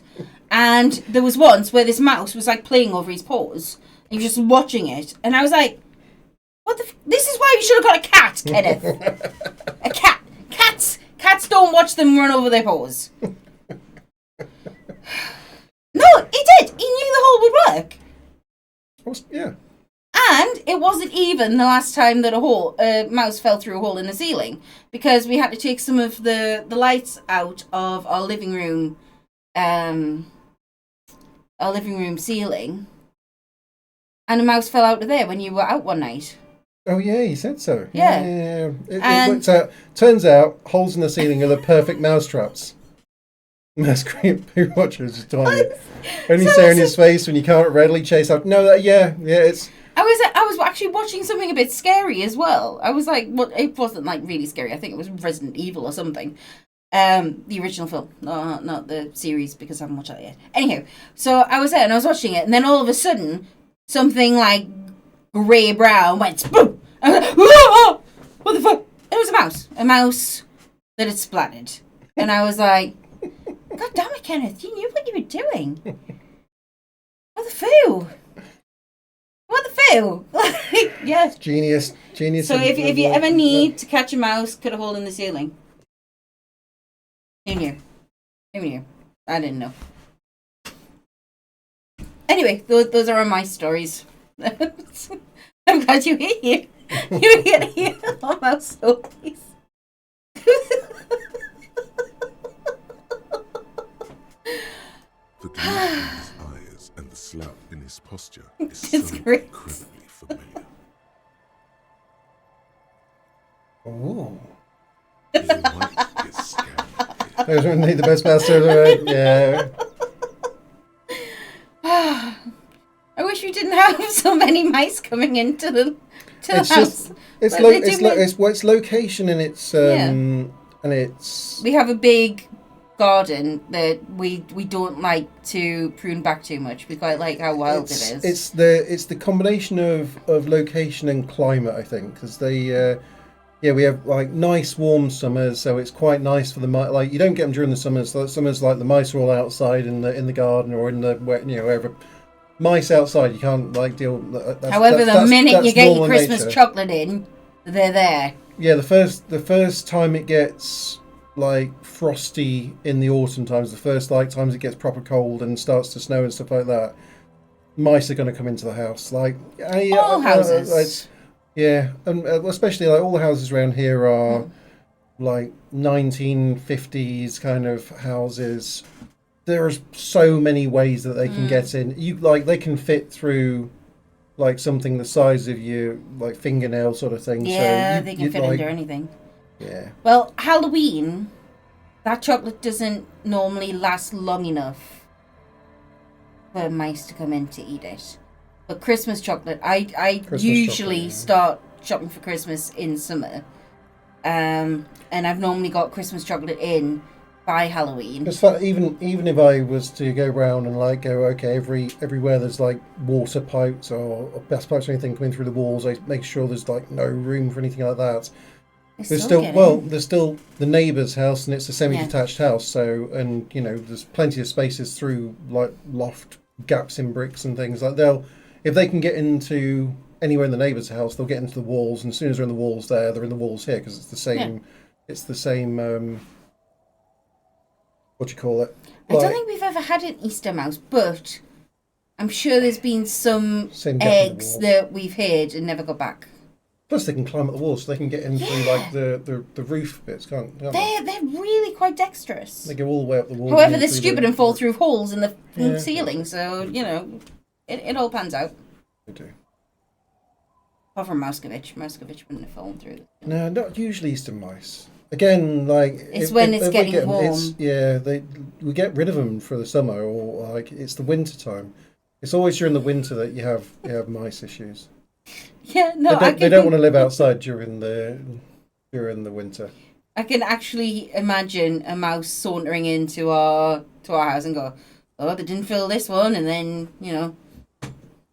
And there was once where this mouse was, like, playing over his paws. And he was just watching it. And I was like, what the... This is why you should have got a cat, Kenneth. A cat. Cats don't watch them run over their paws. No, he did. He knew the hole would work. Yeah. And it wasn't even the last time that a mouse fell through a hole in the ceiling, because we had to take some of the lights out of our living room ceiling, and a mouse fell out of there when you were out one night. Oh yeah, you said so. Yeah. It worked out. Turns out holes in the ceiling are the perfect mouse traps. That's great. Poo watcher is just tiny. Only staring in his face when you can't readily chase up. No, it's. I was actually watching something a bit scary as well. I was like, well, it wasn't like really scary. I think it was Resident Evil or something. The original film, not the series, because I haven't watched that yet. Anyhow, so I was there and I was watching it, and then all of a sudden, something like grey brown went boom. I was like, oh, what the fuck? It was a mouse that had splattered, and I was like, God damn it, Kenneth, you knew what you were doing. What the foo? What the foo? Yes. Genius. So if you ever need to catch a mouse, cut a hole in the ceiling. Who knew? I didn't know. Anyway, those are my stories. I'm glad you're here. You're here to hear all my stories. The glint in his eyes and the slouch in his posture is so great. incredibly familiar. Oh. You might get scared. Those would need the best master of yeah. I wish we didn't have so many mice coming into the house. Just, it's location and it's and it's. We have a big garden that we don't like to prune back too much. We quite like how wild it is. It's the combination of location and climate, I think, because they we have like nice warm summers, so it's quite nice for the mice. Like you don't get them during the summers. So summers like the mice are all outside in the garden or in the wherever. Mice outside, you can't like deal. However, the minute you get your normal Christmas nature. chocolate in, they're there. Yeah, the first time it gets like frosty in the autumn times, the first like times it gets proper cold and starts to snow and stuff like that, mice are going to come into the house. Like all houses. Yeah, and especially like all the houses around here are like 1950s kind of houses. There are so many ways that they can get in. They can fit through like something the size of your like fingernail sort of thing. Yeah, so they can fit under anything. Yeah. Well, Halloween, that chocolate doesn't normally last long enough for mice to come in to eat it. But Christmas chocolate, I usually start shopping for Christmas in summer. And I've normally got Christmas chocolate in by Halloween. It's fun, even if I was to go around and like go, okay, everywhere there's like water pipes or gas pipes or anything coming through the walls, I make sure there's like no room for anything like that. There's still the neighbour's house, and it's a semi-detached house, so and there's plenty of spaces through like loft gaps in bricks and things like if they can get into anywhere in the neighbour's house, they'll get into the walls, and as soon as they're in the walls there, they're in the walls here because it's the same. Yeah. It's the same. What do you call it? I don't think we've ever had an Easter mouse, but I'm sure there's been some eggs that we've hid and never got back. Plus, they can climb up the walls, so they can get in through like the roof bits, can't they? They're really quite dexterous. They go all the way up the wall. However, they're stupid and fall through holes in the ceiling, so it all pans out. They do. Apart from Moscovich wouldn't have fallen through. No, not usually Easter mice. Again, like it's when it's getting warm. We get rid of them for the summer, or like it's the winter time. It's always during the winter that you have mice issues. Yeah, no, they don't want to live outside during the winter. I can actually imagine a mouse sauntering into our house and go, "Oh, they didn't fill this one," and then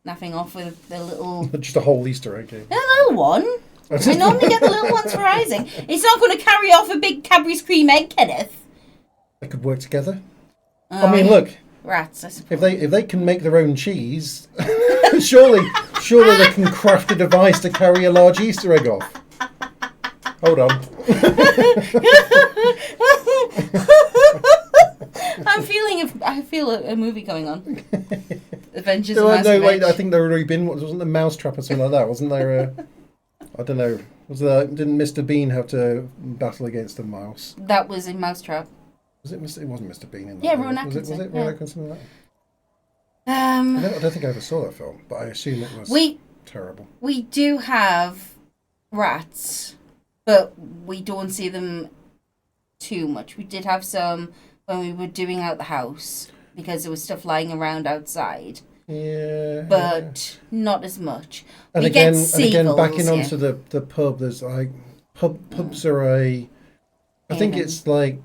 napping off with their little just a whole Easter egg. A little one. I normally get the little ones for Isaac. It's not going to carry off a big Cadbury's cream egg, Kenneth. They could work together. I mean, look. Rats, I suppose. If they can make their own cheese, surely they can craft a device to carry a large Easter egg off. Hold on. I feel a movie going on. Adventures No, of Mouse wait. I think there had already been. Wasn't there Mousetrap or something like that? Wasn't there? I don't know. Didn't Mr. Bean have to battle against a mouse? That was in Mousetrap. Was it Mr. It wasn't Mr. Bean in that. Yeah, Rowan Atkinson. Was it Rowan Atkinson in that? I don't think I ever saw that film, but I assume it was terrible. We do have rats, but we don't see them too much. We did have some when we were doing out the house because there was stuff lying around outside. Yeah. But not as much. And we again, get seagulls, and again, backing onto the pub, there's like pubs are I think it's like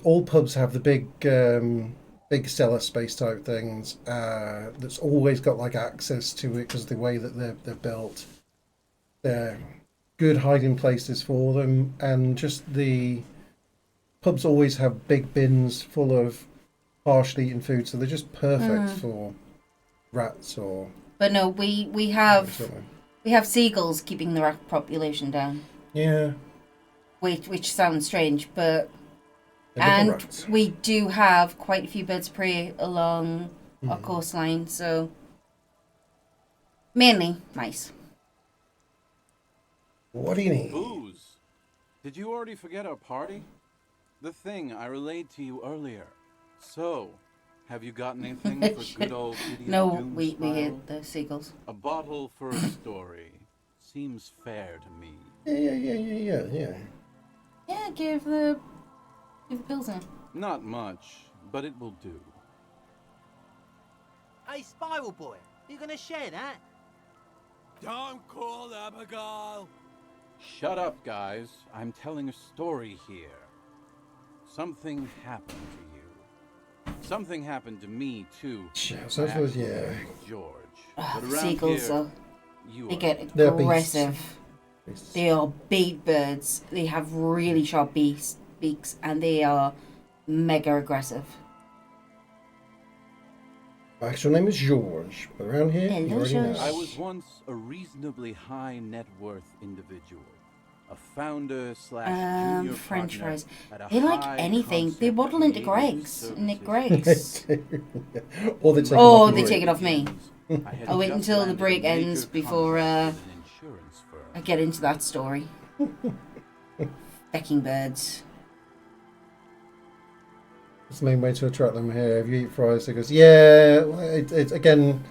all pubs have the big cellar space type things that's always got like access to it because of the way that they're built. They're good hiding places for them, and just the pubs always have big bins full of partially eaten food, so they're just perfect for rats or. But no, we have seagulls keeping the rat population down. Yeah. Which sounds strange, but and we do have quite a few birds of prey along our coastline, so mainly mice. What do you need? Booze. Did you already forget our party? The thing I relayed to you earlier. So, have you got anything for good old idiot No, Doom we Spiral? hit the seagulls. A bottle for a story. Seems fair to me. Yeah. Yeah, give the Pilsner. Not much, but it will do. Hey, Spiral Boy, you gonna share that? Don't call Abigail! Shut up, guys. I'm telling a story here. something happened to you. Something happened to me too. Yeah, so I suppose, yeah. George. But around Seagulls, here, though. you They are- get They're aggressive. They are big birds. They have really sharp beaks, and they are mega aggressive. My actual name is George, but around here, you already know. I was once a reasonably high net worth individual. A founder slash junior French partner fries. at a They like high anything. They concept waddle into creative Greg's. Nick Greg's. Or they take it Oh, off they the take it off me. I had I'll wait just until the landed break a major ends before contract with an insurance firm. I get into that story. Fecking birds. It's the main way to attract them here. If you eat fries, it goes, yeah, it's again,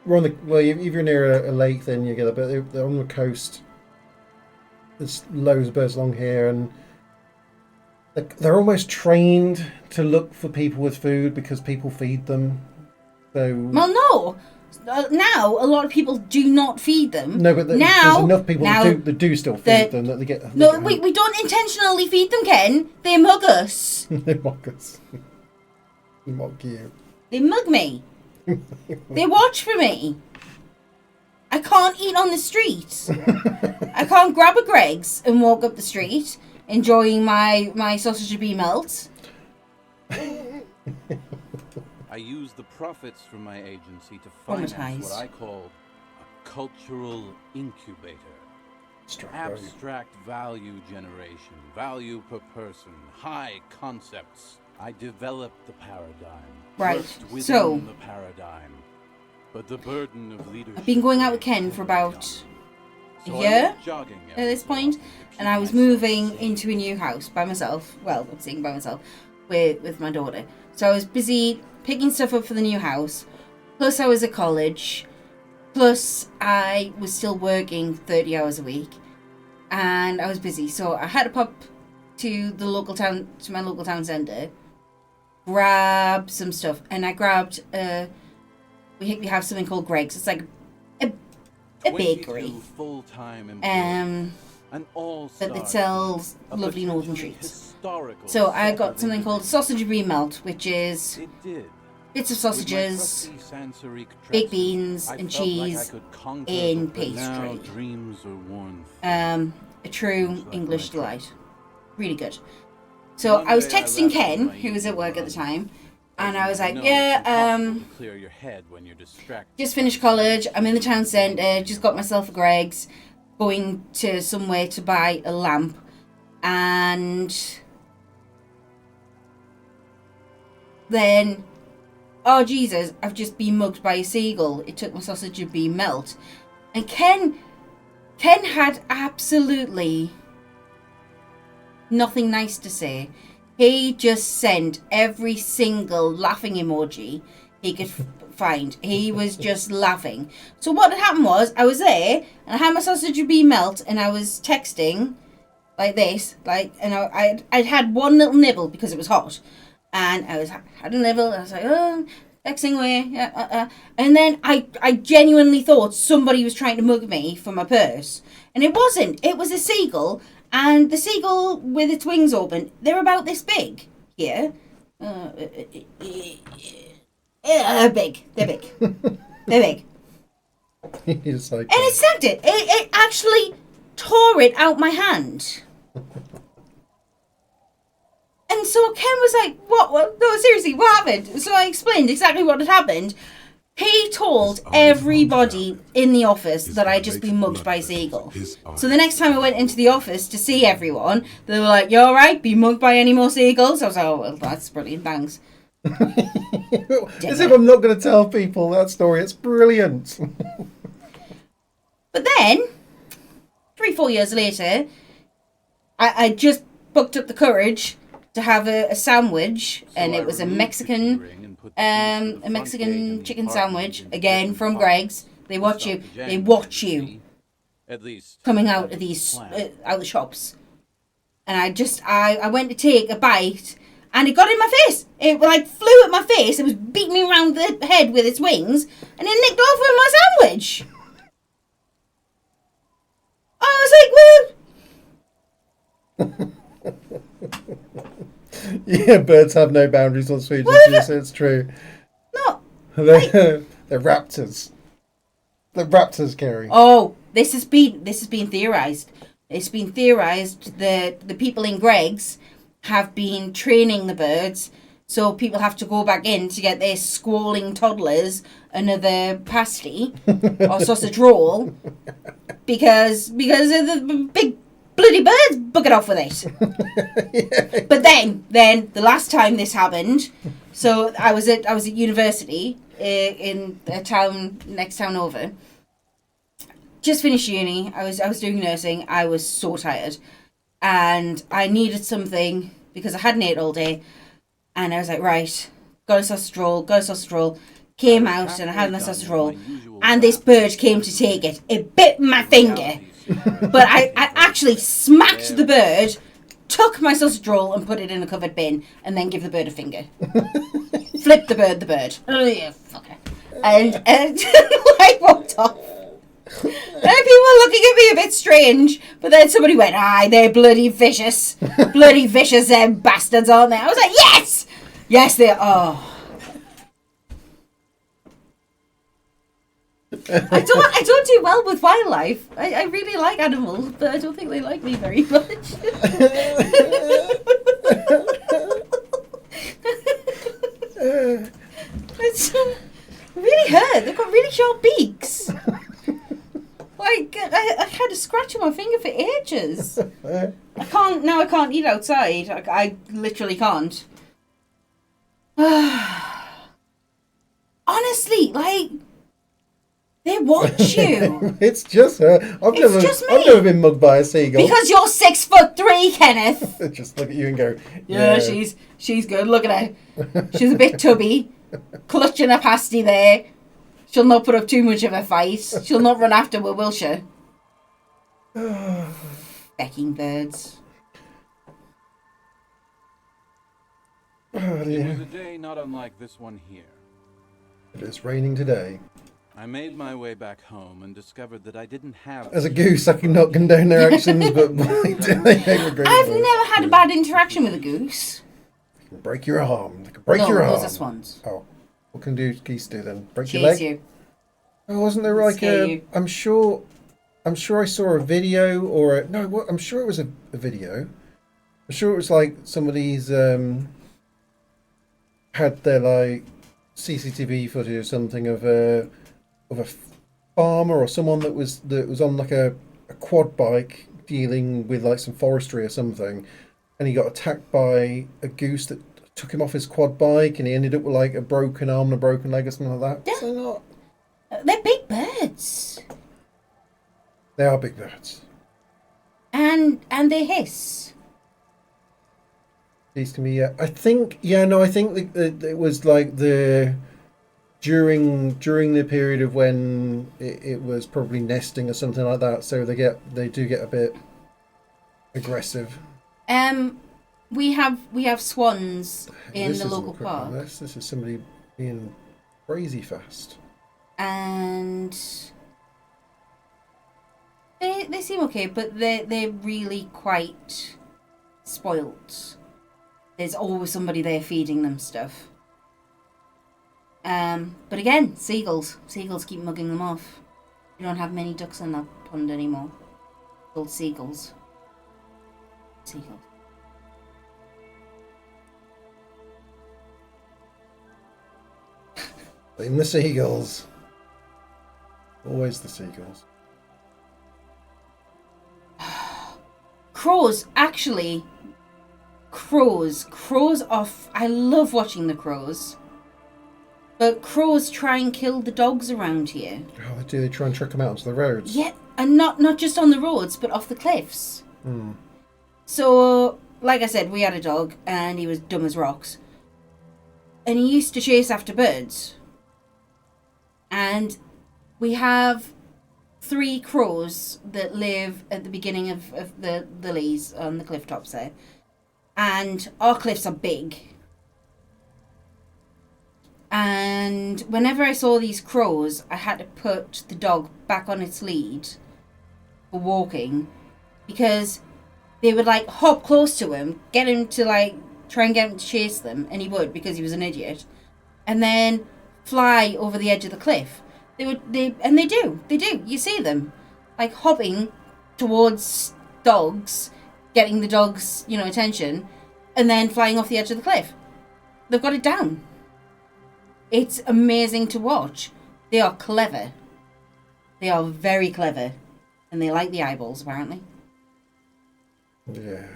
we're on the, well, if you're near a lake, then you get a bit, they're on the coast. There's loads of birds along here, and they're almost trained to look for people with food because people feed them. So Well, no. Now a lot of people do not feed them. no, but there's enough people that do still feed them that they get. No, we don't intentionally feed them, Ken. They mug us. They mock us. They mock you. They mug me. They watch for me. I can't eat on the street. I can't grab a Greg's and walk up the street enjoying my sausage to be melt. I use the profits from my agency to finance Traumatized. what I call a cultural incubator. Abstract value generation, value per person, high concepts. I developed the paradigm. Right, Worked within so- the paradigm. But the burden of leadership. I've been going out with Ken for about a So I year went jogging at this point, and I was moving into a new house by myself. Well, I'm saying by myself with my daughter. So I was busy picking stuff up for the new house. Plus, I was at college. Plus, I was still working 30 hours a week, and I was busy. So I had to pop to my local town centre, grab some stuff, and I grabbed we have something called Greg's. It's like a bakery. Full-time An that sells lovely northern treats. So I got something called sausage brie melt, which is bits of sausages, baked beans, and cheese in pastry. A true English delight. Really good. So I was texting Ken, who was at work at the time, and I was like, clear your head when you're distracted. just finished college, I'm in the town centre, just got myself a Greg's, going to somewhere to buy a lamp, and then, oh Jesus, I've just been mugged by a seagull. It took my sausage to be melt. And Ken had absolutely nothing nice to say. He just sent every single laughing emoji he could find. He was just laughing. So what had happened was, I was there, and I had my sausage to be melt, and I was texting like this, and I'd had one little nibble because it was hot, and had a nibble, and I was like, oh, texting away, and then I genuinely thought somebody was trying to mug me for my purse, and it wasn't. It was a seagull, and the seagull with its wings open, they're about this big here. They're big. They're big. They're big. It's like, And it snapped it. It actually tore it out my hand. And so Ken was like, what? No, seriously, what happened? So I explained exactly what had happened. He told everybody in the office that I'd just been mugged by a seagull. So the next time I went into the office to see everyone, they were like, you alright? Be mugged by any more seagulls? I was like, oh, well, that's brilliant, thanks. as if I'm not going to tell people that story. It's brilliant. But then, 3-4 years later, I just booked up the courage to have a sandwich, and it was a Mexican chicken sandwich, again from Greg's. They watch you. They watch you At least coming out of these out the shops, and I went to take a bite, and it got in my face. It like flew at my face. It was beating me around the head with its wings, and it nicked off with my sandwich. I was like, well, Yeah, birds have no boundaries on sweet and juicy. It's true. No. They're raptors. They're raptors, Kerry. Oh, this has been theorized. It's been theorized that the people in Greg's have been training the birds, so people have to go back in to get their squalling toddlers another pasty or sausage roll because of the big bloody birds buggered off with it. Yeah. But then the last time this happened, so I was at university in a town next town over. Just finished uni. I was doing nursing. I was so tired, and I needed something because I hadn't ate all day. And I was like, right, got a sausage roll. Came out and I had my sausage roll, and this bird came to take it. It bit my finger, but I actually smacked the bird, took my sausage roll and put it in a covered bin, and then give the bird a finger. Flipped the bird. Oh yeah, fucker. And I walked off. And people were looking at me a bit strange, but then somebody went, aye, they're bloody vicious. Bloody vicious, them bastards, aren't they? I was like, yes! Yes, they are. I don't do well with wildlife. I really like animals, but I don't think they like me very much. It's really hurt. They've got really sharp beaks. Like, I had a scratch on my finger for ages. I can't eat outside. I literally can't. Honestly, like, they watch you. It's just her. I've never been mugged by a seagull. Because you're 6'3", Kenneth. Just look at you and go, yeah, she's good. Look at her. She's a bit tubby, clutching a pasty there. She'll not put up too much of a fight. She'll not run after her, will she? Becking birds. It was a day not unlike this one here. It's raining today. I made my way back home and discovered that I didn't have... As a goose, I can not condone their actions, but boy, do they make a great I've bird. never had a bad interaction with a goose. They can break your arm. They can break your arm. Those are swans. Oh, what can geese do then? Break Chase your leg? you. Oh, wasn't there like Scare a... you. I'm sure I saw a video or a... No, I'm sure it was a video. I'm sure it was like somebody's had their like CCTV footage or something of a farmer or someone that was on like a quad bike dealing with like some forestry or something, and he got attacked by a goose that took him off his quad bike, and he ended up with like a broken arm and a broken leg or something like that. Yeah. So not... They're big birds. They are big birds. And they hiss. These can be. I think it was like during the period of when it was probably nesting or something like that. So they do get a bit aggressive. We have swans in the local park. This is somebody being crazy fast. And they seem okay, but they're really quite spoilt. There's always somebody there feeding them stuff. But again, seagulls keep mugging them off. You don't have many ducks in that pond anymore. Called seagulls. Blame the seagulls. Always the seagulls. Crows, actually. Crows off. I love watching the crows. But crows try and kill the dogs around here. Oh, they do. They try and truck them out onto the roads. Yeah, and not just on the roads, but off the cliffs. Hmm. So, like I said, we had a dog, and he was dumb as rocks. And he used to chase after birds. And we have 3 crows that live at the beginning of the leas on the cliff tops there. And our cliffs are big. And whenever I saw these crows, I had to put the dog back on its lead for walking, because they would like hop close to him, get him to like try and get him to chase them, and he would because he was an idiot, and then fly over the edge of the cliff. They do. You see them, like, hopping towards dogs, getting the dogs, attention, and then flying off the edge of the cliff. They've got it down. It's amazing to watch. They are clever. They are very clever. And they like the eyeballs, apparently. Yeah.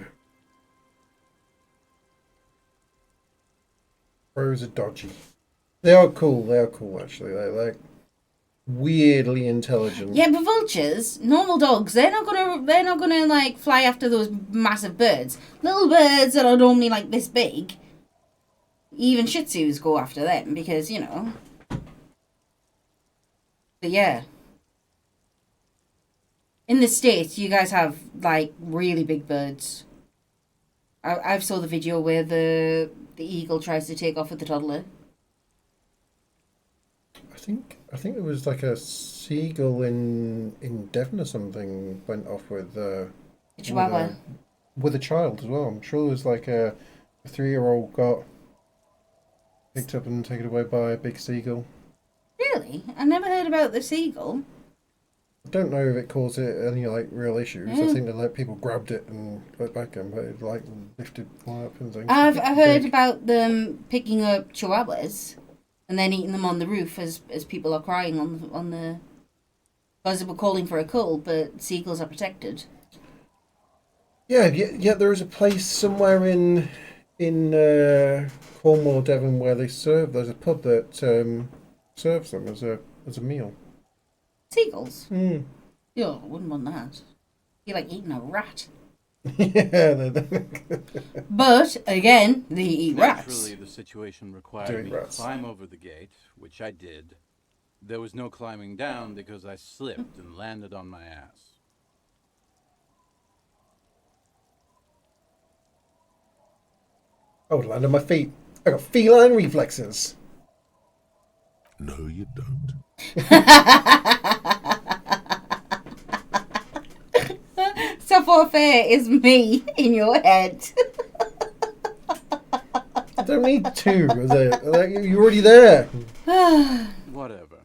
Crows are dodgy. They are cool, actually. They're, like, weirdly intelligent. Yeah, but vultures, normal dogs, they're not gonna like fly after those massive birds. Little birds that are normally like this big, even Shih Tzus go after them because, But yeah. In the States, you guys have like really big birds. I've saw the video where the eagle tries to take off with the toddler. I think it was like a seagull in Devon or something went off with a chihuahua. With a child as well. I'm sure it was like a 3-year-old got picked up and taken away by a big seagull. Really? I never heard about the seagull. I don't know if it caused it any like real issues. Yeah. I think that like people grabbed it and put it back in, but it like lifted up and things. I've heard about them picking up chihuahuas and then eating them on the roof as people are crying on the because they were calling for a cull, but seagulls are protected. Yeah. There is a place somewhere in Cornwall or Devon where they serve. There's a pub that serves them as a meal. Seagulls? Mm. Yeah, I wouldn't want that. You're like eating a rat. Yeah. But, again, they eat rats. Naturally, the situation required me to climb over the gate, which I did. There was no climbing down because I slipped and landed on my ass. I would land on my feet. I got feline reflexes. No, you don't. Savoir-faire is me in your head. I don't need two. You're already there. Whatever.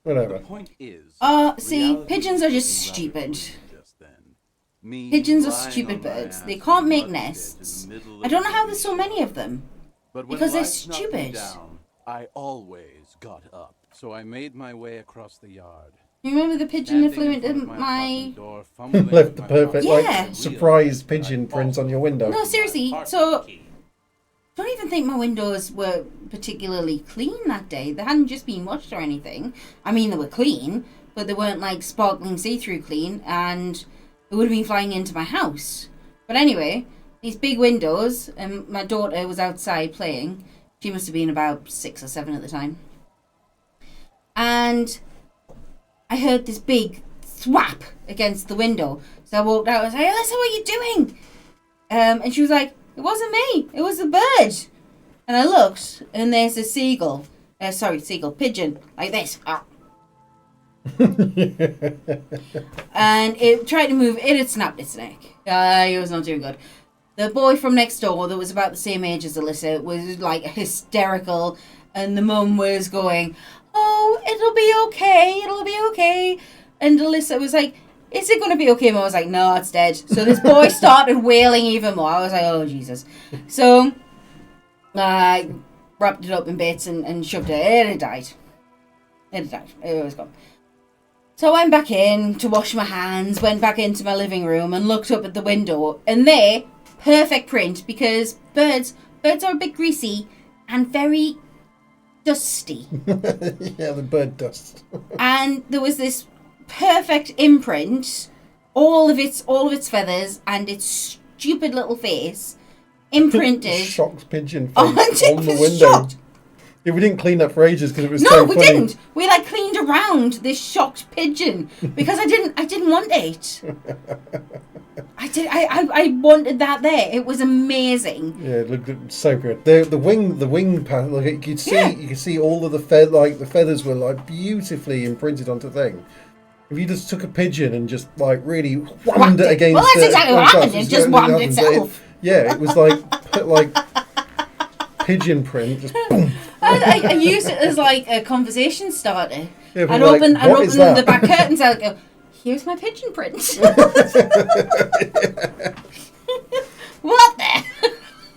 Whatever. The point is... see, pigeons are just stupid. Pigeons are stupid birds. They can't make nests. I don't know how there's so many of them. But when Because they're life knocked me stupid. down, I always got up. So I made my way across the yard. You remember the pigeon that flew into my... Left the perfect Yeah. like surprise pigeon prints on your window. No, seriously. So, I don't even think my windows were particularly clean that day. They hadn't just been washed or anything. I mean, they were clean, but they weren't like sparkling see-through clean, and it would have been flying into my house. But anyway, these big windows, and my daughter was outside playing. She must have been about 6 or 7 at the time. And I heard this big thwap against the window. So I walked out and I was like, Alyssa, what are you doing? And she was like, it wasn't me, it was a bird. And I looked, and there's a seagull. Pigeon, like this. Ah. And it tried to move, it had snapped its neck. It was not doing good. The boy from next door that was about the same age as Alyssa was like hysterical, and the mum was going, oh, it'll be okay. And Alyssa was like, is it going to be okay? Mum was like, no, it's dead. So this boy started wailing even more. I was like, oh, Jesus. So I wrapped it up in bits and shoved it. It had died. It was gone. So I went back in to wash my hands, went back into my living room and looked up at the window. And there, perfect print, because birds are a bit greasy and very dusty. Yeah, the bird dust. And there was this perfect imprint, all of its feathers and its stupid little face imprinted. Shocked pigeon face Oh, on the window. shocked. Yeah, we didn't clean up for ages because it was No, so we funny. didn't. We like cleaned around this shocked pigeon because I didn't want it. I wanted that there. It was amazing. Yeah, it looked so good. The wing pattern, like you could see all of the feathers were like beautifully imprinted onto the thing. If you just took a pigeon and just like really whammed it against Well, that's exactly what happened. It just whammed itself. It was like put like pigeon print. Just boom. I use it as like a conversation starter. Yeah, I'd like, open what is the that? back curtains. I'd go, here's my pigeon print. What the?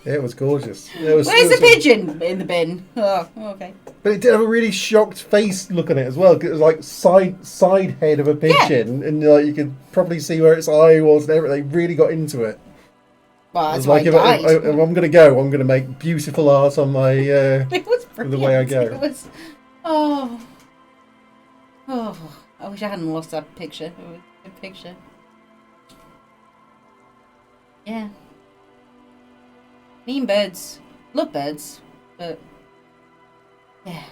It was gorgeous. Where's the pigeon? In the bin. Oh, okay. But it did have a really shocked face look on it as well. 'Cause it was like side head of a pigeon, and like you could probably see where its eye was and everything. They really got into it. Well, It that's was why like, I died. if I'm going to go, I'm going to make beautiful art on my It was the way I brilliant. go. It was. Oh, I wish I hadn't lost that picture. It was a good picture. Yeah. Mean birds. Love birds. But. Yeah.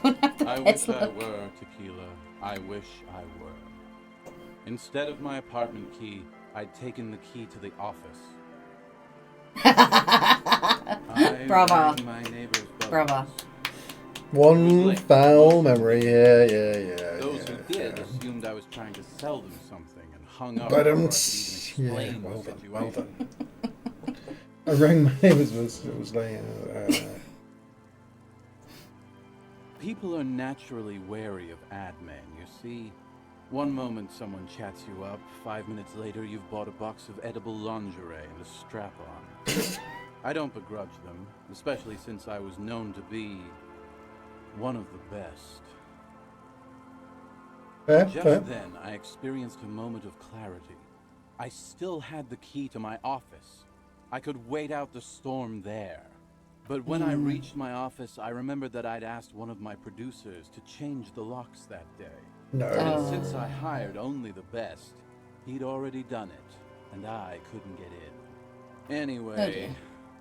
Don't have the I best wish I luck. were Tequila. I wish I were. Instead of my apartment key, I'd taken the key to the office. I Bravo. rang my neighbor's bells. Bravo. One foul memory. Yeah. Those who did assumed I was trying to sell them something and hung up But before I could even yeah, explain well the done, situation. well done. I rang my neighbours. It was like. People are naturally wary of ad men, you see. One moment someone chats you up, 5 minutes later you've bought a box of edible lingerie and a strap-on. I don't begrudge them, especially since I was known to be one of the best. Just then, I experienced a moment of clarity. I still had the key to my office. I could wait out the storm there. But when I reached my office, I remembered that I'd asked one of my producers to change the locks that day. No. And since I hired only the best, he'd already done it, and I couldn't get in. Anyway,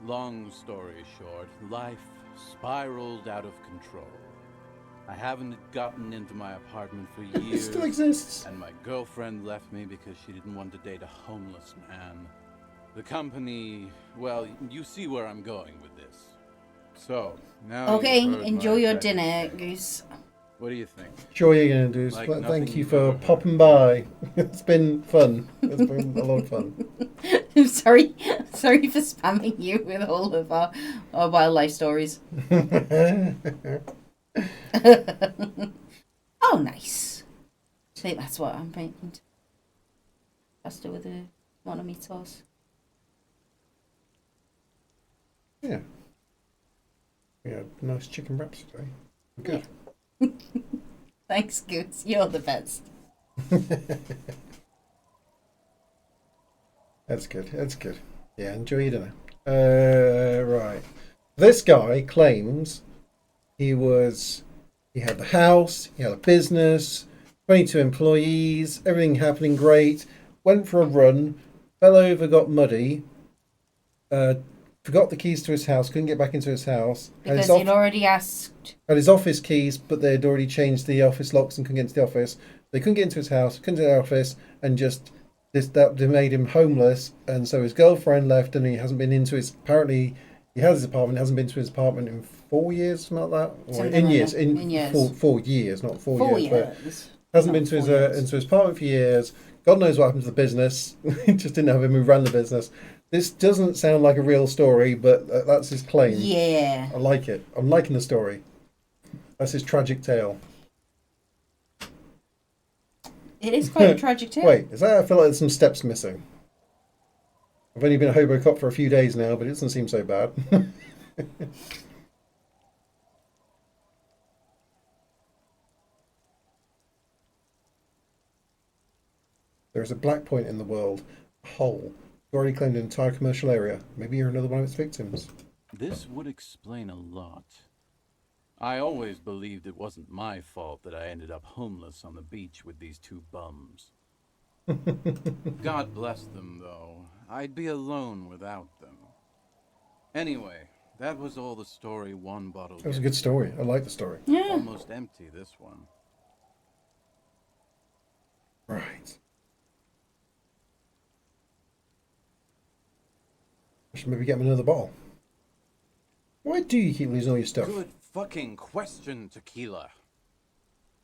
long story short, life spiraled out of control. I haven't gotten into my apartment for years. It still exists. And my girlfriend left me because she didn't want to date a homeless man. The company, well, you see where I'm going with this. So, now Okay, you've heard enjoy my your tragic dinner, tale. Goose. What do you think? Sure, you're going to do. Like Thank nothing you you've for ever popping by. It's been fun. It's been a lot of fun. I'm sorry for spamming you with all of our wildlife stories. Oh, nice. I think that's what I'm making. Pasta with a one of meat sauce. Yeah. We had nice chicken wraps today. Good. Thanks, Goose. You're the best. That's good. That's good. Yeah, enjoy your dinner. Right. This guy claims he had the house, he had a business, 22 employees, everything happening great, went for a run, fell over, got muddy, forgot the keys to his house, couldn't get back into his house. Because he'd already asked. Had his office keys, but they'd already changed the office locks and couldn't get into the office. They couldn't get into his house, couldn't get into the office, and that made him homeless. And so his girlfriend left, and he hasn't been into his. Apparently, he has his apartment. Hasn't been to his apartment in 4 years, something like that. Or Something in like years, that. in In years. 4 years, not 4 4 years. years. But hasn't been to his apartment for years. God knows what happened to the business. He just didn't have him who ran the business. This doesn't sound like a real story, but that's his claim. Yeah. I like it. I'm liking the story. That's his tragic tale. It is quite a tragic tale. Wait, is that? I feel like there's some steps missing. I've only been a hobo cop for a few days now, but it doesn't seem so bad. There is a black point in the world, a hole. It's already claimed an entire commercial area. Maybe you're another one of its victims. This would explain a lot. I always believed it wasn't my fault that I ended up homeless on the beach with these two bums. God bless them, though. I'd be alone without them. Anyway, that was all the story one bottle. That was a good story. I like the story. Yeah. Almost empty, this one. Right. I should maybe get him another bottle. Why do you keep losing all your stuff? Good fucking question, Tequila.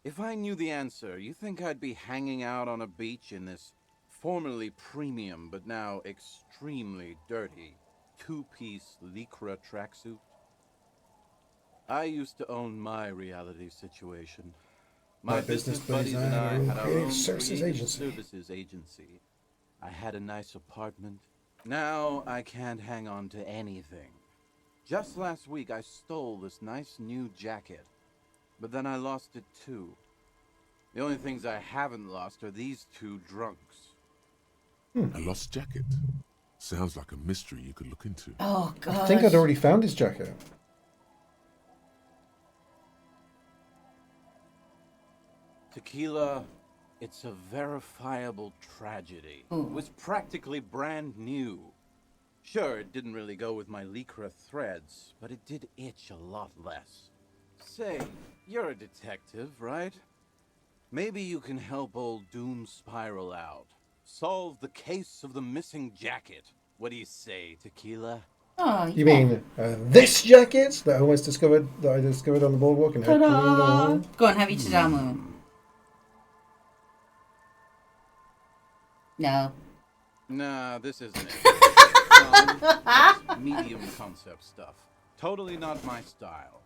If I knew the answer, you think I'd be hanging out on a beach in this formerly premium but now extremely dirty two-piece lycra tracksuit? I used to own my reality situation. My business buddies and I had our own creative services agency. I had a nice apartment. Now I can't hang on to anything. Just last week I stole this nice new jacket, but then I lost it too. The only things I haven't lost are these two drunks. A lost jacket. Sounds like a mystery you could look into. Oh, God. I think I'd already found his jacket. Tequila, it's a verifiable tragedy. It was practically brand new. Sure, it didn't really go with my lycra threads, but it did itch a lot less. Say, you're a detective, right? Maybe you can help old Doom Spiral out. Solve the case of the missing jacket. What do you say, Tequila? Oh, You mean this jacket that I discovered on the boardwalk and Ta-da! Go on, have you Tadamu. No. Nah, this isn't it. It's medium concept stuff. Totally not my style.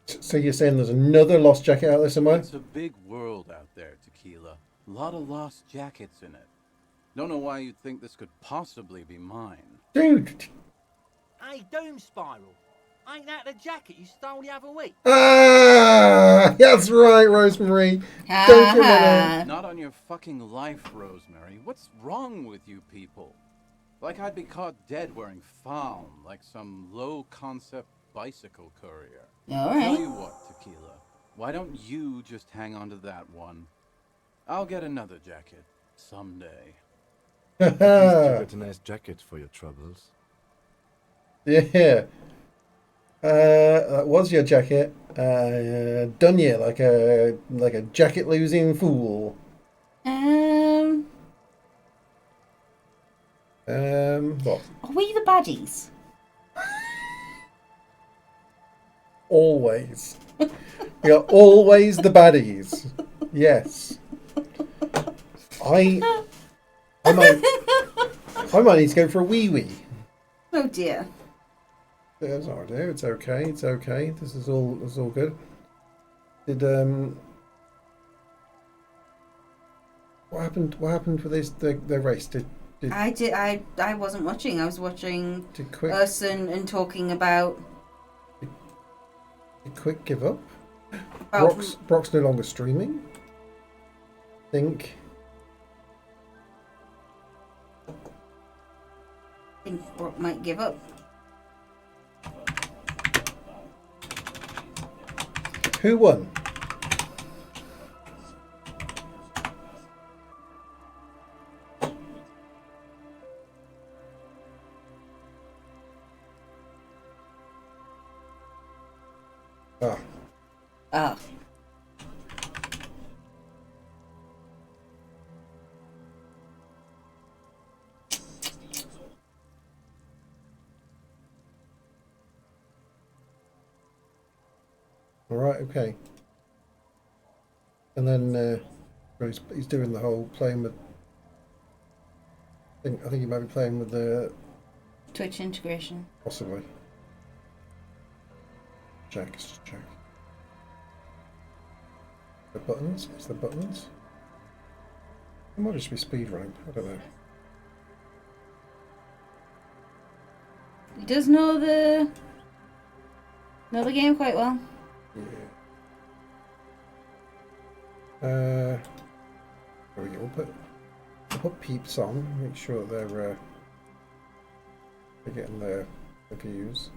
So you're saying there's another lost jacket out there somewhere? It's a big world out there, Tequila. A lot of lost jackets in it. Don't know why you'd think this could possibly be mine. Dude! Hey, Doom Spiral. Ain't that the jacket you stole the other week? Ah! That's right, Rosemary. Don't you remember? Not on your fucking life, Rosemary. What's wrong with you people? Like I'd be caught dead wearing fawn, like some low-concept bicycle courier. All right. Tell you what, Tequila. Why don't you just hang on to that one? I'll get another jacket someday. At least you got a nice jacket for your troubles. Yeah. That was your jacket. Done you like a jacket losing fool. What? Are we the baddies? Always. We are always the baddies. Yes. I might need to go for a wee. Oh dear. That's all I do. It's okay. It's okay. This is all good. Did what happened with this the race? Did I wasn't watching. I was watching Quick us and talking about. Did Quick give up? About Brock's no longer streaming. I think Brock might give up. Who won? Ah. All right, okay. And then he's doing the whole playing with. I think he might be playing with the Twitch integration. possibly. Check. It's just check. The buttons. It's the buttons. It might just be speed rank. I don't know. He does know the game quite well. Yeah. There we go. We'll put peeps on. Make sure they're getting their views.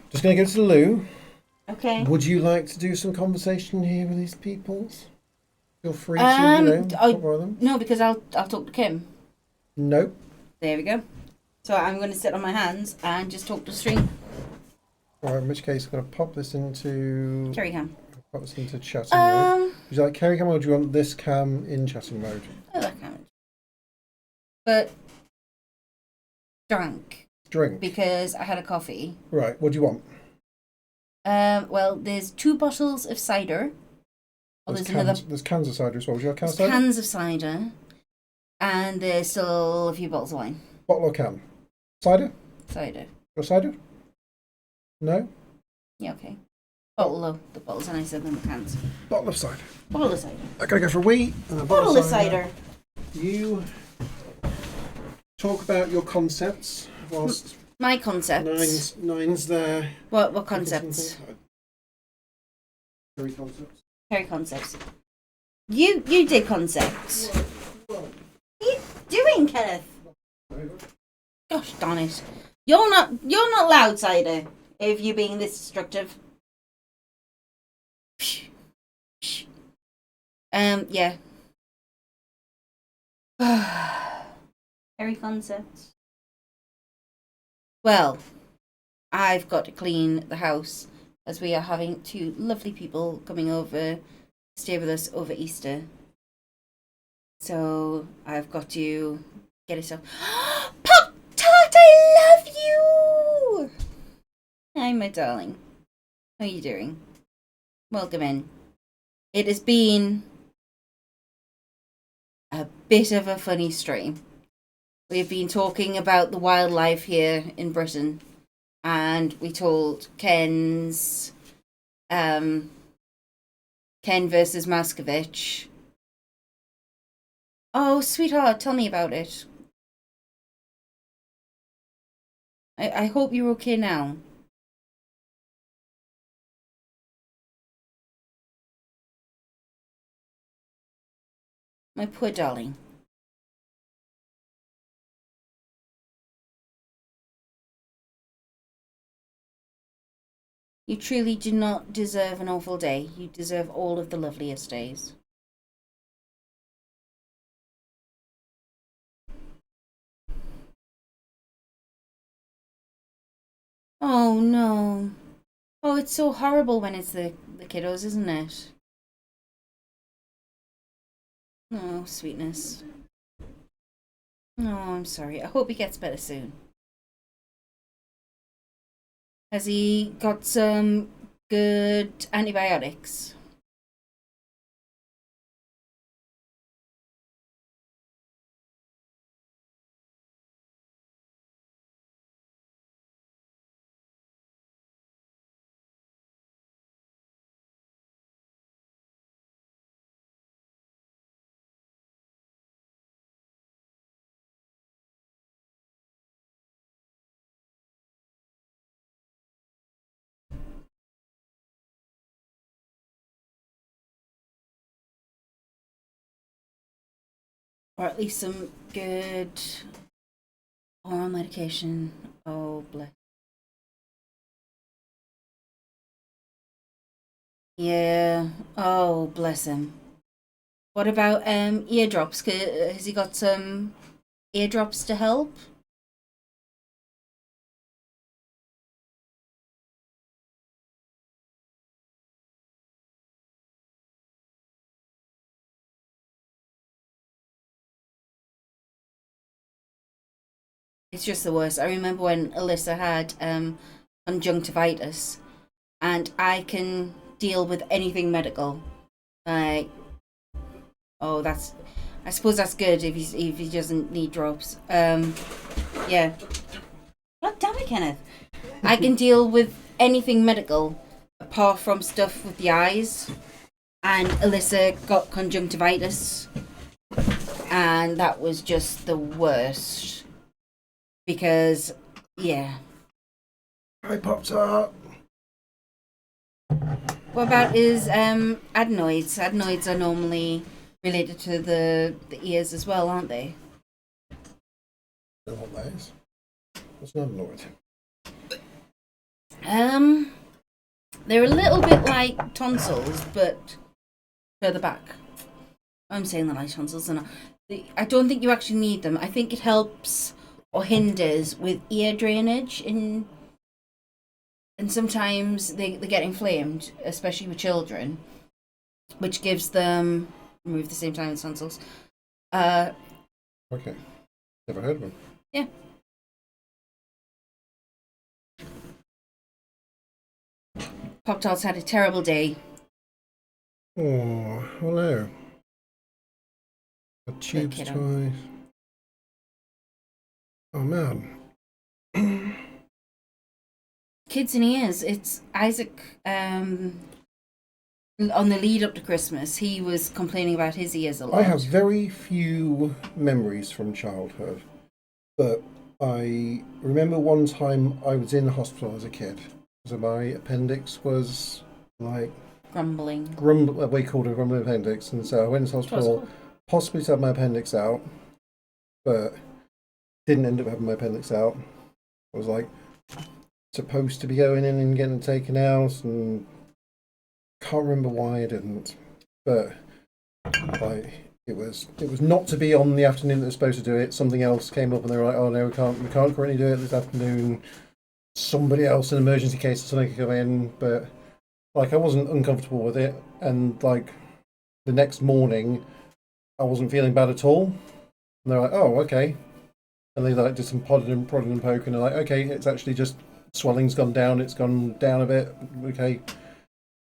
Just gonna go to the loo. Okay. Would you like to do some conversation here with these peoples? Feel free to, talk with them. No, because I'll talk to Kim. Nope. There we go. So I'm going to sit on my hands and just talk to the stream. Alright, in which case I'm going to pop this into... Carry cam. Pop this into chatting mode. Would you like carry cam or do you want this cam in chatting mode? I like cam. But... Drink. Because I had a coffee. Right, what do you want? Well, there's 2 bottles of cider. Oh, There's there's another. There's cans of cider as well. Would you like cans There's of cider? cans of cider, and there's still a few bottles of wine. Bottle or can? Cider? Cider. Your cider? No? Yeah, okay. Bottle though. The bottles are nicer than the cans. Bottle of cider. Bottle of cider. I gotta go for a wee. And a Bottle of cider. You talk about your concepts whilst My concepts. Nine's there. What concepts? Very concepts. Harry concepts. You did concepts. What are you doing, Kenneth? Gosh darn it! You're not loud, cider. If you're being this destructive. Yeah. Harry concepts. Well, I've got to clean the house as we are having 2 lovely people coming over to stay with us over Easter. So I've got to get it up. Pop Tart, I love you! Hi, my darling. How are you doing? Welcome in. It has been a bit of a funny stream. We've been talking about the wildlife here in Britain, and we told Ken's Ken versus Maskovich. Oh, sweetheart, tell me about it. I hope you're okay now. My poor darling. You truly do not deserve an awful day. You deserve all of the loveliest days. Oh no. Oh, it's so horrible when it's the kiddos, isn't it? Oh, sweetness. Oh, I'm sorry. I hope he gets better soon. Has he got some good antibiotics? Or at least some good oral medication. Oh, bless. Yeah. Oh, bless him. What about eardrops? Has he got some eardrops to help? It's just the worst. I remember when Alyssa had conjunctivitis, and I can deal with anything medical. Like, oh, I suppose that's good if he doesn't need drops. Yeah. God damn it, Kenneth. I can deal with anything medical apart from stuff with the eyes. And Alyssa got conjunctivitis, and that was just the worst. Because, yeah. Hi, Pop-Tart. What about his adenoids? Adenoids are normally related to the ears as well, aren't they? I don't know what that is. What's an adenoid? They're a little bit like tonsils, but further back. I'm saying they're like tonsils, and I don't think you actually need them. I think it helps or hinders with ear drainage and sometimes they get inflamed, especially with children, which gives them move the same time as tonsils. Okay. Never heard of them. Yeah. Pop-Tart's had a terrible day. Oh, hello. A tube's kiddo. toy. Oh man. Kids in ears. It's Isaac. On the lead up to Christmas, he was complaining about his ears a lot. I have very few memories from childhood, but I remember one time I was in the hospital as a kid. So my appendix was like grumbling. We called it a grumbling appendix, and so I went to the hospital, possibly to have my appendix out, but didn't end up having my appendix out. I was like supposed to be going in and getting it taken out, and can't remember why I didn't. But like it was not to be on the afternoon that they were supposed to do it. Something else came up, and they were like, "Oh no, we can't currently do it this afternoon." Somebody else, in an emergency case or something, could come in, but like I wasn't uncomfortable with it, and like the next morning I wasn't feeling bad at all. And they're like, "Oh, okay," and they like did some prodding and poking, and like, "Okay, it's actually just swelling's gone down. It's gone down a bit. Okay,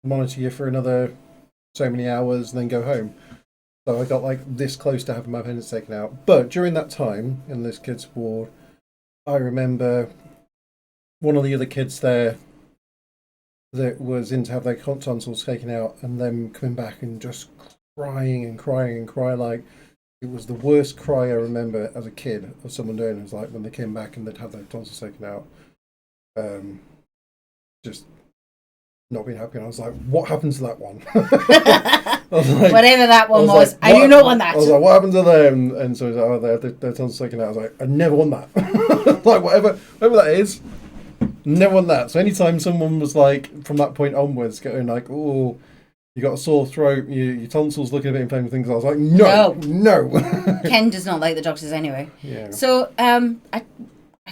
monitor you for another so many hours, and then go home." So I got like this close to having my appendix taken out. But during that time in this kid's ward, I remember one of the other kids there that was in to have their tonsils taken out, and them coming back and just crying and crying and crying. Like it was the worst cry I remember as a kid of someone doing. It was like when they came back and they'd have their tonsils taken out. Just not being happy. And I was like, what happened to that one? Like, whatever that one was, like, I do not want that. I was like, what happened to them? And so he was like, oh, their tonsils taken out. I was like, I never want that. Like whatever that is, never want that. So anytime someone was like, from that point onwards, going like, oh, you got a sore throat, your tonsils looking a bit inflamed, things, I was like, no. Ken does not like the doctors anyway. Yeah. So I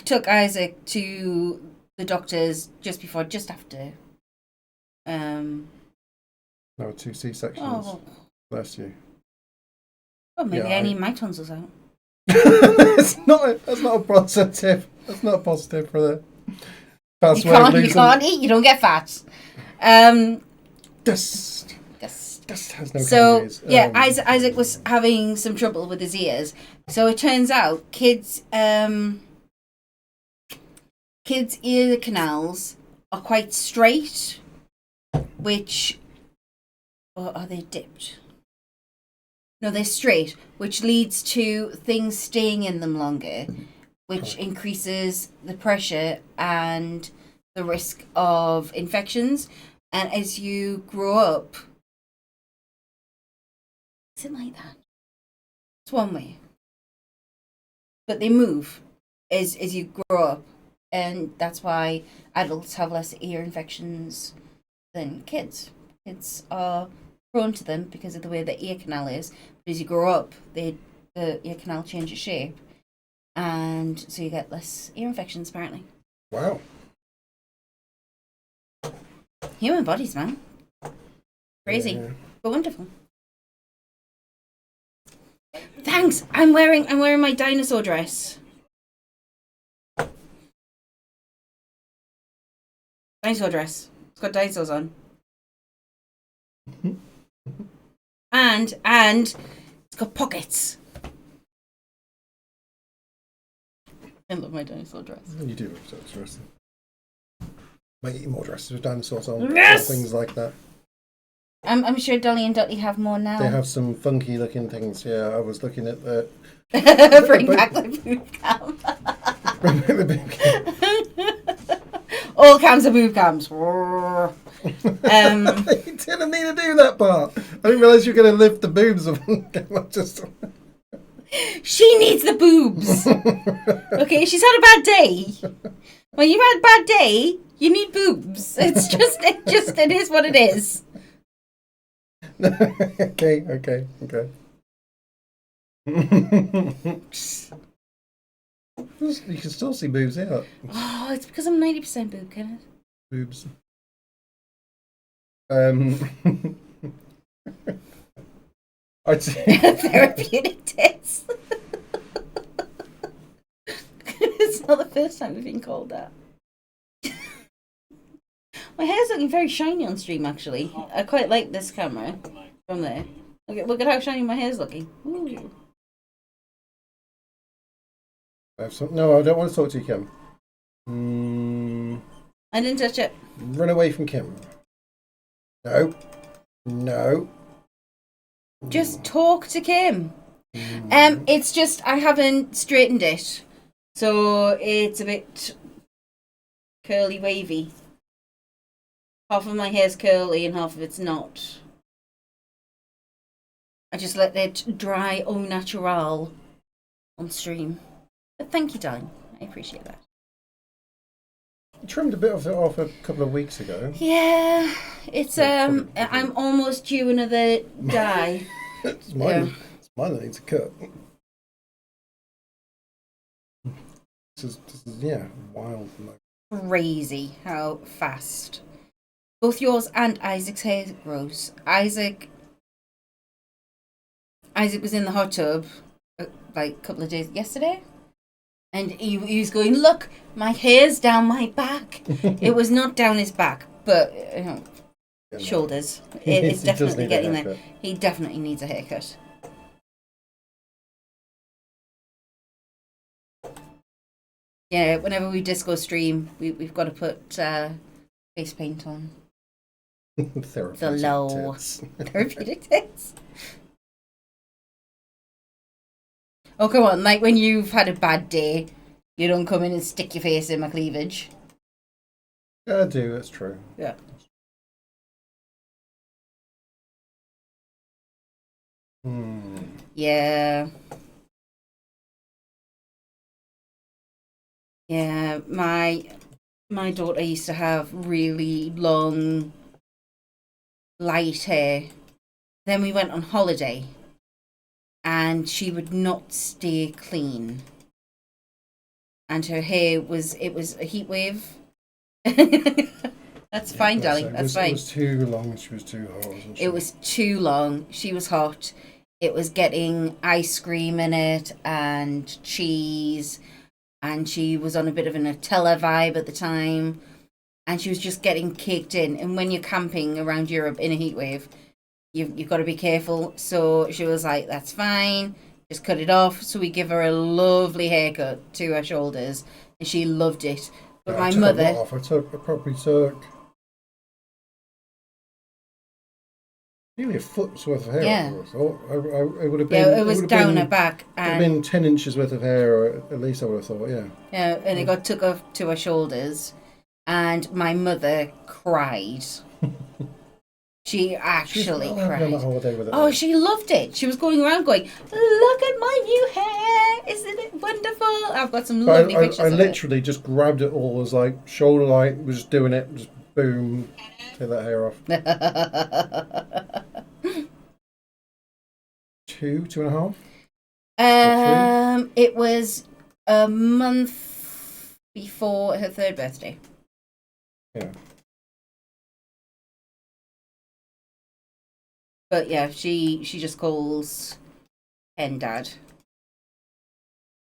took Isaac to the doctors just after. No, 2 C-sections. Oh. Bless you. Well, maybe Yeah, I need my tonsils out. That's not a positive. That's not a positive for the fast You way of can't losing. eat, you don't get fat. Dust has no So calories. yeah, Isaac was having some trouble with his ears. So it turns out kids' ear canals are quite straight, or are they dipped? No, they're straight, which leads to things staying in them longer, which increases the pressure and the risk of infections. And as you grow up, is it like that? It's one way. But they move as you grow up. And that's why adults have less ear infections than kids. Kids are prone to them because of the way the ear canal is. But as you grow up, the ear canal changes shape. And so you get less ear infections, apparently. Wow. Human bodies, man. Crazy. Yeah. But wonderful. Thanks. I'm wearing my dinosaur dress. Dinosaur dress. It's got dinosaurs on. And it's got pockets. I love my dinosaur dress. You do, so it's interesting. Might eat more dresses with dinosaurs on. Yes! Or things like that. I'm sure Dolly and Dottie have more now. They have some funky looking things. Yeah, I was looking at the. Bring back the boob cam. Bring back the boob cam. All cams are boob cams. You didn't need to do that part. I didn't realise you were going to lift the boobs of one camera. Just. She needs the boobs. Okay, she's had a bad day. When you've had a bad day, you need boobs. It is what it is. Okay. You can still see boobs here. Oh, it's because I'm 90% boob, Kenneth. Boobs. I'd say therapeutic tits. It's not the first time we've been called that. My hair's looking very shiny on stream, actually. I quite like this camera from there. Look at how shiny my hair's looking. Ooh. No, I don't want to talk to you, Kim. I didn't touch it. Run away from Kim. No. No. Just talk to Kim. It's just I haven't straightened it, so it's a bit curly wavy. Half of my hair's curly and half of it's not. I just let it dry au natural on stream. But thank you, darling. I appreciate that. You trimmed a bit of it off a couple of weeks ago. Yeah, it's I'm almost due another dye. It's mine that needs a cut. This is wild. Crazy how fast both yours and Isaac's hair grows. Isaac was in the hot tub like a couple of days yesterday, and he was going, "Look, my hair's down my back." It was not down his back, but shoulders. It's definitely getting there. He definitely needs a haircut. Yeah, whenever we disco stream, we've got to put face paint on. The low therapeutic tits. Oh, come on. Like when you've had a bad day, you don't come in and stick your face in my cleavage. Yeah, I do. That's true. Yeah. Yeah. Yeah, my daughter used to have really long, light hair. Then we went on holiday, and she would not stay clean. And her hair was a heat wave. That's fine, darling. That's fine. It was too long. She was too hot, wasn't she? It was too long. She was hot. It was getting ice cream in it and cheese. And she was on a bit of a Nutella vibe at the time. And she was just getting caked in. And when you're camping around Europe in a heat wave, you've got to be careful. So she was like, that's fine. Just cut it off. So we give her a lovely haircut to her shoulders. And she loved it. But my mother... I probably took nearly a foot's worth of hair. Yeah. I thought. It would have been. Yeah, it was down her back. It would have been 10 inches worth of hair, or at least I would have thought, yeah. Yeah, and it got took off to her shoulders, and my mother cried. She actually cried. On holiday with it. Oh, she loved it. She was going around going, "Look at my new hair! Isn't it wonderful?" I've got some lovely pictures. I literally just grabbed it all. Was like shoulder light. Was just doing it. Just boom. Take that hair off. 2.5. It was a month before her 3rd birthday. Yeah. But yeah, she just calls Ken Dad.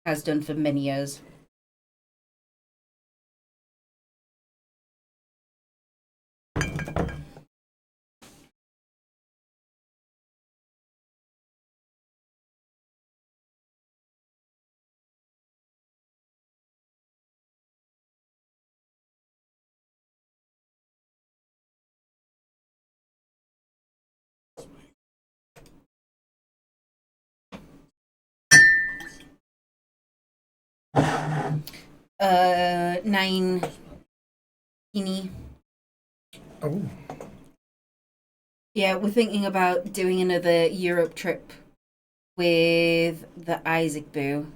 Has done for many years. Nine teeny. Oh. Yeah, we're thinking about doing another Europe trip with the Isaac Boo.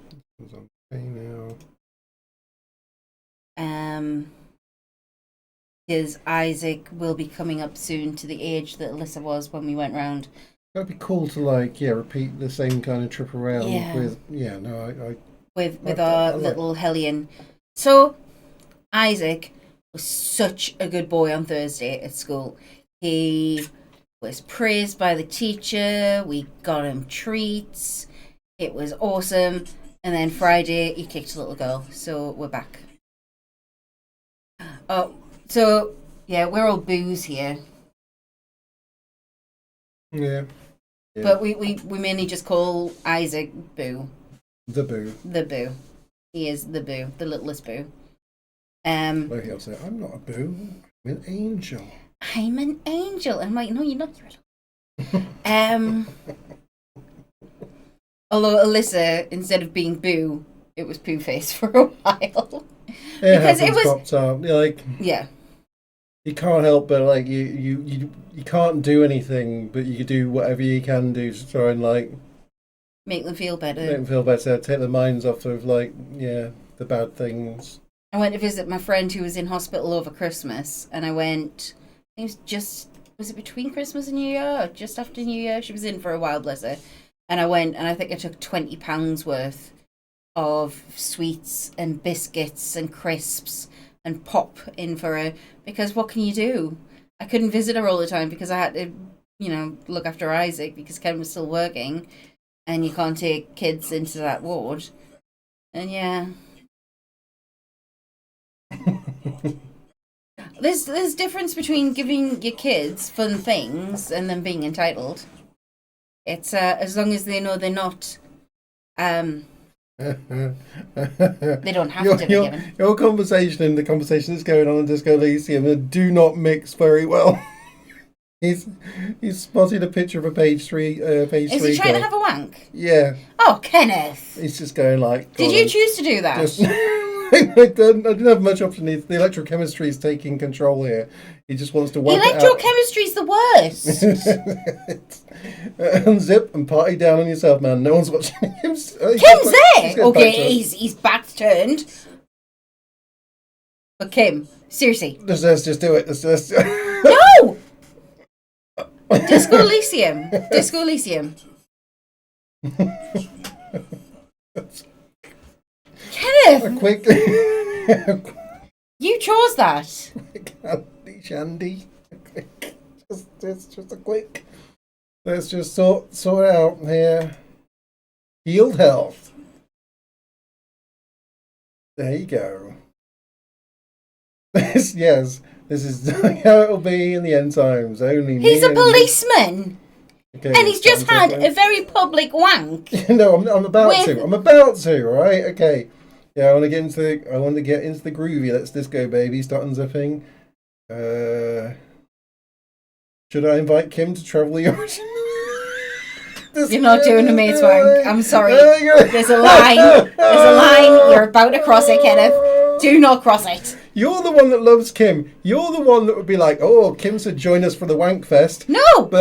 Because Isaac will be coming up soon to the age that Alyssa was when we went round. That'd be cool to repeat the same kind of trip around with with our little Hellion. So Isaac was such a good boy on Thursday at school. He was praised by the teacher. We got him treats. It was awesome. And then Friday he kicked a little girl. So we're back. Oh, so Yeah, we're all boos here. Yeah. But we mainly just call Isaac Boo. The Boo. The Boo. He is the Boo, the littlest Boo. Like he'll say, I'm not a Boo, I'm an angel. I'm an angel. And I'm like, no, you're not. You're a Although Alyssa, instead of being Boo, it was Pooh Face for a while. Because it was popped up. Like, yeah. You can't help but like you can't do anything, but you do whatever you can do to try and like make them feel better. Make them feel better. Take their minds off of like the bad things. I went to visit my friend who was in hospital over Christmas, and I went. I think was it between Christmas and New Year, or just after New Year? She was in for a while, bless her. And I went, and I think I took £20 worth of sweets and biscuits and crisps and pop in for her, because what can you do? I couldn't visit her all the time because I had to, look after Isaac because Ken was still working, and you can't take kids into that ward. And yeah. There's difference between giving your kids fun things and them being entitled. It's as long as they know they're not they don't have to be given. Your conversation and the conversation that's going on in Disco Elysium do not mix very well. He's spotted a picture of a page 3. Is he trying to have a wank? Yeah. Oh, Kenneth. He's just going like. Did you choose to do that? I didn't have much option. The electrochemistry is taking control here. He just wants to wipe it out. Electrochemistry's the worst. Unzip and party down on yourself, man. No one's watching him. Kim's there. Okay, he's back turned. But Kim, seriously. Let's just do it. Let's No! Disco Elysium. Disco Elysium. Kenneth! Quick. You chose that. Shandy. Just a quick. Let's just sort it out here. Healed health. There you go. This is how it'll be in the end times. He's a policeman. Okay, and he's just had a very public wank. No, I'm about to, right? Okay. Yeah, I want to get into the groovy. Let's disco, baby. Start unzipping. Should I invite Kim to travel the ocean? You're not doing a mate's wank. I'm sorry. There's a line. You're about to cross it, Kenneth. Do not cross it. You're the one that loves Kim. You're the one that would be like, oh, Kim said join us for the wank fest. No. Do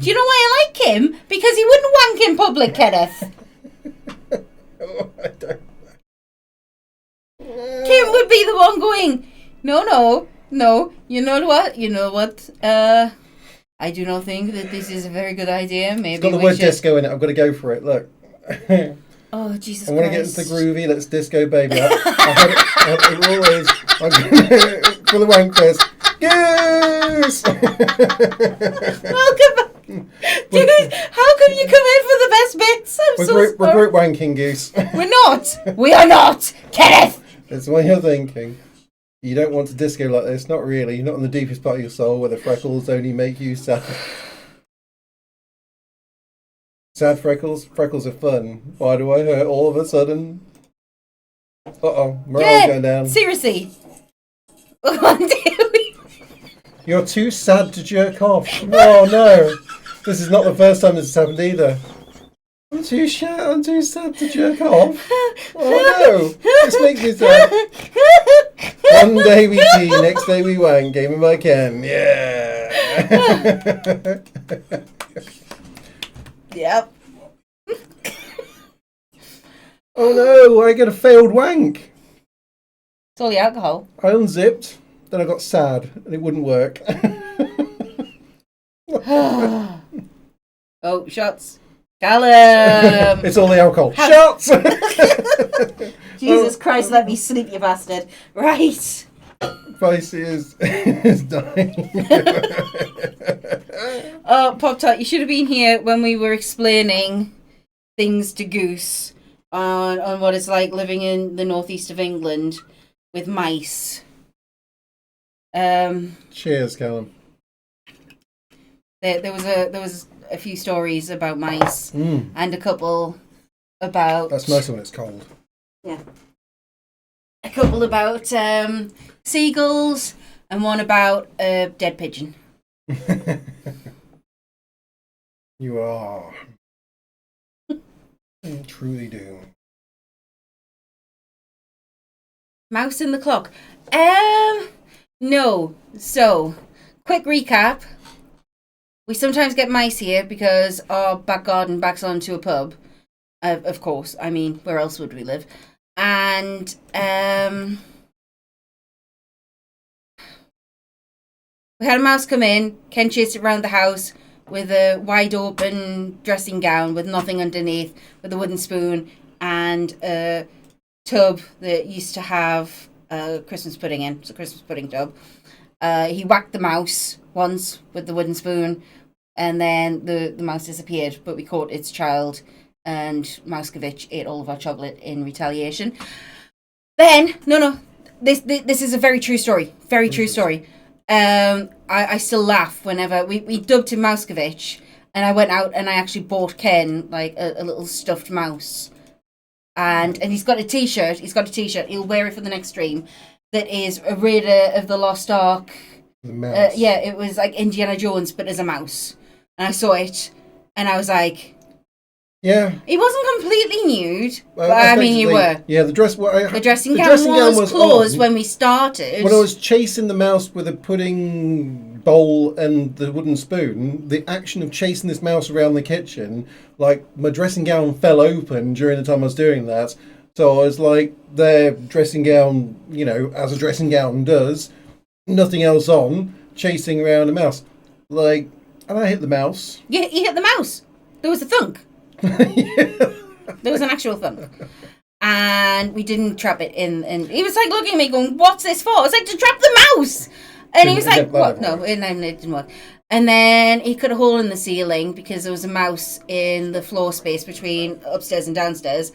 you know why I like him? Because he wouldn't wank in public, Kenneth. I don't. Kim would be the one going, no. You know what? I do not think that this is a very good idea. Maybe it's got the word disco in it. I've got to go for it. Look. Oh, Jesus Christ. I want to get into the groovy. Let's disco, baby. It always. I'm going for the wank fest. Goose! Welcome back. Dude, how come you come in for the best bits? We're group wanking, Goose. We're not. We are not. Kenneth! That's what you're thinking. You don't want to disco like this. Not really. You're not in the deepest part of your soul where the freckles only make you sad. Sad freckles? Freckles are fun. Why do I hurt all of a sudden? Uh-oh. Morale's going down. Seriously. You're too sad to jerk off. Oh, no. This is not the first time this has happened either. I'm too sad to jerk off. Oh, no. This makes me sad. One day we tea, next day we wank. Game of I can. Yeah. Yep. Oh no, I get a failed wank. It's all the alcohol. I unzipped, then I got sad, and it wouldn't work. Oh, shots. Callum! It's all the alcohol. Shots! Jesus Christ, let me sleep, you bastard. Right. Vice is dying. Oh, Pop-Tart, you should have been here when we were explaining things to Goose on what it's like living in the northeast of England with mice. Cheers, Callum. There was a few stories about mice and a couple about. That's mostly when it's cold. Yeah. A couple about seagulls and one about a dead pigeon. You are. You truly do. Mouse in the clock. No. So, quick recap. We sometimes get mice here because our back garden backs onto a pub. Of course. I mean, where else would we live? And, we had a mouse come in. Ken chased it around the house with a wide open dressing gown with nothing underneath, with a wooden spoon and a tub that used to have Christmas pudding in. It's a Christmas pudding tub. He whacked the mouse once with the wooden spoon, and then the mouse disappeared, but we caught its child, and Mouskovich ate all of our chocolate in retaliation. Then, this is a very true story. Very true story. I still laugh whenever we dubbed him Mouskovich, and I went out and I actually bought Ken like a little stuffed mouse. And he's got a t-shirt. He'll wear it for the next stream. That is a Raider of the Lost Ark. The mouse. Yeah, it was like Indiana Jones, but as a mouse. And I saw it, and I was like, yeah. He wasn't completely nude, but I mean, you were. Yeah, the dressing gown was closed when we started. When I was chasing the mouse with a pudding bowl and the wooden spoon, the action of chasing this mouse around the kitchen, like my dressing gown fell open during the time I was doing that. So I was like, their dressing gown, as a dressing gown does, nothing else on, chasing around a mouse. Like, and I hit the mouse. Yeah, you hit the mouse. There was a thunk. There was an actual thunk. And we didn't trap it in. And he was like looking at me going, what's this for? I was like, to trap the mouse. And he was like, what? No, it didn't work. And then he cut a hole in the ceiling because there was a mouse in the floor space between upstairs and downstairs.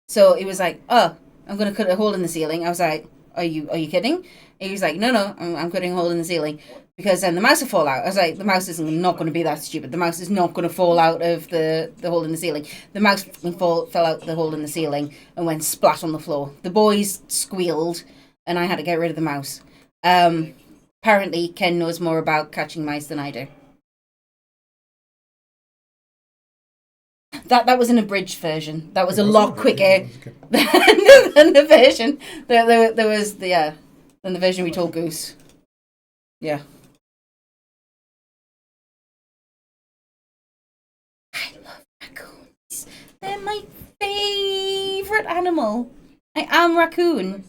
So he was like, oh, I'm going to cut a hole in the ceiling. I was like, are you kidding? And he was like, no, I'm cutting a hole in the ceiling because then the mouse will fall out. I was like, the mouse is not going to be that stupid. The mouse is not going to fall out of the hole in the ceiling. The mouse fell out the hole in the ceiling and went splat on the floor. The boys squealed and I had to get rid of the mouse. Apparently, Ken knows more about catching mice than I do. That was an abridged version. That was a lot quicker than the version. There was than the version we told Goose. Yeah. I love raccoons. They're my favourite animal. I am raccoon.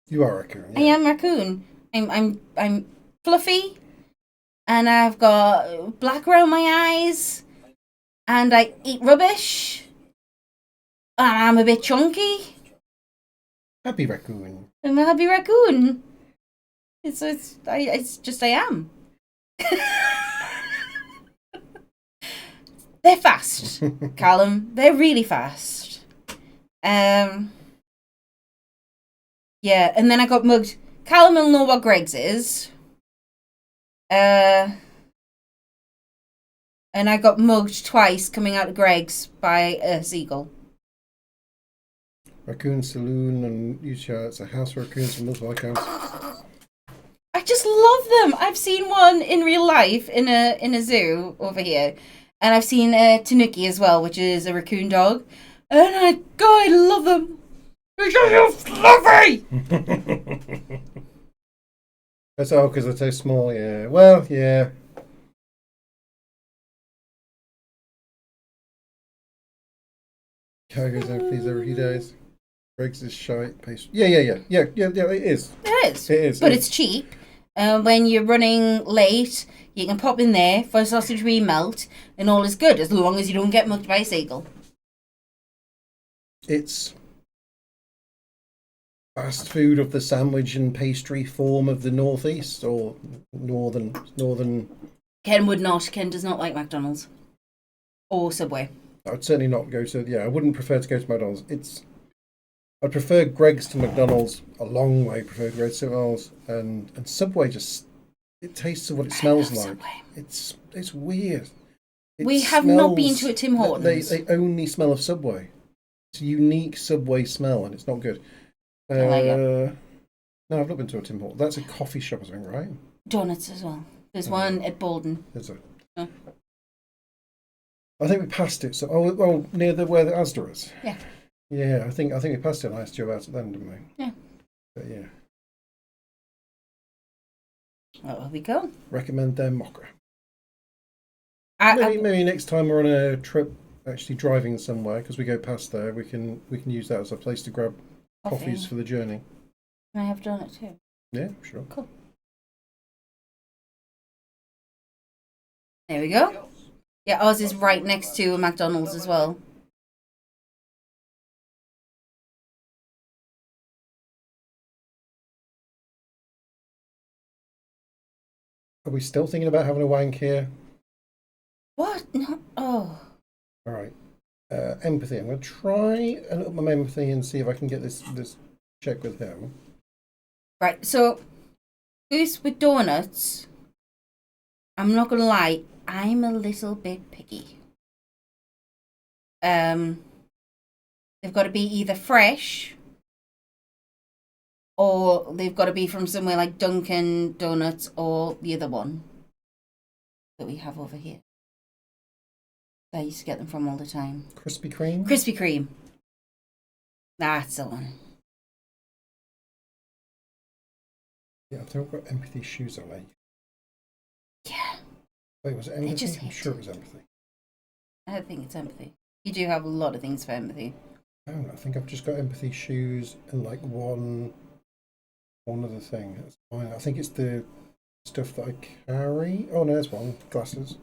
You are raccoon. Yeah. I am raccoon. I'm fluffy, and I've got black around my eyes, and I eat rubbish, and I'm a bit chunky. Happy raccoon. I'm a happy raccoon. It's just I am. They're fast, Callum. They're really fast. Yeah, and then I got mugged. Callum will know what Greg's is. And I got mugged twice coming out of Greg's by a seagull. Raccoon Saloon and Utah. It's a house of raccoons from multiple accounts. I just love them. I've seen one in real life in a zoo over here. And I've seen a Tanuki as well, which is a raccoon dog. And I love them. They're so fluffy! That's all because they're so small, yeah. Well, yeah. Cargoes out please every few days. Breaks is shite paste. Yeah, it is. It is. But it's cheap. When you're running late, you can pop in there for a sausage remelt, and all is good, as long as you don't get mugged by a seagull. It's fast food of the sandwich and pastry form of the northeast or northern. Ken would not. Ken does not like McDonald's or Subway. I'd certainly not go to. Yeah, I wouldn't prefer to go to McDonald's. I prefer Greg's to McDonald's a long way. Prefer Greg's to McDonald's, and Subway just it tastes of what it smells like. Subway. It's weird. We have not been to a Tim Hortons. They only smell of Subway. It's a unique Subway smell, and it's not good. like it. No, I've not been to a Tim Hortons. That's a coffee shop or something, right? Donuts as well. There's one at Bolden. Is it? Oh. I think we passed it. So, near where the Asda is. Yeah. Yeah, I think we passed it. And I asked you about it then, didn't we? Yeah. But yeah. Well, we go. Recommend their mocha. I- Maybe next time we're on a trip, actually driving somewhere, because we go past there, we can use that as a place to grab coffees for the journey. Can I have donut too? Yeah, sure. Cool. There we go. Yeah, ours is right next to a McDonald's as well. Are we still thinking about having a wank here? What? No. Oh. All right. Empathy. I'm going to try and up my empathy and see if I can get this check with him. Right, so goose with donuts. I'm not gonna lie, I'm a little bit picky. They've got to be either fresh or they've got to be from somewhere like Dunkin' Donuts or the other one that we have over here. I used to get them from all the time. Krispy Kreme? Krispy Kreme. That's the one. Yeah, I think I've got empathy shoes on. Yeah. Wait, was it empathy? just I'm hit. sure it was empathy. I don't think it's empathy. You do have a lot of things for empathy. I think I've just got empathy shoes and like one other thing. That's fine. I think it's the stuff that I carry. Oh no, there's one. Glasses.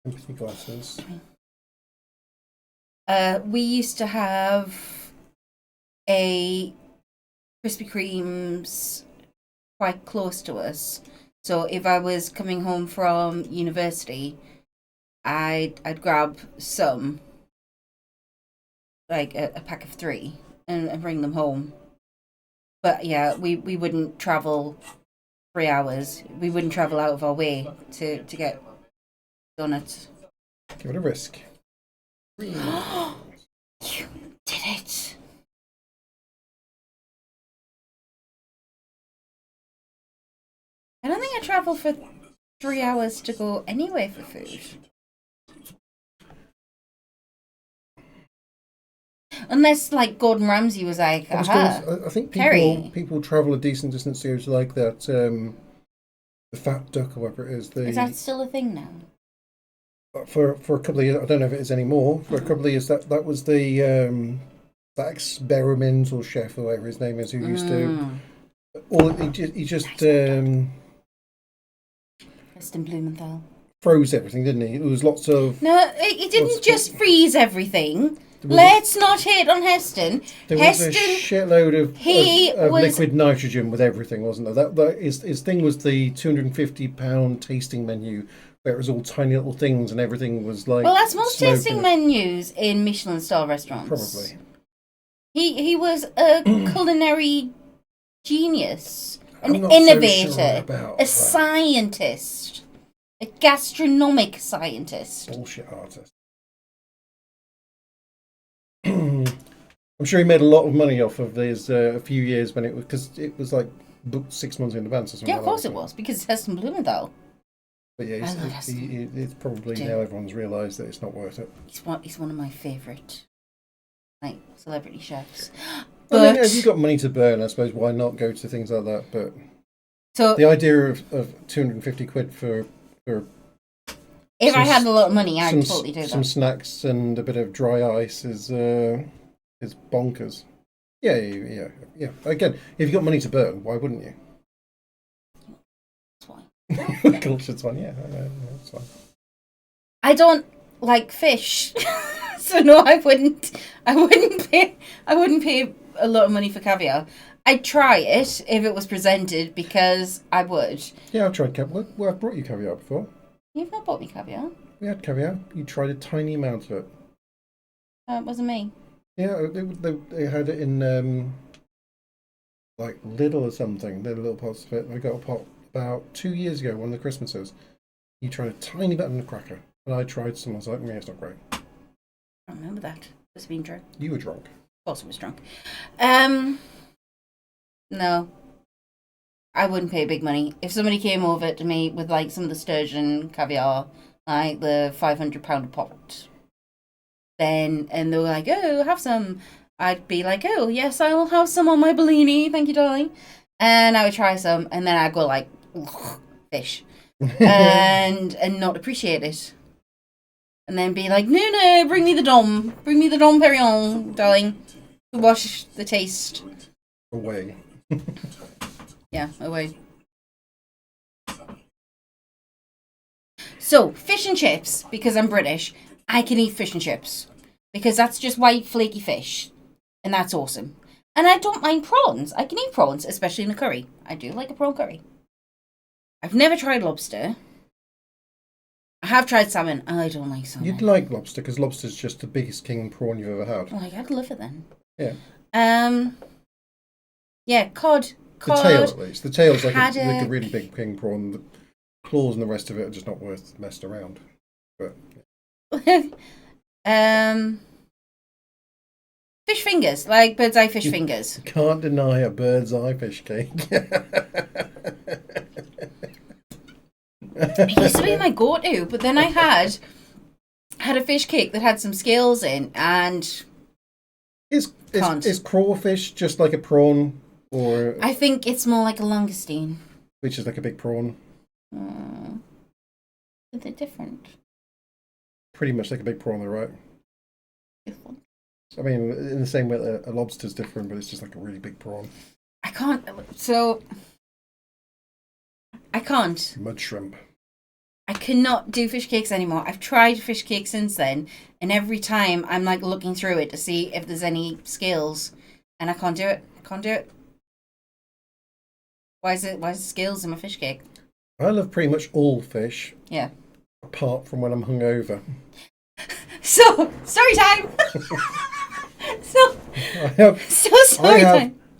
Empathy glasses. We used to have a Krispy Kreme's quite close to us. So if I was coming home from university, I'd grab some, like a pack of 3, and bring them home. But yeah, we wouldn't travel 3 hours. We wouldn't travel out of our way to get donuts. Give it a risk. You did it. I don't think I travel for 3 hours to go anywhere for food. Unless, like, Gordon Ramsay was like, I think people travel a decent distance to go to like that, the fat duck or whatever it is. Is that still a thing now? For a couple of years, I don't know if it is anymore. For a couple of years, that was the that experimental chef or whatever his name is who used to. Or he just Heston Blumenthal froze everything, didn't he? There was lots of. No, he didn't just freeze everything. Let's not hit on Heston. There was a shitload of liquid nitrogen with everything, wasn't there? That his thing was the £250 tasting menu, where it was all tiny little things and everything was like. Well, that's most smoking. tasting menus in Michelin star restaurants. Probably. He was a culinary genius, an I'm not so innovator, sure about a that. scientist, a gastronomic scientist. Bullshit artist. I'm sure he made a lot of money off of this a few years when it was, because it was like booked 6 months in advance or something. Yeah, of course it was, because it's Heston Blumenthal. But yeah, I love Heston. it's probably Do. now everyone's realised that it's not worth it. He's one of my favourite, like, celebrity chefs. I But mean, if you've got money to burn, I suppose why not go to things like that? But so the idea of £250 for if I had a lot of money, I'd some, totally do some that. snacks and a bit of dry ice is bonkers. Yeah. Again, if you've got money to burn, why wouldn't you? That's why. Cultured's one, yeah. That's fine. I don't like fish, so no, I wouldn't pay a lot of money for caviar. I'd try it if it was presented because I would. Yeah, I've tried caviar. Well, I've brought you caviar before. You've not bought me caviar. We had caviar. You tried a tiny amount of it. It wasn't me. Yeah, they had it in like Lidl or something. They had little pots of it. I got a pot about 2 years ago, one of the Christmases. You tried a tiny bit on the cracker, and I tried some. I was like, yeah, it's not great. I don't remember that. It's been drunk. You were drunk. Of course I was drunk. No. I wouldn't pay big money. If somebody came over to me with like some of the sturgeon caviar, like the £500 pot, then, and they were like, oh, have some, I'd be like, oh, yes, I will have some on my Bellini, thank you, darling. And I would try some, and then I'd go like, fish, and not appreciate it. And then be like, no, bring me the Dom Perignon, darling, to wash the taste away. Yeah, away. So, fish and chips, because I'm British, I can eat fish and chips. Because that's just white, flaky fish. And that's awesome. And I don't mind prawns. I can eat prawns, especially in a curry. I do like a prawn curry. I've never tried lobster. I have tried salmon. I don't like salmon. You'd like lobster, because lobster's just the biggest king prawn you've ever had. Like, I'd love it then. Yeah. Yeah, cod. The tail, at least. The tail's like a really big king prawn. The claws and the rest of it are just not worth messing around. But fish fingers, like bird's eye fish fingers. Can't deny a bird's eye fish cake. It used to be my go-to, but then I had a fish cake that had some scales in, and is crawfish just like a prawn? Or I think it's more like a langoustine. Which is like a big prawn. Are they different? Pretty much like a big prawn, though, right? I mean, in the same way that a lobster's different, but it's just like a really big prawn. I can't. Mud shrimp. I cannot do fish cakes anymore. I've tried fish cakes since then, and every time I'm like looking through it to see if there's any scales, and I can't do it. Why is it scales in my fish cake? I love pretty much all fish. Yeah. Apart from when I'm hungover. So, story time!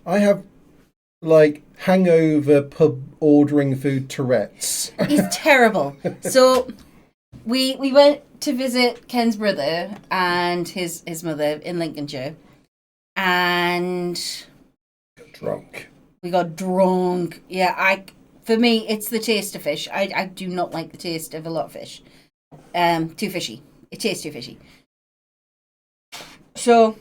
I have like hangover pub ordering food Tourette's. It's terrible. So we went to visit Ken's brother and his mother in Lincolnshire, and drunk. We got drunk. Yeah, for me it's the taste of fish. I do not like the taste of a lot of fish. Too fishy. It tastes too fishy. So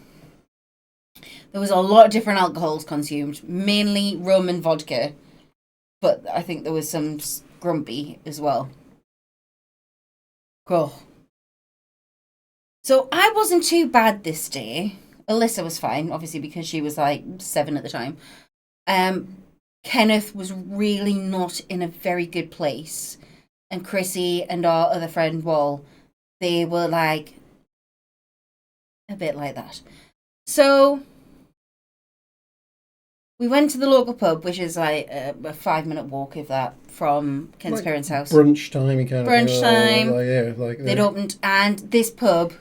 there was a lot of different alcohols consumed, mainly rum and vodka, but I think there was some grumpy as well. Cool. So I wasn't too bad this day. Alyssa was fine, obviously, because she was like 7 at the time. Kenneth was really not in a very good place, and Chrissy and our other friend Wall, they were like a bit like that. So we went to the local pub, which is like a 5-minute walk, if that, from Ken's parents' house. Brunch time, kind of. Brunch time. They'd opened, and this pub,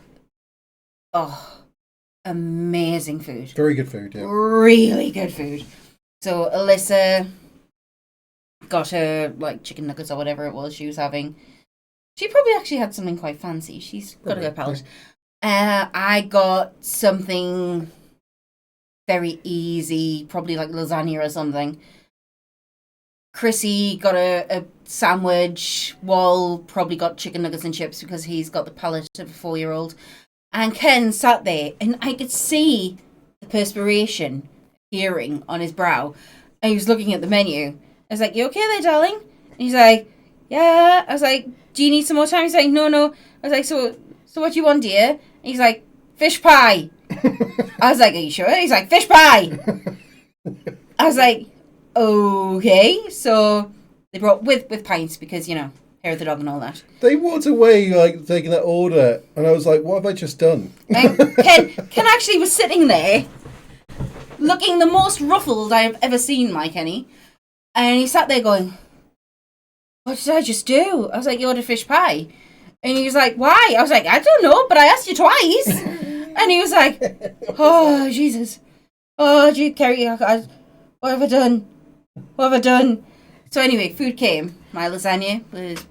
amazing food. Very good food, yeah. Really good food. So Alyssa got her like chicken nuggets or whatever it was she was having. She probably actually had something quite fancy. She's got a good palate. I got something very easy, probably like lasagna or something. Chrissy got a sandwich. Wall probably got chicken nuggets and chips because he's got the palate of a 4-year-old. And Ken sat there, and I could see the perspiration appearing on his brow. And he was looking at the menu. I was like, "You okay there, darling?" And he's like, "Yeah." I was like, "Do you need some more time?" He's like, "No. I was like, so what do you want, dear?" And he's like, "Fish pie." I was like, "Are you sure?" He's like, "Fish pie." I was like, "Okay." So they brought with pints because, you know, hair of the dog and all that. They walked away like taking that order, and I was like, "What have I just done?" And Ken actually was sitting there, looking the most ruffled I've ever seen my Kenny, and he sat there going, "What did I just do?" I was like, "You ordered fish pie," and he was like, "Why?" I was like, "I don't know, but I asked you twice." And he was like, oh, Jesus. Oh, gee, Kerry, what have I done? What have I done? So anyway, food came. My lasagna was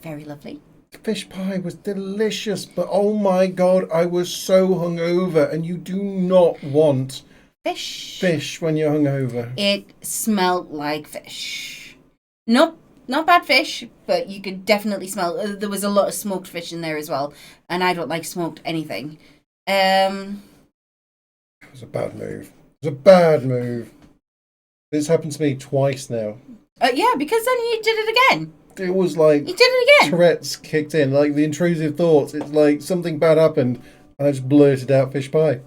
very lovely. Fish pie was delicious, but oh my god, I was so hungover, and you do not want fish when you're hungover. It smelled like fish. Not bad fish, but you could definitely smell. There was a lot of smoked fish in there as well, and I don't like smoked anything. It was a bad move. It was a bad move. This happened to me twice now. Yeah, because then you did it again. It was like you did it again. Tourette's kicked in, like the intrusive thoughts. It's like something bad happened, and I just blurted out fish pie.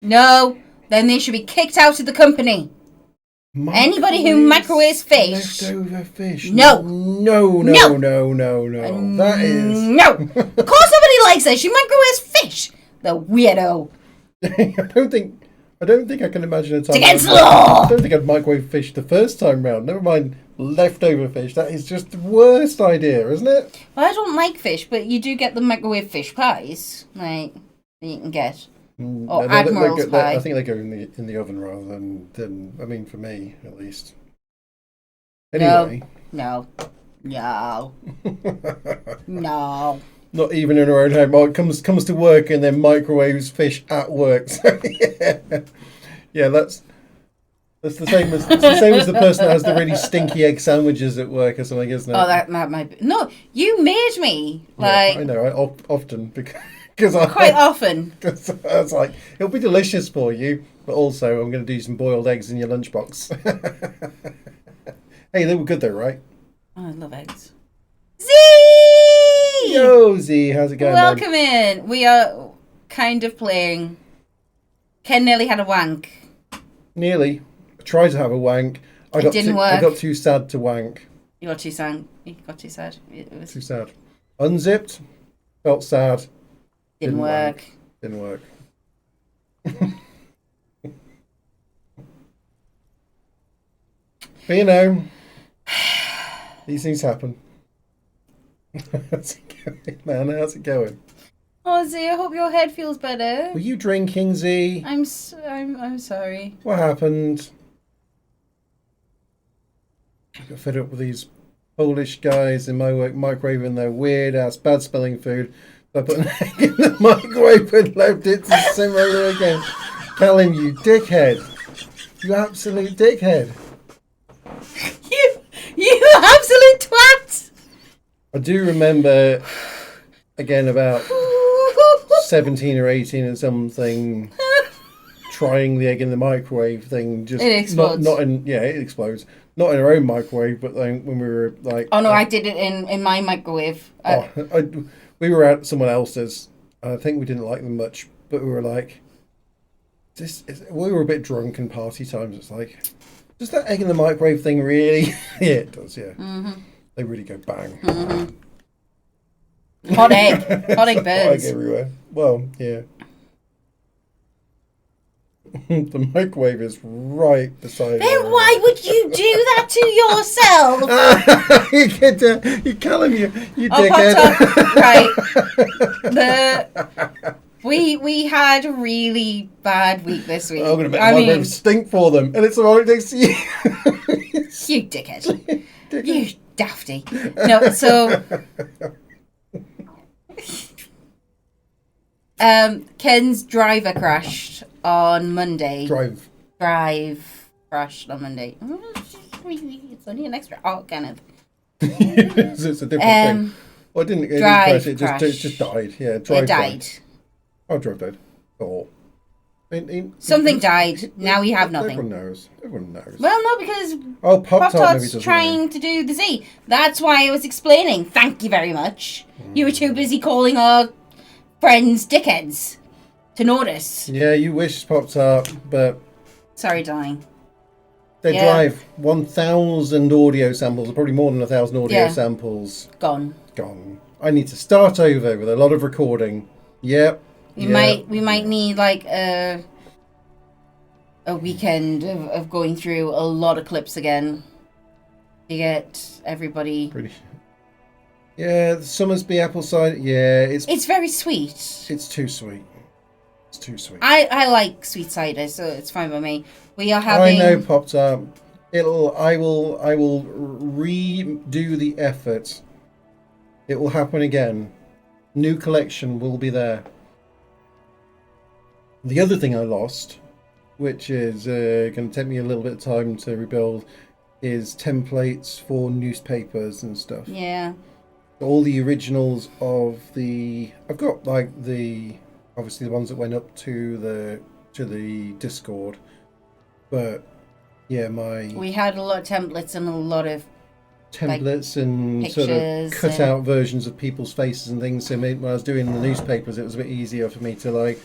No, then they should be kicked out of the company. Anybody who microwaves fish. Leftover fish. No. No. That is... No. Of course nobody likes it. She microwaves fish. The weirdo. I don't think I can imagine a time... Against law! I don't think I'd microwave fish the first time round. Never mind leftover fish. That is just the worst idea, isn't it? Well, I don't like fish, but you do get the microwave fish pies. Like, that you can get. Or Admiral's pie. I think they go in the oven rather than I mean, for me at least. Anyway. No. No. Not even in her own home. Oh, it comes to work and then microwaves fish at work. So, yeah, that's the same as the person that has the really stinky egg sandwiches at work or something, isn't it? Oh, that might be. No, you made me like. Yeah, I know. I often because quite often. Because I was like, it'll be delicious for you, but also I'm going to do some boiled eggs in your lunchbox. Hey, they were good though, right? Oh, I love eggs. Z! Yo, Z, how's it going? Welcome in. We are kind of playing. Ken nearly had a wank. Nearly. I tried to have a wank. It didn't work. I got too sad to wank. You got too sad. It was too sad. Unzipped. Felt sad. Didn't work. Didn't work. But you know, these things happen. How's it going, man? How's it going? Oh, Z, I hope your head feels better. Were you drinking, Z? I'm sorry. What happened? I got fed up with these Polish guys in my work microwaving their weird ass bad smelling food. So I put an egg in the microwave and left it to simmer there again. Callum, you dickhead. You absolute dickhead. You absolute twat! I do remember, again, about 17 or 18 or something, trying the egg in the microwave thing. Just it explodes. It explodes. Not in our own microwave, but then when we were like... Oh no, I did it in my microwave. We were at someone else's. I think we didn't like them much, but we were like... we were a bit drunk and party times. It's like... Does that egg in the microwave thing really? Yeah, it does, yeah. Mm-hmm. They really go bang. Mm-hmm. Hot egg. Hot egg burns. Hot egg everywhere. Well, yeah. The microwave is right beside Then why would you do that to yourself? You Callum, you dickhead. Right. We had a really bad week this week. I'm going to make the microwave stink for them, and it's right next to you. You dickhead. You dafty. No, so... Ken's driver crashed on Monday. Drive crashed on Monday. It's only an extra arc, Kenneth. It's a different thing. Well, it didn't crash. It just died. Yeah, it died. Oh, drive died. Oh. Something died. Now we have nothing. Everyone knows. Well, no, because Pop-Tart's trying to do the Z. That's why I was explaining. Thank you very much. You were too busy calling our friends dickheads to notice. Yeah, you wish, Pop-Tart, but... Sorry, darling. They drive 1,000 audio samples, or probably more than 1,000 audio samples. Gone. I need to start over with a lot of recording. Yep. We might need like a weekend of going through a lot of clips again to get everybody. Yeah, the Summersby apple cider. Yeah, it's very sweet. It's too sweet. too sweet. I like sweet cider, so it's fine by me. We are having. I know, Pop-Tart. I will redo the effort. It will happen again. New collection will be there. The other thing I lost, which is going to take me a little bit of time to rebuild, is templates for newspapers and stuff. Yeah. All the originals of the... I've got like obviously the ones that went up to the Discord, but yeah, we had a lot of templates and a lot of templates and pictures sort of cut out versions of people's faces and things. So when I was doing the newspapers, it was a bit easier for me to like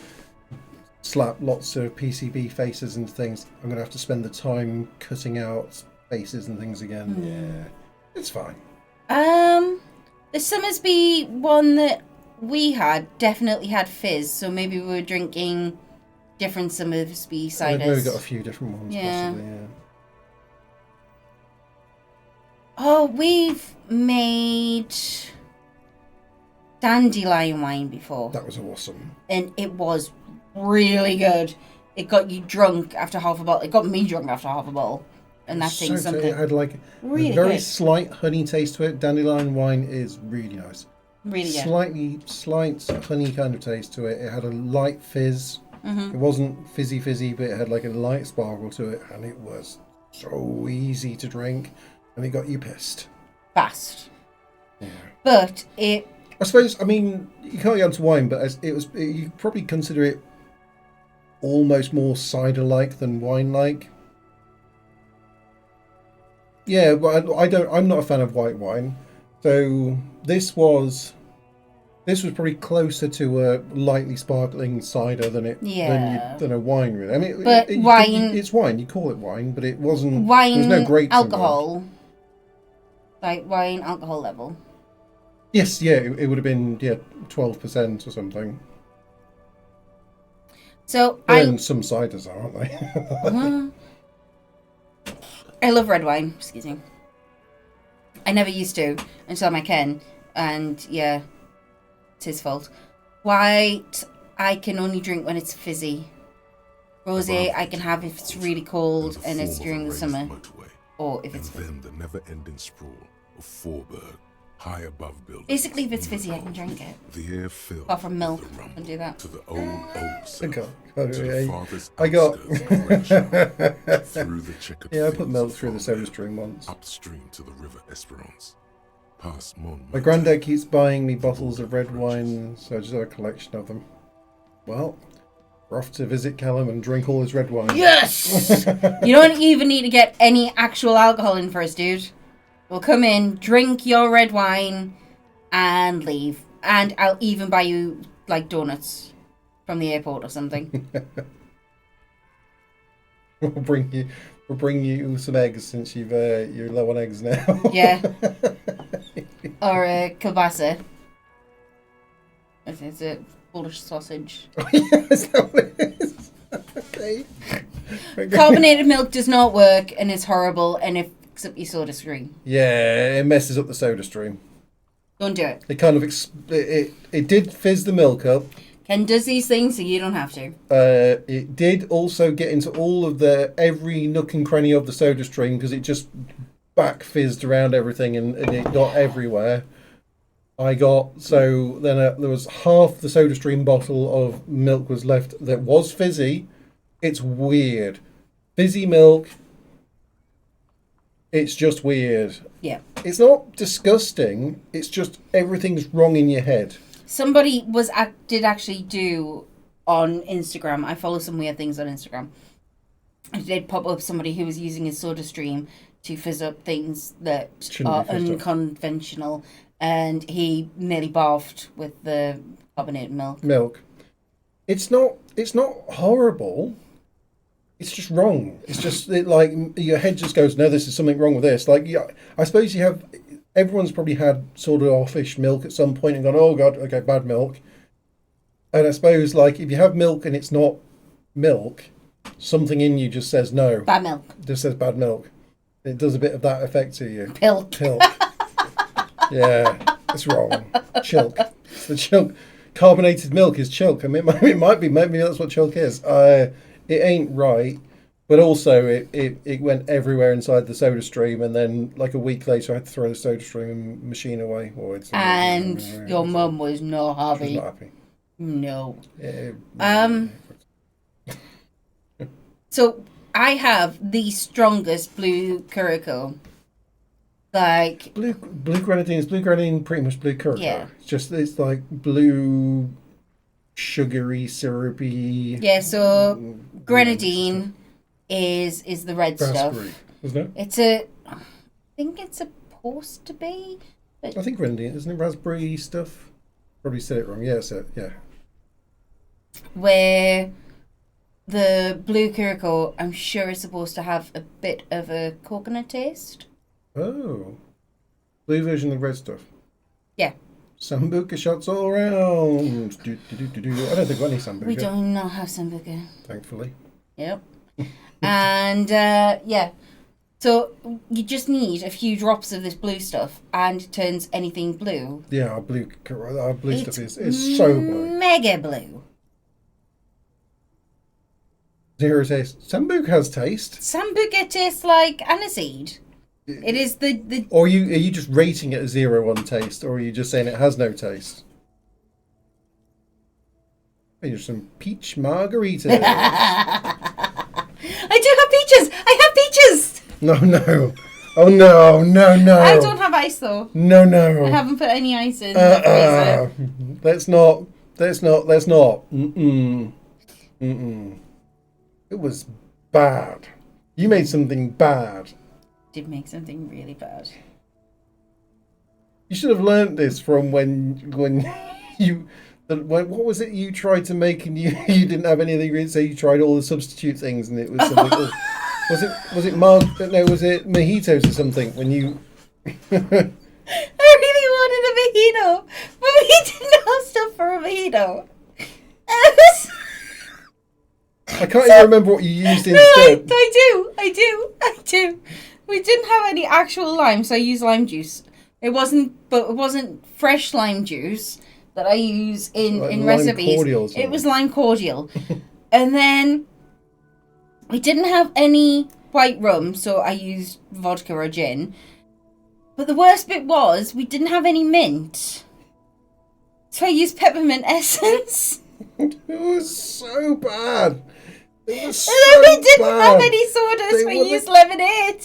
slap lots of PCB faces and things. I'm gonna have to spend the time cutting out faces and things again. Yeah, it's fine. The Summersby one that we had definitely had fizz, so maybe we were drinking different Summersby ciders. Maybe we got a few different ones, possibly, yeah. Oh, we've made dandelion wine before. That was awesome. And it was really good. It got you drunk after half a bottle. It got me drunk after half a bottle. And that's saying something. It had like really a very good. slight honey taste to it. Dandelion wine is really nice. Really good. Slight honey kind of taste to it. It had a light fizz. Mhm. It wasn't fizzy, but it had like a light sparkle to it, and it was so easy to drink, and it got you pissed. Fast. Yeah. But it... I suppose, I mean, you can't get onto wine, but you probably consider it almost more cider-like than wine-like. Yeah, but I'm not a fan of white wine, so this was probably closer to a lightly sparkling cider than a wine, really. I mean, but wine... It's wine. You call it wine, but it wasn't. Wine, there was no grapes alcohol. Like wine alcohol level. Yes, yeah, it would have been 12% or something. So and some ciders are, aren't they? I love red wine. Excuse me. I never used to until I met Ken, and yeah, it's his fault. White, I can only drink when it's fizzy. Rosé, I can have if it's really cold and it's during the summer, or if it's then the never-ending sprawl of Forberg, high above buildings. basically if it's fizzy, I can drink it. The air filled Apart from milk, I can do that. to the old south, Okay. to the farthest I got outskirts of Renshaw, through the checkered I put fields milk of through the Forberg, soda stream once. upstream to the river Esperance, past My granddad keeps buying me bottles of red wine, so I just have a collection of them. Well, we're off to visit Callum and drink all his red wine. Yes! You don't even need to get any actual alcohol in first, dude. We'll come in, drink your red wine, and leave. And I'll even buy you, like, donuts from the airport or something. We'll bring you some eggs since you're low on eggs now. Yeah. Or kielbasa. It's a Polish sausage. Is that what it is? Okay. Carbonated milk does not work, and it's horrible, and it fucks up your soda stream. Yeah, it messes up the soda stream. Don't do it. It kind of it did fizz the milk up. Ken does these things, so you don't have to. It did also get into all of every nook and cranny of the soda stream because it just back fizzed around everything and it got everywhere. So then there was half the soda stream bottle of milk was left that was fizzy. It's weird. Fizzy milk. It's just weird. Yeah. It's not disgusting. It's just everything's wrong in your head. Somebody did actually do on Instagram. I follow some weird things on Instagram. I did pop up somebody who was using his soda stream to fizz up things that are unconventional, and he nearly barfed with the carbonated milk. It's not horrible. It's just wrong. It's just like your head just goes, no, this is something wrong with this. Like, yeah, I suppose everyone's probably had sort of offish milk at some point and gone, oh God, okay, bad milk. And I suppose like if you have milk and it's not milk, something in you just says no. Bad milk. Just says bad milk. It does a bit of that effect to you. Pilk. Yeah, it's wrong. Chilk. It's the chilk. carbonated milk is chalk. I mean, it might be. Maybe that's what chalk is. It ain't right. But also, it went everywhere inside the soda stream, and then like a week later, I had to throw the soda stream machine away. And your mum was not happy. She was not happy. No. So I have the strongest blue curacao. Like blue grenadine is blue grenadine, pretty much blue curacao. Yeah. It's like blue, sugary, syrupy. Yeah. So grenadine is the red raspberry, stuff. Isn't it? I think it's supposed to be. But I think grenadine, isn't it raspberry stuff? Probably said it wrong. Yeah, yeah. Where the blue curacao, I'm sure, is supposed to have a bit of a coconut taste. Oh. Blue version of the red stuff. Yeah. Sambuca shots all around. I don't think we've got any Sambuca. We do not have Sambuca. Thankfully. Yep. And yeah. So you just need a few drops of this blue stuff and it turns anything blue. Yeah, our blue stuff is so blue. Mega blue. Zero taste. Sambuca has taste. Sambuca tastes like aniseed. It is the. Or are you just rating it a 0 on taste, or are you just saying it has no taste? Here's some peach margaritas. I do have peaches. I have peaches. No. Oh no. I don't have ice though. No. I haven't put any ice in the freezer. Let's not. Mm. It was bad. You made something bad. Did make something really bad. You should have learnt this from when what was it you tried to make and you didn't have any of the ingredients, so you tried all the substitute things and it was something. Was it mojitos or something when you? I really wanted a mojito, but we didn't have stuff for a mojito. I can't even remember what you used instead. I do. We didn't have any actual lime, so I used lime juice. It wasn't fresh lime juice that I use in recipes. It was lime cordial. And then we didn't have any white rum, so I used vodka or gin. But the worst bit was we didn't have any mint. So I used peppermint essence. It was so bad. It was so and then we didn't bad. have any sodas, we used lemonade.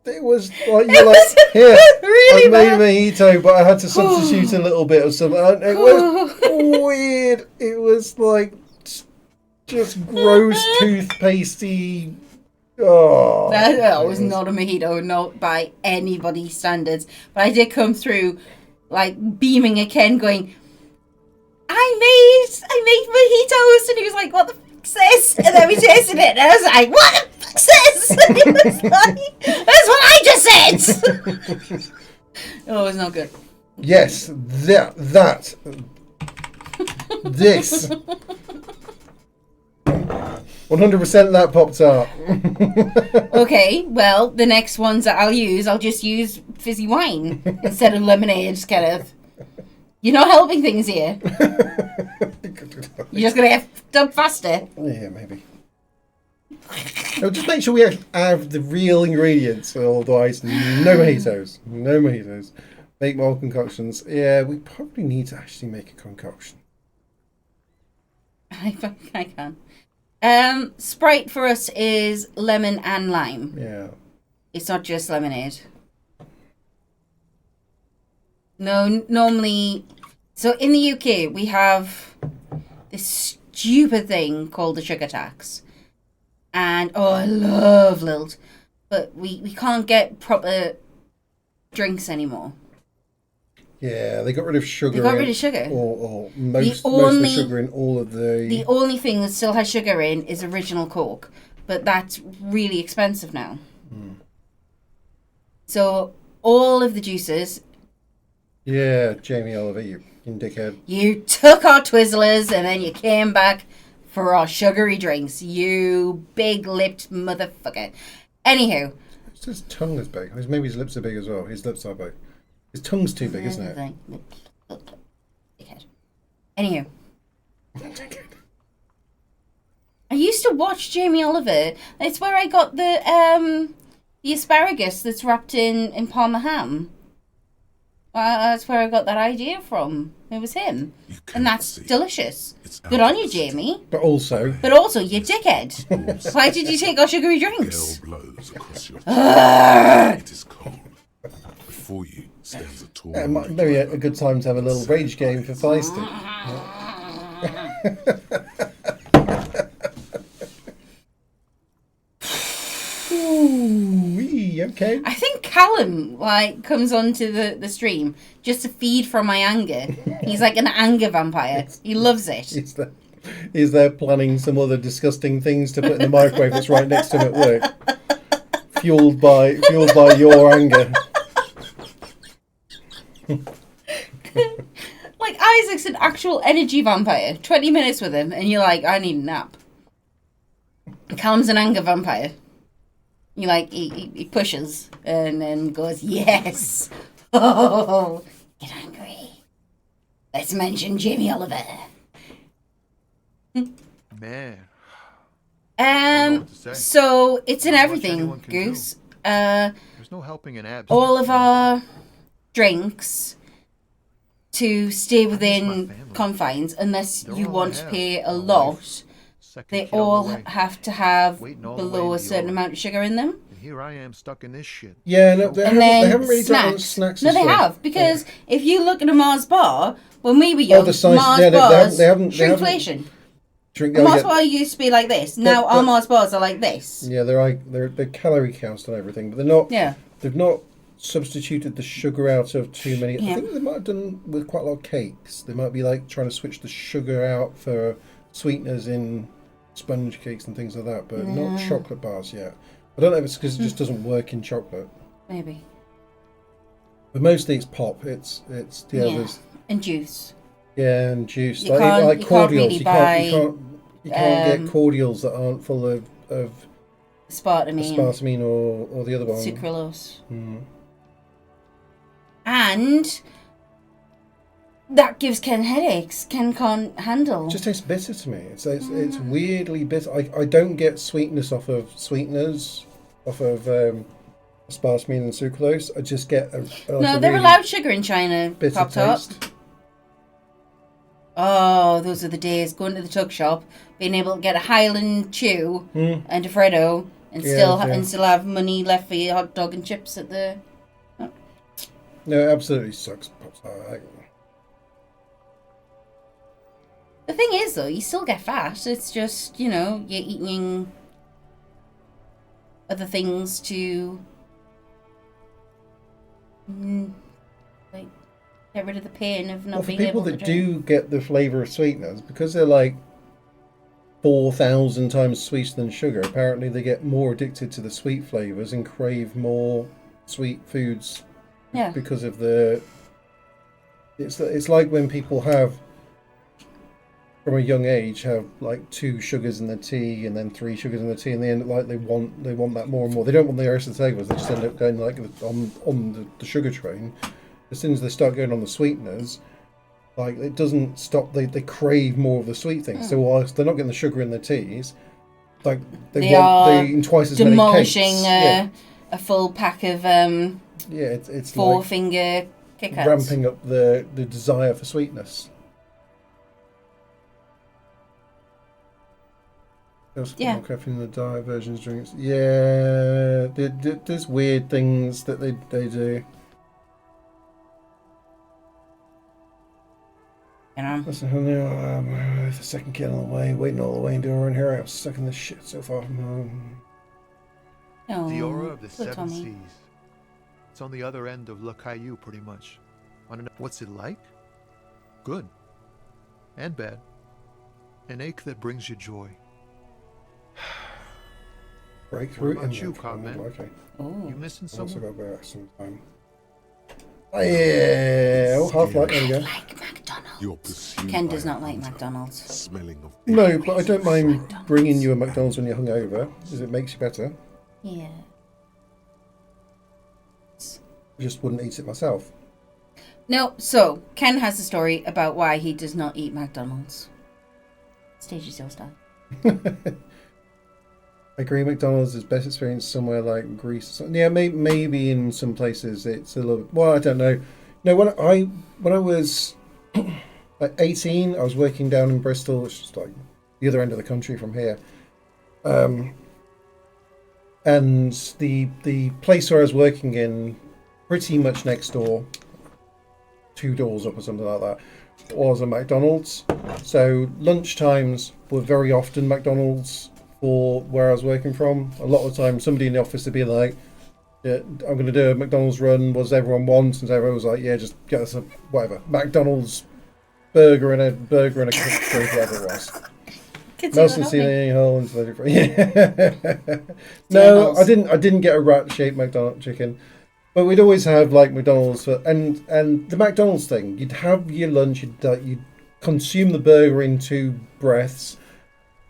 It was like, you're like, here, really I've made a mojito, but I had to substitute a little bit of something. It was weird. It was like just gross toothpastey. Oh, That was not a mojito, not by anybody's standards. But I did come through, like, beaming at Ken, going, I made mojitos, and he was like, what the fuck's this? And then we tasted it, and I was like, what the fuck's this? And he was like, that's what I just said. Oh, it's not good. Yes, this. 100% that popped up. Okay, well, the next ones that I'll just use fizzy wine instead of lemonade, Kenneth. You're not helping things here. You're just going to get done faster. Yeah, maybe. No, just make sure we have the real ingredients, otherwise no mojitos. Make more concoctions. Yeah, we probably need to actually make a concoction. I can. Sprite for us is lemon and lime. Yeah. It's not just lemonade. No, normally... So in the UK, we have this stupid thing called the sugar tax. And, I love Lilt. But we can't get proper drinks anymore. Yeah, they got rid of sugar. They got rid of sugar. Or most of the sugar in all of the... The only thing that still has sugar in is Original Coke. But that's really expensive now. So all of the juices... Yeah, Jamie Oliver, you dickhead. You took our Twizzlers and then you came back for our sugary drinks. You big-lipped motherfucker. Anywho. His tongue is big. Maybe his lips are big as well. His lips are big. His tongue's too big, isn't it? Anywho. to watch Jamie Oliver. It's where I got the asparagus that's wrapped in Parma ham. That's where I got that idea from. It was him. And that's delicious. Good on you, Jamie. But also, you dickhead. Why did you take our sugary drinks? Blows across your Arrgh! It is cold. Before you stands a tall. maybe a good time to have a little rage game for Feisty. Ooh, okay. I think Callum comes onto the stream just to feed from my anger. He's like an anger vampire. He loves it. He's there planning some other disgusting things to put in the microwave that's right next to him at work. Fueled by your anger. Like Isaac's an actual energy vampire. 20 minutes with him and you're like, I need a nap. Callum's an anger vampire. You he pushes and then goes, yes. Oh, get angry. Let's mention Jamie Oliver. Man. So it's in everything, Goose. There's no helping an absence. All of our drinks to stay within confines, unless you want to pay a lot. They all have to have below a certain amount of sugar in them. And here I am stuck in this shit. Yeah, no, they haven't really done snacks. No, they have, because if you look at a Mars bar, when we were young, Mars bars, shrinkflation. Mars bar used to be like this. Now our Mars bars are like this. Yeah, they're calorie counts and everything, but they're not. Yeah. They've not substituted the sugar out of too many. Yeah. I think they might have done with quite a lot of cakes. They might be trying to switch the sugar out for sweeteners in sponge cakes and things like that, but not chocolate bars yet. I don't know if it's because it just doesn't work in chocolate. Maybe. But mostly it's pop. It's the others. And juice. Yeah, and juice. You can't cordials. You can't you can't get cordials that aren't full of aspartame or the other one. Sucralose. Mm. And that gives Ken headaches. Ken can't handle. It just tastes bitter to me. It's weirdly bitter. I don't get sweetness off of sweeteners, off of aspartame and sucralose. I just get no, they're really allowed sugar in China. bitter Pop Top. taste. Oh, those are the days. Going to the tuck shop, being able to get a Highland Chew and a Freddo, and still have money left for your hot dog and chips at the. Oh. No, it absolutely sucks. Pops Tart. The thing is, though, you still get fat. It's just, you're eating other things to, get rid of the pain of not being able to drink. For people that do get the flavour of sweeteners, because they're 4,000 times sweeter than sugar, apparently they get more addicted to the sweet flavours and crave more sweet foods. Yeah. Because of the... It's like when people have... from a young age, have 2 sugars in the tea and then 3 sugars in the tea, and they end up they want that more and more. They don't want the rest of the flavors. They just end up going on the sugar train. As soon as they start going on the sweeteners, it doesn't stop. They crave more of the sweet things. So whilst they're not getting the sugar in their teas, they eat twice as many cakes. Demolishing a full pack of it's 4-finger Kit Kats. Ramping up the desire for sweetness. Yeah. More caffeine in the diet versions drinks. Yeah, there's weird things that they do. The second kid on the way, waiting all the way into her hair. I was stuck in this shit so far from home. The aura of the seven seas. It's on the other end of Le Caillou, pretty much. Want to know what's it like? Good. And bad. An ache that brings you joy. Breakthrough. What about you, Carmen? Okay. You missing I also someone? got back sometime. Oh yeah, Half-Life, there we go. Ken does not like McDonald's. Smelling of No, but I don't mind bringing you a McDonald's when you're hungover, because it makes you better. Yeah. I just wouldn't eat it myself. No, so Ken has a story about why he does not eat McDonald's. Stage yourself, Stan. I agree. McDonald's is best experience somewhere like Greece. Yeah, maybe in some places it's a little. Well, I don't know. No, when I was like 18, I was working down in Bristol, which is like the other end of the country from here. And the place where I was working in, pretty much next door, 2 doors up or something like that, was a McDonald's. So lunch times were very often McDonald's for where I was working from. A lot of the time, somebody in the office would be like, yeah, I'm going to do a McDonald's run. What does everyone want? And everyone was like, yeah, just get us a whatever McDonald's burger and a cooked drink, whatever it was. Nelson Sealing Holmes. Yeah. No, I didn't get a rat-shaped McDonald's chicken. But we'd always have like McDonald's and the McDonald's thing. You'd have your lunch. You'd consume the burger in 2 breaths.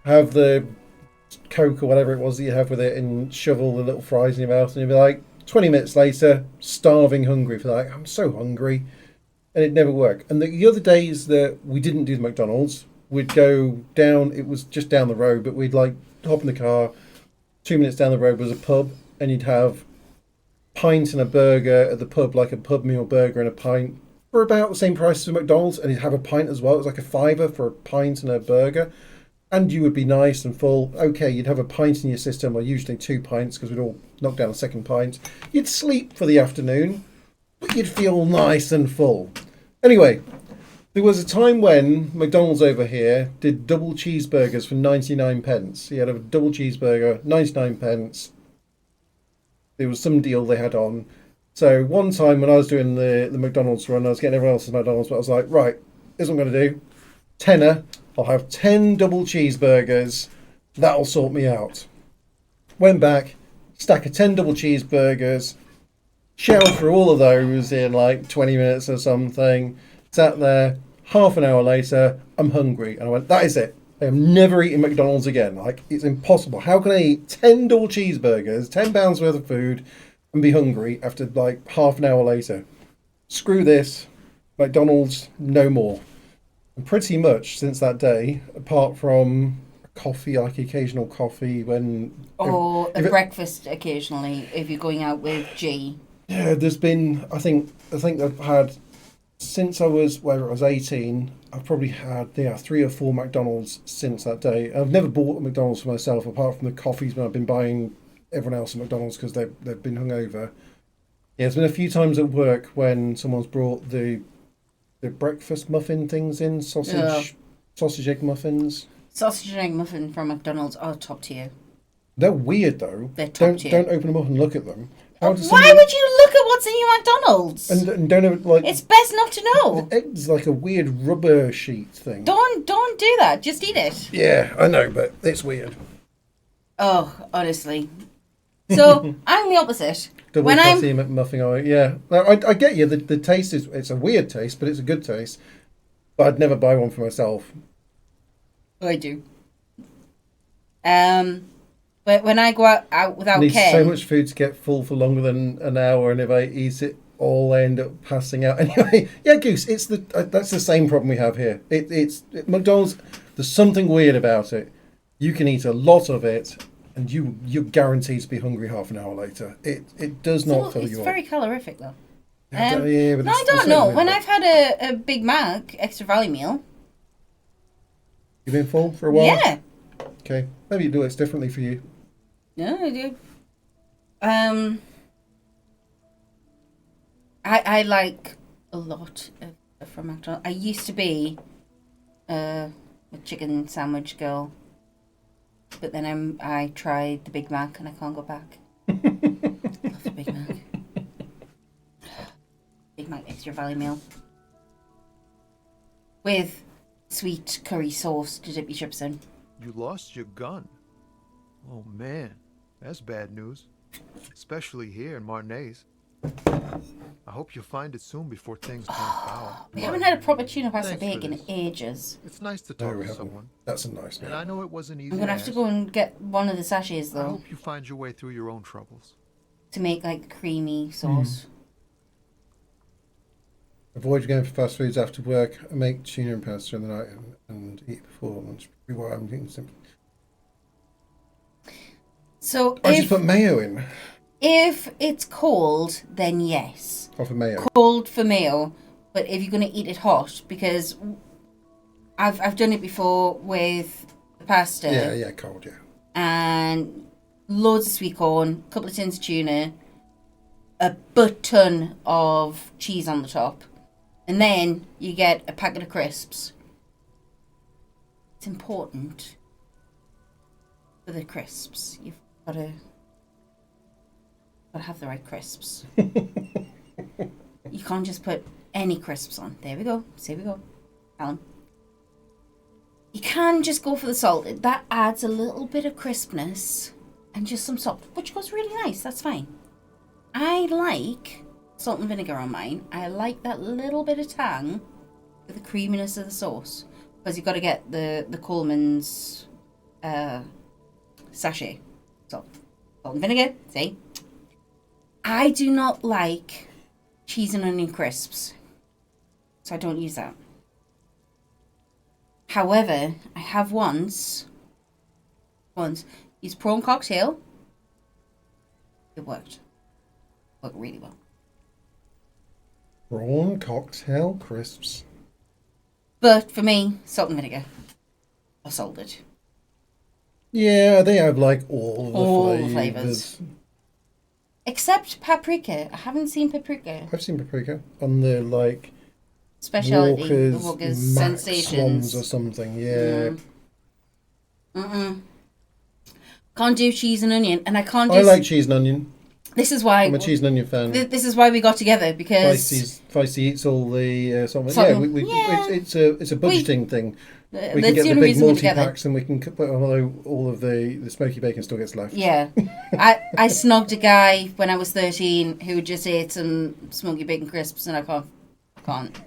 Have the Coke or whatever it was that you have with it, and shovel the little fries in your mouth, and you'd be like 20 minutes later, starving, hungry. For like, I'm so hungry, and it never worked. And the other days that we didn't do the McDonald's, we'd go down. It was just down the road, but we'd like hop in the car. 2 minutes down the road was a pub, and you'd have pint and a burger at the pub, like a pub meal burger and a pint for about the same price as McDonald's, and you'd have a pint as well. It was like a £5 for a pint and a burger, and you would be nice and full. Okay, you'd have a pint in your system, or usually 2 pints because we'd all knock down a second pint. You'd sleep for the afternoon, but you'd feel nice and full. Anyway, there was a time when McDonald's over here did double cheeseburgers for 99 pence. You had a double cheeseburger, 99 pence. There was some deal they had on. So one time when I was doing the McDonald's run, I was getting everyone else's McDonald's, but I was like, right, here's what I'm going to do. Tenner. I'll have 10 double cheeseburgers. That'll sort me out. Went back, stack of 10 double cheeseburgers, showered through all of those in like 20 minutes or something. Sat there, half an hour later, I'm hungry. And I went, that is it. I am never eating McDonald's again. Like, it's impossible. How can I eat 10 double cheeseburgers, £10 worth of food, and be hungry after like half an hour later? Screw this. McDonald's, no more. And pretty much since that day, apart from coffee, like occasional coffee when... Or breakfast occasionally, if you're going out with G. Yeah, there's been, I think I've had, since I was 18, I've probably had 3 or 4 McDonald's since that day. I've never bought a McDonald's for myself, apart from the coffees when I've been buying everyone else at McDonald's because they've been hungover. Yeah, there's been a few times at work when someone's brought the breakfast muffin things in, sausage egg muffins. Sausage and egg muffin from McDonald's are top tier. They're weird though. They're top tier. Don't open them up and look at them. Why would you look at what's in your McDonald's? And don't have, like, it's best not to know. It's like a weird rubber sheet thing. Don't do that. Just eat it. Yeah, I know, but it's weird. Oh, honestly. So I'm the opposite. Double coffee McMuffin. Yeah, I get you. The taste it's a weird taste, but it's a good taste. But I'd never buy one for myself. I do. But when I go out without Ken, Ken, so much food to get full for longer than an hour, and if I eat it all, I end up passing out. Anyway, yeah, Goose. It's that's the same problem we have here. It's McDonald's. There's something weird about it. You can eat a lot of it, and you're guaranteed to be hungry half an hour later. It does not fill you up. It's very calorific though. Yeah, but no, I don't know. When I've had a Big Mac extra value meal, you've been full for a while. Yeah. Okay, maybe you do it differently for you. No, I do. I like a lot of from McDonald's. I used to be a chicken sandwich girl, but then I tried the Big Mac and I can't go back. Love the Big Mac. Big Mac extra value meal with sweet curry sauce to dip your chips in. You lost your gun. Oh man, that's bad news. Especially here in Martinez. I hope you find it soon before things turn foul. We haven't had a proper tuna pasta bake in ages. It's nice to talk to someone. That's a nice And I know it wasn't easy. I'm gonna have to go and get one of the sachets though. I hope you find your way through your own troubles. To make like creamy sauce. Avoid going for fast foods after work. I make tuna and pasta in the night and eat before lunch. Why I'm eating simple. So I just put mayo in. If it's cold, then yes. Oh, for mayo. Cold for mayo, but if you're going to eat it hot, because I've done it before with the pasta. Yeah, cold, yeah. And loads of sweet corn, a couple of tins of tuna, a butt ton of cheese on the top, and then you get a packet of crisps. It's important for the crisps. You've got to have the right crisps. You can't just put any crisps on. There we go. Alan. You can just go for the salt. That adds a little bit of crispness and just some salt, which goes really nice. That's fine. I like salt and vinegar on mine. I like that little bit of tang with the creaminess of the sauce, because you've got to get the Coleman's sachet. Salt and vinegar, see? I do not like cheese and onion crisps, so I don't use that. However, I have once used prawn cocktail. It worked. Worked really well. Prawn cocktail crisps. But for me, salt and vinegar. Or salted. Yeah, they have like all the flavours. Except paprika. I haven't seen paprika. I've seen paprika on the like Specialty Walker's Max Sensations Swans or something. Yeah. Can't do cheese and onion, and I can't. I like cheese and onion. This is why I'm a cheese and onion fan. This is why we got together, because Feisty eats all the something. Yeah, it's a budgeting thing. We can that's get the the only big reason we're multi together. packs, and we can put all of the smoky bacon still gets left. Yeah, I snogged a guy when I was 13 who just ate some smoky bacon crisps, and I can't.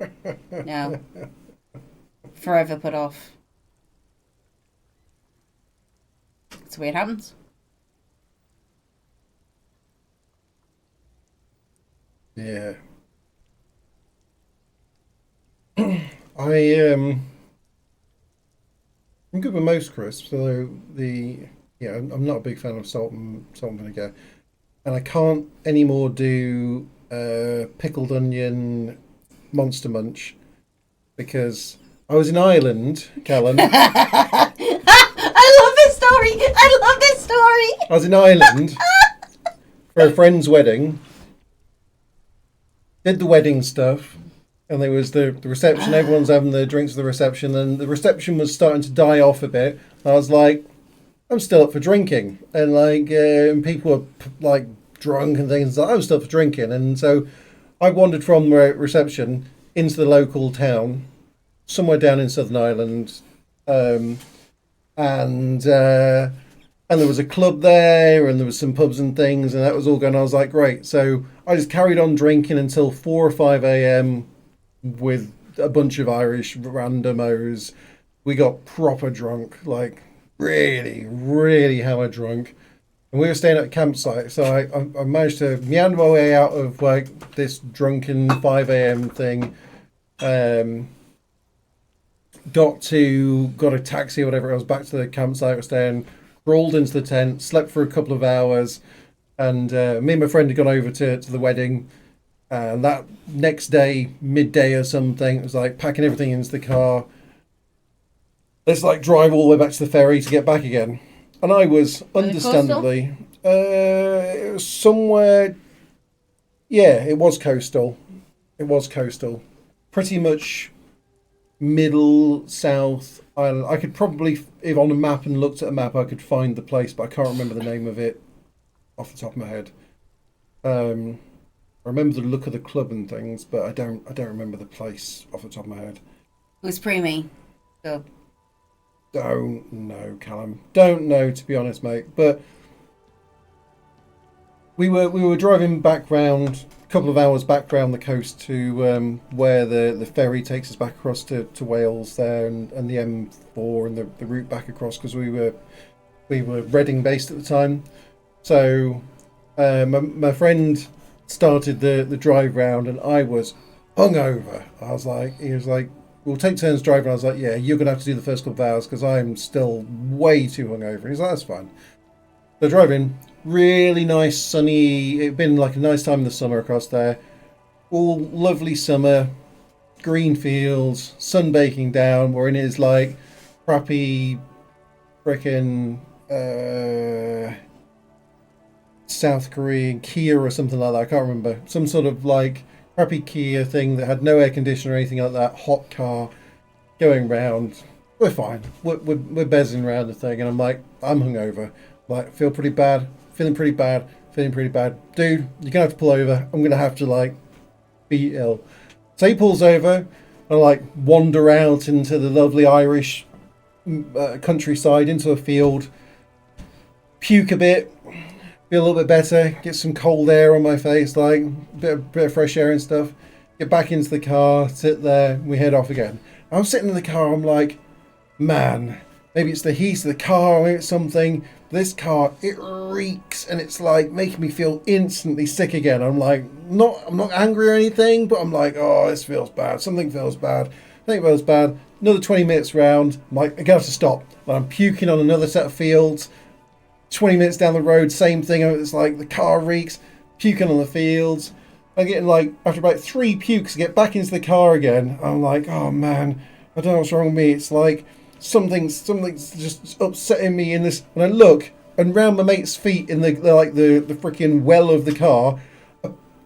No. Forever put off. That's the way it happens. Yeah. I'm good with most crisps, although I'm not a big fan of salt and vinegar, and I can't anymore do pickled onion Monster Munch because I was in Ireland, Callan. I love this story. I was in Ireland for a friend's wedding. Did the wedding stuff, and there was the reception. Everyone's having the drinks at the reception, and the reception was starting to die off a bit. I was like, I'm still up for drinking, and and people were like drunk and things. I was still up for drinking, and so I wandered from the reception into the local town, somewhere down in Southern Ireland, and there was a club there, and there was some pubs and things, and that was all going. I was like, great. So I just carried on drinking until 4 or 5 a.m. with a bunch of Irish randomos. We got proper drunk, like really, really hammered drunk. And we were staying at a campsite, so I managed to meander my way out of like this drunken 5 a.m. thing. Got a taxi or whatever. I was back to the campsite I was staying. Rolled into the tent, slept for a couple of hours, and me and my friend had gone over to the wedding. And that next day, midday or something, it was like packing everything into the car. Let's like drive all the way back to the ferry to get back again. And I was understandably it was somewhere. Yeah, it was coastal. Pretty much middle south island. I could probably, if on a map and looked at a map, I could find the place, but I can't remember the name of it off the top of my head. I remember the look of the club and things, but I don't remember the place off the top of my head. It was preemie. So. Don't know, Callum. Don't know, to be honest, mate. But we were driving back round, a couple of hours back round the coast to where the ferry takes us back across to Wales there, and the M4 and the route back across, because we were Reading based at the time. So my friend started the drive round, and I was hungover. He was like, we'll take turns driving. I was like, yeah, you're going to have to do the first couple of hours because I'm still way too hungover. He's like, that's fine. So driving, really nice, sunny. It'd been like a nice time in the summer across there. All lovely summer, green fields, sun baking down. We're in his like crappy, frickin' South Korean Kia or something like that. I can't remember. Some sort of like crappy Kia thing that had no air conditioner or anything like that. Hot car going round. We're fine. We're bezzing around the thing, and I'm like, I'm hungover. Like, feeling pretty bad. Dude, you're gonna have to pull over. I'm gonna have to like be ill. So he pulls over. I like wander out into the lovely Irish countryside, into a field, puke a bit, feel a little bit better, get some cold air on my face, like bit of fresh air and stuff. Get back into the car, sit there, we head off again. I'm sitting in the car, I'm like, man, maybe it's the heat of the car, maybe it's something. This car, it reeks, and it's like making me feel instantly sick again. I'm like, I'm not angry or anything, but I'm like, oh, this feels bad. Something feels bad. Another 20 minutes round, I'm like, I have to stop. I'm puking on another set of fields. 20 minutes down the road, same thing. It's like the car reeks, puking on the fields. I'm getting like, after about 3 pukes, I get back into the car again. I'm like, oh man, I don't know what's wrong with me. It's like something's just upsetting me in this. And I look, and round my mate's feet in the freaking well of the car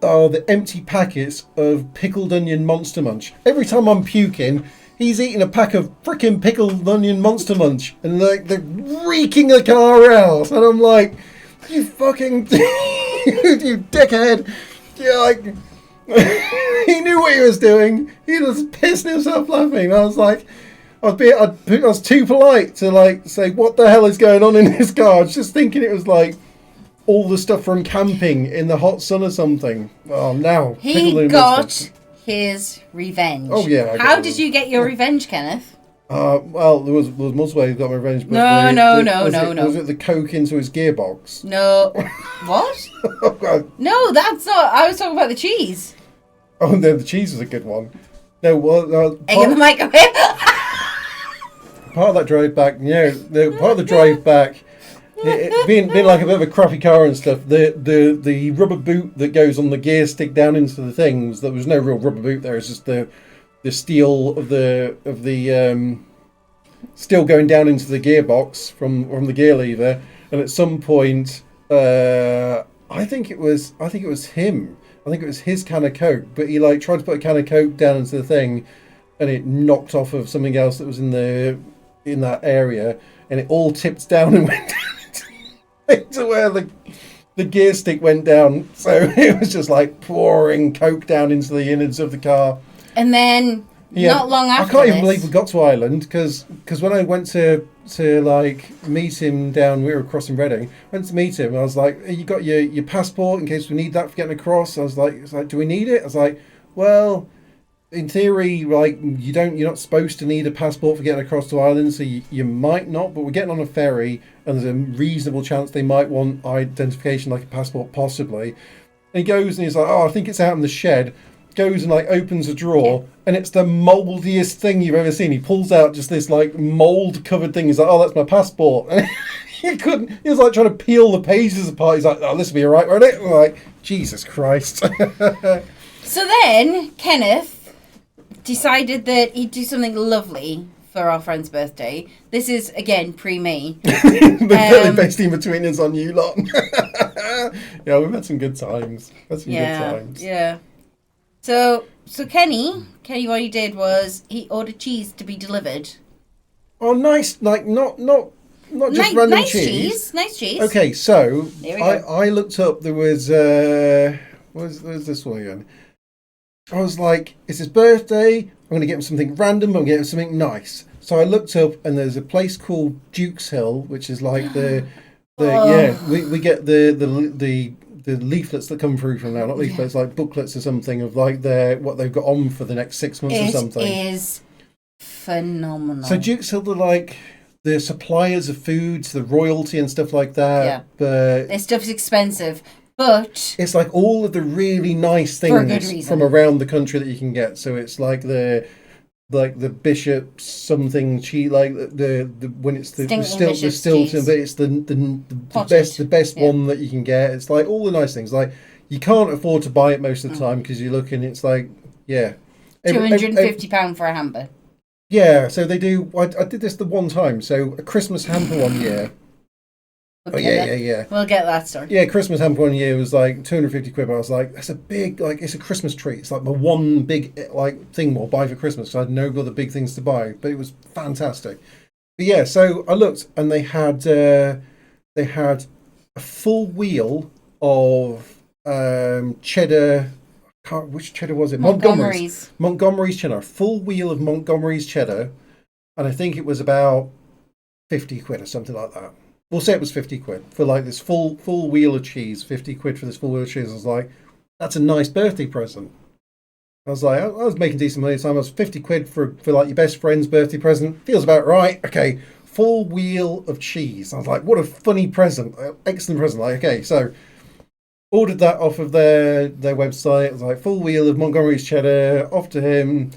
are the empty packets of pickled onion Monster Munch. Every time I'm puking, he's eating a pack of freaking pickled onion Monster Munch, and like they're reeking the car out. And I'm like, you fucking you dickhead. Yeah, like he knew what he was doing. He was pissing himself laughing. I was like, I was too polite to like say what the hell is going on in this car. I was just thinking it was like all the stuff from camping in the hot sun or something. Oh, now he got his revenge. Oh yeah. How did you get your revenge, Kenneth? Well, there was multiple ways he got my revenge. But No. Was it the coke into his gearbox? No. What? Oh, God. No, that's not. I was talking about the cheese. Oh, no, the cheese was a good one. No, well, egg in the microwave. Part of that drive back, part of the drive back, it being like a bit of a crappy car and stuff. The rubber boot that goes on the gear stick down into the things. There was no real rubber boot there. It's just the steel of the steel going down into the gearbox from the gear lever. And at some point, I think it was him. I think it was his can of Coke, but he like tried to put a can of Coke down into the thing, and it knocked off of something else that was in that area, and it all tipped down and went down into where the gear stick went down. So it was just like pouring Coke down into the innards of the car. And then not long after, I can't even believe we got to Ireland because when I went to like meet him down, we were crossing Reading. Went to meet him. I was like, "You got your passport in case we need that for getting across?" I was like, "Do we need it?" I was like, "Well, in theory, like you're not supposed to need a passport for getting across to Ireland, so you might not. But we're getting on a ferry, and there's a reasonable chance they might want identification, like a passport, possibly." And he goes and he's like, "Oh, I think it's out in the shed." Goes and like opens a drawer, and it's the moldiest thing you've ever seen. He pulls out just this like mold covered thing. He's like, "Oh, that's my passport." And he was like trying to peel the pages apart. He's like, "Oh, this will be alright, won't it?" I'm like, Jesus Christ. So then Kenneth decided that he'd do something lovely for our friend's birthday. This is again pre-me. The based in between us on you lot. Yeah, we've had some good times. Good times. Yeah. So Kenny, what he did was he ordered cheese to be delivered. Oh, nice! Like not just random cheese. Nice cheese. Okay, so There we I looked up. There was where's this one again? I was like, it's his birthday. I'm going to get him something random. I'm going to get him something nice. So I looked up, and there's a place called Duke's Hill, which is like we get the leaflets that come through from now, not leaflets, like booklets or something of like what they've got on for the next 6 months or something. It is phenomenal. So Duke's Hill are like the suppliers of foods, the royalty and stuff like that. Yeah. But their stuff's expensive, but it's like all of the really nice for a good things reason from around the country that you can get. So it's like the like the bishop something cheese, like the when it's the Stilton Stilton, but it's the best one that you can get. It's like all the nice things. Like you can't afford to buy it most of the time because you're looking. It's like £250 for a hamper. Yeah, so they do. I did this the one time. So a Christmas hamper one year. Yeah. We'll get that started. Yeah, Christmas hamper one year was like 250 quid. But I was like, that's a big, like, it's a Christmas treat. It's like my one big, like, thing I'll buy for Christmas. So I had no other big things to buy, but it was fantastic. But yeah, so I looked and they had a full wheel of cheddar. Which cheddar was it? Montgomery's cheddar. Full wheel of Montgomery's cheddar, and I think it was about 50 quid or something like that. We'll say it was 50 quid for like this full wheel of cheese. 50 quid for this full wheel of cheese. I was like, that's a nice birthday present. I was like, I was making decent money at the time. I was 50 quid for like your best friend's birthday present. Feels about right. Okay, full wheel of cheese. I was like, what a funny present. Excellent present. Like, okay, so ordered that off of their website. It was like full wheel of Montgomery's cheddar off to him,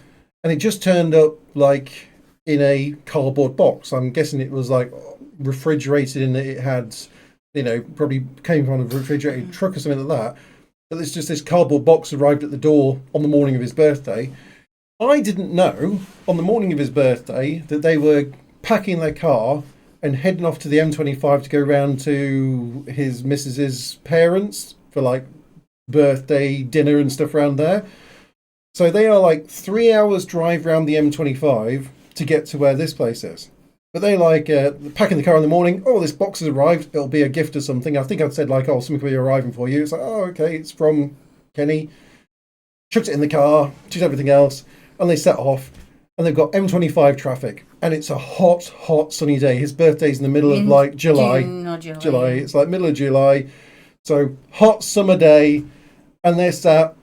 and it just turned up like in a cardboard box. I'm guessing it was like refrigerated in that it had, probably came from a refrigerated truck or something like that. But it's just this cardboard box arrived at the door on the morning of his birthday. I didn't know on the morning of his birthday that they were packing their car and heading off to the M25 to go round to his missus's parents for like birthday dinner and stuff around there. So they are like 3 hours drive around the M25 to get to where this place is. But they like packing the car in the morning. Oh, this box has arrived. It'll be a gift or something. I think I'd said like, oh, something will be arriving for you. It's like, oh, okay, it's from Kenny. Chucked it in the car, did everything else, and they set off. And they've got M25 traffic, and it's a hot sunny day. His birthday's in the middle of like July. July. It's like middle of July. So hot summer day, and they're sat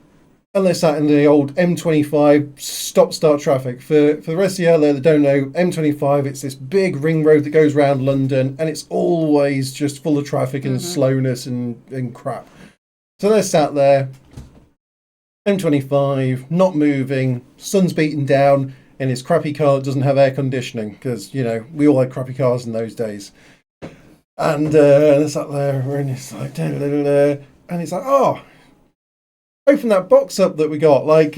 in the old M25 stop-start traffic. For the rest of you out there that don't know, M25, it's this big ring road that goes around London, and it's always just full of traffic and slowness and crap. So they're sat there, M25, not moving, sun's beating down, and his crappy car that doesn't have air conditioning, because, we all had crappy cars in those days. And they're sat there, and it's like, and he's like, oh, open that box up that we got. Like,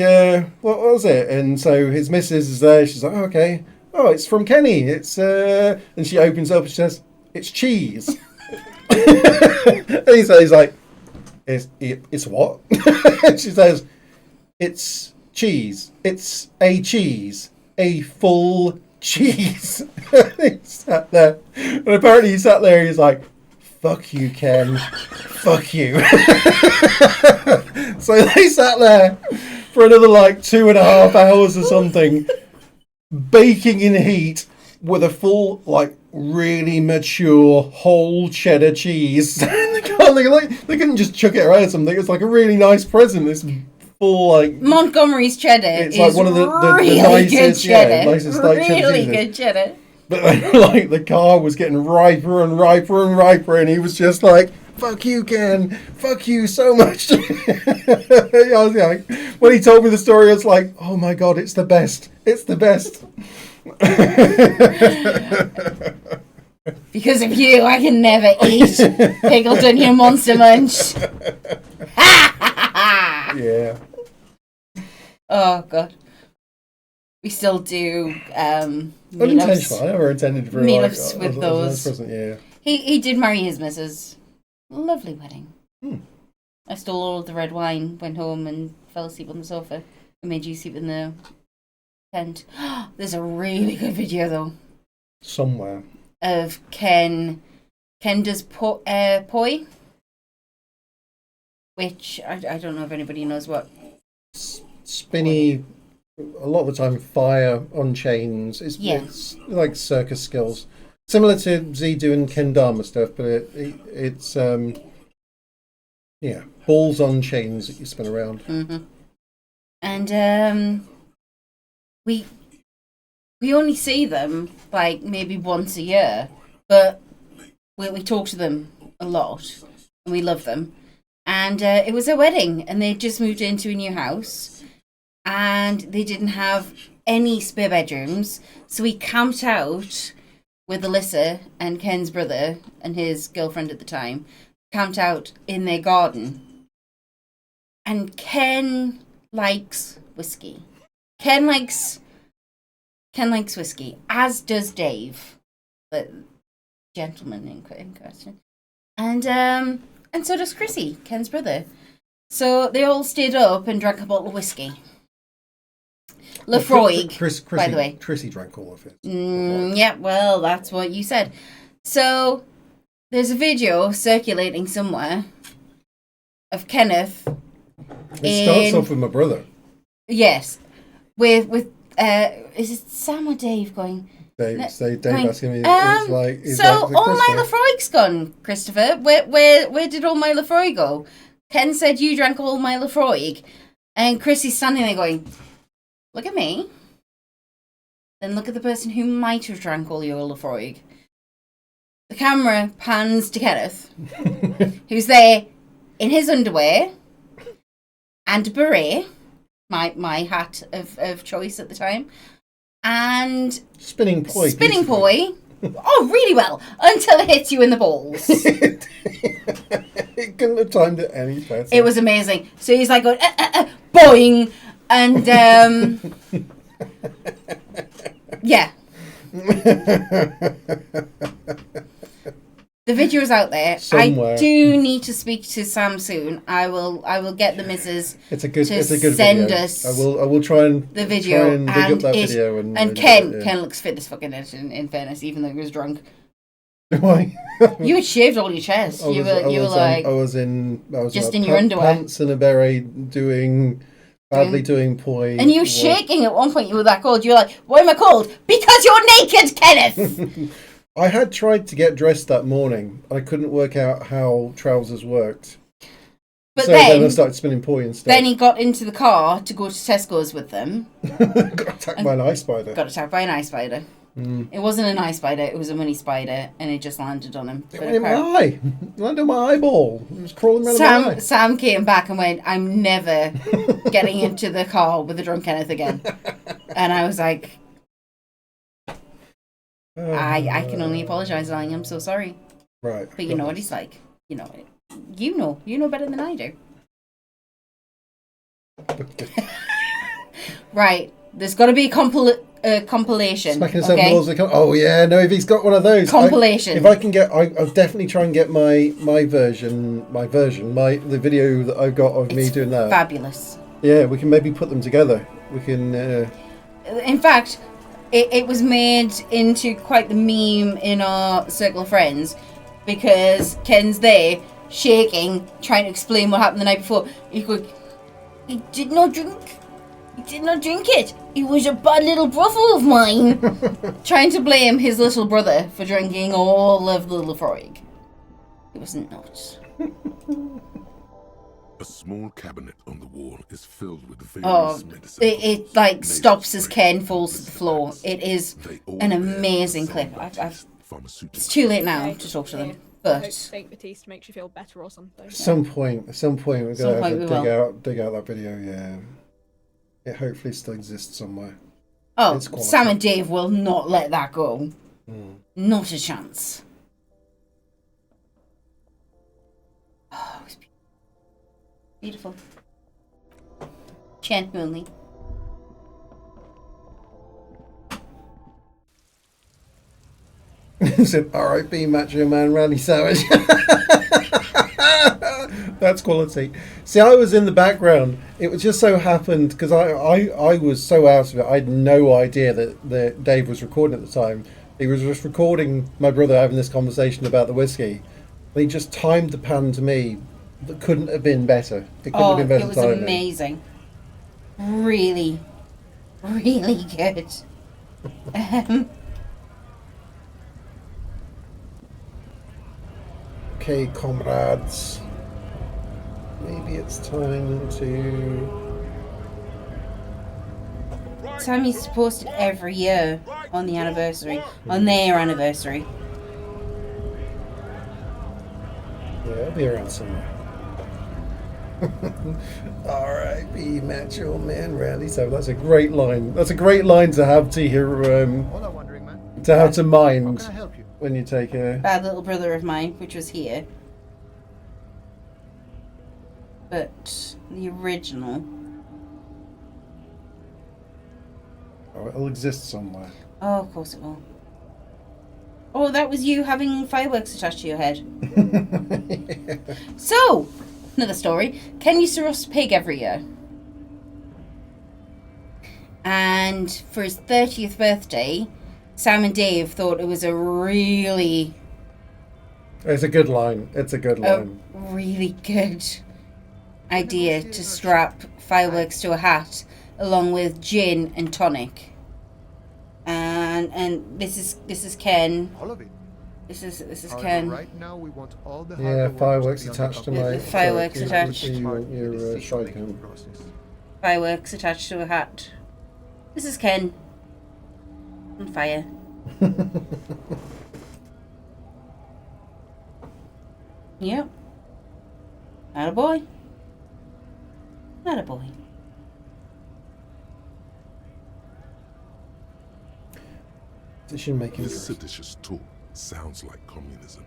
what was it? And so his missus is there. She's like, oh, okay. Oh, it's from Kenny. It's and she opens up and she says, it's cheese. And he's like, it's what? She says, it's cheese. It's a cheese. A full cheese. He sat there. And apparently he sat there and he's like, fuck you, Ken. Fuck you. So they sat there for another like 2.5 hours or something, baking in heat with a full, like, really mature whole cheddar cheese. They couldn't just chuck it around or something. It was like a really nice present. This full, like, Montgomery's cheddar. It's like one of the really nicest, good cheddar. Nicest like really cheddar. good cheddar. But like the car was getting riper and riper and riper, and he was just like, "Fuck you, Ken! Fuck you so much." I was like, when he told me the story, I was like, "Oh my god, it's the best! It's the best!" Because of you, I can never eat pickled onion monster munch. Yeah. Oh god. We still do unintentional. I never intended for meetups with those. Yeah. He did marry his missus. Lovely wedding. I stole all of the red wine, went home and fell asleep on the sofa. I made you sleep in the tent. There's a really good video though. Somewhere. Of Ken does poi, which I don't know if anybody knows what. Spinny. A lot of the time, fire on chains. It's like circus skills, similar to Z doing kendama stuff, but it's balls on chains that you spin around. Mm-hmm. And we only see them like maybe once a year, but we talk to them a lot, and we love them. And it was a wedding, and they just moved into a new house. And they didn't have any spare bedrooms, so he camped out with Alyssa and Ken's brother and his girlfriend at the time, camped out in their garden. And Ken likes whiskey. Ken likes whiskey, as does Dave, the gentleman in question. And so does Chrissy, Ken's brother. So they all stayed up and drank a bottle of whiskey. Lefroy, by the way. Chrissy drank all of it. Yeah, well, that's what you said. So there's a video circulating somewhere of Kenneth. It starts off with my brother. Yes, with is it Sam or Dave going? Dave asking me. So all my Lefroy's gone, Christopher. Where did all my Lefroy go? Ken said you drank all my Lefroy, and Chrissy's standing there going, "Look at me." Then look at the person who might have drank all your Lefroy. The camera pans to Kenneth, who's there in his underwear and a beret, my hat of choice at the time, and spinning poi. Oh, really well, until it hits you in the balls. It couldn't have timed it any better. It was amazing. So he's like going, boing, and yeah. The video is out there. Somewhere. I do need to speak to Sam soon. I will get the missus it's a good send video. us. I will try and the video dig up that video and Ken looks fit as fucking it. In fairness, even though he was drunk. Why? You had shaved all your chest. You were just in your underwear, pants and a beret, doing poi. And you were shaking at one point. You were that cold. You were like, "Why am I cold? Because you're naked, Kenneth." I had tried to get dressed that morning. I couldn't work out how trousers worked. But so then I started spinning poi instead. Then he got into the car to go to Tesco's with them. Got attacked by an ice spider. It wasn't an ice spider, it was a money spider, and it just landed on him. It went in my eye. It landed on my eyeball. It was crawling around my eye. Sam came back and went, "I'm never getting into the car with a drunk Kenneth again." And I was like, I can only apologise, darling. I'm so sorry. Right. But you know what he's like. You know better than I do. Right. There's got to be a compilation. Smacking oh yeah, no, if he's got one of those. Compilation. If I can get, I'll definitely try and get my version, the video that I've got of me doing that. Fabulous. Yeah, we can maybe put them together. We can. In fact, it was made into quite the meme in our circle of friends because Ken's there shaking, trying to explain what happened the night before. He did not drink it. He was a bad little brother of mine. Trying to blame his little brother for drinking all of the Lefroy. It was not. A small cabinet on the wall is filled with various medicines. It stops as Ken falls to the floor. It is an amazing clip. It's too late now to talk to them, but I hope Saint Baptiste makes you feel better or something. At some point, we're gonna have to dig out that video. Yeah, it hopefully still exists somewhere. Oh, Sam and Dave will not let that go. Not a chance. Oh, it was beautiful. Genuinely. Said R.I.P. Macho Man Randy Savage. That's quality. See, I was in the background. It was just so happened because I was so out of it. I had no idea that Dave was recording at the time. He was just recording my brother having this conversation about the whiskey. And he just timed the pan to me. That couldn't have been better. It couldn't have been better. It was amazing. Really, really good. Okay, comrades. Maybe it's time to... Sam used to post it every year on the anniversary, on their anniversary. Yeah, it'll be around somewhere. R.I.P. Macho Man Randy. So that's a great line. That's a great line to have to hear. Hola, wandering man. To have to mind How can I help you? when you take a. Bad little brother of mine, which was here. But the original. Oh, it'll exist somewhere. Oh, of course it will. Oh, that was you having fireworks attached to your head. So, another story. Ken used to roast pig every year. And for his 30th birthday, Sam and Dave thought it was a really... It's a good line. It's a good line. really good idea to strap fireworks to a hat along with gin and tonic. And this is Ken. All of it. This is However, Ken. right now we want all the Yeah, hardware fireworks to be on the attached to top. my. The fireworks attached. Your side cam. Fireworks attached to a hat. This is Ken. On fire. Yep. Not a boy. Not a boy. Decision making. This seditious talk sounds like communism.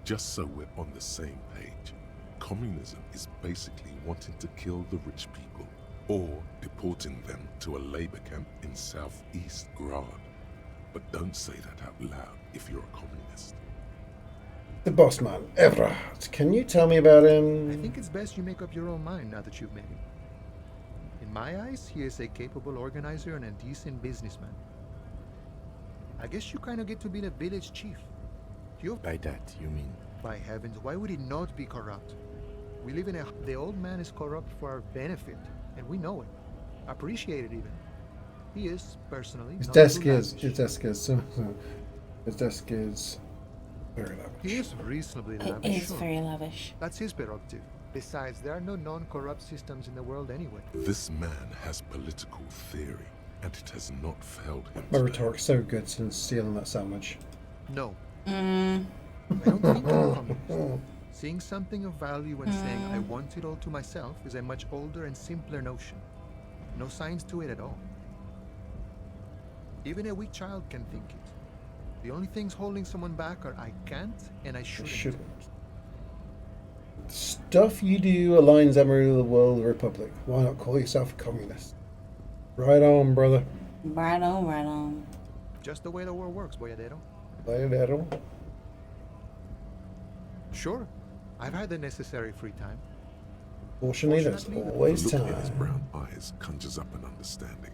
Just so we're on the same page, communism is basically wanting to kill the rich people or deporting them to a labor camp in southeast Grad. But don't say that out loud if you're a communist. The boss man, Evrard. Can you tell me about him? I think it's best you make up your own mind now that you've met him. In my eyes, he is a capable organizer and a decent businessman. I guess you kind of get to be the village chief. By that, you mean? By heavens, why would he not be corrupt? We live in a... The old man is corrupt for our benefit, and we know it. Appreciate it even. He is, personally, His not desk too is. lavish. His desk is. His desk is very lavish. He is reasonably It lavish. is sure. very lavish. That's his prerogative. Besides, there are no non-corrupt systems in the world anyway. This man has political theory, and it has not failed him. My rhetoric's so good since stealing that sandwich. No. Mm. I don't think I'm a communist. Seeing something of value and saying I want it all to myself is a much older and simpler notion. No science to it at all. Even a weak child can think it. The only things holding someone back are I can't and I shouldn't. Stuff you do aligns Emery with the World Republic. Why not call yourself a communist? Right on, brother. Right on, right on. Just the way the world works, Boyadero. Boyadero. Sure. I've had the necessary free time. Fortunately, there's always The look in his time. brown eyes conjures up an understanding.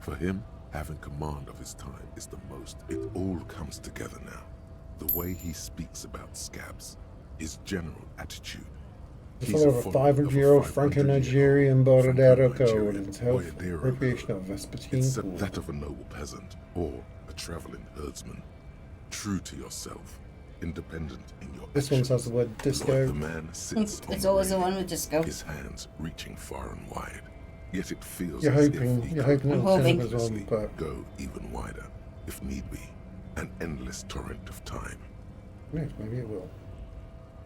For him, having command of his time is the most. It all comes together now. The way he speaks about scabs, his general attitude. The He's father a of a follower 500-year-old 500-year-old Franco-Nigerian Borodero code Franco-Nigerian and health Boyadero appropriation code. of Vespertine Except cool. that of a noble peasant or a traveling herdsman. True to yourself, independent in your This one actions. has the word Like disco. the man sits on It's the always the railing, one with disco. his hands reaching far and wide. Yet it feels You're as hoping- if he you're could hoping it'll turn up as well, but- go even wider, if need be. An endless torrent of time. Yes, maybe it will.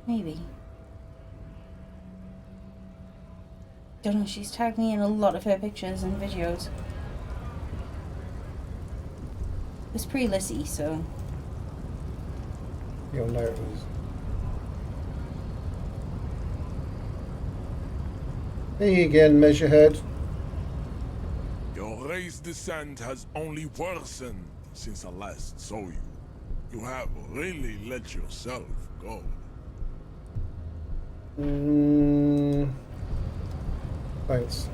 Maybe. Don't know, she's tagged me in a lot of her pictures and videos. It's pre-Lissy, so... You'll know it was. Hey again, Measurehead. Your race descent has only worsened since I last saw you. You have really let yourself go. Thanks.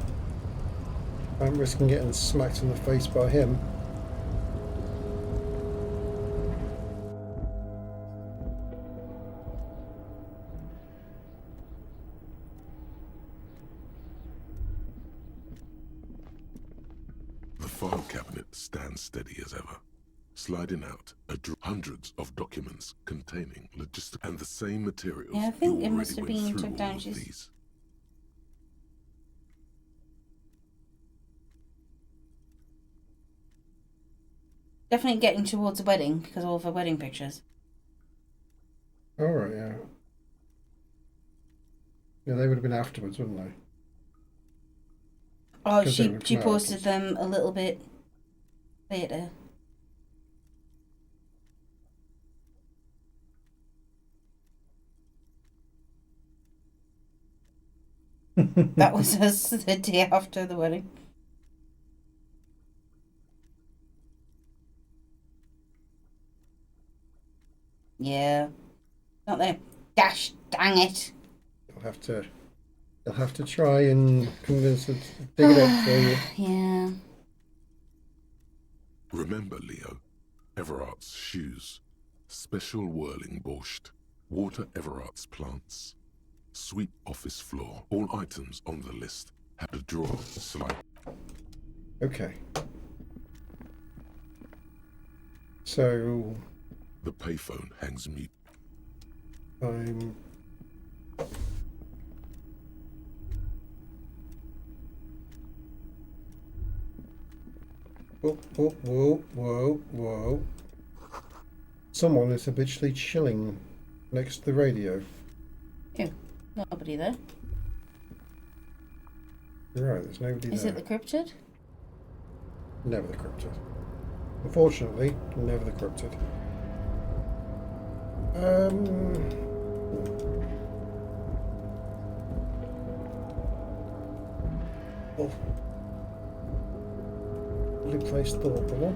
I'm risking getting smacked in the face by him. The file cabinet stands steady as ever. Sliding out are hundreds of documents containing logistic and the same materials. Yeah, I think you it must already have went been through took down. all of She's these. definitely getting towards a wedding because of all of her wedding pictures. Alright, yeah. Yeah, they would have been afterwards, wouldn't they? Oh, 'Cause they would she come out posted them a little bit later. That was us the day after the wedding. Yeah. Not there. Gosh dang it. You'll have to try and convince them to dig it up for you. Yeah. Remember, Leo, Everart's shoes, special whirling borscht, water Everart's plants, sweep office floor. All items on the list have a drawer slide. Okay. So The payphone hangs mute. I'm whoa. Someone is habitually chilling next to the radio. Ew, nobody there. You're right, there's nobody Is there. it the cryptid? Never the cryptid. Unfortunately, never the cryptid. Oh. Really placed thought, huh?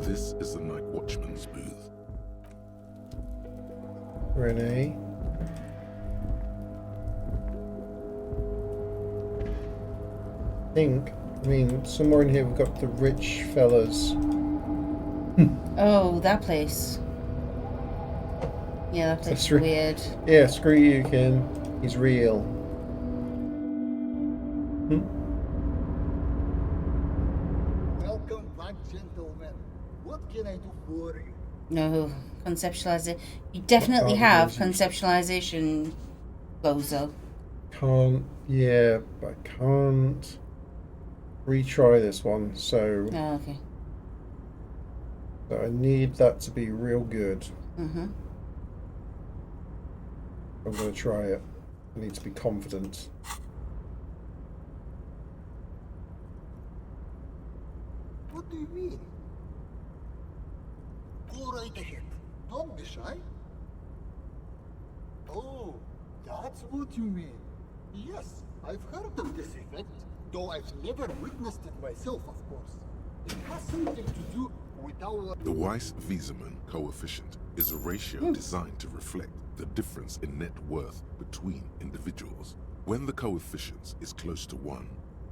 This is the night watchman's booth. Renee. I mean, somewhere in here we've got the rich fellas. Oh, that place. Yeah, that place is weird. Yeah, screw you, Kim. He's real. Welcome back, gentlemen. What can I do for you? No, conceptualize. You definitely have conceptualization, Gozo. Yeah, but I can't retry this one, so... Oh, okay. So I need that to be real good. Mm-hmm. I'm going to try it. I need to be confident. What do you mean? Go right ahead. Don't be shy. Oh, that's what you mean. Yes, I've heard of this effect, though I've never witnessed it myself, of course. It has something to do with our... The Weiss-Wiesemann coefficient is a ratio designed to reflect the difference in net worth between individuals. When the coefficient is close to 1,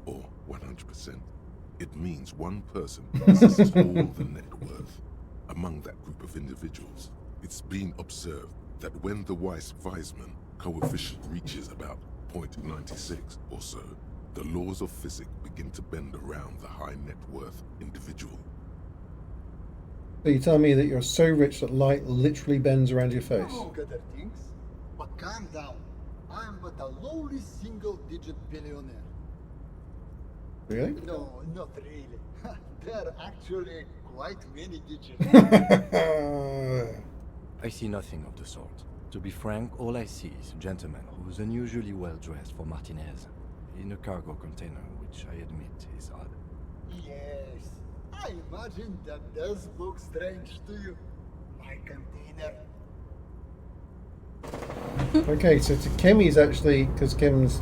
or 100%, it means one person possesses all the net worth among that group of individuals. It's been observed that when the Weiss-Wiesemann coefficient reaches about 0.96 or so, the laws of physics begin to bend around the high net worth individual. So you tell me that you're so rich that light literally bends around your face? Among other things, but calm down. I'm but a lowly single-digit billionaire. Really? No, not really. There are actually quite many digits. I see nothing of the sort. To be frank, all I see is a gentleman who's unusually well dressed for Martinez, in a cargo container, which I admit is odd. Yes, I imagine that does look strange to you. My container. Okay, so to Kim he's actually, because Kim's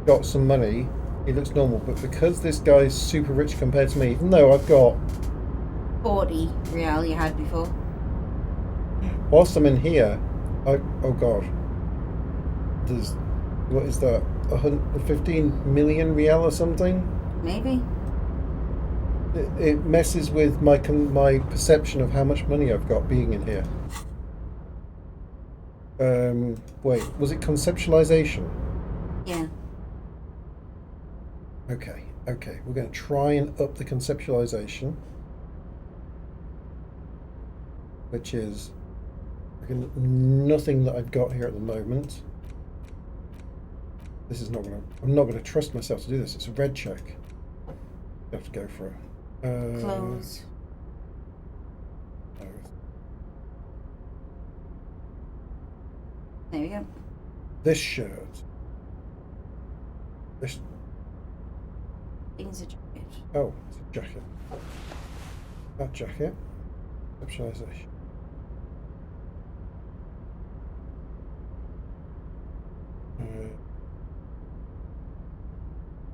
got some money, he looks normal, but because this guy's super rich compared to me, even though I've got 40 real you had before. whilst I'm in here, oh god, there's, what is that, 115 million real or something? Maybe. It messes with my perception of how much money I've got being in here. Wait, was it conceptualization? Yeah. Okay, we're going to try and up the conceptualization, which is nothing that I've got here at the moment. This is not going to, I'm not going to trust myself to do this. It's a red check. I have to go for it. Close. No, There we go. This shirt. This. Things a jacket. Oh, it's a jacket. That jacket. Conceptualization.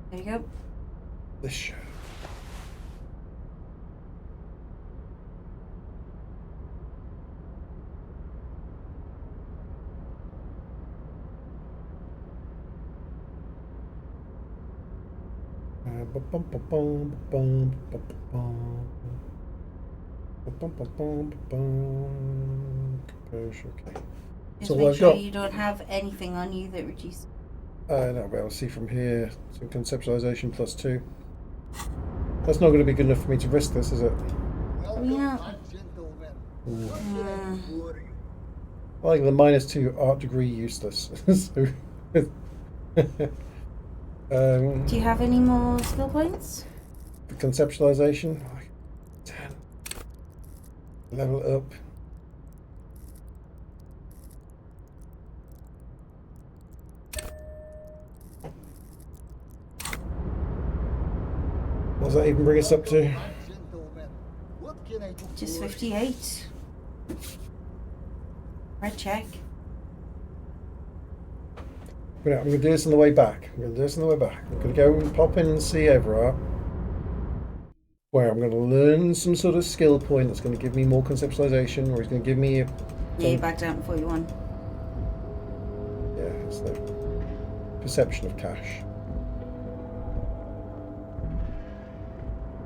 There you go. This shirt. Okay. Just So make I've sure got. you don't have anything on you that reduces. No, but I'll see from here. So conceptualization +2. That's not going to be good enough for me to risk this, is it? Yeah. I think the -2 art degree useless. So, Do you have any more skill points? the conceptualization, like 10. Level it up. What does that even bring us up to? Just 58. Right, check. I'm going to do this on the way back. I'm going to go and pop in and see Everard, where I'm going to learn some sort of skill point that's going to give me more conceptualization, or he's going to give me a... Yeah, you're back down to 41. Yeah, it's the perception of cash.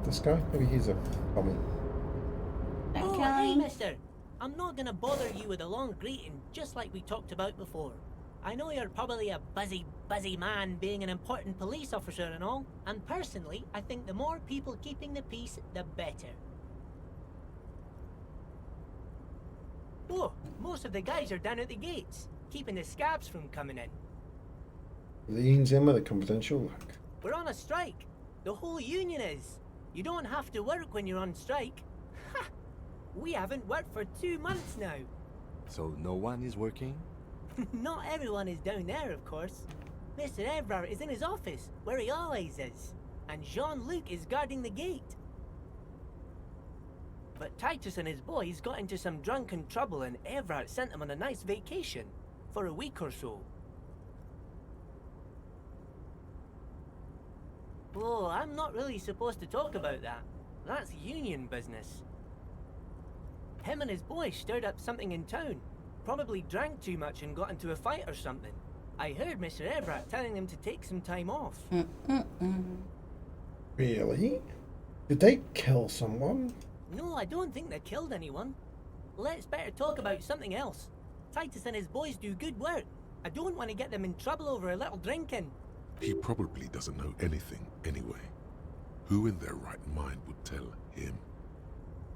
This guy? Maybe he's a common. Oh, hey, mister. I'm not gonna bother you with a long greeting, just like we talked about before. I know you're probably a busy man being an important police officer and all, and personally, I think the more people keeping the peace, the better. Oh, most of the guys are down at the gates, keeping the scabs from coming in. Leans in with a confidential look. We're on a strike. The whole union is. You don't have to work when you're on strike. Ha! We haven't worked for 2 months now. So no one is working? Not everyone is down there, of course. Mr. Everard is in his office, where he always is. And Jean-Luc is guarding the gate. But Titus and his boys got into some drunken trouble and Everard sent them on a nice vacation. For a week or so. Oh, I'm not really supposed to talk about that. That's union business. Him and his boys stirred up something in town. Probably drank too much and got into a fight or something. I heard Mr. Everard telling them to take some time off. Really? Did they kill someone? No, I don't think they killed anyone. Let's better talk about something else. Titus and his boys do good work. I don't want to get them in trouble over a little drinking. He probably doesn't know anything anyway. Who in their right mind would tell him?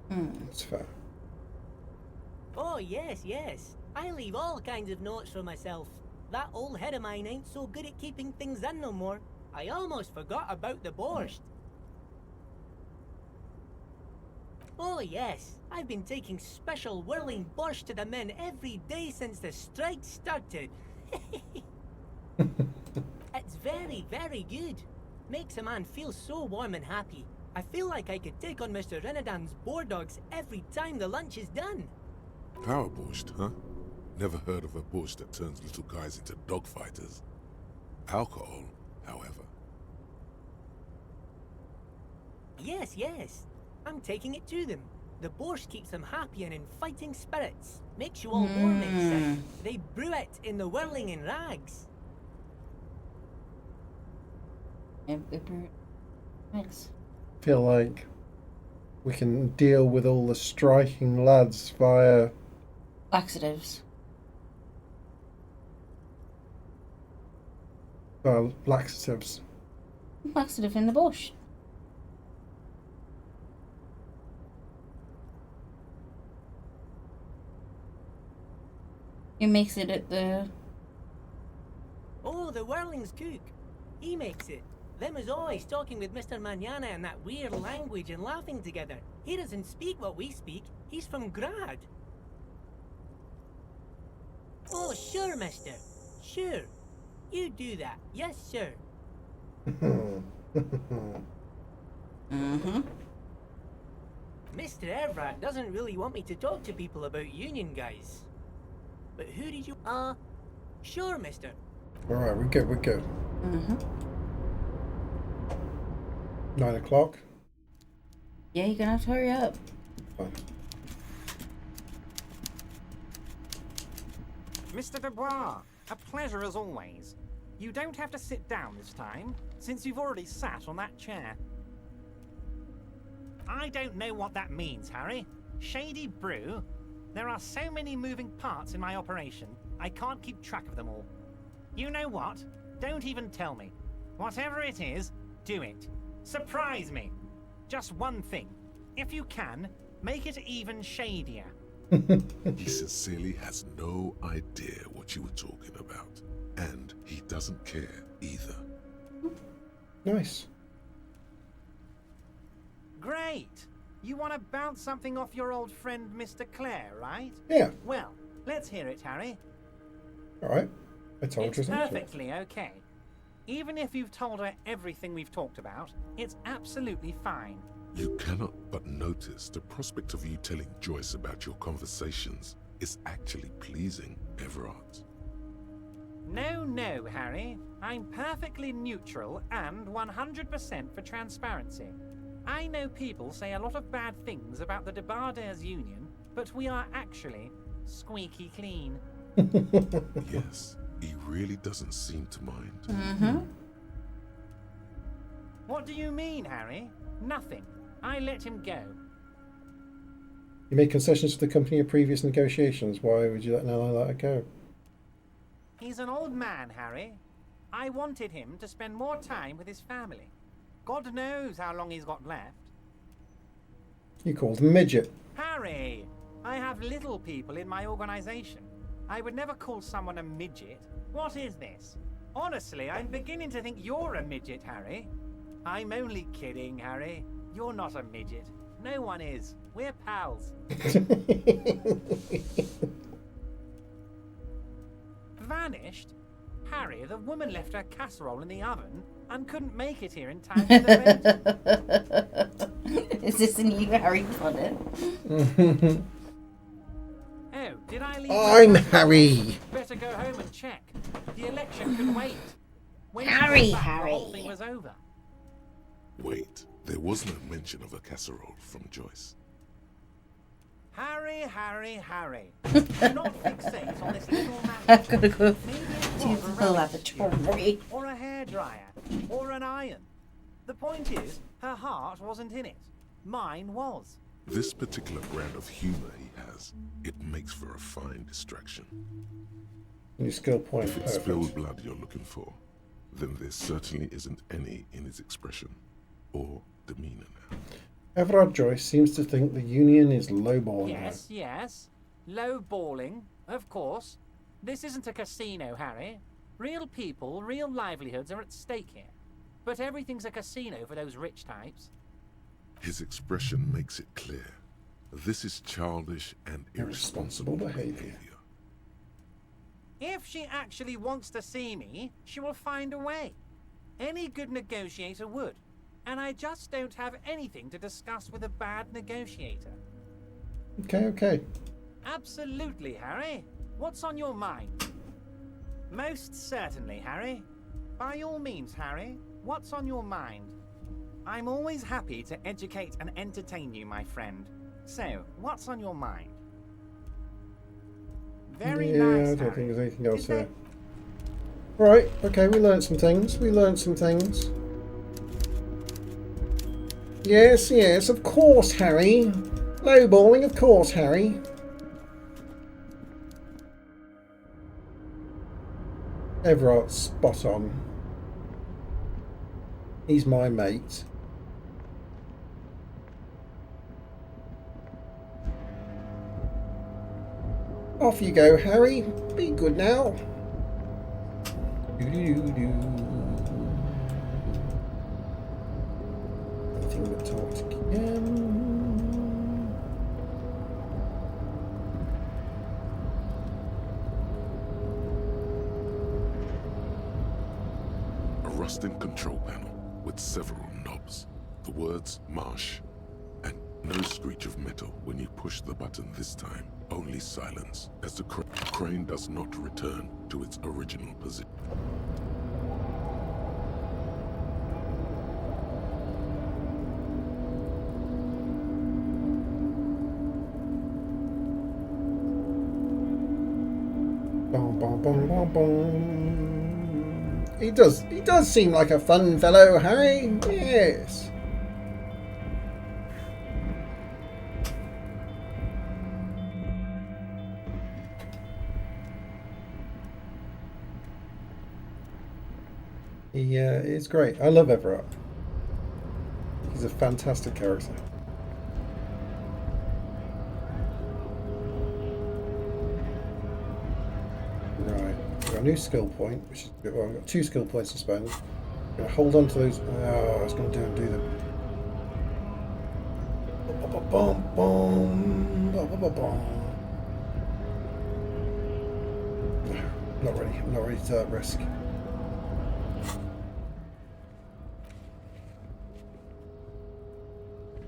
That's fair. Oh, yes, yes. I leave all kinds of notes for myself. That old head of mine ain't so good at keeping things in no more. I almost forgot about the borscht. Oh, yes. I've been taking special whirling borscht to the men every day since the strike started. It's very, very good. Makes a man feel so warm and happy. I feel like I could take on Mr. Renadan's boar dogs every time the lunch is done. Power borscht, huh? Never heard of a borscht that turns little guys into dog fighters. Alcohol, however. Yes, yes. I'm taking it to them. The borscht keeps them happy and in fighting spirits. Makes you all warm inside. They brew it in the whirling in rags. Thanks. Feel like we can deal with all the striking lads via Laxatives. Laxatives. Laxative in the bush. You mix it at the... Oh, the whirling's cook. He makes it. Them is always talking with Mr. Manana in that weird language and laughing together. He doesn't speak what we speak. He's from Grad. Oh, sure, mister. Sure. You do that. Yes, sir. Mm-hmm. Mr. Everett doesn't really want me to talk to people about union guys. But who did you... sure, mister. Alright, we're good, we're good. Mm-hmm. 9 o'clock. Yeah, you're gonna have to hurry up. Fine. Mr. Dubois, a pleasure as always. You don't have to sit down this time, since you've already sat on that chair. I don't know what that means, Harry. Shady brew? There are so many moving parts in my operation, I can't keep track of them all. You know what? Don't even tell me. Whatever it is, do it. Surprise me. Just one thing. If you can, make it even shadier. He sincerely has no idea what you were talking about. And he doesn't care either. Nice. Great! You want to bounce something off your old friend Mr. Clare, right? Yeah. Well, let's hear it, Harry. Alright. I told you It's something. perfectly okay. Even if you've told her everything we've talked about, it's absolutely fine. You cannot but notice the prospect of you telling Joyce about your conversations is actually pleasing, Everard. No, Harry. I'm perfectly neutral and 100% for transparency. I know people say a lot of bad things about the Debardairs Union, but we are actually squeaky clean. Yes, he really doesn't seem to mind. Mm-hmm. What do you mean, Harry? Nothing. I let him go. You made concessions to the company in previous negotiations. Why would you let an ally let it go? He's an old man, Harry. I wanted him to spend more time with his family. God knows how long he's got left. You called him a midget. Harry, I have little people in my organization. I would never call someone a midget. What is this? Honestly, I'm beginning to think you're a midget, Harry. I'm only kidding, Harry. You're not a midget. No one is. We're pals. Vanished? Harry, the woman left her casserole in the oven and couldn't make it here in time for the vote. Is this a new Harry Potter? Oh, did I leave? I'm Harry. Better go home and check. The election can wait. When she Harry, got back, Harry. The whole thing was over. Wait, there was no mention of a casserole from Joyce. Harry. Do not fixate on this little man. I've got to go Maybe it to was the a rubbish laboratory. tube, or a hairdryer, or an iron. The point is, her heart wasn't in it. Mine was. This particular brand of humor he has, it makes for a fine distraction. New skill point. If it's spilled blood you're looking for, then there certainly isn't any in his expression or demeanor now. Everard Joyce seems to think the Union is lowballing Yes. Low balling, of course. This isn't a casino, Harry. Real people, real livelihoods are at stake here. But everything's a casino for those rich types. His expression makes it clear. This is childish and irresponsible behavior. If she actually wants to see me, she will find a way. Any good negotiator would. And I just don't have anything to discuss with a bad negotiator. Okay. Absolutely, Harry. What's on your mind? Most certainly, Harry. By all means, Harry. What's on your mind? I'm always happy to educate and entertain you, my friend. So, what's on your mind? Very Yeah, nice, I don't Harry. think there's anything else there. Right, okay, we learned some things. Yes, of course, Harry. Lowballing, of course, Harry. Everard's spot on. He's my mate. Off you go, Harry. Be good now. Anything but talk to Kim. rusting control panel with several knobs. The words marsh, and no screech of metal when you push the button this time. Only silence as the crane does not return to its original position. Bum, bum, bum, bum, bum. He does seem like a fun fellow, Harry. Yes. He is great. I love Everett. He's a fantastic character. Right, we've got a new skill point, which is well, I've got 2 skill points to spend. I'm going to hold on to those. Oh, I was going to do them. No, I'm not ready to that risk.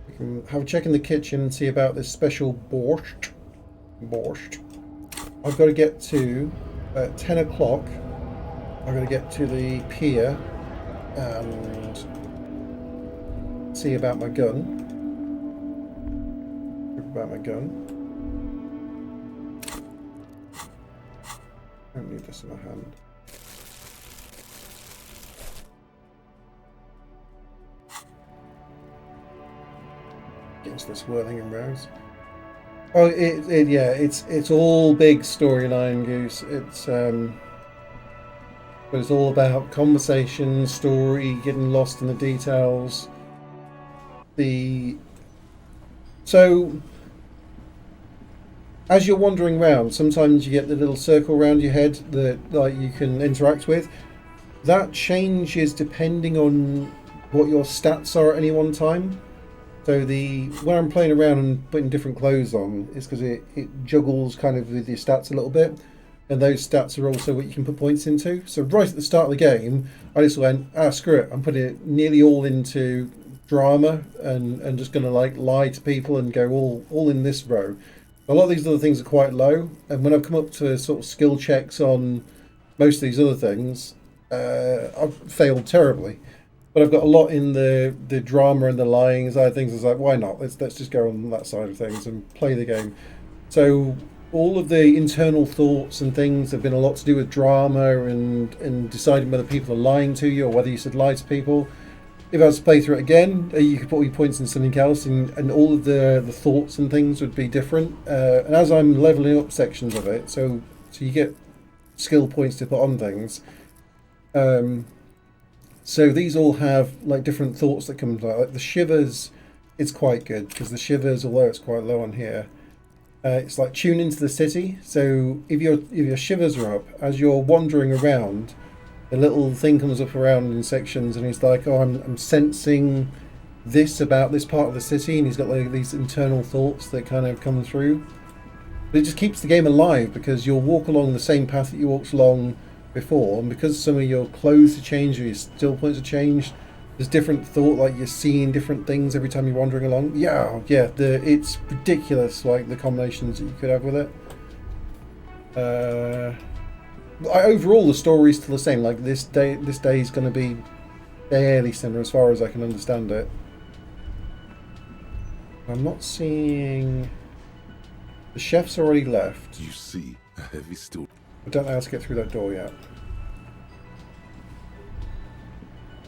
We can have a check in the kitchen and see about this special borscht. I've got to get to at 10 o'clock. I've got to get to the pier and see about my gun. I don't need this in my hand. Against this whirling and rouse. Oh, yeah, it's all big storyline, Goose. But it's all about conversation, story, getting lost in the details. So as you're wandering around, sometimes you get the little circle around your head that like you can interact with. That changes depending on what your stats are at any one time. So when I'm playing around and putting different clothes on, it's because it juggles kind of with your stats a little bit. And those stats are also what you can put points into. So right at the start of the game, I just went, screw it. I'm putting it nearly all into drama and just going to like lie to people and go all in this row. A lot of these other things are quite low. And when I've come up to sort of skill checks on most of these other things, I've failed terribly. But I've got a lot in the drama and the lying side of things. It's like, why not? Let's just go on that side of things and play the game. So all of the internal thoughts and things have been a lot to do with drama and deciding whether people are lying to you or whether you should lie to people. If I was to play through it again, you could put all your points in something else, and all of the thoughts and things would be different. And as I'm leveling up sections of it, so you get skill points to put on things. So these all have like different thoughts that come like the shivers. It's quite good because the shivers, although it's quite low on here, it's like tune into the city. So if your shivers are up as you're wandering around, the little thing comes up around in sections, and he's like, "Oh, I'm sensing this about this part of the city," and he's got like these internal thoughts that kind of come through. But it just keeps the game alive because you'll walk along the same path that you walked along before, and because some of your clothes are changed or your skill points are changed, there's different thought, like you're seeing different things every time you're wandering along. It's ridiculous, like the combinations that you could have with it. Overall the story's still the same. Like this day is going to be fairly similar as far as I can understand it. I'm not seeing the chef's already left. You see a heavy steel. I don't know how to get through that door yet.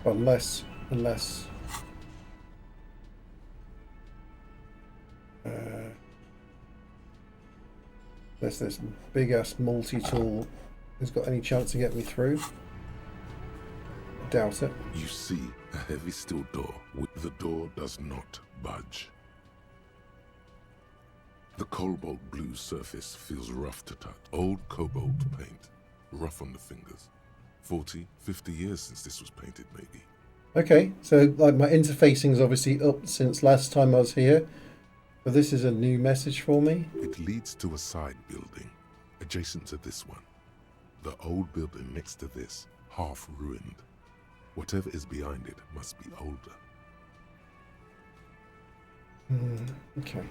Unless there's this big ass multi-tool has got any chance to get me through. I doubt it. You see a heavy steel door. The door does not budge. The cobalt blue surface feels rough to touch. Old cobalt paint, rough on the fingers. 40, 50 years since this was painted, maybe. Okay, so like my interfacing is obviously up since last time I was here. But this is a new message for me. It leads to a side building, adjacent to this one. The old building next to this, half ruined. Whatever is behind it must be older. Okay.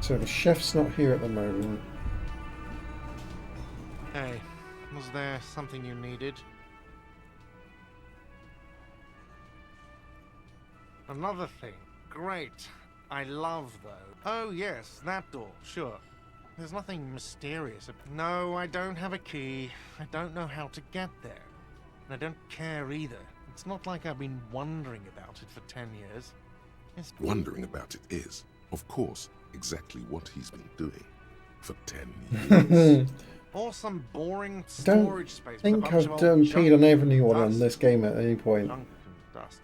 So the chef's not here at the moment. Hey, was there something you needed? Another thing. Great. I love those. Oh yes, that door, sure. There's nothing mysterious. No, I don't have a key. I don't know how to get there. And I don't care either. It's not like I've been wondering about it for 10 years. It's... Wondering about it is, of course, exactly what he's been doing for 10 years. Or some boring I don't storage space. think with a bunch I've of done old peed on junk anyone and on dust. this game at any point. Junk and dust.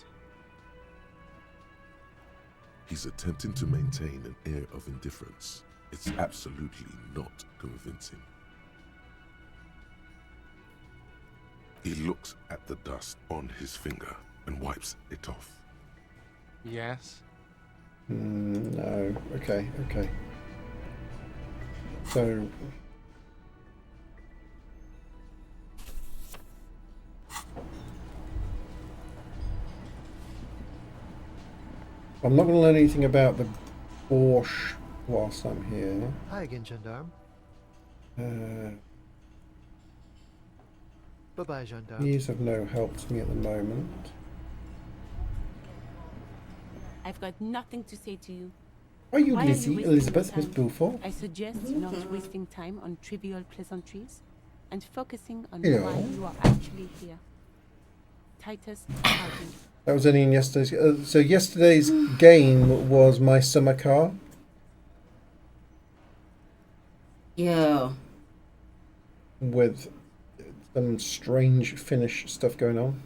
He's attempting to maintain an air of indifference. It's absolutely not convincing. He looks at the dust on his finger and wipes it off. Yes. No. Okay. So. I'm not going to learn anything about the Borscht whilst I'm here. Hi again, Gendarme. Bye-bye, Gendarme. He's of no help to me at the moment. I've got nothing to say to you. Are you Why Lizzie wasting Elizabeth time? Miss Beaufort? I suggest not wasting time on trivial pleasantries and focusing on Yeah. why you are actually here. Titus Harding. That was only in yesterday's. So yesterday's game was my summer car. Yeah. With some strange Finnish stuff going on.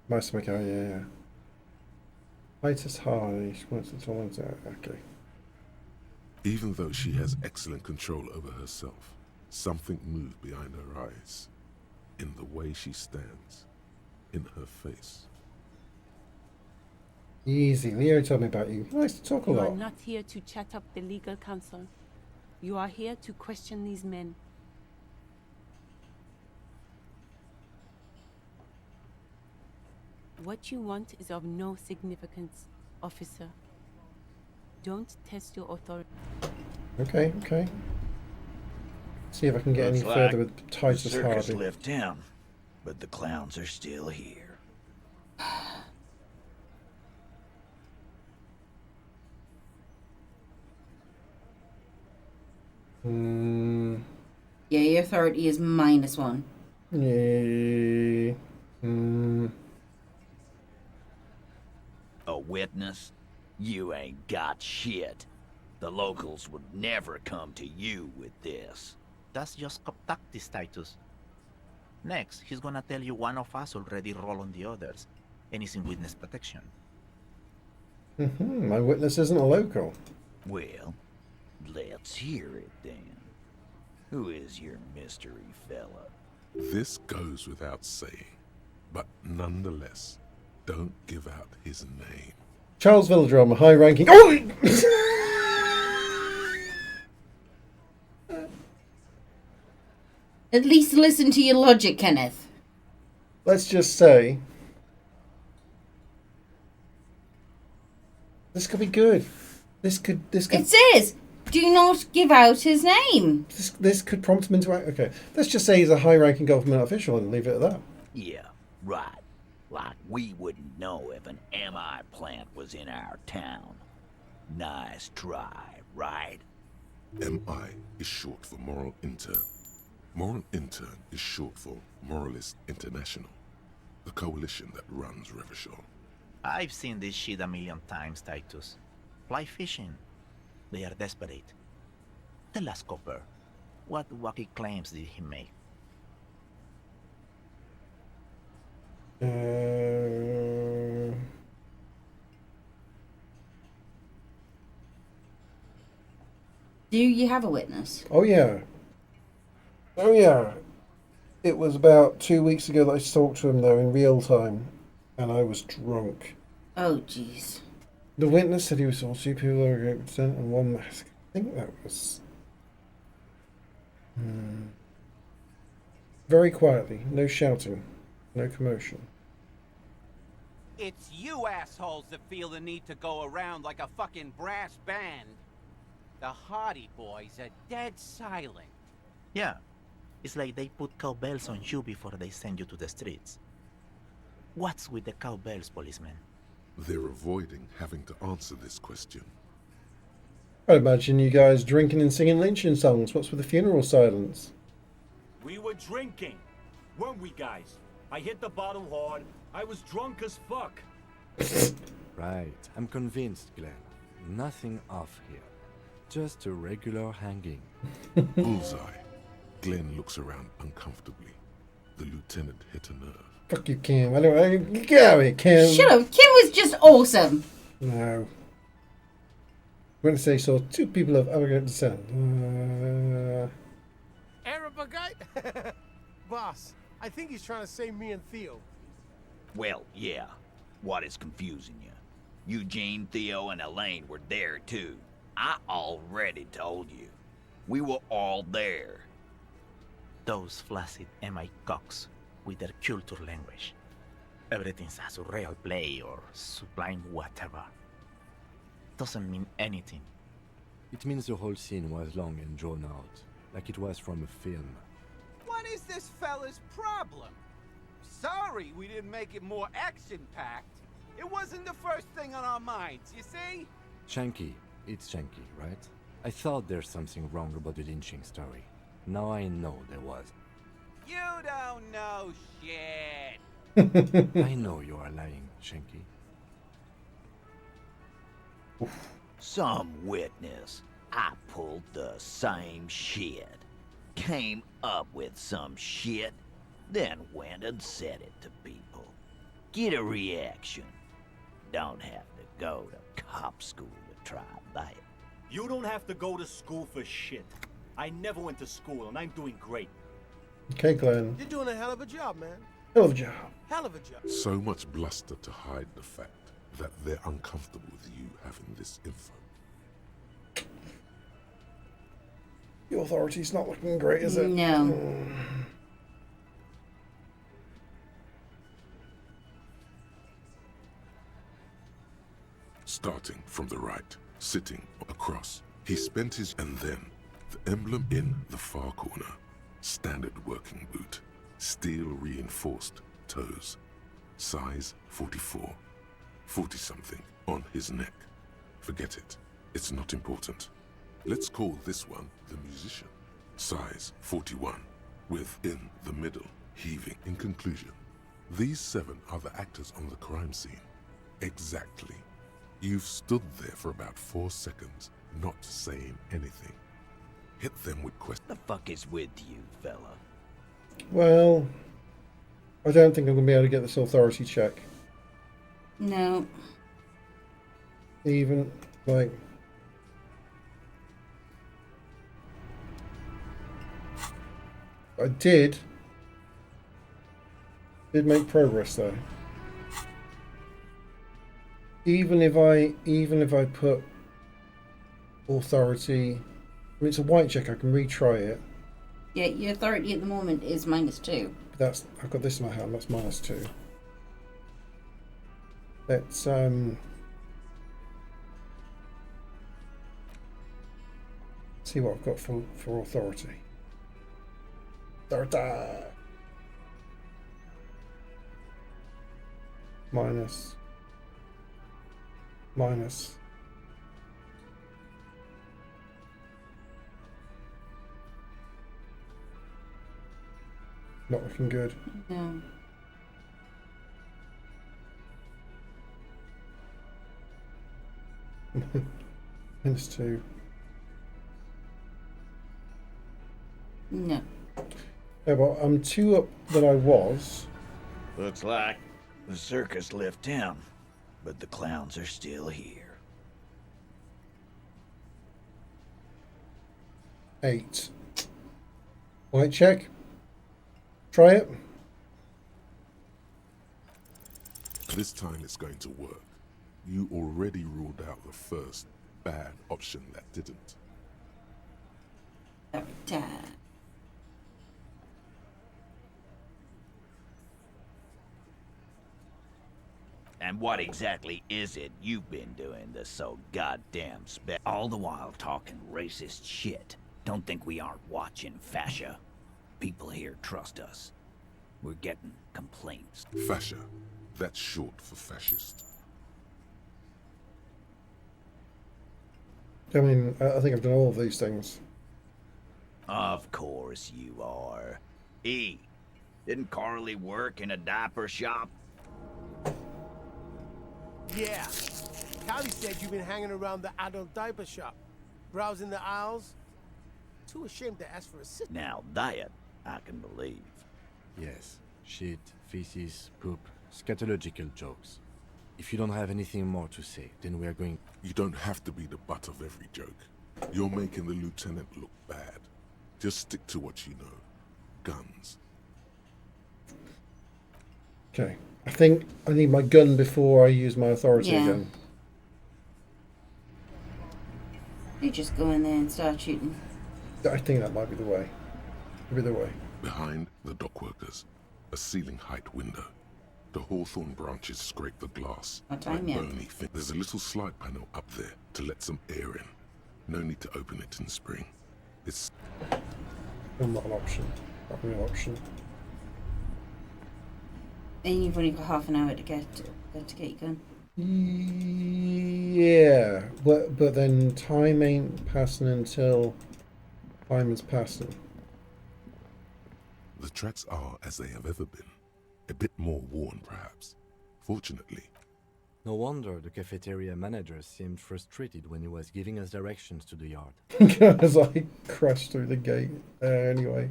My summer car, yeah. Titus Hardy. She wants to talk to. Okay. Even though she has excellent control over herself, something moved behind her eyes, in the way she stands, in her face. Easy. Leo told me about you. Nice to talk a You are lot. not here to chat up the legal counsel. You are here to question these men. What you want is of no significance, officer. Don't test your authority. Okay. See if I can get any Looks further like with Titus the circus Hardy. left town, but the clowns are still here. Yeah, your authority is -1. Yeah. A witness? You ain't got shit. The locals would never come to you with this. That's just tactics, Titus. Next, he's gonna tell you one of us already rolled on the others, and is in witness protection. My witness isn't a local. Well, let's hear it then. Who is your mystery fella? This goes without saying, but nonetheless, don't give out his name. Charles Villadrom, a high-ranking. Oh! At least listen to your logic, Kenneth. Let's just say this could be good. This could. It says, do not give out his name. This could prompt him into act. Okay, let's just say he's a high-ranking government official and leave it at that. Yeah, right. Like we wouldn't know if an MI plant was in our town. Nice try, right? MI is short for Moral Intern. Moral Intern is short for Moralist International, the coalition that runs Revachol. I've seen this shit a million times, Titus. Fly fishing. They are desperate. Tell us, Copper, what wacky claims did he make? Do you have a witness? Oh yeah. It was about 2 weeks ago that I talked to him though in real time, and I was drunk. Oh, jeez. The witness said he was all superior and one mask. I think that was very quietly. No shouting. No commotion. It's you assholes that feel the need to go around like a fucking brass band. The Hardy Boys are dead silent. Yeah. It's like they put cowbells on you before they send you to the streets. What's with the cowbells, policeman? They're avoiding having to answer this question. I imagine you guys drinking and singing lynching songs. What's with the funeral silence? We were drinking, weren't we, guys? I hit the bottle hard. I was drunk as fuck. Right, I'm convinced, Glenn. Nothing off here. Just a regular hanging. Bullseye. Glenn looks around uncomfortably. The lieutenant hit a nerve. Fuck you, Kim. I don't. Get out of here, Kim. Shut up. Kim was just awesome. No. I'm going to say saw two people of arrogant descent. Arab guy? Boss, I think he's trying to say me and Theo. Well, yeah. What is confusing you? Eugene, Theo, and Elaine were there too. I already told you. We were all there. Those flaccid MI cocks with their culture language. Everything's a surreal play or sublime whatever. Doesn't mean anything. It means the whole scene was long and drawn out, like it was from a film. What is this fella's problem? Sorry we didn't make it more action-packed. It wasn't the first thing on our minds, you see? Shanky. It's Shanky, right? I thought there's something wrong about the lynching story. Now I know there was. You don't know shit. I know you are lying, Shanky. Some witness. I pulled the same shit. Came up with some shit, then went and said it to people. Get a reaction. Don't have to go to cop school to try that. You don't have to go to school for shit. I never went to school, and I'm doing great. Okay, Glenn. You're doing a hell of a job, man. Hell of a job. Hell of a job. So much bluster to hide the fact that they're uncomfortable with you having this info. The authority's not looking great, is it? No. Starting from the right, sitting across, he spent his and then the emblem in the far corner. Standard working boot, steel reinforced toes, size 44, 40-something on his neck. Forget it, it's not important. Let's call this one the musician, size 41, with in the middle, heaving. In conclusion, these 7 are the actors on the crime scene. Exactly. You've stood there for about 4 seconds, not saying anything. Hit them with questions. The fuck is with you, fella? Well, I don't think I'm going to be able to get this authority check. No. Even, like... I did make progress though. Even if I put authority, I mean it's a white check, I can retry it. Yeah, your authority at the moment is -2. But that's, I've got this in my hand, that's -2. Let's see what I've got for authority. Minus. Not looking good. No. -2. No. Yeah, well, I'm 2 up than I was. Looks like the circus left town, but the clowns are still here. 8. White check. Try it. This time it's going to work. You already ruled out the first bad option that didn't. What exactly is it you've been doing that's so goddamn all the while talking racist shit? Don't think we aren't watching, Fascia. People here trust us. We're getting complaints. Fascia. That's short for fascist. I mean, I think I've done all of these things. Of course you are. E, didn't Carly work in a diaper shop? Yeah. Callie said you've been hanging around the adult diaper shop, browsing the aisles. Too ashamed to ask for a sit. Now that I can believe. Yes. Shit, feces, poop, scatological jokes. If you don't have anything more to say, then we are going... You don't have to be the butt of every joke. You're making the lieutenant look bad. Just stick to what you know. Guns. Okay. I think I need my gun before I use my authority again. You just go in there and start shooting. I think that might be the way. Maybe the way. Behind the dockworkers, a ceiling height window. The hawthorn branches scrape the glass. There's a little slide panel up there to let some air in. No need to open it in spring. It's not an option. Not really an option. And you've only got half an hour to get your gun. Yeah, but then time ain't passing until time is passing. The tracks are as they have ever been. A bit more worn, perhaps. Fortunately. No wonder the cafeteria manager seemed frustrated when he was giving us directions to the yard. Because I crashed through the gate anyway.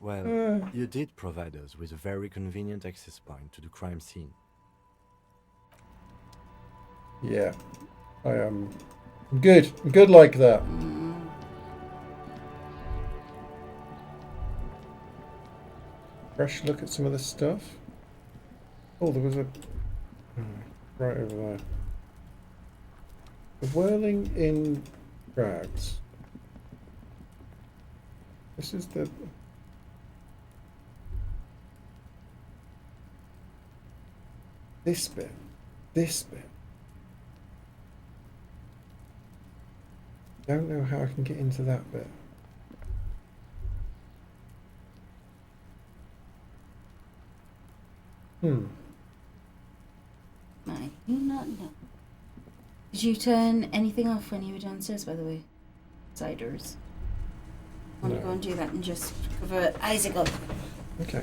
Well, you did provide us with a very convenient access point to the crime scene. Yeah, I am good. I'm good like that. Fresh look at some of this stuff. Oh, there was a... right over there. The whirling in rags. This is the... This bit. This bit. Don't know how I can get into that bit. I do not know. Did you turn anything off when you were downstairs, by the way? Side doors. I want to go and do that and just cover Isaac up. Okay.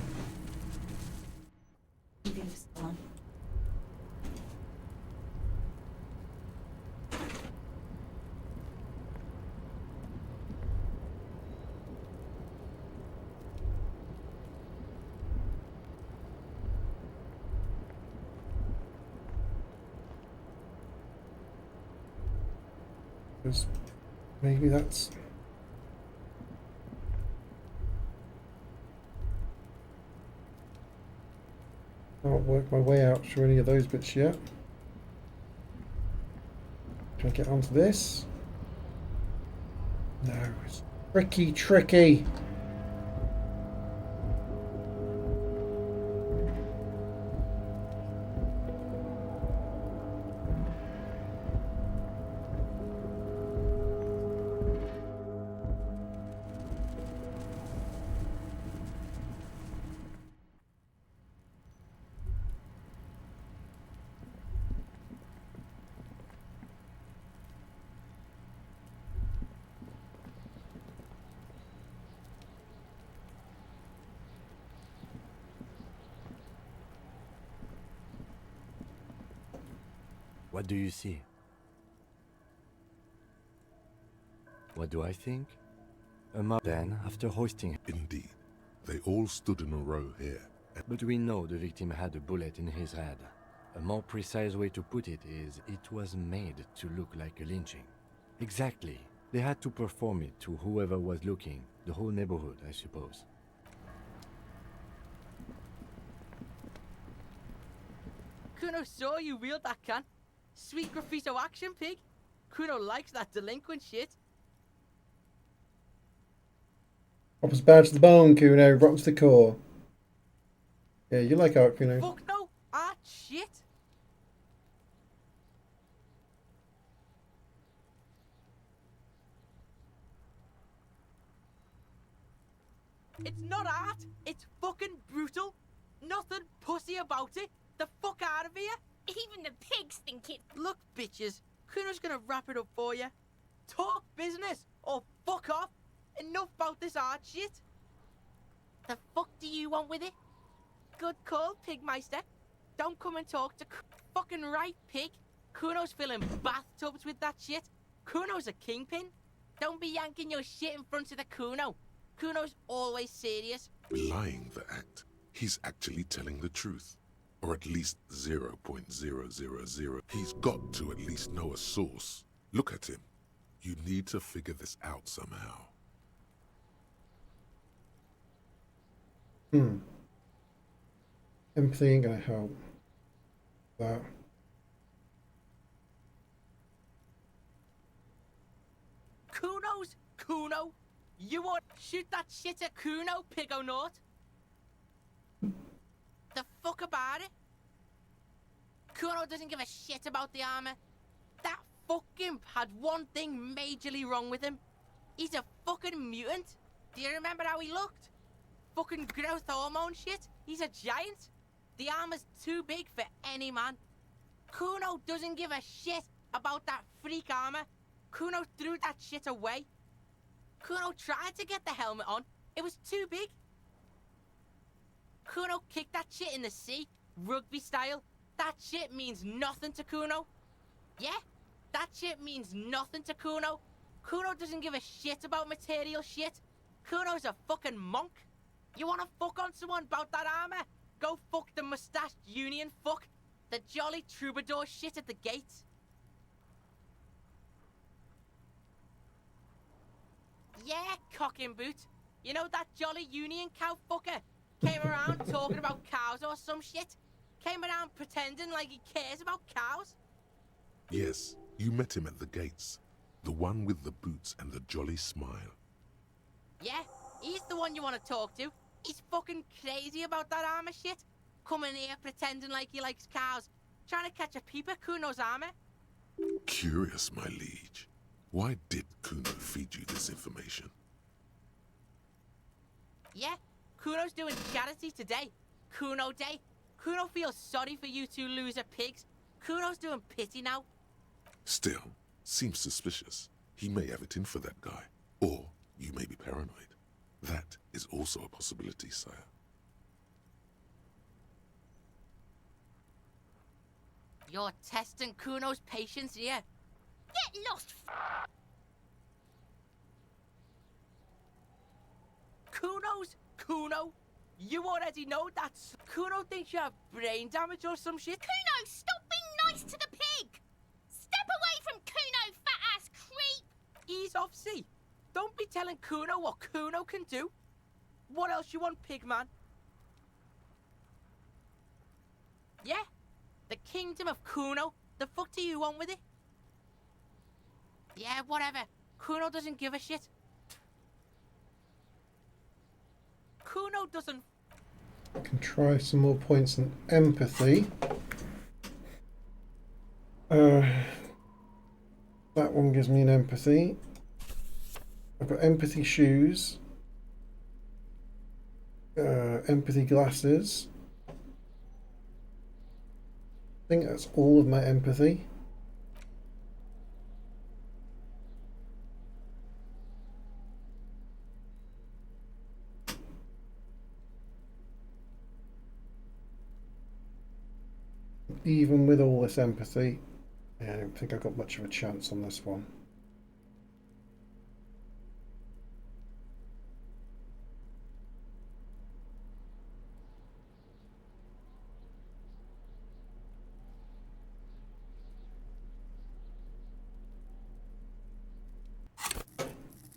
Maybe that's... Can't work my way out through any of those bits yet. Can I get onto this? No, it's tricky. What do you see? What do I think? Then, after hoisting... Indeed. They all stood in a row here. But we know the victim had a bullet in his head. A more precise way to put it is, it was made to look like a lynching. Exactly. They had to perform it to whoever was looking. The whole neighborhood, I suppose. Kuno saw you wield that can. Sweet graffito action, pig. Kuno likes that delinquent shit. Robbers bad to the bone, Kuno. Rotten to the core. Yeah, you like art, Kuno. Fuck no. Ah, shit. It's not art. It's fucking brutal. Nothing pussy about it. The fuck out of here. Even the pigs think it. Look, bitches. Kuno's gonna wrap it up for you. Talk business or fuck off. Enough about this art shit. The fuck do you want with it? Good call, Pigmeister. Don't come and talk to fucking right, pig. Kuno's filling bathtubs with that shit. Kuno's a kingpin. Don't be yanking your shit in front of the Kuno. Kuno's always serious. Belying the act. He's actually telling the truth. Or at least 0.000. He's got to at least know a source. Look at him. You need to figure this out somehow. Empathy ain't gonna help. That. Kuno's Kuno. You want shoot that shit at Kuno, Pigonaut? The fuck about it? Kuno doesn't give a shit about the armor. That fucking had one thing majorly wrong with him. He's a fucking mutant. Do you remember how he looked? Fucking growth hormone shit. He's a giant. The armor's too big for any man. Kuno doesn't give a shit about that freak armor. Kuno threw that shit away. Kuno tried to get the helmet on. It was too big. Kuno kicked that shit in the sea, rugby style. That shit means nothing to Kuno. Yeah, that shit means nothing to Kuno. Kuno doesn't give a shit about material shit. Kuno's a fucking monk. You wanna fuck on someone about that armor? Go fuck the mustached union fuck. The jolly troubadour shit at the gates. Yeah, cock and boot. You know that jolly union cow fucker? Came around talking about cows or some shit? Came around pretending like he cares about cows? Yes, you met him at the gates. The one with the boots and the jolly smile. Yeah, he's the one you want to talk to. He's fucking crazy about that armor shit. Coming here pretending like he likes cows. Trying to catch a peep at Kuno's armor. Curious, my liege. Why did Kuno feed you this information? Yeah, Kuno's doing charity today. Kuno Day. Kuno feels sorry for you two loser pigs. Kuno's doing pity now. Still, seems suspicious. He may have it in for that guy. Or you may be paranoid. That is also a possibility, sire. You're testing Kuno's patience here. Get lost, Kuno's Kuno? You already know that. Kuno thinks you have brain damage or some shit. Kuno, stop being nice to the pig! Step away from Kuno, fat-ass creep! Ease off, see? Don't be telling Kuno what Kuno can do. What else you want, Pigman? Yeah? The kingdom of Kuno? The fuck do you want with it? Yeah, whatever. Kuno doesn't give a shit. Kuno doesn't... I can try some more points in empathy. That one gives me an empathy. I've got empathy shoes. Empathy glasses. I think that's all of my empathy. Even with all this empathy, I don't think I've got much of a chance on this one.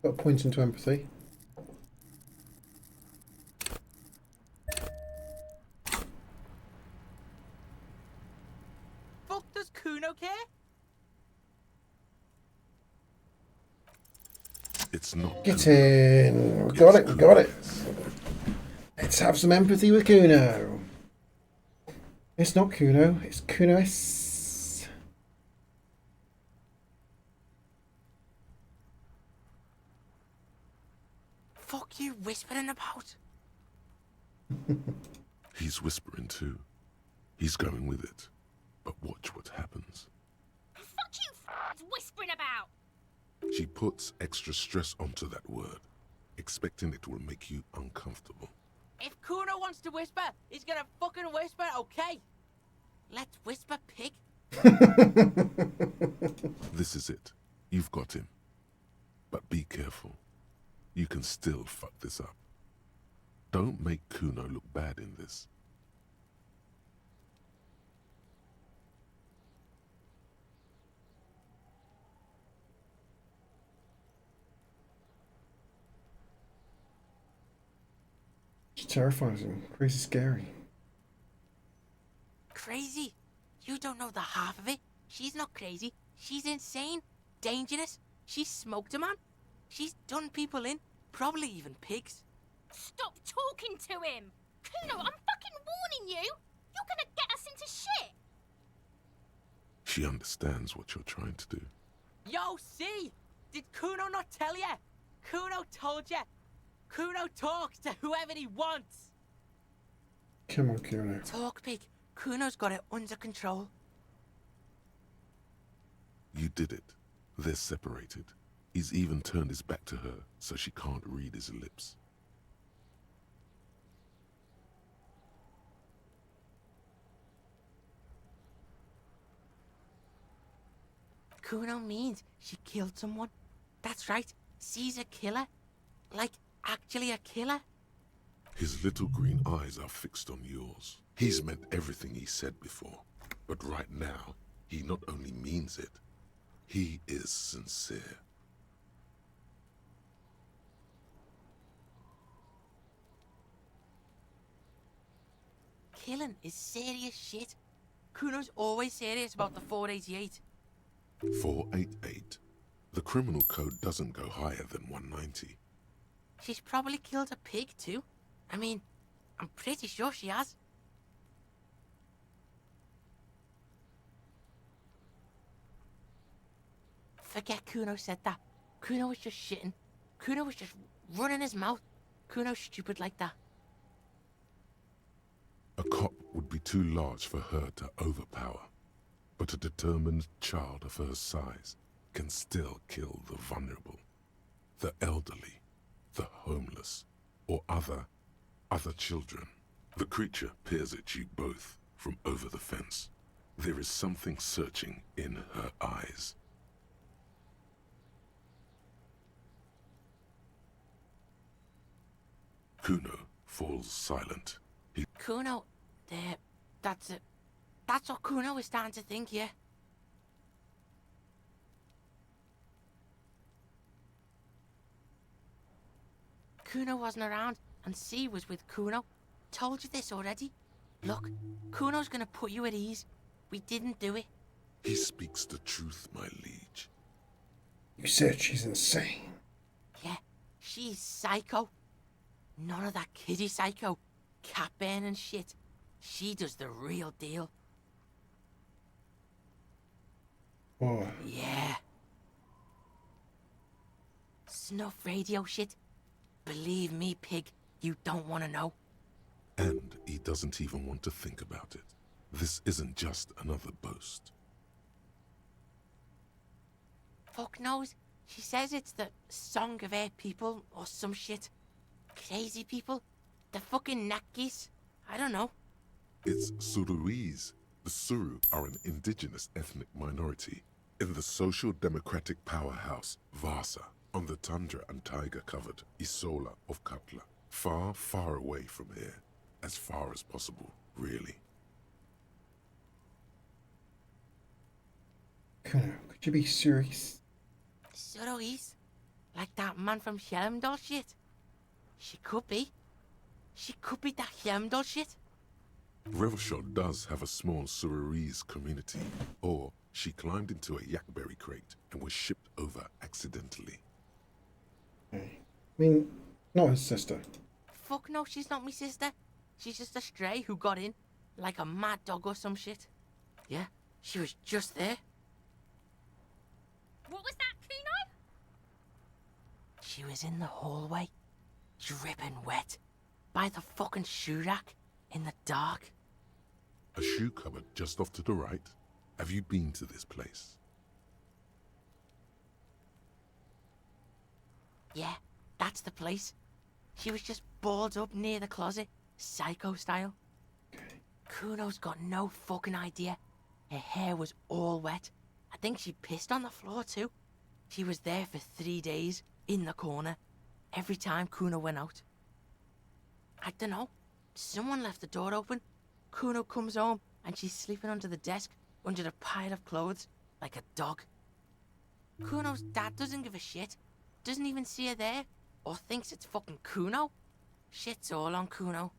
Got a point into empathy. Fuck does Kuno care? It's not. Get in! We got it, we got it! Let's have some empathy with Kuno. It's not Kuno, it's Kuno's. Fuck you, whispering about? He's whispering too. He's going with it. But watch what happens. Fuck you, whispering about. She puts extra stress onto that word, expecting it will make you uncomfortable. If Kuno wants to whisper, he's gonna fucking whisper, okay? Let's whisper, pig. This is it. You've got him. But be careful. You can still fuck this up. Don't make Kuno look bad in this. She terrifies him. Crazy scary. Crazy? You don't know the half of it. She's not crazy. She's insane. Dangerous. She's smoked a man. She's done people in. Probably even pigs. Stop talking to him! Kuno, I'm fucking warning you! You're gonna get us into shit! She understands what you're trying to do. Yo, see? Did Kuno not tell ya? Kuno told ya. Kuno talks to whoever he wants. Come on, Kuno. Talk, pig. Kuno's got it under control. You did it. They're separated. He's even turned his back to her, so she can't read his lips. Kuno means she killed someone. That's right. She's a killer. Like, actually a killer. His little green eyes are fixed on yours. He's meant everything he said before. But right now, he not only means it, he is sincere. Killing is serious shit. Kuno's always serious about the 488. 488. The criminal code doesn't go higher than 190. She's probably killed a pig too. I mean, I'm pretty sure she has. Forget Kuno said that. Kuno was just shitting. Kuno was just running his mouth. Kuno's stupid like that. A cop would be too large for her to overpower, but a determined child of her size can still kill the vulnerable, the elderly, the homeless, or other children. The creature peers at you both from over the fence. There is something searching in her eyes. Kuno falls silent. Kuno, that's it. That's what Kuno is starting to think, yeah. Kuno wasn't around, and C was with Kuno. Told you this already. Look, Kuno's gonna put you at ease. We didn't do it. He speaks the truth, my liege. You said she's insane. Yeah, she's psycho. None of that kiddie psycho. Cat burning shit. She does the real deal. Oh. Yeah. Snuff radio shit. Believe me, pig, you don't want to know. And he doesn't even want to think about it. This isn't just another boast. Fuck knows. She says it's the song of her people or some shit. Crazy people. The fucking Nakis. I don't know. It's Suruese. The Suru are an indigenous ethnic minority in the social democratic powerhouse Vasa on the tundra and tiger-covered Isola of Katla. Far, far away from here. As far as possible, really. Could you be serious? Suruese? Like that man from Helmdall shit? She could be. She could be that Helmdall shit. Revelshot does have a small Suruese community, or she climbed into a yakberry crate and was shipped over accidentally. I mean, not his sister. Fuck no, she's not my sister. She's just a stray who got in, like a mad dog or some shit. Yeah, she was just there. What was that, Kuno? She was in the hallway. dripping wet by the fucking shoe rack in the dark. A shoe cupboard just off to the right? Have you been to this place? Yeah, that's the place. She was just balled up near the closet, psycho style. Kuno's got no fucking idea. Her hair was all wet. I think she pissed on the floor too. She was there for 3 days, in the corner, every time Kuno went out. I don't know. Someone left the door open. Kuno comes home and she's sleeping under the desk, under the pile of clothes, like a dog. Kuno's dad doesn't give a shit. Doesn't even see her there, or thinks it's fucking Kuno. Shit's all on Kuno.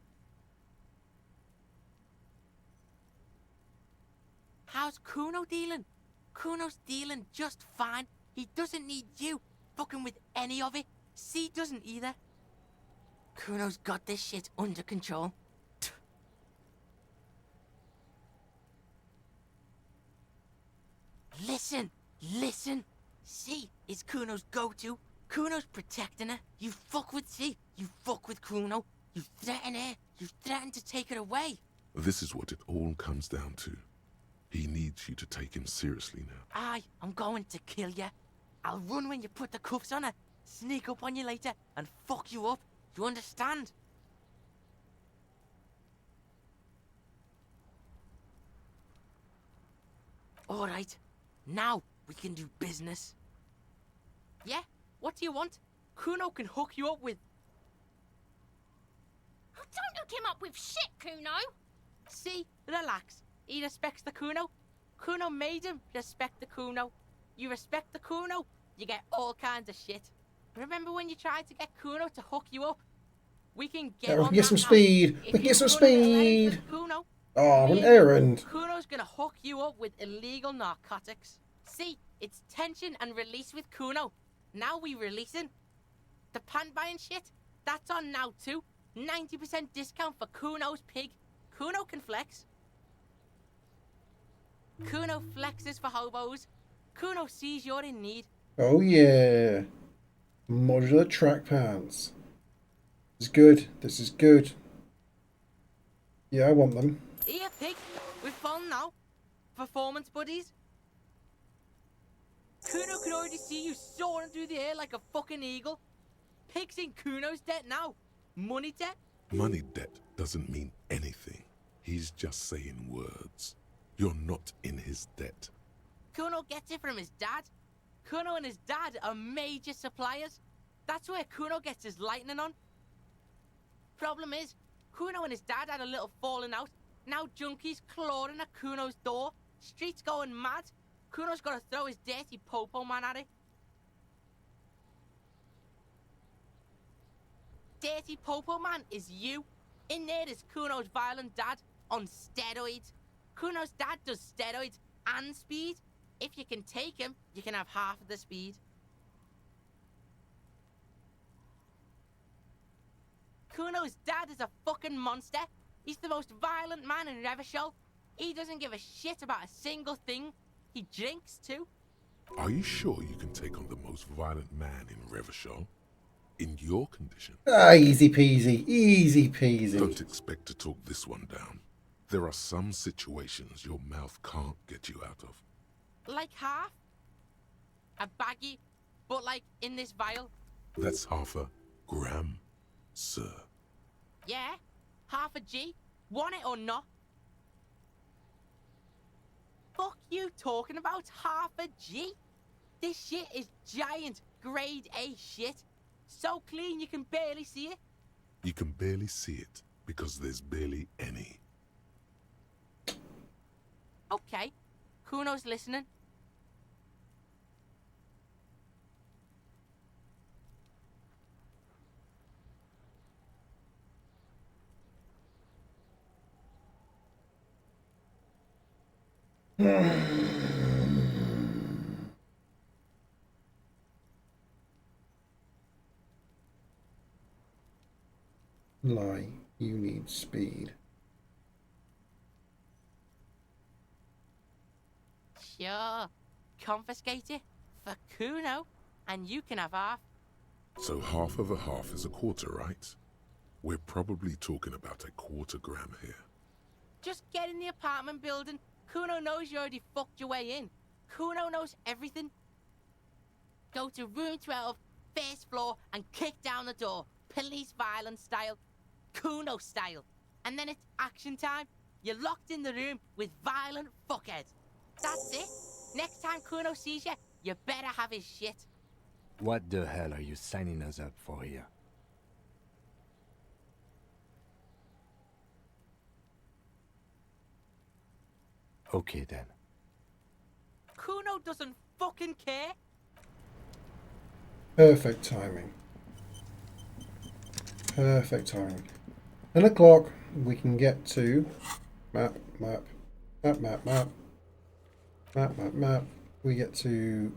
How's Kuno dealing? Kuno's dealing just fine. He doesn't need you fucking with any of it. C doesn't either. Kuno's got this shit under control. Listen. C is Kuno's go-to. Kuno's protecting her. You fuck with C, you fuck with Kuno. You threaten her. You threaten to take her away. This is what it all comes down to. He needs you to take him seriously now. I'm going to kill you. I'll run when you put the cuffs on her, sneak up on you later, and fuck you up. You understand? Alright, now we can do business. Yeah? What do you want? Kuno can hook you up with... Don't hook him up with shit, Kuno. See? Relax. He respects the Kuno. Kuno made him respect the Kuno. You respect the Kuno, you get all kinds of shit. Remember when you tried to get Kuno to hook you up? We can get we on can get that some now. speed. If We can you get some run a little errand speed. for Kuno, Oh, an me, errand. Kuno's gonna hook you up with illegal narcotics. See, it's tension and release with Kuno. Now we releasing. The pan buying shit, that's on now too. 90% discount for Kuno's pig. Kuno can flex. Kuno flexes for hobos. Kuno sees you're in need. Oh yeah. Modular track pants. This is good. This is good. Yeah, I want them. Here, pig. We're fun now. Performance buddies. Kuno can already see you soaring through the air like a fucking eagle. Pig's in Kuno's debt now. Money debt? Money debt doesn't mean anything. He's just saying words. You're not in his debt. Kuno gets it from his dad. Kuno and his dad are major suppliers. That's where Kuno gets his lightning on. Problem is, Kuno and his dad had a little falling out. Now junkies clawing at Kuno's door. Streets going mad. Kuno's got to throw his dirty popo man at it. Dirty popo man is you. In there is Kuno's violent dad on steroids. Kuno's dad does steroids and speed. If you can take him, you can have half of the speed. Kuno's dad is a fucking monster. He's the most violent man in Revachol. He doesn't give a shit about a single thing. He drinks too. Are you sure you can take on the most violent man in Revachol? In your condition? Ah, easy peasy. Easy peasy. Don't expect to talk this one down. There are some situations your mouth can't get you out of. Like half? A baggie, but like in this vial? That's half a gram, sir. Yeah, half a G. Want it or not? Fuck you talking about half a G? This shit is giant grade A shit. So clean you can barely see it. You can barely see it because there's barely any. Okay, Kuno's listening. Lie. You need speed. Sure. Confiscate it for Kuno, and you can have half. So half of a half is a quarter, right? We're probably talking about a quarter gram here. Just get in the apartment building. Kuno knows you already fucked your way in. Kuno knows everything. Go to room 12, first floor, and kick down the door. Police violence style. Kuno style. And then it's action time. You're locked in the room with violent fuckheads. That's it. Next time Kuno sees you, you better have his shit. What the hell are you signing us up for here? Okay then. Kuno doesn't fucking care. Perfect timing. Perfect timing. 10 o'clock, we can get to map. We get to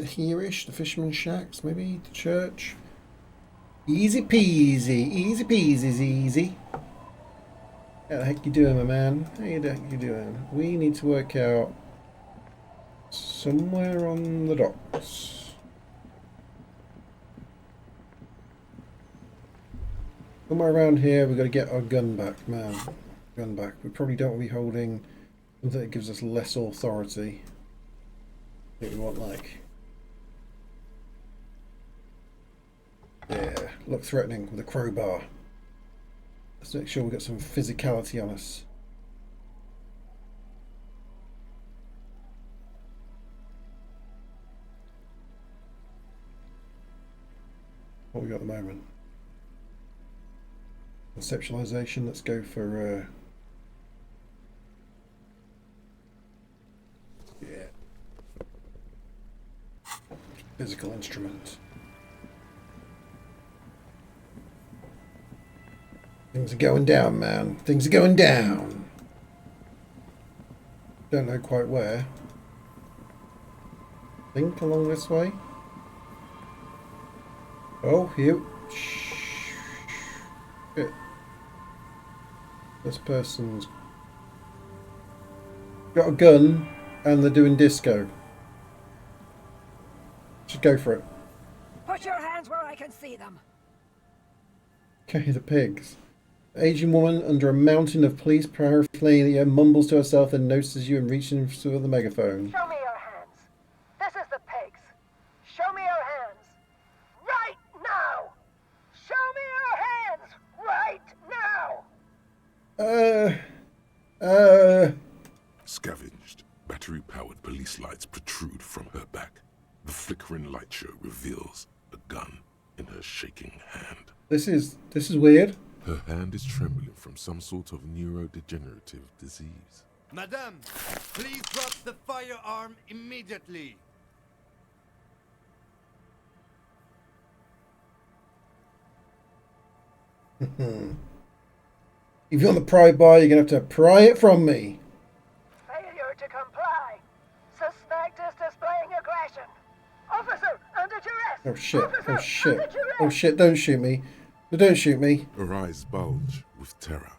here-ish, the Fisherman's Shacks, maybe the church. Easy peasy, easy peasy's easy. How the heck you doing, my man? How the heck you doing? We need to work out somewhere on the docks. Somewhere around here, we've got to get our gun back, man. Gun back. We probably don't want to be holding something that gives us less authority. I think we want, like, yeah, look threatening with a crowbar. Let's make sure we got some physicality on us. What we got at the moment? Conceptualization. Let's go for yeah, physical instrument. Things are going down, man. Things are going down. Don't know quite where. Think along this way. Oh, here. Shit. This person's got a gun and they're doing disco. Should go for it. Put your hands where I can see them. Okay, the pigs. Asian woman under a mountain of police paraphernalia mumbles to herself and notices you and reaches for the megaphone. Show me your hands. This is the pigs. Show me your hands. Right now. Show me your hands. Right now. Scavenged, battery-powered police lights protrude from her back. The flickering light show reveals a gun in her shaking hand. This is weird. Her hand is trembling from some sort of neurodegenerative disease. Madame, please drop the firearm immediately. If you want the pry bar, you're going to have to pry it from me. Failure to comply. Suspect is displaying aggression. Officer, under duress. Oh shit, Officer, oh shit, under duress. oh shit, don't shoot me. Don't shoot me. Her eyes bulge with terror.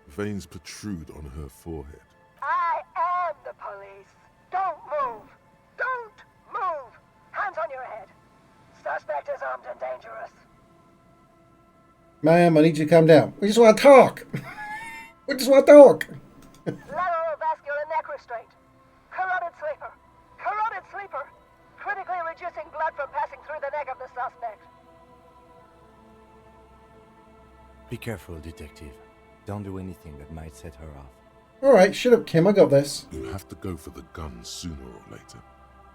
Veins protrude on her forehead. I am the police. Don't move. Don't move. Hands on your head. Suspect is armed and dangerous. Ma'am, I need you to calm down. We just want to talk. We just want to talk. Lateral vascular neck restraint. Carotid sleeper. Carotid sleeper. Critically reducing blood from passing through the neck of the suspect. Be careful, detective. Don't do anything that might set her off. Alright, shut up, Kim. I got this. You'll have to go for the gun sooner or later.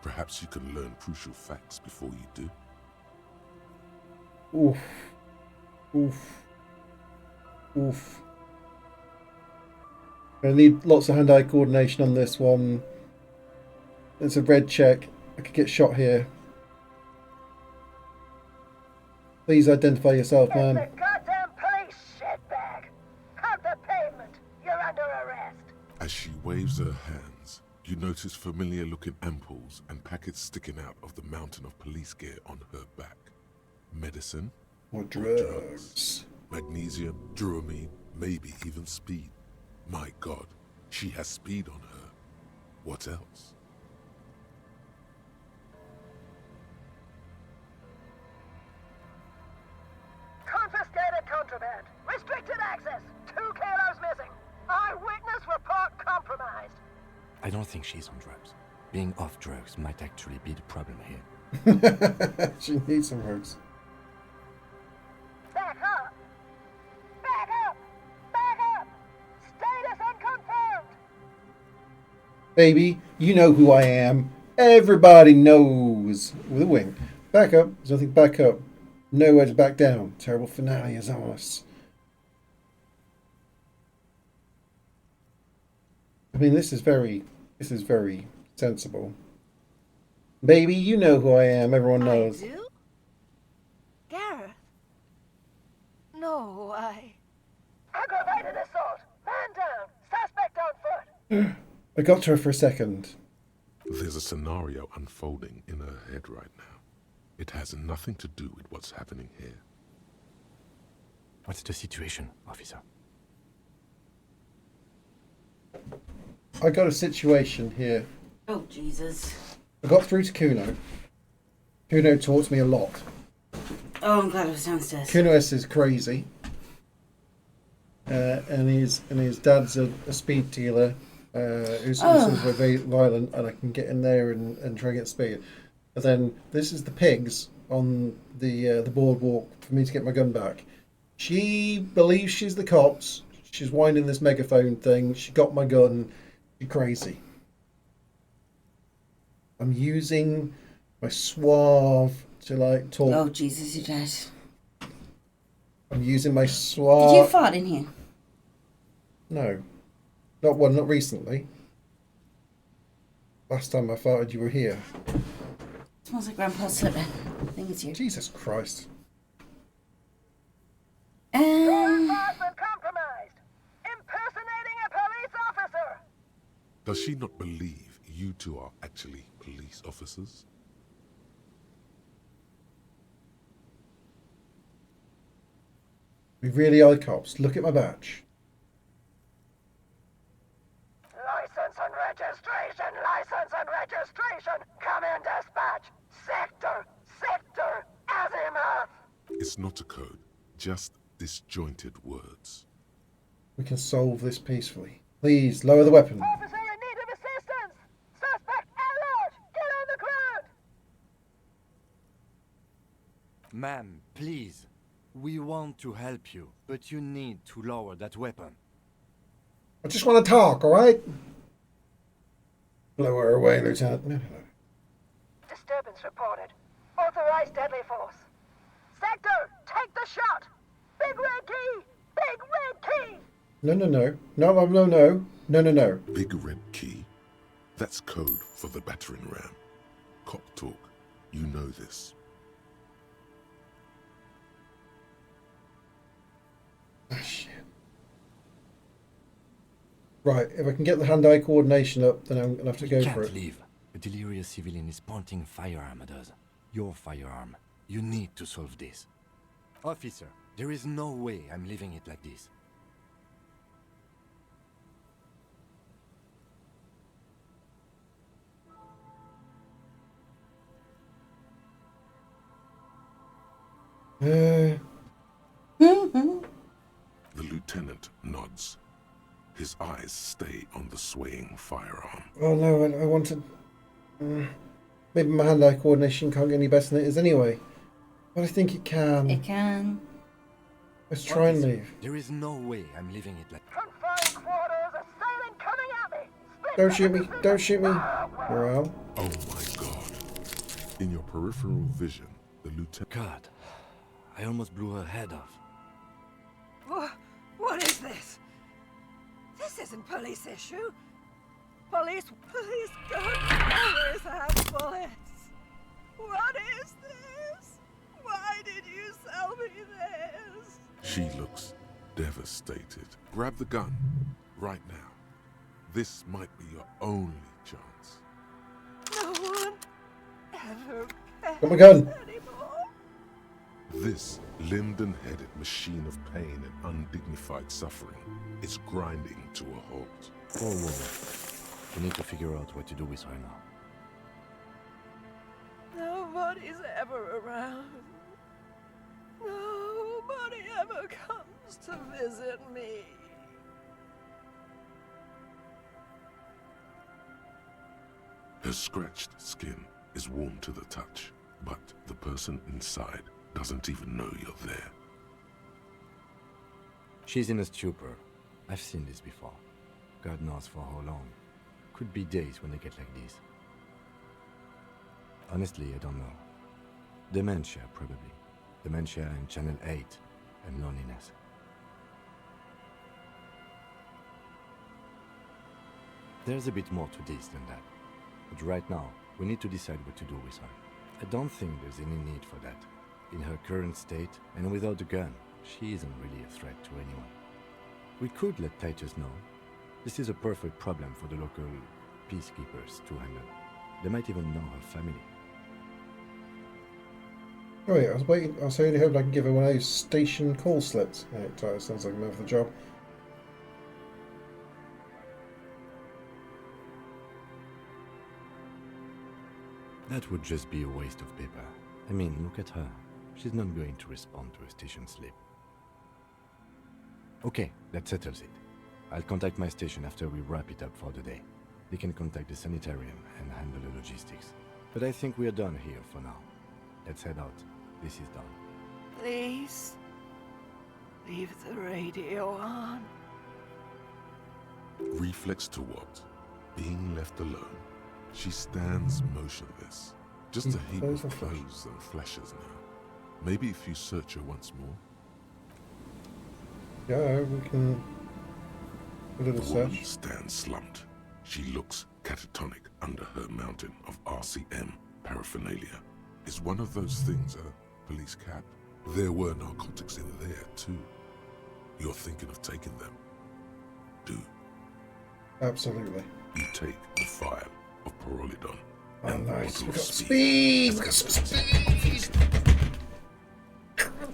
Perhaps you can learn crucial facts before you do. Oof. Oof. Oof. I need lots of hand-eye coordination on this one. It's a red check. I could get shot here. Please identify yourself, man. It's the goddamn police, shitbag. Hug the pavement. You're under arrest. As she waves her hands, you notice familiar-looking ampoules and packets sticking out of the mountain of police gear on her back. Medicine? Or drugs. Magnesium, Duramine, maybe even speed. My God, she has speed on her. What else? I don't think she's on drugs. Being off drugs might actually be the problem here. She needs some drugs. Back up! Back up! Back up! Status unconfirmed! Baby, you know who I am. Everybody knows. With a wink. Back up. There's nothing back up. Nowhere to back down. Terrible finale is on us. I mean, this is very sensible. Baby, you know who I am. Everyone knows. I do? Gareth? No, Aggravated assault! Man down! Suspect on foot! I got to her for a second. There's a scenario unfolding in her head right now. It has nothing to do with what's happening here. What's the situation, officer? I got a situation here. Oh, Jesus. I got through to Kuno. Kuno taught me a lot. Oh, I'm glad I was downstairs. Kuno S is crazy. And his dad's a speed dealer who's sort of very violent, and I can get in there and try and get speed. But then this is the pigs on the boardwalk for me to get my gun back. She believes she's the cops. She's winding this megaphone thing. She got my gun. She's crazy. I'm using my suave to like talk. Oh, Jesus, you're dead. I'm using my suave. Did you fart in here? No. Not recently. Last time I farted, you were here. Smells like Grandpa's slipper. I think it's you. Jesus Christ. Your fart's been compromised! Impersonating a police officer! Does she not believe you two are actually police officers? We really are the cops. Look at my badge. License and registration! License and registration! Come in, dispatch! Sector! Azimuth! It's not a code, just disjointed words. We can solve this peacefully. Please, lower the weapon. Officer in need of assistance! Suspect alert! Get on the ground! Ma'am, please. We want to help you, but you need to lower that weapon. I just want to talk, alright? Blow her away, Lieutenant. No. Disturbance reported. Authorized deadly force. Sector, take the shot! Big red key! Big red key! No. Big red key? That's code for the battering ram. Cop talk. You know this. Ah, shit. Right, if I can get the hand-eye coordination up, then I'm going to have to go for it. Leave. A delirious civilian is pointing firearm at us. Your firearm. You need to solve this. Officer, there is no way I'm leaving it like this. The lieutenant nods. His eyes stay on the swaying firearm. Oh no, I wanted... maybe my hand-eye coordination can't get any better than it is anyway. But I think it can. It can. Let's try and leave. There is no way I'm leaving it like... Confined quarters, assailant coming at me! Don't shoot me! Don't shoot me! Morale. Oh my god. In your peripheral vision, the lieutenant... God, I almost blew her head off. What is this? This isn't police issue. Police gun always have bullets. What is this? Why did you sell me this? She looks devastated. Grab the gun, right now. This might be your only chance. No one ever Got my gun. This linden-headed machine of pain and undignified suffering is grinding to a halt. Poor woman. We need to figure out what to do with her now. Nobody's ever around. Nobody ever comes to visit me. Her scratched skin is warm to the touch, but the person inside doesn't even know you're there. She's in a stupor. I've seen this before. God knows for how long. Could be days when they get like this. Honestly, I don't know. Dementia, probably. Dementia and Channel 8, and loneliness. There's a bit more to this than that. But right now, we need to decide what to do with her. I don't think there's any need for that. In her current state, and without a gun, she isn't really a threat to anyone. We could let Titus know. This is a perfect problem for the local peacekeepers to handle. They might even know her family. Oh yeah, I was only hoping I could give her one of those station call slips. Yeah, it sounds like a man for the job. That would just be a waste of paper. I mean, look at her. She's not going to respond to a station slip. Okay, that settles it. I'll contact my station after we wrap it up for the day. They can contact the sanitarium and handle the logistics. But I think we're done here for now. Let's head out. This is done. Please, leave the radio on. Reflex to what? Being left alone. She stands motionless. Just a heap of clothes and fleshes now. Maybe if you search her once more. Yeah, we can do a little The woman search. stands slumped. She looks catatonic under her mountain of RCM paraphernalia. Is one of those things a police cap? There were narcotics in there too. You're thinking of taking them? Do. Absolutely. You take the file of Pyrrolidon Oh, and the nice. bottle We've of got speed. speed! We've got some speed!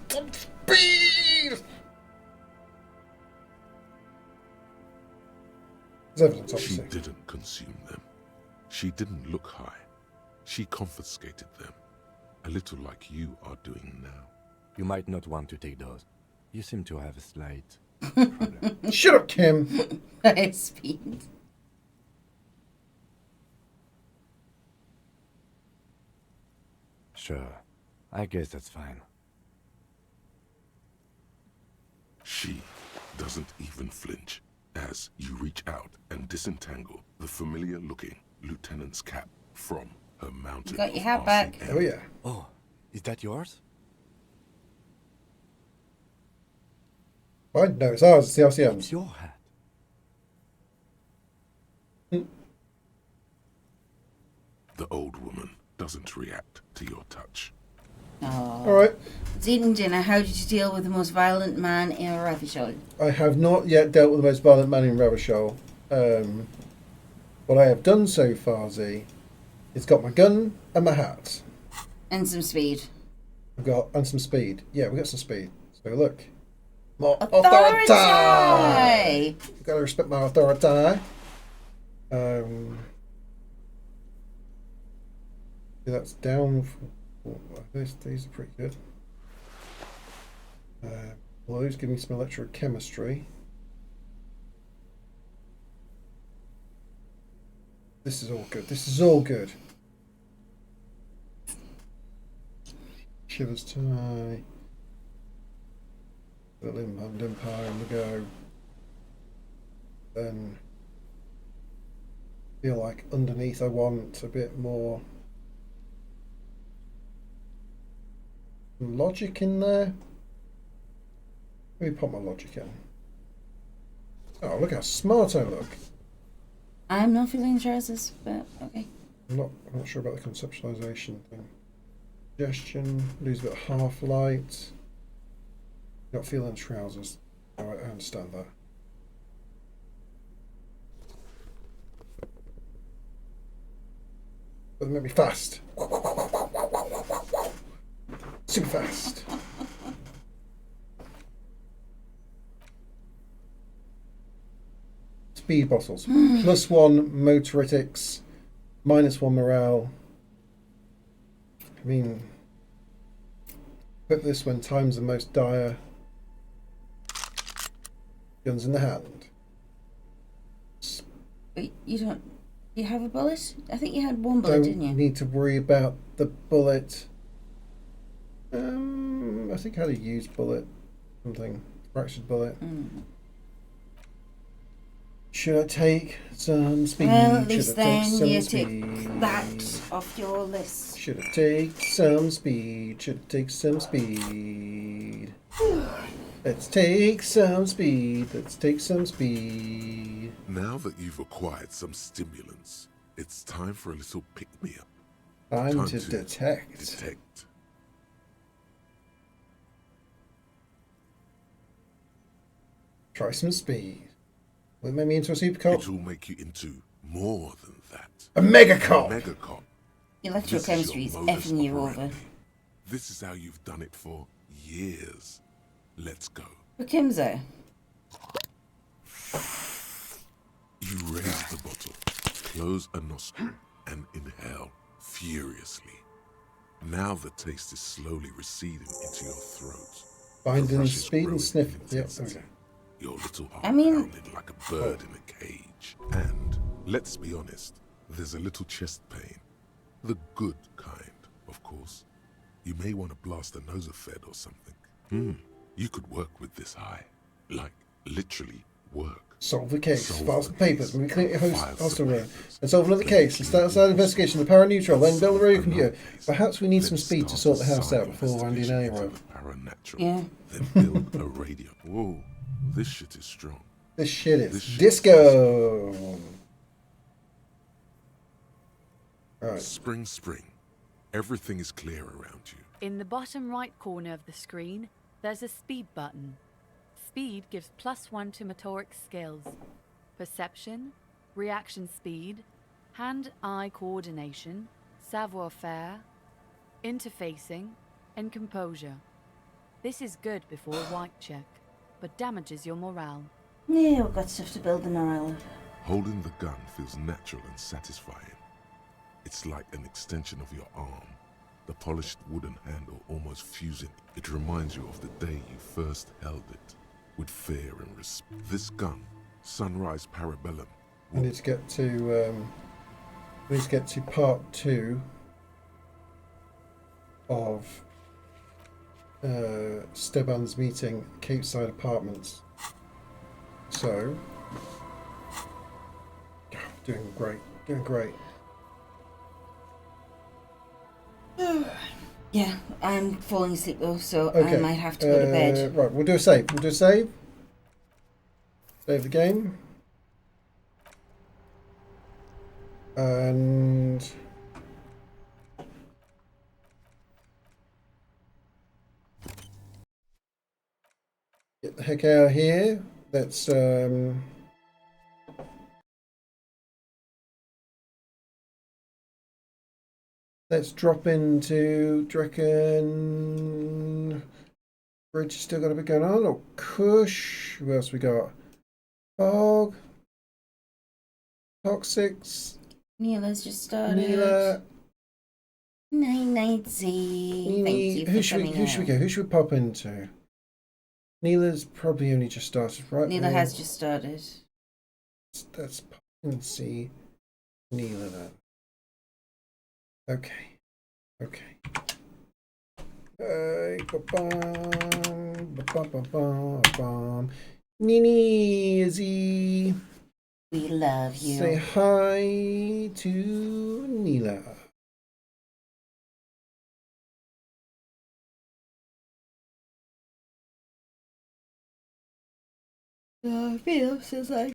Some speed! There's evidence, She obviously. didn't consume them. She didn't look high. She confiscated them. A little like you are doing now. You might not want to take those. You seem to have a slight... Shut up, Kim! Speed. Sure. I guess that's fine. She doesn't even flinch as you reach out and disentangle the familiar-looking lieutenant's cap from her mountain. You got your of hat back. RCM. Oh yeah. Oh, is that yours? Fine. No, it's ours. It's the RCM's. It's your hat. The old woman doesn't react to your touch. Oh. Alright. It's eating dinner. How did you deal with the most violent man in Ravishol? I have not yet dealt with the most violent man in Ravishol. What I have done so far, Z, is got my gun and my hat. And some speed. And some speed. Yeah, we got some speed. So look. More Authority! authority! You've got to respect my authority. Yeah, that's down. These are pretty good. Well, those give me some electrochemistry. This is all good. This is all good. Shivers tie. The Limpire on the go. Then feel like underneath I want a bit more logic in there. Let me pop my logic in. Oh, look how smart I look. I'm not feeling trousers, but okay. I'm not sure about the conceptualization thing. Suggestion, lose a bit of half light. Not feeling trousers. Alright, I understand that. But they make me fast. Super fast. Speed bottles. +1 motoritics, -1 morale. I mean, put this when times are most dire. Guns in the hand. But you don't. You have a bullet? I think you had one bullet, didn't you? Don't need to worry about the bullet. I think I had a used bullet. Something. Fractured bullet. Should I take some speed? Well, at least Should I take then some you speed? take that off your list. Should I take some speed? Should I take some speed? Let's take some speed. Let's take some speed. Now that you've acquired some stimulants, it's time for a little pick-me-up. Time to detect. Detect. Try some speed. Will it make me into a super cop? It will make you into more than that. A mega cop! A mega cop. Electrochemistry is effing you over. This is how you've done it for years. Let's go. For Kimzo. You raise the bottle, close a nostril, and inhale furiously. Now the taste is slowly receding into your throat. Binding speed and sniff. Yep, okay. Your little heart pounded like a bird in a cage. And, let's be honest, there's a little chest pain. The good kind, of course. You may want to blast a Nosafed or something. You could work with this high. Like, literally work. Solve the case. File some papers. Maybe clean your hostel room. And solve another case. And start outside investigation of the paraneutral. Then build a radio computer. Perhaps we need some speed to sort the house out before Randy and I arrive. Paranatural. Yeah. Then build a radio. Whoa, this shit is strong. This shit is disco. Right. Spring. Everything is clear around you. In the bottom right corner of the screen, there's a speed button. Speed gives +1 to motoric skills. Perception, reaction speed, hand-eye coordination, savoir-faire, interfacing, and composure. This is good before a white check, but damages your morale. Yeah, we've got stuff to build the morale of. Holding the gun feels natural and satisfying. It's like an extension of your arm. The polished wooden handle almost fusing. It reminds you of the day you first held it, with fear and respect. This gun, Sunrise Parabellum. We need to get to part 2 of Steban's meeting Capeside Apartments. So, doing great. Yeah, I'm falling asleep though, so Okay. I might have to go to bed. Right, we'll do a save. Save the game. And get the heck out of here. Let's drop into, do you reckon Bridge is still got a bit going on? Or Kush? Who else we got? Fog. Toxics. Neela's just started. Neela. Night, Z. Thank you for Who should we go? Who should we pop into? Neela's probably only just started, right? Neela has just started. Let's pop and see Neela then. Okay. Nini, Izzy. We love you. Say hi to Neela. Feels like